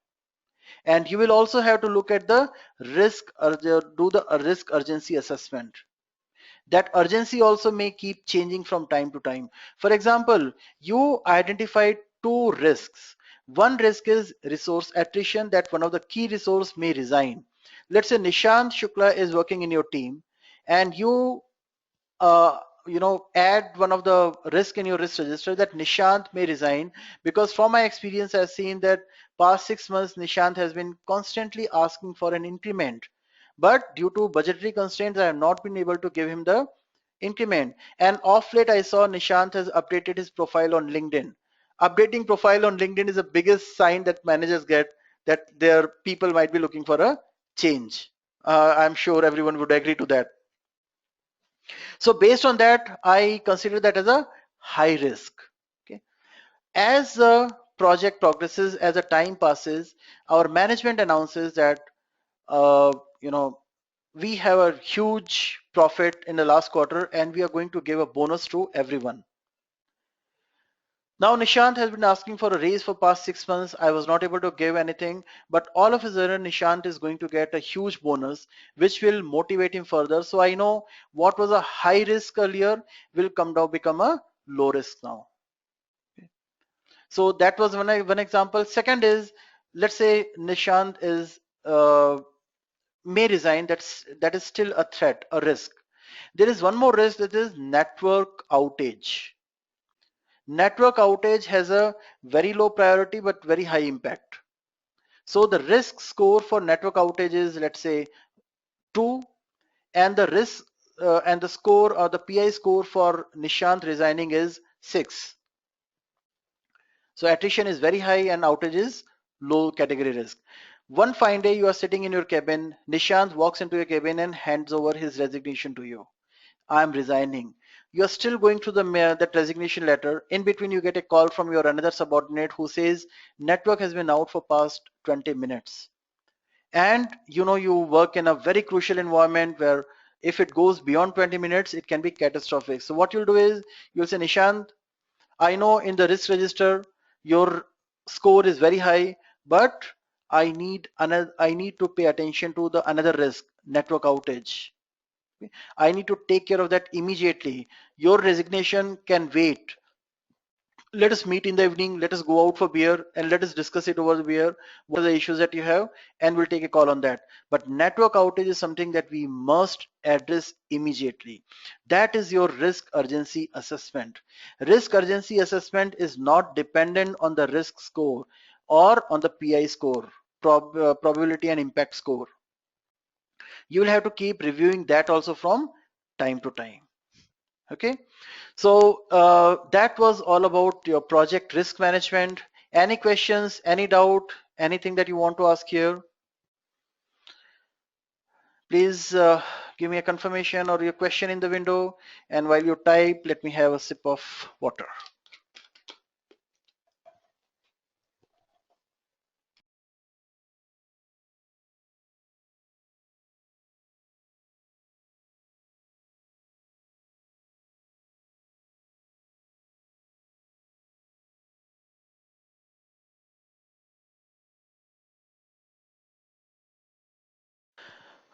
And you will also have to look at the risk, or do the risk urgency assessment. That urgency also may keep changing from time to time. For example, you identified two risks. One risk is resource attrition, that one of the key resource may resign. Let's say Nishant Shukla is working in your team, and you add one of the risk in your risk register that Nishant may resign, because from my experience I've seen that past 6 months Nishant has been constantly asking for an increment, but due to budgetary constraints I have not been able to give him the increment. And off late I saw Nishant has updated his profile on LinkedIn. Updating profile on LinkedIn is the biggest sign that managers get that their people might be looking for a change. I'm sure everyone would agree to that. So based on that, I consider that as a high risk. Okay. As the project progresses, as the time passes, our management announces that uh, you know we have a huge profit in the last quarter and we are going to give a bonus to everyone. Now Nishant has been asking for a raise for past 6 months. I was not able to give anything, but all of a sudden Nishant is going to get a huge bonus, which will motivate him further. So I know what was a high risk earlier will come down, become a low risk now. So that was one example. Second is, let's say Nishant is may resign. That is still a threat, a risk. There is one more risk, that is network outage. Network outage has a very low priority but very high impact. So the risk score for network outage is, let's say, 2, and the risk and the score or the PI score for Nishant resigning is 6. So attrition is very high and outage is low category risk. One fine day you are sitting in your cabin, Nishant walks into your cabin and hands over his resignation to you. I'm resigning. You are still going through that resignation letter. In between, you get a call from your another subordinate who says network has been out for past 20 minutes. And you work in a very crucial environment where if it goes beyond 20 minutes, it can be catastrophic. So what you'll do is you'll say, Nishant, I know in the risk register your score is very high, but I need to pay attention to the another risk, network outage. I need to take care of that immediately. Your resignation can wait. Let us meet in the evening, let us go out for beer and let us discuss it over the beer. What are the issues that you have? And we'll take a call on that. But network outage is something that we must address immediately. That is your risk urgency assessment. Risk urgency assessment is not dependent on the risk score or on the PI score, probability and impact score. You will have to keep reviewing that also from time to time. Okay, so that was all about your project risk management. Any questions, any doubt, anything that you want to ask here? Please give me a confirmation or your question in the window, and while you type, let me have a sip of water.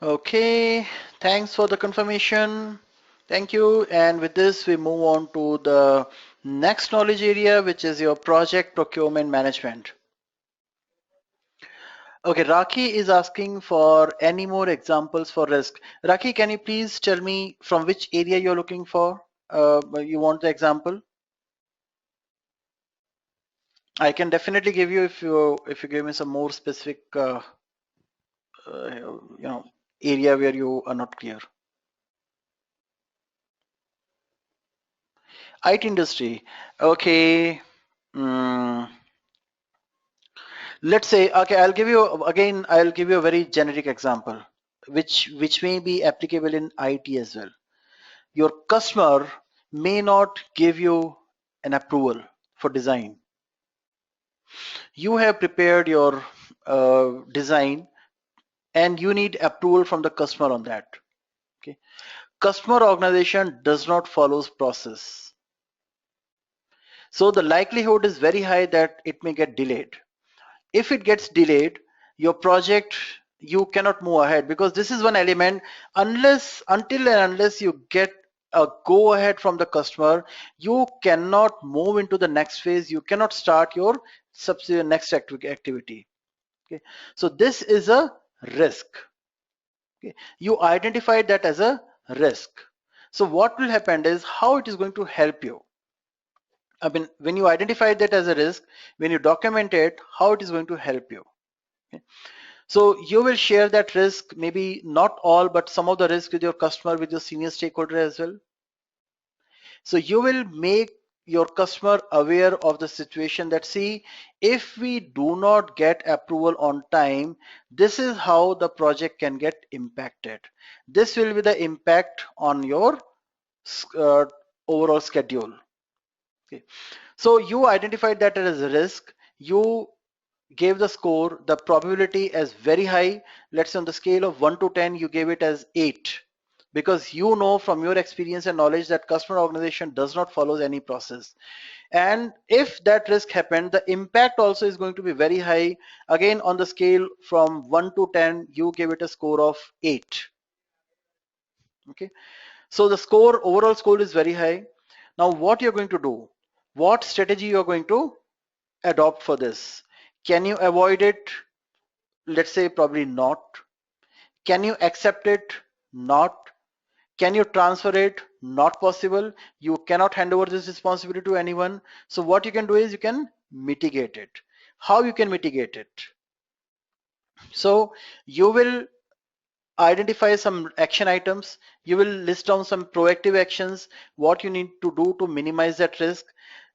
Okay, thanks for the confirmation. Thank you. And with this, we move on to the next knowledge area, which is your project procurement management. Okay, Raki is asking for any more examples for risk. Raki, can you please tell me from which area you're looking for? You want the example? I can definitely give you if you give me some more specific area where you are not clear. IT industry. Okay. Mm, let's say, okay, I'll give you a very generic example, which may be applicable in IT as well. Your customer may not give you an approval for design. You have prepared your design and you need approval from the customer on that. Okay. Customer organization does not follow process. So the likelihood is very high that it may get delayed. If it gets delayed, your project, you cannot move ahead, because this is one element. Until and unless you get a go ahead from the customer, you cannot move into the next phase. You cannot start your subsidiary next activity. Okay, so this is a risk. Okay, you identified that as a risk. So what will happen is how it is going to help you. I mean, when you identify that as a risk, when you document it, how it is going to help you. Okay. So you will share that risk, maybe not all, but some of the risk with your customer, with your senior stakeholder as well. So you will make your customer aware of the situation that, see, if we do not get approval on time, this is how the project can get impacted. This will be the impact on your uh, overall schedule. Okay. So you identified that as a risk. You gave the score, the probability as very high. Let's say on the scale of 1 to 10, you gave it as 8, because you know from your experience and knowledge that customer organization does not follow any process. And if that risk happened, the impact also is going to be very high. Again, on the scale from 1 to 10, you gave it a score of 8. Okay. So the score, overall score is very high. Now what you're going to do, what strategy you're going to adopt for this? Can you avoid it? Let's say probably not. Can you accept it? Not. Can you transfer it? Not possible. You cannot hand over this responsibility to anyone. So what you can do is you can mitigate it. How you can mitigate it? So you will identify some action items. You will list down some proactive actions, what you need to do to minimize that risk.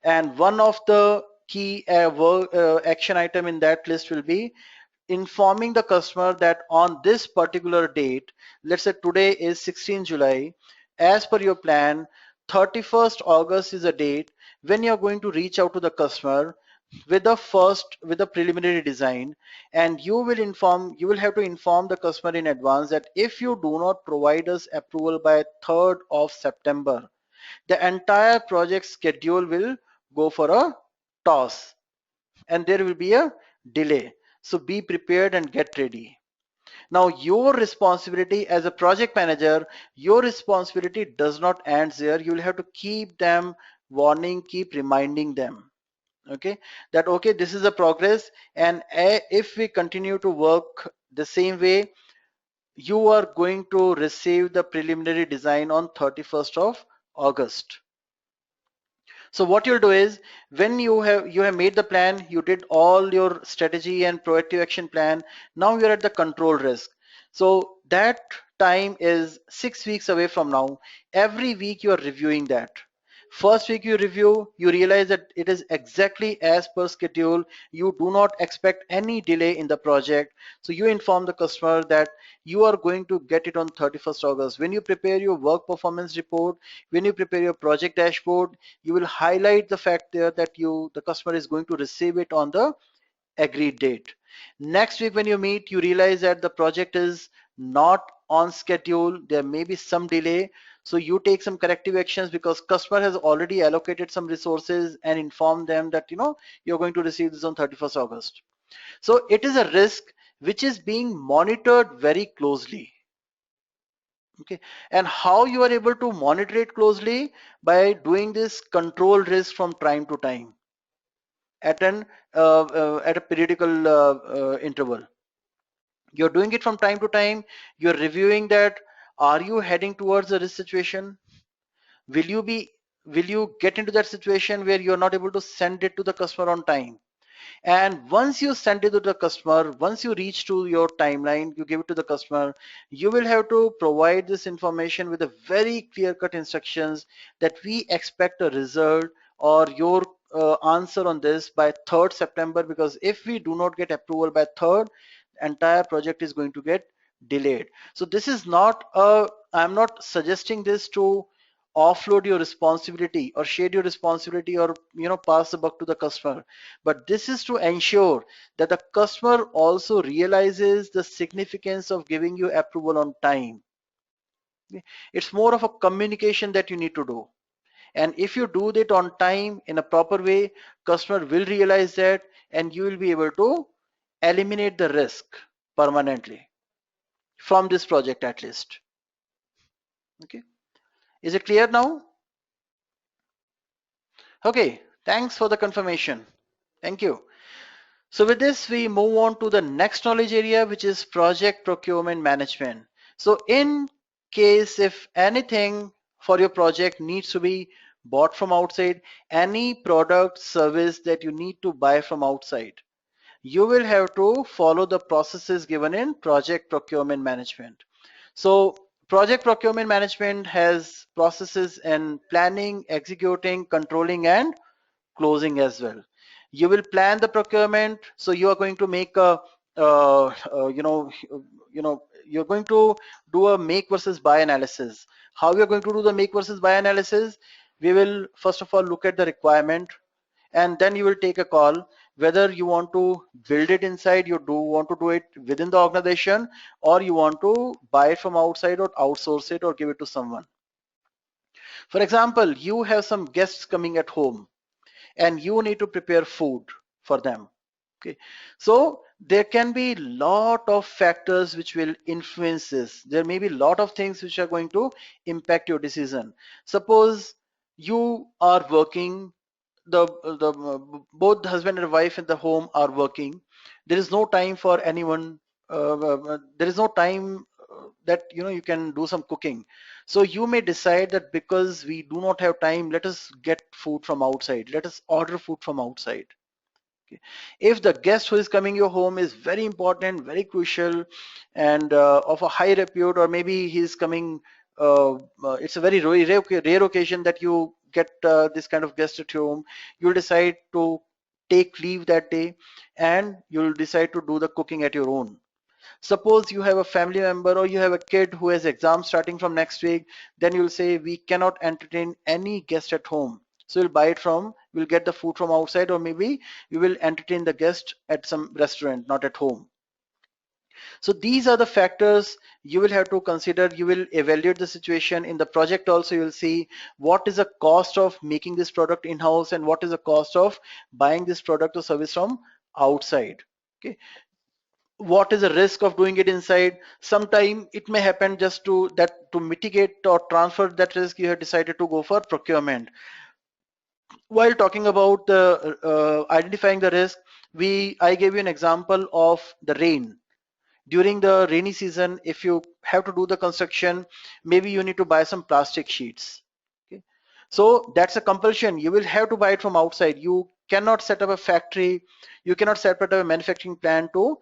And one of the key action item in that list will be informing the customer that on this particular date, let's say today is 16 July, as per your plan, 31st August is a date when you're going to reach out to the customer with the preliminary design, and you will have to inform the customer in advance that if you do not provide us approval by 3rd of September, the entire project schedule will go for a toss and there will be a delay. So be prepared and get ready. Now your responsibility as a project manager, your responsibility does not end there. You will have to keep them warning, keep reminding them. Okay, that okay, this is a progress, and if we continue to work the same way, you are going to receive the preliminary design on 31st of August. So what you'll do is, when you have made the plan, you did all your strategy and proactive action plan, now you're at the control risk. So that time is 6 weeks away from now. Every week you are reviewing that. First week you review, you realize that it is exactly as per schedule. You do not expect any delay in the project. So you inform the customer that you are going to get it on 31st August. When you prepare your work performance report, when you prepare your project dashboard, you will highlight the fact there that the customer is going to receive it on the agreed date. Next week when you meet, you realize that the project is not on schedule, there may be some delay. So you take some corrective actions because customer has already allocated some resources and informed them that you're going to receive this on 31st August. So it is a risk which is being monitored very closely. Okay, and how you are able to monitor it closely? By doing this control risk from time to time at a periodical interval. You're doing it from time to time. You're reviewing that. Are you heading towards a risk situation? Will you get into that situation where you're not able to send it to the customer on time? And once you send it to the customer, once you reach to your timeline, you give it to the customer, you will have to provide this information with a very clear cut instructions that we expect a result or your answer on this by 3rd September, because if we do not get approval by 3rd, entire project is going to get delayed. So this is not I'm not suggesting this to offload your responsibility or share your responsibility or pass the buck to the customer, but this is to ensure that the customer also realizes the significance of giving you approval on time. It's more of a communication that you need to do, and if you do that on time in a proper way, customer will realize that, and you will be able to eliminate the risk permanently from this project at least. Okay, is it clear now? Okay, thanks for the confirmation. Thank you. So with this, we move on to the next knowledge area, which is project procurement management. So in case if anything for your project needs to be bought from outside. Any product, service that you need to buy from outside, you will have to follow the processes given in project procurement management. So project procurement management has processes in planning, executing, controlling, and closing as well. You will plan the procurement, so you are going to make a you're going to do a make versus buy analysis. How you're going to do the make versus buy analysis? We will first of all look at the requirement, and then you will take a call whether you want to build it inside, you do want to do it within the organization, or you want to buy it from outside or outsource it or give it to someone. For example, you have some guests coming at home and you need to prepare food for them. Okay, so there can be lot of factors which will influence this. There may be a lot of things which are going to impact your decision. Suppose you are working, both husband and wife in the home are working. There is no time for anyone. There is no time that you can do some cooking. So you may decide that because we do not have time, let us get food from outside. Let us order food from outside. Okay. If the guest who is coming your home is very important, very crucial, and of a high repute, or maybe he's coming, it's a very rare occasion that you get this kind of guest at your home, you'll decide to take leave that day and you'll decide to do the cooking at your own. Suppose you have a family member or you have a kid who has exams starting from next week, then you'll say we cannot entertain any guest at home. So we'll get the food from outside, or maybe we will entertain the guest at some restaurant, not at home. So these are the factors you will have to consider. You will evaluate the situation in the project. Also, you will see what is the cost of making this product in-house and what is the cost of buying this product or service from outside. Okay, what is the risk of doing it inside? Sometime it may happen just to mitigate or transfer that risk, you have decided to go for procurement. While talking about the identifying the risk, I gave you an example of the rain. During the rainy season, if you have to do the construction, maybe you need to buy some plastic sheets. Okay, so that's a compulsion. You will have to buy it from outside. You cannot set up a factory, you cannot set up a manufacturing plant to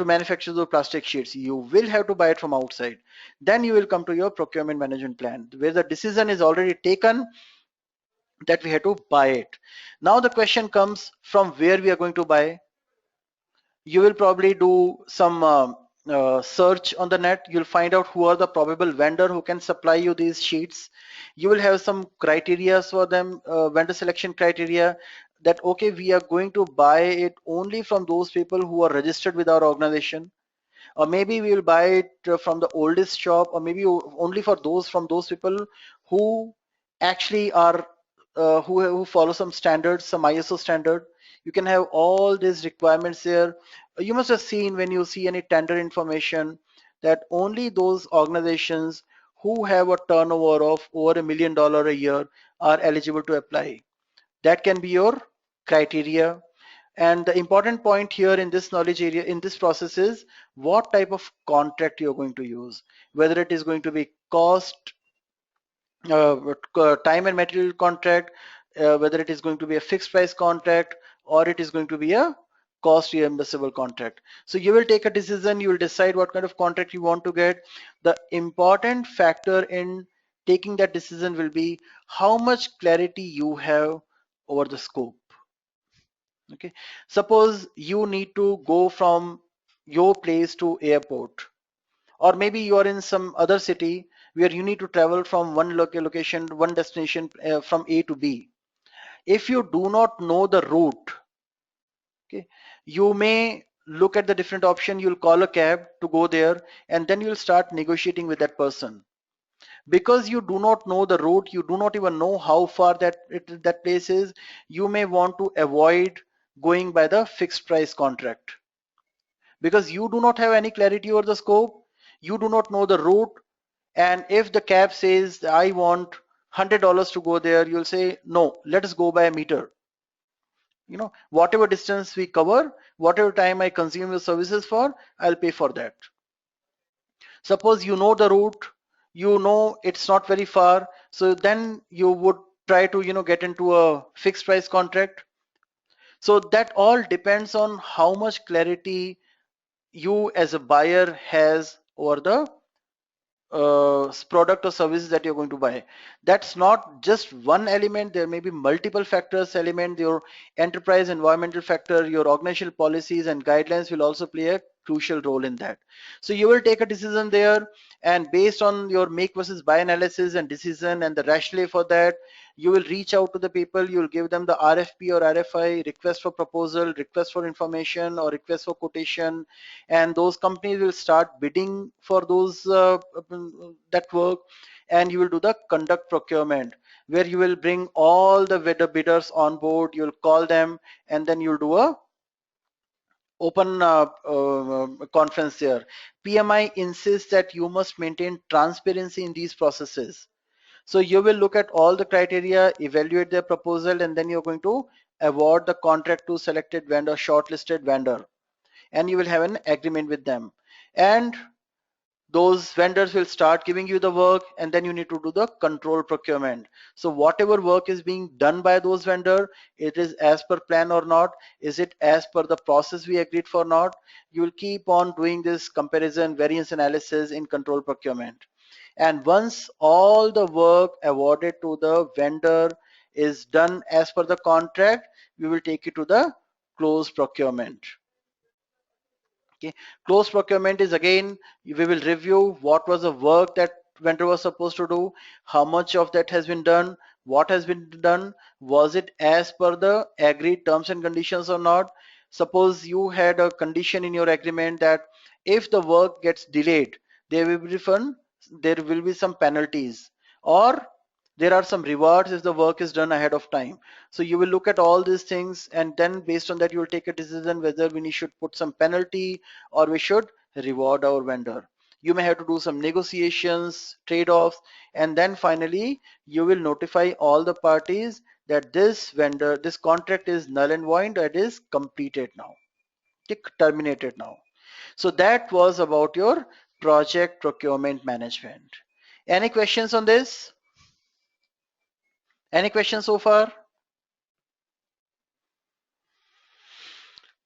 manufacture the plastic sheets. You will have to buy it from outside. Then you will come to your procurement management plan where the decision is already taken that we have to buy it. Now the question comes, from where we are going to buy. You will probably do some search on the net. You'll find out who are the probable vendor who can supply you these sheets. You will have some criteria for them, vendor selection criteria, that okay, we are going to buy it only from those people who are registered with our organization, or maybe we will buy it from the oldest shop, or maybe only for those from those people who actually are who follow some standards, some ISO standard. You can have all these requirements there. You must have seen when you see any tender information that only those organizations who have a turnover of over $1 million a year are eligible to apply. That can be your criteria. And the important point here in this knowledge area, in this process, is what type of contract you're going to use, whether it is going to be cost, time and material contract, whether it is going to be a fixed price contract, or it is going to be a cost reimbursable contract. So you will take a decision, you will decide what kind of contract you want to get. The important factor in taking that decision will be how much clarity you have over the scope. Okay, suppose you need to go from your place to airport, or maybe you are in some other city where you need to travel from one location, one destination, from A to B. If you do not know the route, okay, you may look at the different option. You'll call a cab to go there, and then you'll start negotiating with that person. Because you do not know the route, you do not even know how far that place is, you may want to avoid going by the fixed price contract, because you do not have any clarity over the scope, you do not know the route. And if the cab says I want $100 to go there, you'll say no, let us go by a meter. Whatever distance we cover, whatever time I consume your services for, I'll pay for that. Suppose you know the route, you know it's not very far, so then you would try to get into a fixed price contract. So that all depends on how much clarity you as a buyer has over the product or services that you're going to buy. That's not just one element. There may be multiple factors element. Your enterprise environmental factor, your organizational policies and guidelines will also play a crucial role in that. So you will take a decision there, and based on your make versus buy analysis and decision and the rationale for that, you will reach out to the people. You will give them the RFP or RFI, request for proposal, request for information, or request for quotation, and those companies will start bidding for those that work. And you will do the conduct procurement, where you will bring all the bidders on board. You'll call them, and then you'll do a open conference there. PMI insists that you must maintain transparency in these processes. So you will look at all the criteria, evaluate their proposal, and then you're going to award the contract to selected vendor, shortlisted vendor, and you will have an agreement with them. And those vendors will start giving you the work, and then you need to do the control procurement. So whatever work is being done by those vendor, it is as per plan or not, is it as per the process we agreed for not. You will keep on doing this comparison variance analysis in control procurement. And once all the work awarded to the vendor is done as per the contract, we will take it to the close procurement. Okay, close procurement is, again, we will review what was the work that vendor was supposed to do, how much of that has been done, what has been done, was it as per the agreed terms and conditions or not. Suppose you had a condition in your agreement that if the work gets delayed, there will be refund, there will be some penalties, or there are some rewards if the work is done ahead of time. So you will look at all these things, and then based on that you will take a decision whether we should put some penalty or we should reward our vendor. You may have to do some negotiations, trade-offs, and then finally you will notify all the parties that this contract is null and void, it is completed now, terminated now. So that was about your project procurement management. Any questions on this? Any questions so far?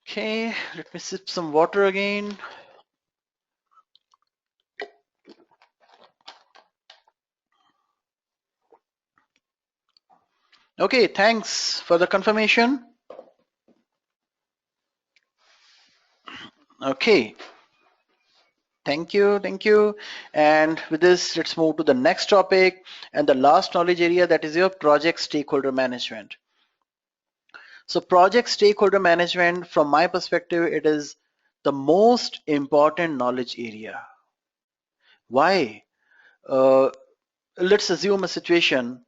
Okay, let me sip some water again. Okay, thanks for the confirmation. Okay, thank you, thank you. And with this, let's move to the next topic and the last knowledge area, that is your project stakeholder management. So project stakeholder management, from my perspective, it is the most important knowledge area. Why? Let's assume a situation.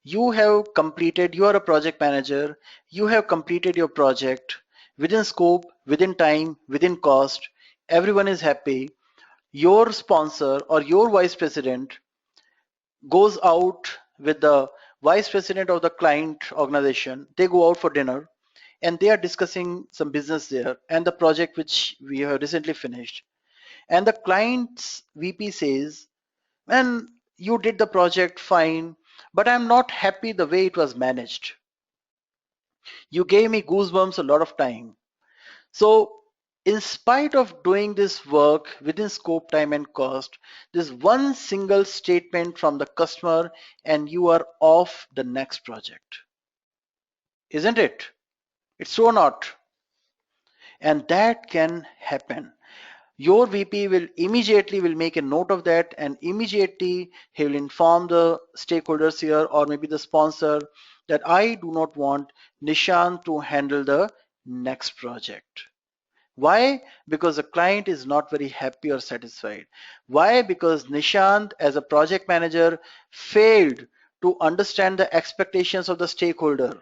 You are a project manager, you have completed your project within scope, within time, within cost, everyone is happy. Your sponsor or your vice president goes out with the vice president of the client organization. They go out for dinner and they are discussing some business there and the project which we have recently finished. And the client's VP says, "Man, you did the project fine, but I'm not happy the way it was managed. You gave me goosebumps a lot of time." So in spite of doing this work within scope, time and cost, there's one single statement from the customer and you are off the next project. Isn't it? It's so not. And that can happen. Your VP will immediately make a note of that, and immediately he will inform the stakeholders here or maybe the sponsor that I do not want Nishant to handle the next project. Why? Because the client is not very happy or satisfied. Why? Because Nishant as a project manager failed to understand the expectations of the stakeholder,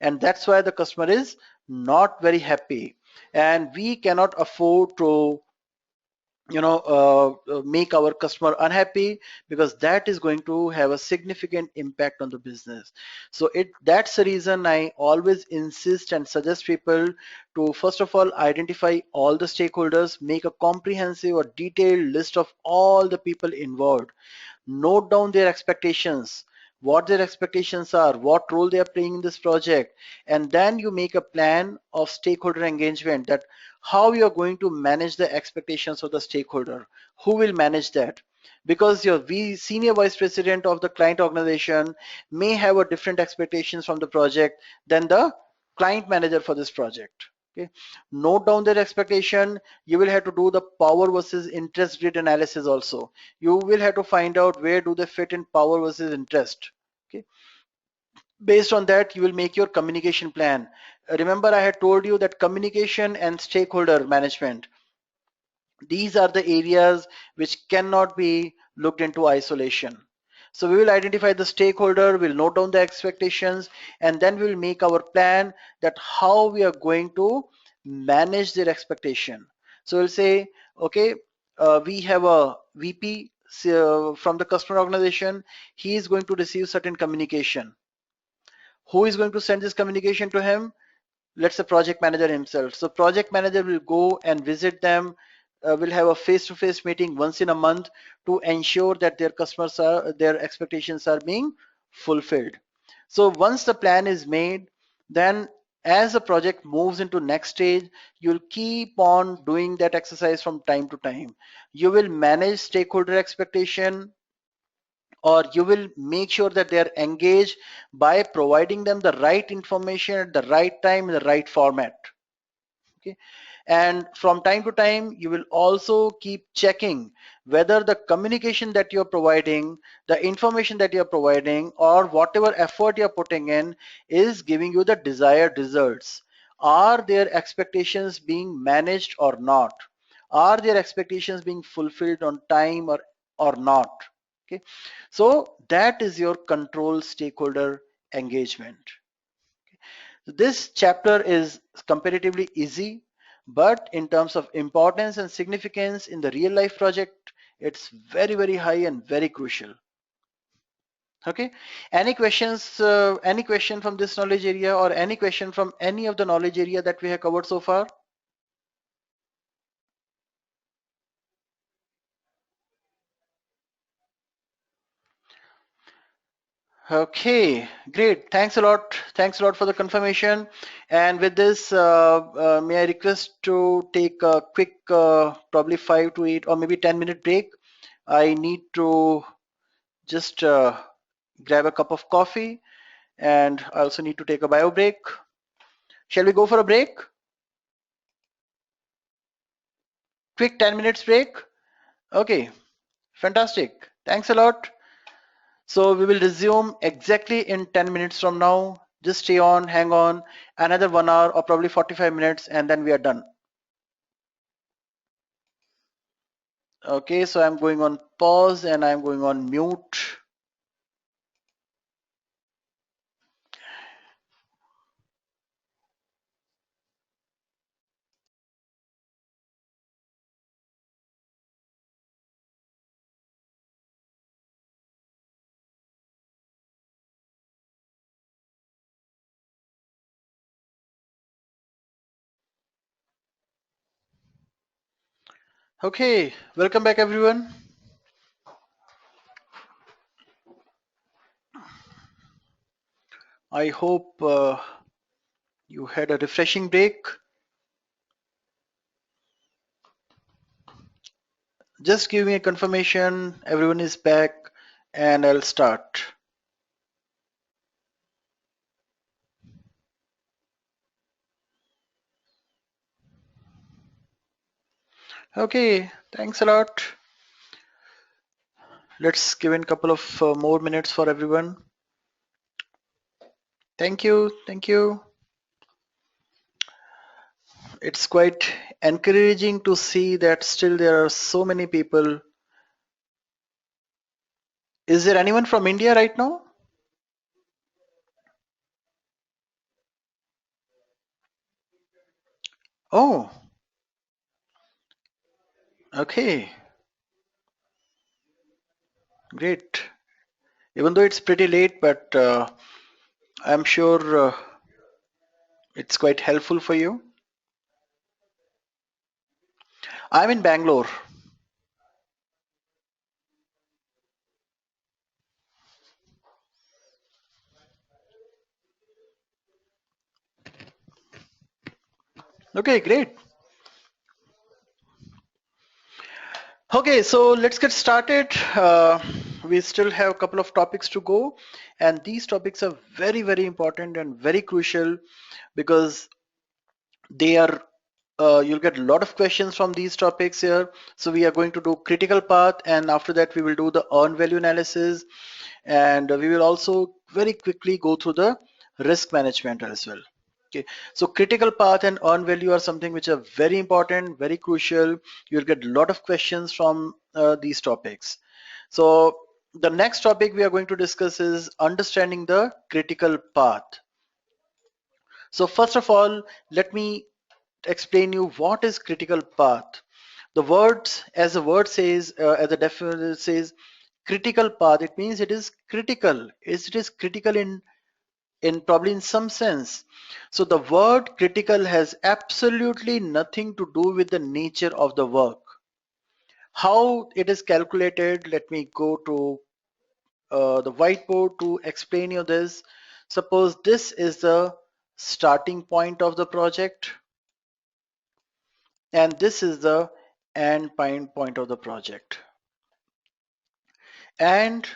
and that's why the customer is not very happy. And we cannot afford to make our customer unhappy, because that is going to have a significant impact on the business. So that's the reason I always insist and suggest people to first of all identify all the stakeholders, make a comprehensive or detailed list of all the people involved, note down their expectations, what their expectations are, what role they are playing in this project, and then you make a plan of stakeholder engagement, that how you are going to manage the expectations of the stakeholder. Who will manage that? Because your senior vice president of the client organization may have a different expectations from the project than the client manager for this project. Okay, note down their expectation. You will have to do the power versus interest grid analysis also. You will have to find out where do they fit in power versus interest. Okay, based on that you will make your communication plan. Remember, I had told you that communication and stakeholder management, these are the areas which cannot be looked into isolation. So we will identify the stakeholder, we'll note down the expectations, and then we will make our plan that how we are going to manage their expectation. So we'll say, okay, we have a VP from the customer organization. He is going to receive certain communication. Who is going to send this communication to him? Let's say project manager himself. So project manager will go and visit them, will have a face-to-face meeting once in a month to ensure that their expectations are being fulfilled. So once the plan is made, then as the project moves into next stage, you'll keep on doing that exercise from time to time. You will manage stakeholder expectation, or you will make sure that they are engaged by providing them the right information at the right time in the right format. Okay, and from time to time you will also keep checking whether the communication that you're providing, the information that you're providing, or whatever effort you're putting in is giving you the desired results. Are their expectations being managed or not? Are their expectations being fulfilled on time or not? Okay, so that is your control stakeholder engagement. This chapter is comparatively easy, but in terms of importance and significance in the real life project, it's very, very high and very crucial. Okay, any questions, any question from this knowledge area, or any question from any of the knowledge area that we have covered so far? Okay, great. Thanks a lot. Thanks a lot for the confirmation. And with this, may I request to take a quick, probably 5 to 8 or maybe 10-minute break. I need to just grab a cup of coffee, and I also need to take a bio break. Shall we go for a break? Quick 10 minutes break. Okay, fantastic. Thanks a lot. So we will resume exactly in 10 minutes from now. Just stay on, hang on, another 1 hour or probably 45 minutes, and then we are done. Okay, so I'm going on pause and I'm going on mute. Okay, welcome back everyone. I hope you had a refreshing break. Just give me a confirmation everyone is back and I'll start. Okay, thanks a lot. Let's give in a couple of more minutes for everyone. Thank you, thank you. It's quite encouraging to see that still there are so many people. Is there anyone from India right now? Oh, Okay, great. Even though it's pretty late, but I'm sure it's quite helpful for you. I'm in Bangalore. Okay, great. Okay, so let's get started. We still have a couple of topics to go, and these topics are very, very important and very crucial because they are you'll get a lot of questions from these topics here. So we are going to do critical path, and after that we will do the earn value analysis, and we will also very quickly go through the risk management as well. Okay, so critical path and earn value are something which are very important, very crucial. You'll get a lot of questions from these topics. So the next topic we are going to discuss is understanding the critical path. So first of all, let me explain you what is critical path. The words, as the word says, as the definition says, critical path, it means it is critical. It is critical in probably in some sense. So the word critical has absolutely nothing to do with the nature of the work. How it is calculated, let me go to the whiteboard to explain you this. Suppose this is the starting point of the project, and this is the end point of the project. And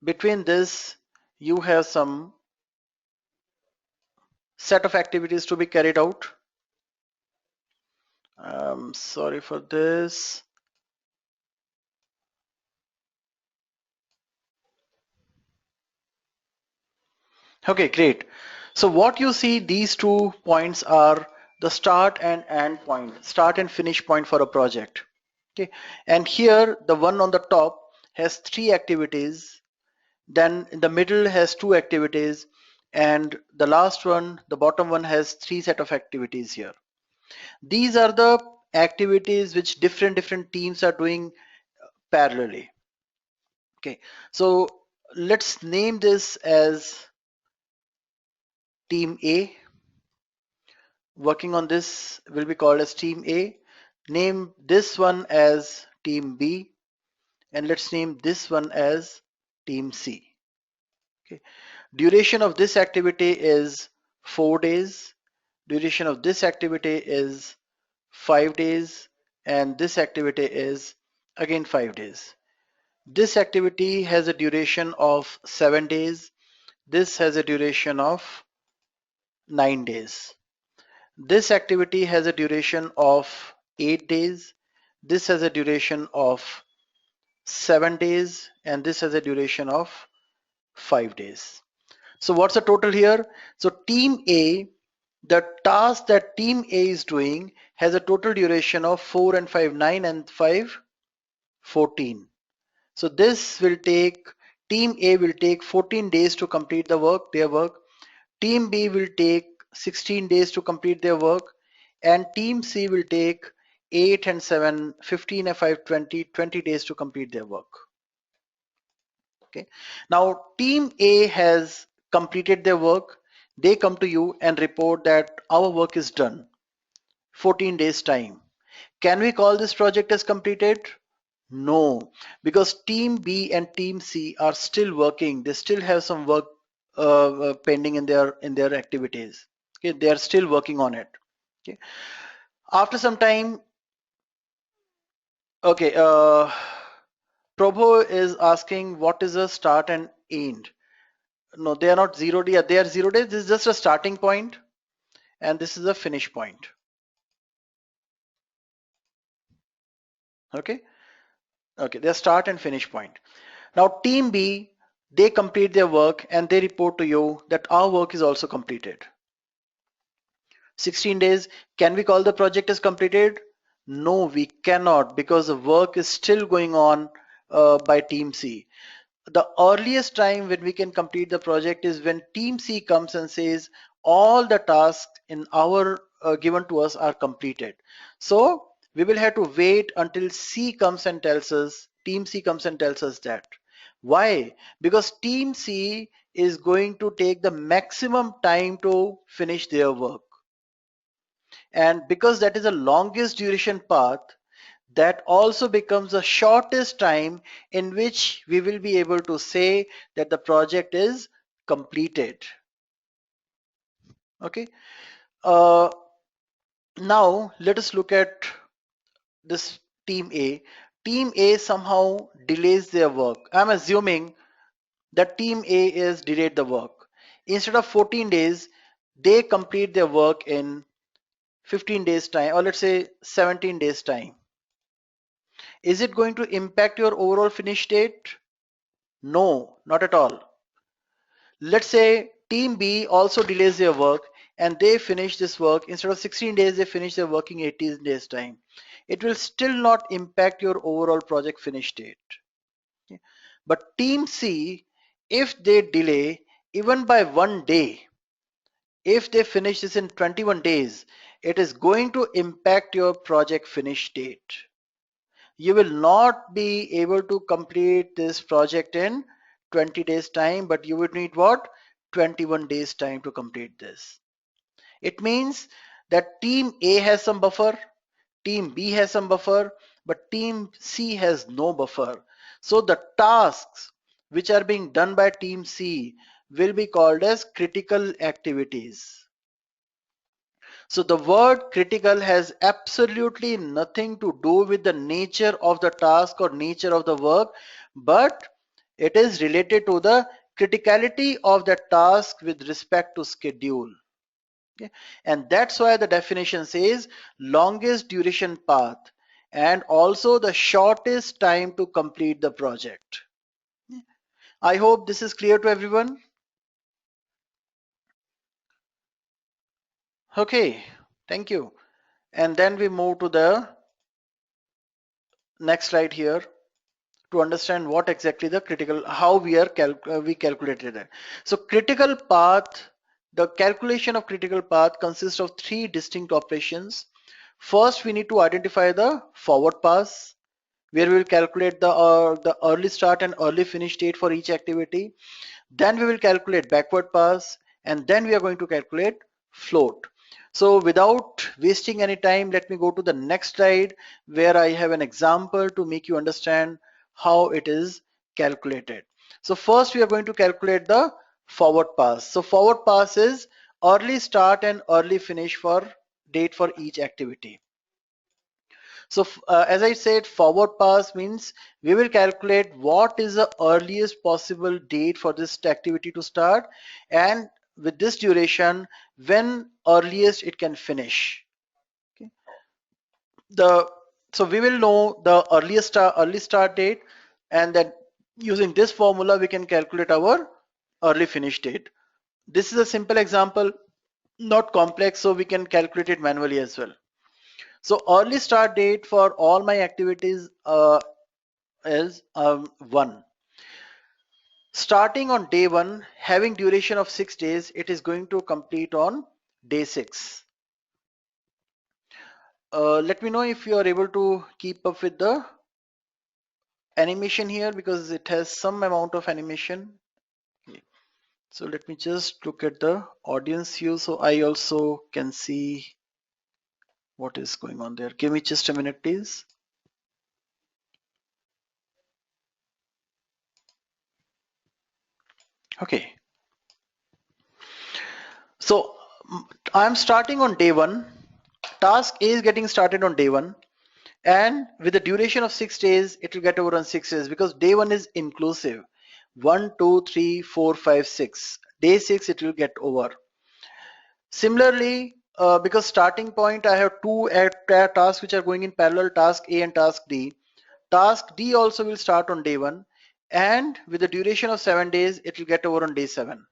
between this, you have some set of activities to be carried out. Sorry for this. Okay, great. So what you see, these 2 points are the start and end point, start and finish point for a project. Okay, and here the one on the top has 3 activities, then in the middle has 2 activities, and the last one, the bottom one, has 3 set of activities here. These are the activities which different teams are doing parallelly. Okay, so let's name this as team A. Working on this will be called as team A. Name this one as team B, and let's name this one as team C. Okay. Duration of this activity is 4 days. Duration of this activity is 5 days, and this activity is again 5 days. This activity has a duration of 7 days. This has a duration of 9 days. This activity has a duration of 8 days. This has a duration of 7 days, and this has a duration of 5 days. So what's the total here? So team A, the task that team A is doing has a total duration of 4 and 5, 9 and 5, 14. So this will take, team A will take 14 days to complete the work, their work. Team B will take 16 days to complete their work, and team C will take 8 and 7, 15 and 5, 20 days to complete their work. Okay. Now team A has completed their work. They come to you and report that our work is done. 14 days time. Can we call this project as completed? No, because team B and team C are still working. They still have some work pending in their activities. Okay, they are still working on it. Okay. After some time, okay, Prabhu is asking what is a start and end. No, they are not 0 day. They are 0 days. This is just a starting point, and this is a finish point. Okay. Okay, their start and finish point. Now team B, they complete their work and they report to you that our work is also completed. 16 days, can we call the project as completed? No, we cannot, because the work is still going on by team C. The earliest time when we can complete the project is when team C comes and says all the tasks in our given to us are completed. So we will have to wait until C comes and tells us, team C comes and tells us that. Why? Because team C is going to take the maximum time to finish their work. And because that is the longest duration path, that also becomes the shortest time in which we will be able to say that the project is completed. Okay. Uh, Now let us look at this team A. Team A somehow delays their work. I'm assuming that team A is delayed the work. Instead of 14 days, they complete their work in 15 days time, or let's say 17 days time. Is it going to impact your overall finish date? No, not at all. Let's say team B also delays their work and they finish this work instead of 16 days, they finish their work in 18 days time. It will still not impact your overall project finish date. Okay. But team C, if they delay even by 1 day, if they finish this in 21 days, it is going to impact your project finish date. You will not be able to complete this project in 20 days time, but you would need what? 21 days time to complete this. It means that team A has some buffer, team B has some buffer, but team C has no buffer. So the tasks which are being done by team C will be called as critical activities. So the word critical has absolutely nothing to do with the nature of the task or nature of the work, but it is related to the criticality of the task with respect to schedule. Okay? And that's why the definition says longest duration path and also the shortest time to complete the project. I hope this is clear to everyone. Okay, thank you. And then we move to the next slide here to understand what exactly the critical, how we calculated it. So critical path, the calculation of critical path consists of three distinct operations. First, we need to identify the forward pass, where we will calculate the early start and early finish date for each activity. Then we will calculate backward pass, and then we are going to calculate float. So without wasting any time, let me go to the next slide where I have an example to make you understand how it is calculated. So first we are going to calculate the forward pass. So forward pass is early start and early finish for date for each activity. So as I said, forward pass means we will calculate what is the earliest possible date for this activity to start, and with this duration, when earliest it can finish. Okay. The so we will know the early start date, and then using this formula we can calculate our early finish date. This is a simple example, not complex, so we can calculate it manually as well. So early start date for all my activities is 1. Starting on day 1, having duration of 6 days, it is going to complete on day 6. Let me know if you are able to keep up with the animation here because it has some amount of animation. Okay. So let me just look at the audience view so I also can see what is going on there. Give me just a minute, please. Okay. So I'm starting on day 1. Task A is getting started on day 1, and with the duration of 6 days it will get over on 6 days because day 1 is inclusive. 1, 2, 3, 4, 5, 6. Day 6 it will get over. Similarly, because starting point I have two tasks which are going in parallel, task A and task D. Task D also will start on day 1, and with the duration of 7 days it will get over on day 7.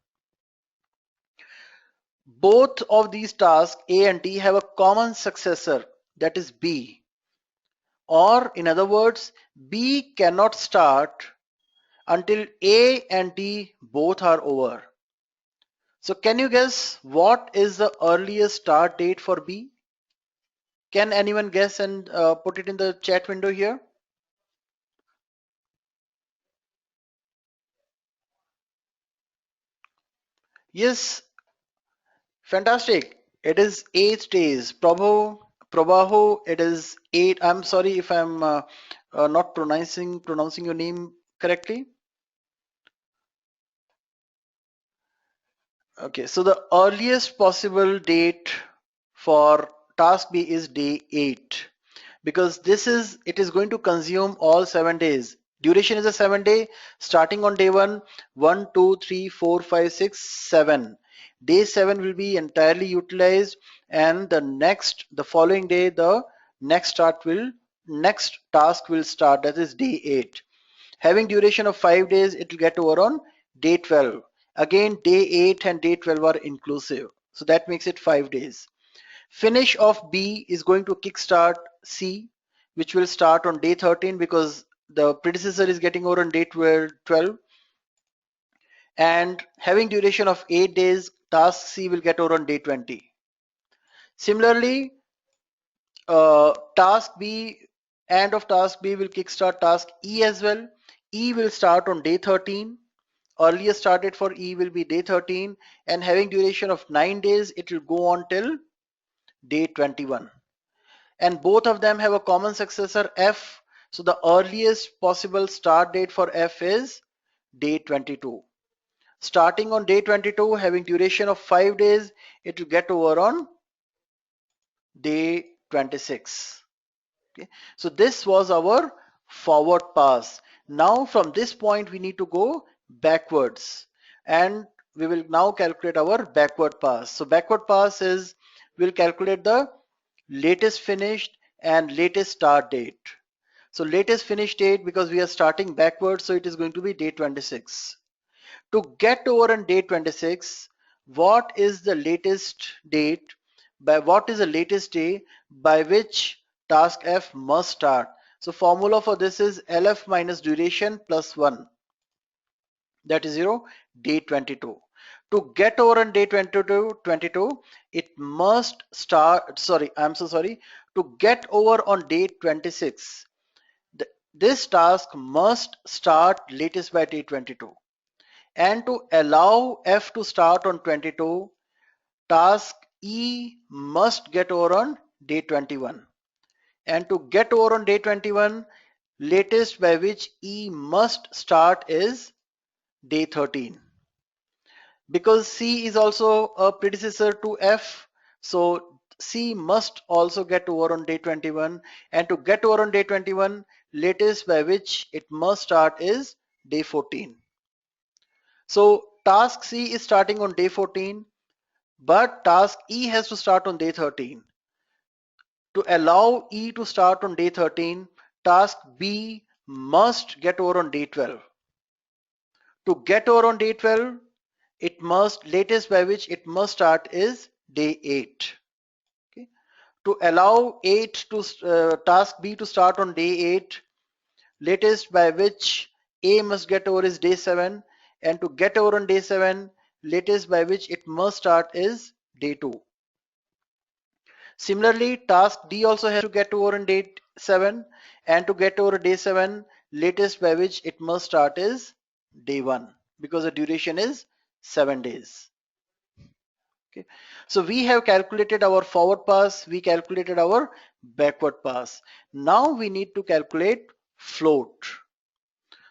Both of these tasks A and D have a common successor, that is B. Or in other words, B cannot start until A and D both are over. So can you guess what is the earliest start date for B? Can anyone guess and put it in the chat window here? Yes, fantastic. It is 8 days. Prabhu, it is 8. I'm sorry if I'm not pronouncing your name correctly. Okay, so the earliest possible date for task B is day 8, because it is going to consume all 7 days. Duration is a 7 day, starting on day 1, 1, 2, 3, 4, 5, 6, 7. Day 7 will be entirely utilized, and the following day, the next task will start, that is day 8. Having duration of 5 days, it will get over on day 12. Again, day 8 and day 12 are inclusive. So that makes it 5 days. Finish of B is going to kickstart C, which will start on day 13 because the predecessor is getting over on day 12. And having duration of 8 days, task C will get over on day 20. Similarly, task B, end of task B will kickstart task E as well. E will start on day 13. Earliest start date for E will be day 13, and having duration of 9 days, it will go on till day 21. And both of them have a common successor F. So the earliest possible start date for F is day 22. Starting on day 22, having duration of 5 days, it will get over on day 26. Okay, so this was our forward pass. Now from this point we need to go backwards, and we will now calculate our backward pass. So backward pass is, we'll calculate the latest finished and latest start date. So latest finish date, because we are starting backwards, so it is going to be day 26. To get over on day 26, what is the latest date, by what is the latest day by which task F must start? So formula for this is LF minus duration plus 1, that is 0, day 22. To get over on day 22, it must start, sorry, I'm so sorry. To get over on day 26, this task must start latest by day 22. And to allow F to start on 22, task E must get over on day 21. And to get over on day 21, latest by which E must start is day 13. Because C is also a predecessor to F, so C must also get over on day 21. And to get over on day 21, latest by which it must start is day 14. So task C is starting on day 14, but task E has to start on day 13. To allow E to start on day 13, task B must get over on day 12. To get over on day 12, latest by which it must start is day 8. Okay. To allow task B to start on day 8, latest by which A must get over is day 7, and to get over on day 7, latest by which it must start is day 2. Similarly, task D also has to get over on day 7, and to get over day 7, latest by which it must start is day 1, because the duration is 7 days. Okay. So we have calculated our forward pass, we calculated our backward pass. Now we need to calculate float.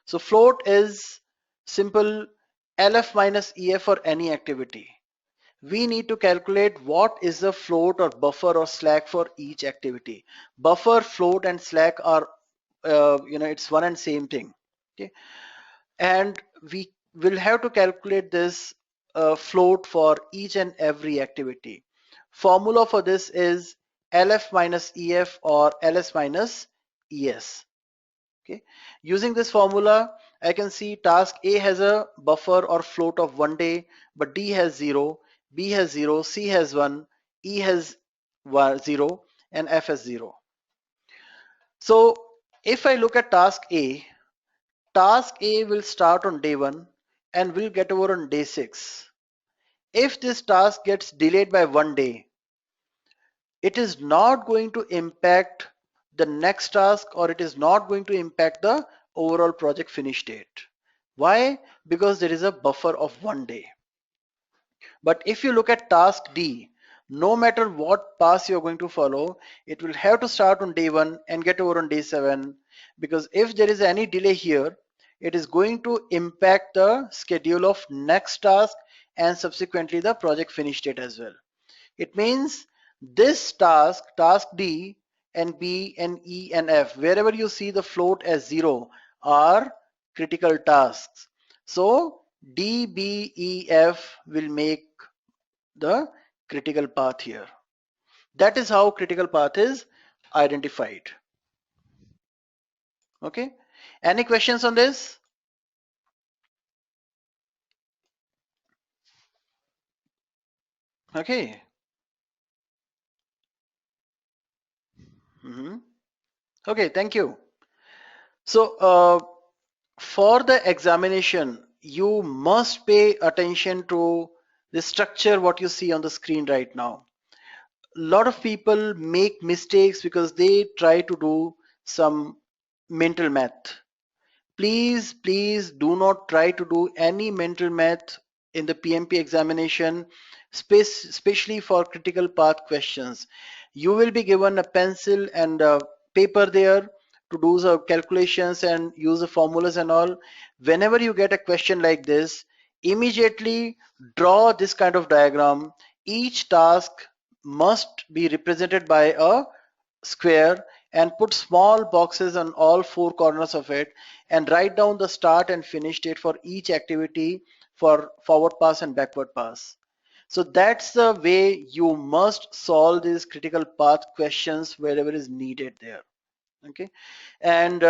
So float is simple LF minus EF for any activity. We need to calculate what is the float or buffer or slack for each activity. Buffer, float, and slack are, it's one and same thing. Okay, and we will have to calculate this float for each and every activity. Formula for this is LF minus EF or LS minus ES. Okay, using this formula, I can see task A has a buffer or float of 1 day, but D has 0, B has 0, C has 1, E has 0, and F has 0. So if I look at task A will start on day 1 and will get over on day 6. If this task gets delayed by 1 day, it is not going to impact the next task, or it is not going to impact the overall project finish date. Why? Because there is a buffer of 1 day. But if you look at task D, no matter what path you're going to follow, it will have to start on day 1 and get over on day 7, because if there is any delay here, it is going to impact the schedule of next task and subsequently the project finish date as well. It means this task, task D and B and E and F, wherever you see the float as 0, are critical tasks. So D, B, E, F will make the critical path here. That is how critical path is identified. Okay. Any questions on this? Okay. Okay, thank you. So for the examination, you must pay attention to the structure what you see on the screen right now. A lot of people make mistakes because they try to do some mental math. Please do not try to do any mental math in the PMP examination, especially for critical path questions. You will be given a pencil and a paper there to do the calculations and use the formulas and all. Whenever you get a question like this, immediately draw this kind of diagram. Each task must be represented by a square and put small boxes on all four corners of it, and write down the start and finish date for each activity for forward pass and backward pass. So that's the way you must solve these critical path questions wherever is needed there. Okay. And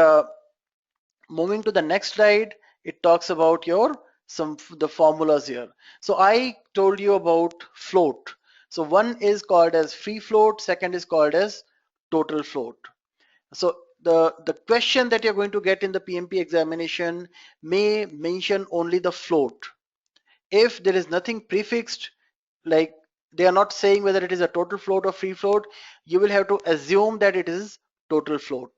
moving to the next slide, it talks about your the formulas here. So I told you about float. So one is called as free float, second is called as total float. So the question that you're going to get in the PMP examination may mention only the float. If there is nothing prefixed, like they are not saying whether it is a total float or free float, you will have to assume that it is total float.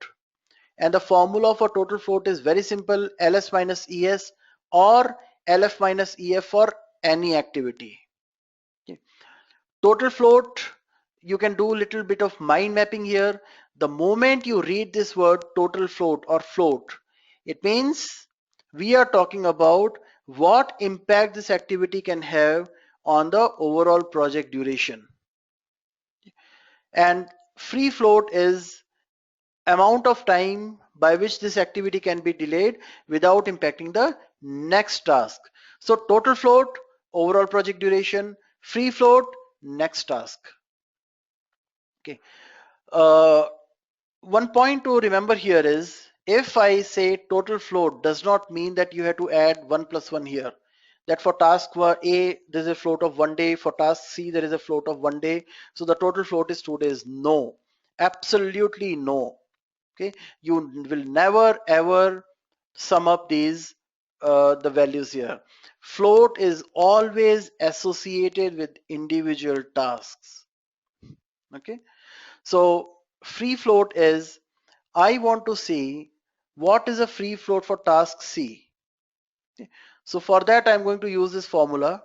And the formula for total float is very simple: ls minus es or lf minus ef for any activity. Okay. Total float, you can do a little bit of mind mapping here. The moment you read this word total float or float, it means we are talking about what impact this activity can have on the overall project duration. And free float is amount of time by which this activity can be delayed without impacting the next task. So total float, overall project duration; free float, next task. Okay. Uh, One point to remember here is, if I say total float, does not mean that you have to add 1 plus 1 here. That for task A, there's a float of 1 day. For task C, there is a float of 1 day. So the total float is 2 days. No, absolutely no. Okay, you will never ever sum up these the values here. Float is always associated with individual tasks. Okay, so free float is, I want to see what is a free float for task C. Okay. So for that, I'm going to use this formula: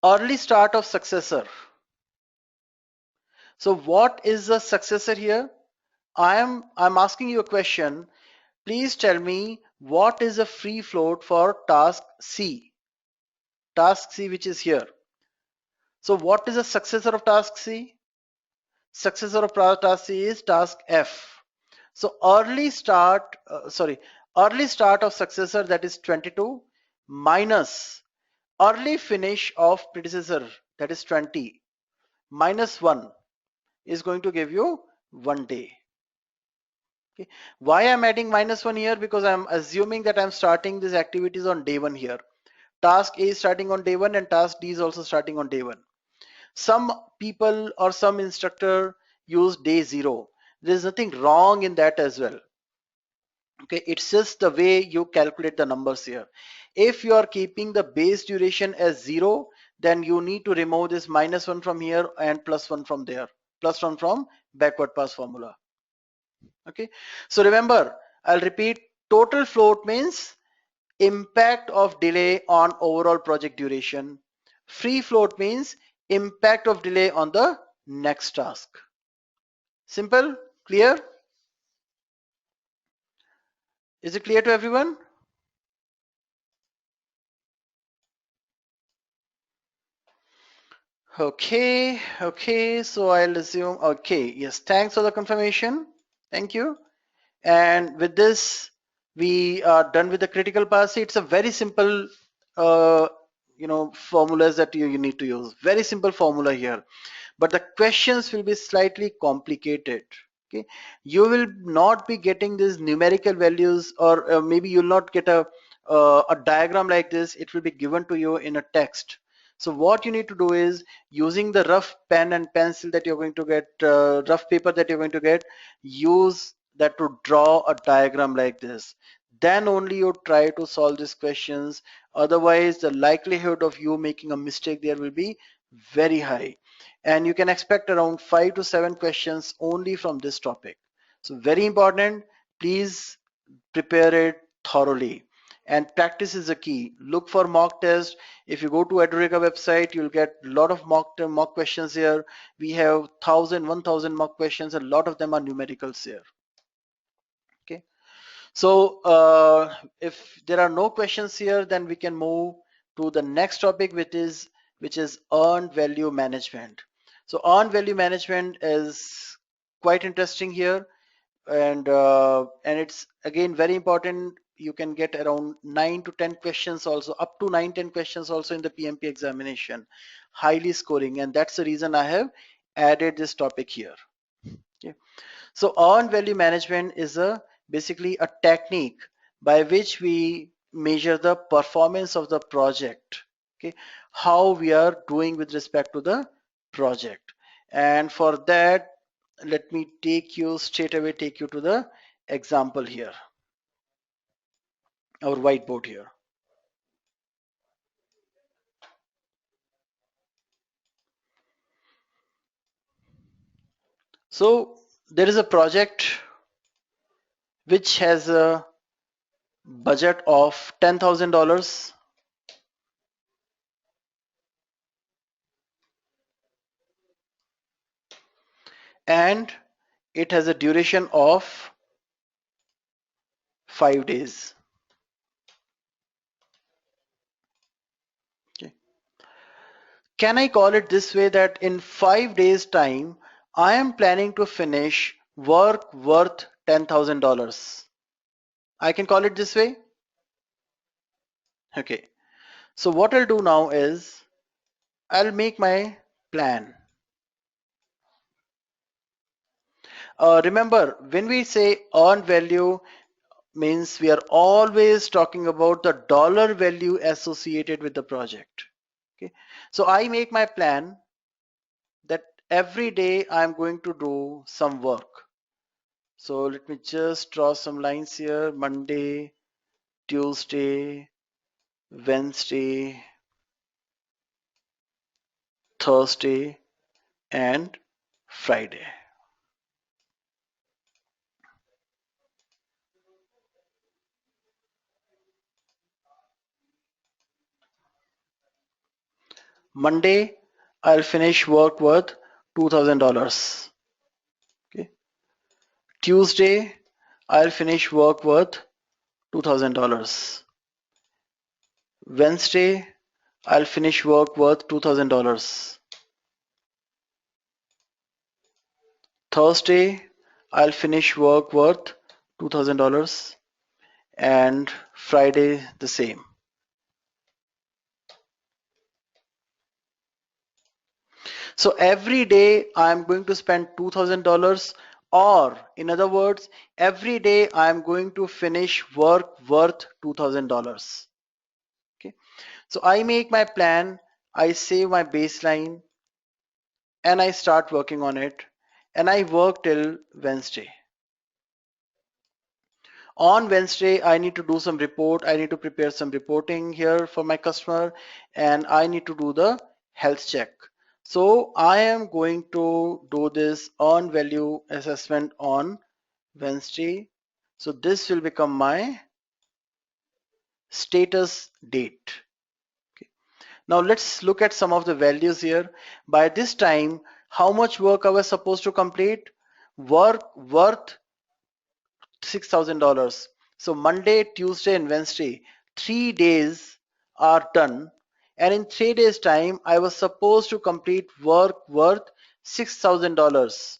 early start of successor. So what is the successor here? I'm asking you a question. Please tell me what is a free float for task C. Task C, which is here. So what is the successor of task C? Successor of task C is task F. So early start of successor, that is 22, minus early finish of predecessor, that is 20, minus 1 is going to give you 1 day. Okay. Why I'm adding minus 1 here? Because I'm assuming that I'm starting these activities on day 1 here. Task A is starting on day 1 and task D is also starting on day 1. Some people or some instructor use day 0. There's nothing wrong in that as well. Okay, it's just the way you calculate the numbers here. If you are keeping the base duration as 0, then you need to remove this -1 from here and +1 from there, +1 from backward pass formula. Okay, so remember, I'll repeat, total float means impact of delay on overall project duration. Free float means impact of delay on the next task. Simple, clear? Is it clear to everyone? Okay, so I'll assume, okay, yes, thanks for the confirmation. Thank you. And with this, we are done with the critical path. See, it's a very simple, uh, formulas that you need to use. Very simple formula here, but the questions will be slightly complicated. Okay, you will not be getting these numerical values, or maybe you'll not get a diagram like this. It will be given to you in a text. So what you need to do is, using the rough pen and pencil that you're going to get, rough paper that you're going to get, use that to draw a diagram like this. Then only you try to solve these questions. Otherwise, the likelihood of you making a mistake there will be very high. And you can expect around 5 to 7 questions only from this topic. So very important, please prepare it thoroughly. And practice is the key. Look for mock test. If you go to Edureka website, you'll get a lot of mock questions here. We have 1,000 mock questions. A lot of them are numericals here. Okay. So if there are no questions here, then we can move to the next topic, which is earned value management. So earned value management is quite interesting here, and it's again very important. You can get around 9 to 10 questions also, up to 9-10 questions also in the PMP examination, highly scoring, and that's the reason I have added this topic here. Okay. So earned value management is basically a technique by which we measure the performance of the project. Okay, how we are doing with respect to the project. And for that, let me straight away take you to the example here, our whiteboard here. So there is a project which has a budget of $10,000, and it has a duration of 5 days. Okay. Can I call it this way, that in 5 days time, I am planning to finish work worth $10,000? I can call it this way. Okay. So what I'll do now is, I'll make my plan. Remember, when we say earned value, means we are always talking about the dollar value associated with the project. Okay. So I make my plan that every day I'm going to do some work. So let me just draw some lines here. Monday, Tuesday, Wednesday, Thursday, and Friday. Monday, I'll finish work worth $2,000. Okay. Tuesday, I'll finish work worth $2,000. Wednesday, I'll finish work worth $2,000. Thursday, I'll finish work worth $2,000, and Friday the same. So every day I'm going to spend $2,000, or in other words, every day I'm going to finish work worth $2,000. Okay. So I make my plan, I save my baseline, and I start working on it, and I work till Wednesday. On Wednesday, I need to do some report. I need to prepare some reporting here for my customer, and I need to do the health check. So I am going to do this on value assessment on Wednesday. So this will become my status date. Okay. Now let's look at some of the values here. By this time, how much work I was supposed to complete? Work worth $6,000. So Monday, Tuesday, and Wednesday, 3 days are done. And in 3 days' time, I was supposed to complete work worth $6,000.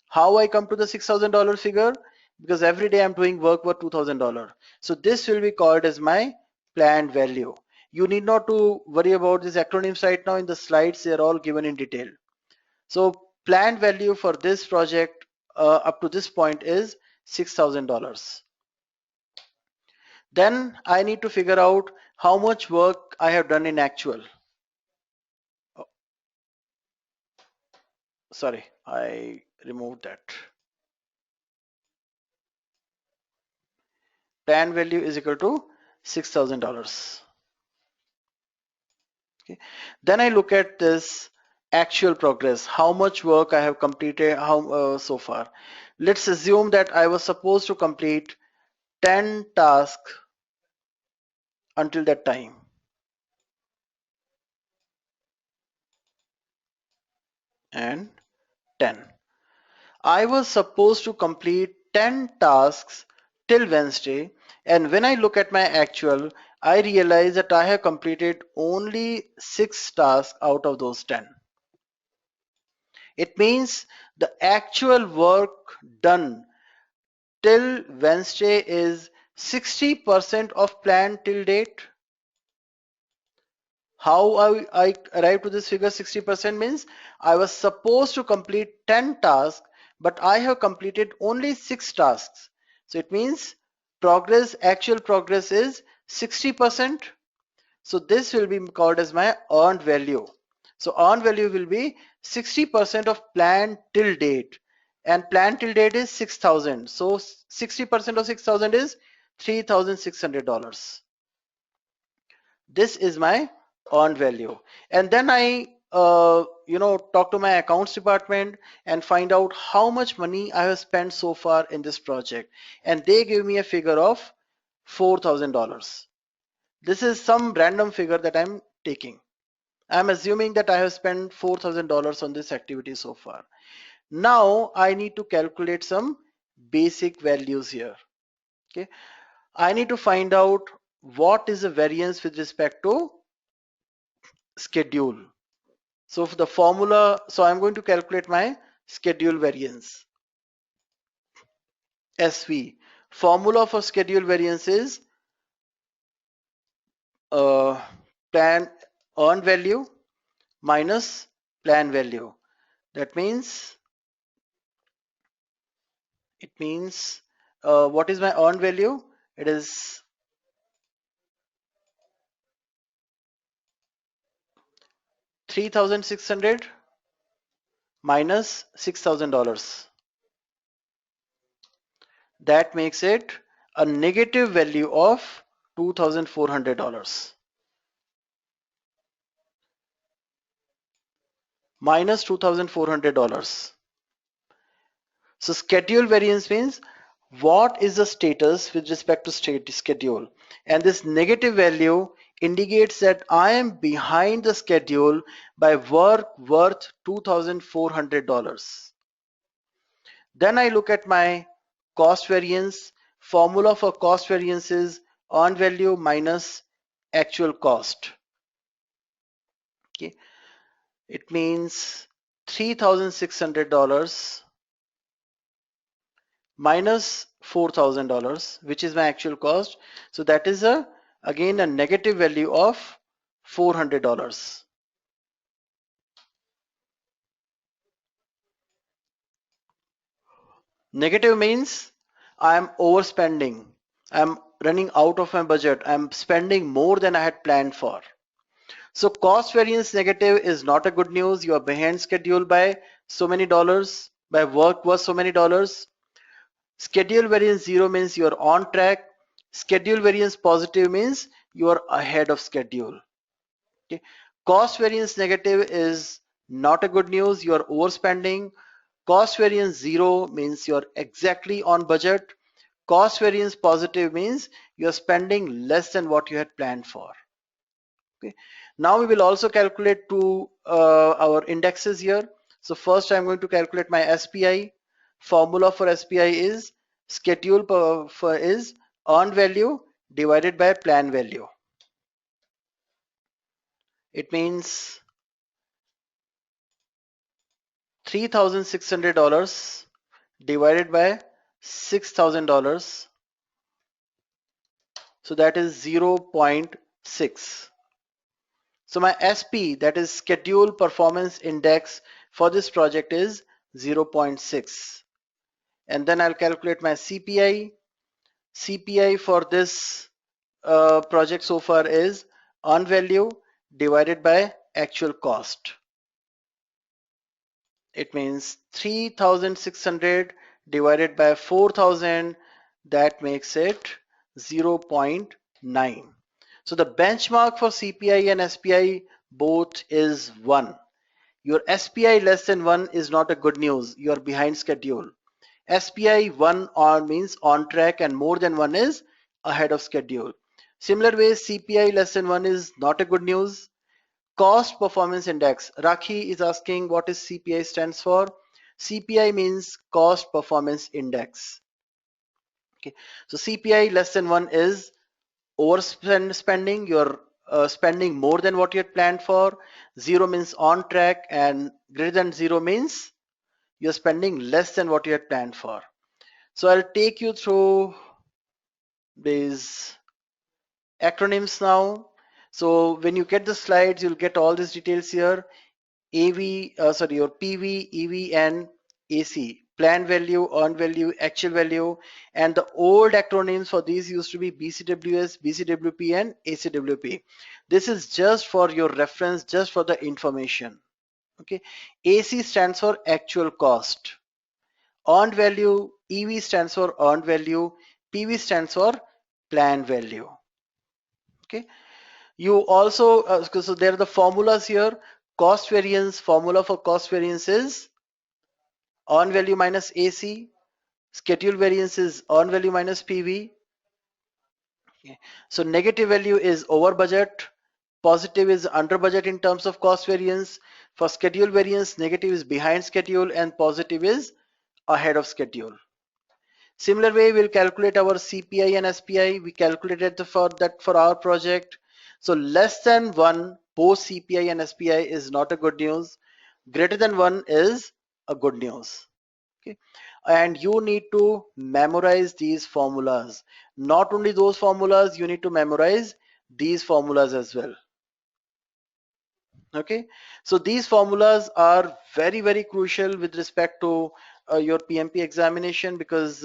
How I come to the $6,000 figure? Because every day I'm doing work worth $2,000. So this will be called as my planned value. You need not to worry about these acronyms right now. In the slides, they're all given in detail. So planned value for this project up to this point is $6,000. Then I need to figure out how much work I have done in actual. Oh, sorry, I removed that. Planned value is equal to $6,000. Okay. Then I look at this actual progress, how much work I have completed so far. Let's assume that I was supposed to complete 10 tasks until that time. And 10. I was supposed to complete 10 tasks till Wednesday, and when I look at my actual, I realize that I have completed only 6 tasks out of those 10. It means the actual work done till Wednesday is 60% of plan till date. How I arrived to this figure 60% means I was supposed to complete 10 tasks, but I have completed only 6 tasks. So it means actual progress is 60%. So this will be called as my earned value. So earned value will be 60% of plan till date, and plan till date is 6,000. So 60% of 6,000 is $3,600. This is my earned value. And then I talk to my accounts department and find out how much money I have spent so far in this project, and they give me a figure of $4,000. This is some random figure that I'm taking. I'm assuming that I have spent $4,000 on this activity so far. Now I need to calculate some basic values here. Okay, I need to find out what is the variance with respect to schedule. So for the formula, so I'm going to calculate my schedule variance. SV. Formula for schedule variance is plan earned value minus plan value. That means what is my earned value? It is 3,600 minus $6,000. That makes it a negative value of $2,400. Minus $2,400. So schedule variance means what is the status with respect to schedule, and this negative value indicates that I am behind the schedule by work worth $2,400. Then I look at my cost variance. Formula for cost variance is earned value minus actual cost. Okay, it means $3,600 minus $4,000, which is my actual cost. So that is again a negative value of $400. Negative means I'm overspending. I'm running out of my budget. I'm spending more than I had planned for. So cost variance negative is not a good news. You are behind schedule by so many dollars, by work worth so many dollars. Schedule variance 0 means you are on track. Schedule variance positive means you are ahead of schedule. Okay. Cost variance negative is not a good news, you are overspending. Cost variance 0 means you're exactly on budget. Cost variance positive means you're spending less than what you had planned for. Okay. Now we will also calculate our indexes here. So first I'm going to calculate my SPI. Formula for SPI is schedule for is earned value divided by plan value. It means $3,600 divided by $6,000. So that is 0.6. So my SP, that is schedule performance index for this project, is 0.6. And then I'll calculate my CPI. CPI for this project so far is earned value divided by actual cost. It means 3,600 divided by 4,000, that makes it 0.9. So the benchmark for CPI and SPI both is 1. Your SPI less than 1 is not a good news. You are behind schedule. SPI 1 on means on track, and more than 1 is ahead of schedule. Similar way, CPI less than 1 is not a good news. Cost performance index. Rakhi is asking what is CPI stands for. CPI means cost performance index. Okay, so CPI less than 1 is overspending. You're spending more than what you had planned for. 0 means on track, and greater than 0 means you're spending less than what you had planned for. So I'll take you through these acronyms now. So when you get the slides, you'll get all these details here. Your PV, EV, and AC. Planned value, earned value, actual value, and the old acronyms for these used to be BCWS, BCWP, and ACWP. This is just for your reference, just for the information. Okay. AC stands for actual cost. Earned value, EV stands for earned value, PV stands for planned value. Okay. You also, so there are the formulas here. Cost variance, formula for cost variance is earned value minus AC. Schedule variance is earned value minus PV. Okay. So negative value is over budget. Positive is under budget in terms of cost variance. For schedule variance, negative is behind schedule and positive is ahead of schedule. Similar way, we'll calculate our CPI and SPI. We calculated for our project. So less than 1 both CPI and SPI is not a good news. Greater than 1 is a good news. Okay. And you need to memorize these formulas. Not only those formulas, you need to memorize these formulas as well. Okay, so these formulas are very crucial with respect to your PMP examination, because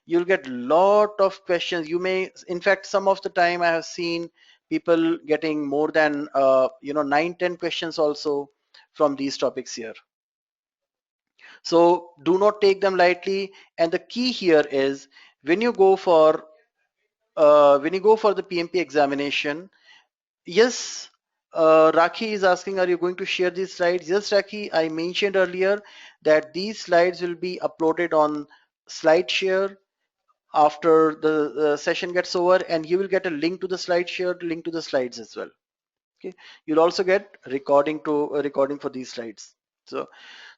you'll get lot of questions. You may, in fact, some of the time I have seen people getting more than 9-10 questions also from these topics here. So do not take them lightly. And the key here is when you go for the PMP examination. Yes, Rakhi is asking, are you going to share these slides? Yes, Rakhi, I mentioned earlier that these slides will be uploaded on SlideShare after the session gets over, and you will get a link to the SlideShare, link to the slides as well. Okay, you'll also get recording for these slides. So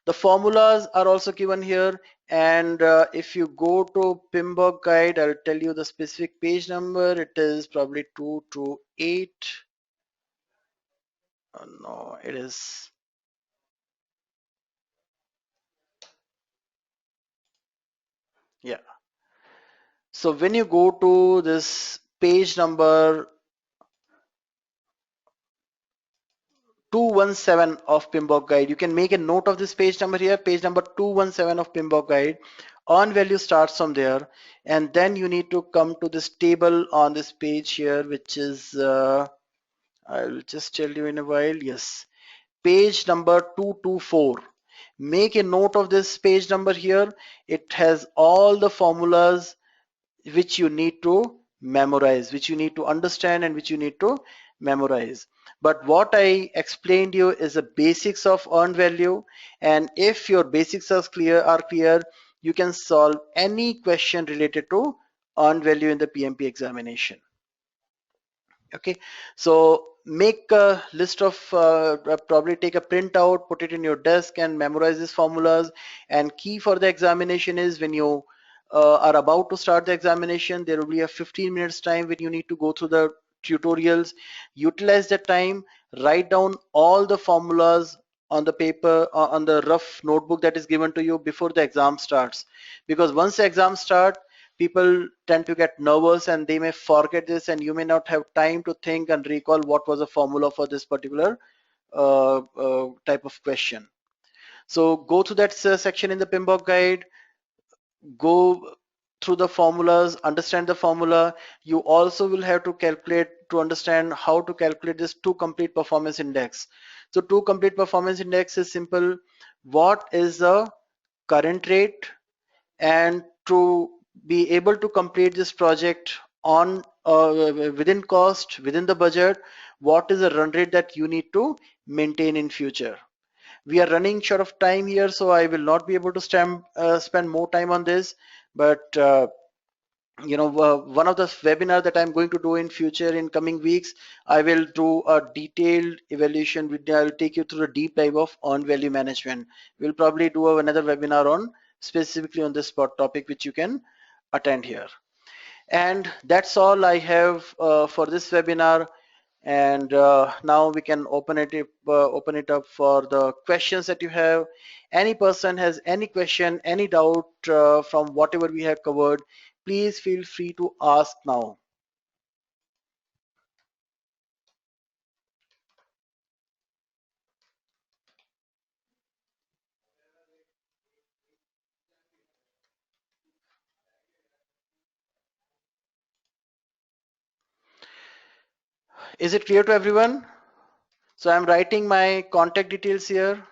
the formulas are also given here, and if you go to PMBOK guide, I'll tell you the specific page number. It is probably 228. Oh, no, it is. Yeah. So when you go to this page number 217 of PMBOK guide, you can make a note of this page number here, page number 217 of PMBOK guide. Earn value starts from there, and then you need to come to this table on this page here, which is I'll just tell you in a while. Yes, page number 224. make a note of this page number here. It has all the formulas which you need to memorize, which you need to understand, and which you need to memorize. But what I explained you is the basics of earned value, and if your basics are clear, you can solve any question related to earned value in the PMP examination. Okay, so make a list of probably take a printout, put it in your desk and memorize these formulas. And key for the examination is when you are about to start the examination, there will be a 15 minutes time when you need to go through the tutorials. Utilize that time, write down all the formulas on the paper, on the rough notebook that is given to you before the exam starts, because once the exam starts, people tend to get nervous and they may forget this, and you may not have time to think and recall what was the formula for this particular type of question. So go to that section in the PMBOK guide, go through the formulas, understand the formula. You also will have to calculate to understand how to calculate this two complete performance index. So two complete performance index is simple. What is the current rate, and to be able to complete this project on within cost, within the budget, what is the run rate that you need to maintain in future. We are running short of time here, so I will not be able to spend more time on this, but one of the webinar that I'm going to do in future in coming weeks, I will do a detailed evaluation with, I'll take you through a deep dive of earned value management. We'll probably do another webinar on specifically on this spot topic, which you can attend here. And that's all I have for this webinar. And now we can open it up for the questions that you have. Any person has any question, any doubt from whatever we have covered, please feel free to ask now. Is it clear to everyone? So I'm writing my contact details here.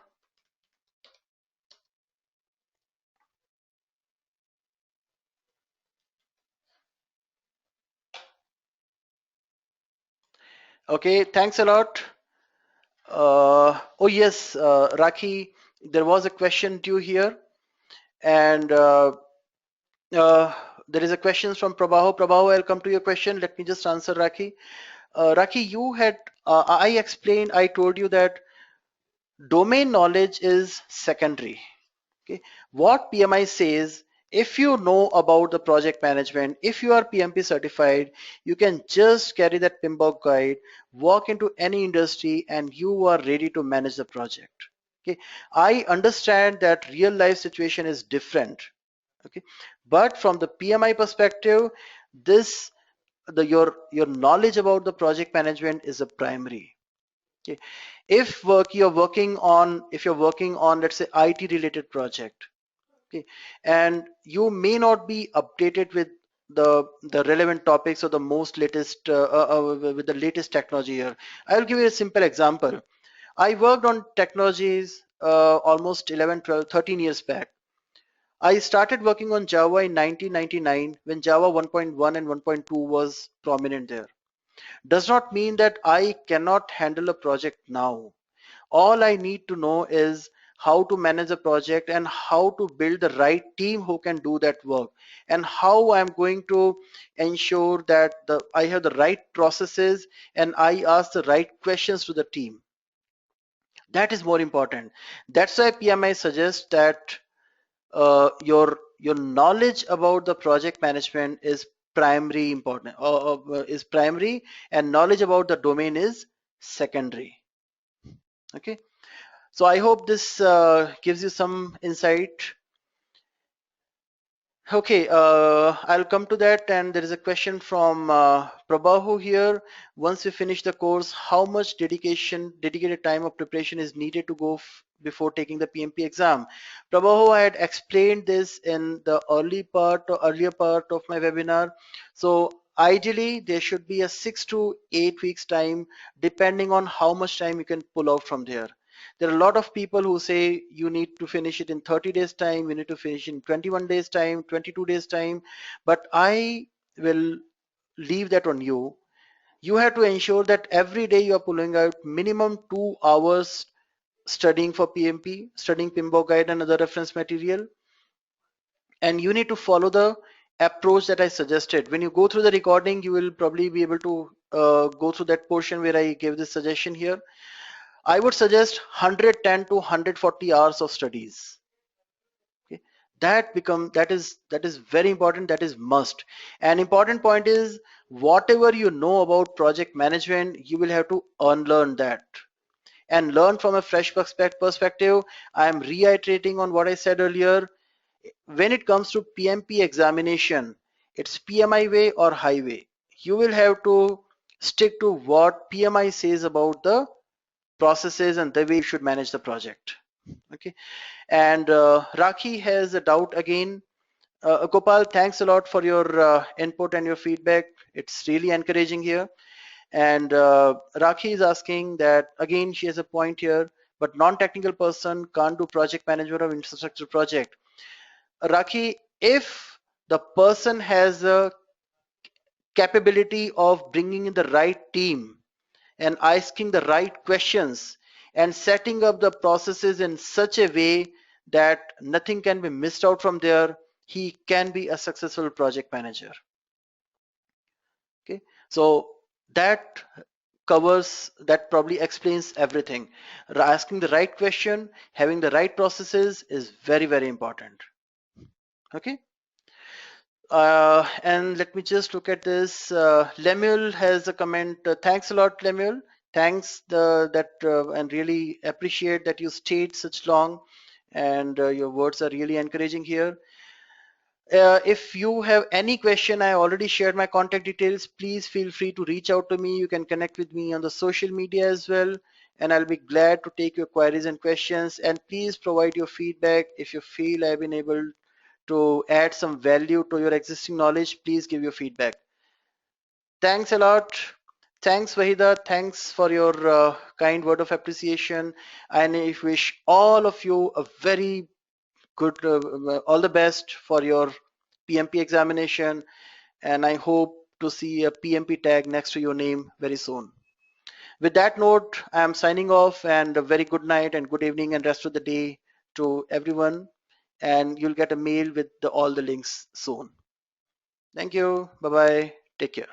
Okay, thanks a lot. Oh yes, Rakhi, there was a question due here, and uh, there is a question from Prabhaho. Prabhaho, I'll come to your question. Let me just answer Rakhi. Rakhi, you had, I told you that domain knowledge is secondary. Okay, what PMI says, if you know about the project management, if you are PMP certified, you can just carry that PMBOK guide, walk into any industry, and you are ready to manage the project. Okay, I understand that real life situation is different. Okay, but from the PMI perspective, this your knowledge about the project management is a primary. Okay, if you're working on, let's say, IT related project, okay, and you may not be updated with the relevant topics or the most latest with the latest technology here. I'll give you a simple example. I worked on technologies almost 11, 12, 13 years back. I started working on Java in 1999 when Java 1.1 and 1.2 was prominent there. Does not mean that I cannot handle a project now. All I need to know is how to manage a project and how to build the right team who can do that work, and how I'm going to ensure that I have the right processes and I ask the right questions to the team. That is more important. That's why PMI suggests that your knowledge about the project management is primary important is primary, and knowledge about the domain is secondary. Okay, so I hope this gives you some insight. Okay, I'll come to that, and there is a question from Prabhahu here. Once we finish the course, how much dedicated time of preparation is needed to go before taking the PMP exam? Prabhahu, I had explained this in the earlier part of my webinar. So ideally, there should be a 6 to 8 weeks time, depending on how much time you can pull out from there. There are a lot of people who say you need to finish it in 30 days time, you need to finish in 21 days time, 22 days time, but I will leave that on you. You have to ensure that every day you are pulling out minimum 2 hours studying for PMP, studying PMBOK guide and other reference material, and you need to follow the approach that I suggested. When you go through the recording, you will probably be able to go through that portion where I gave this suggestion here. I would suggest 110 to 140 hours of studies. Okay? That is very important. That is must. An important point is whatever you know about project management, you will have to unlearn that and learn from a fresh perspective. I am reiterating on what I said earlier. When it comes to PMP examination, it's PMI way or highway. You will have to stick to what PMI says about the processes and the way you should manage the project. Okay. And Rakhi has a doubt again. Gopal, thanks a lot for your input and your feedback. It's really encouraging here. And Rakhi is asking that, again, she has a point here, but non-technical person can't do project management of infrastructure project. Rakhi, if the person has a capability of bringing in the right team and asking the right questions and setting up the processes in such a way that nothing can be missed out from there, he can be a successful project manager. Okay, so that covers, that probably explains everything. Asking the right question, having the right processes is very, very important. Okay. And let me just look at this. Lemuel has a comment. Thanks a lot, Lemuel. Thanks and really appreciate that you stayed such long, and your words are really encouraging here. If you have any question, I already shared my contact details. Please feel free to reach out to me. You can connect with me on the social media as well, and I'll be glad to take your queries and questions. And please provide your feedback. If you feel I've been able to add some value to your existing knowledge, please give your feedback. Thanks a lot. Thanks, Wahida. Thanks for your kind word of appreciation. And I wish all of you a very good, all the best for your PMP examination. And I hope to see a PMP tag next to your name very soon. With that note, I am signing off, and a very good night and good evening and rest of the day to everyone. And you'll get a mail with all the links soon. Thank you. Bye bye. Take care.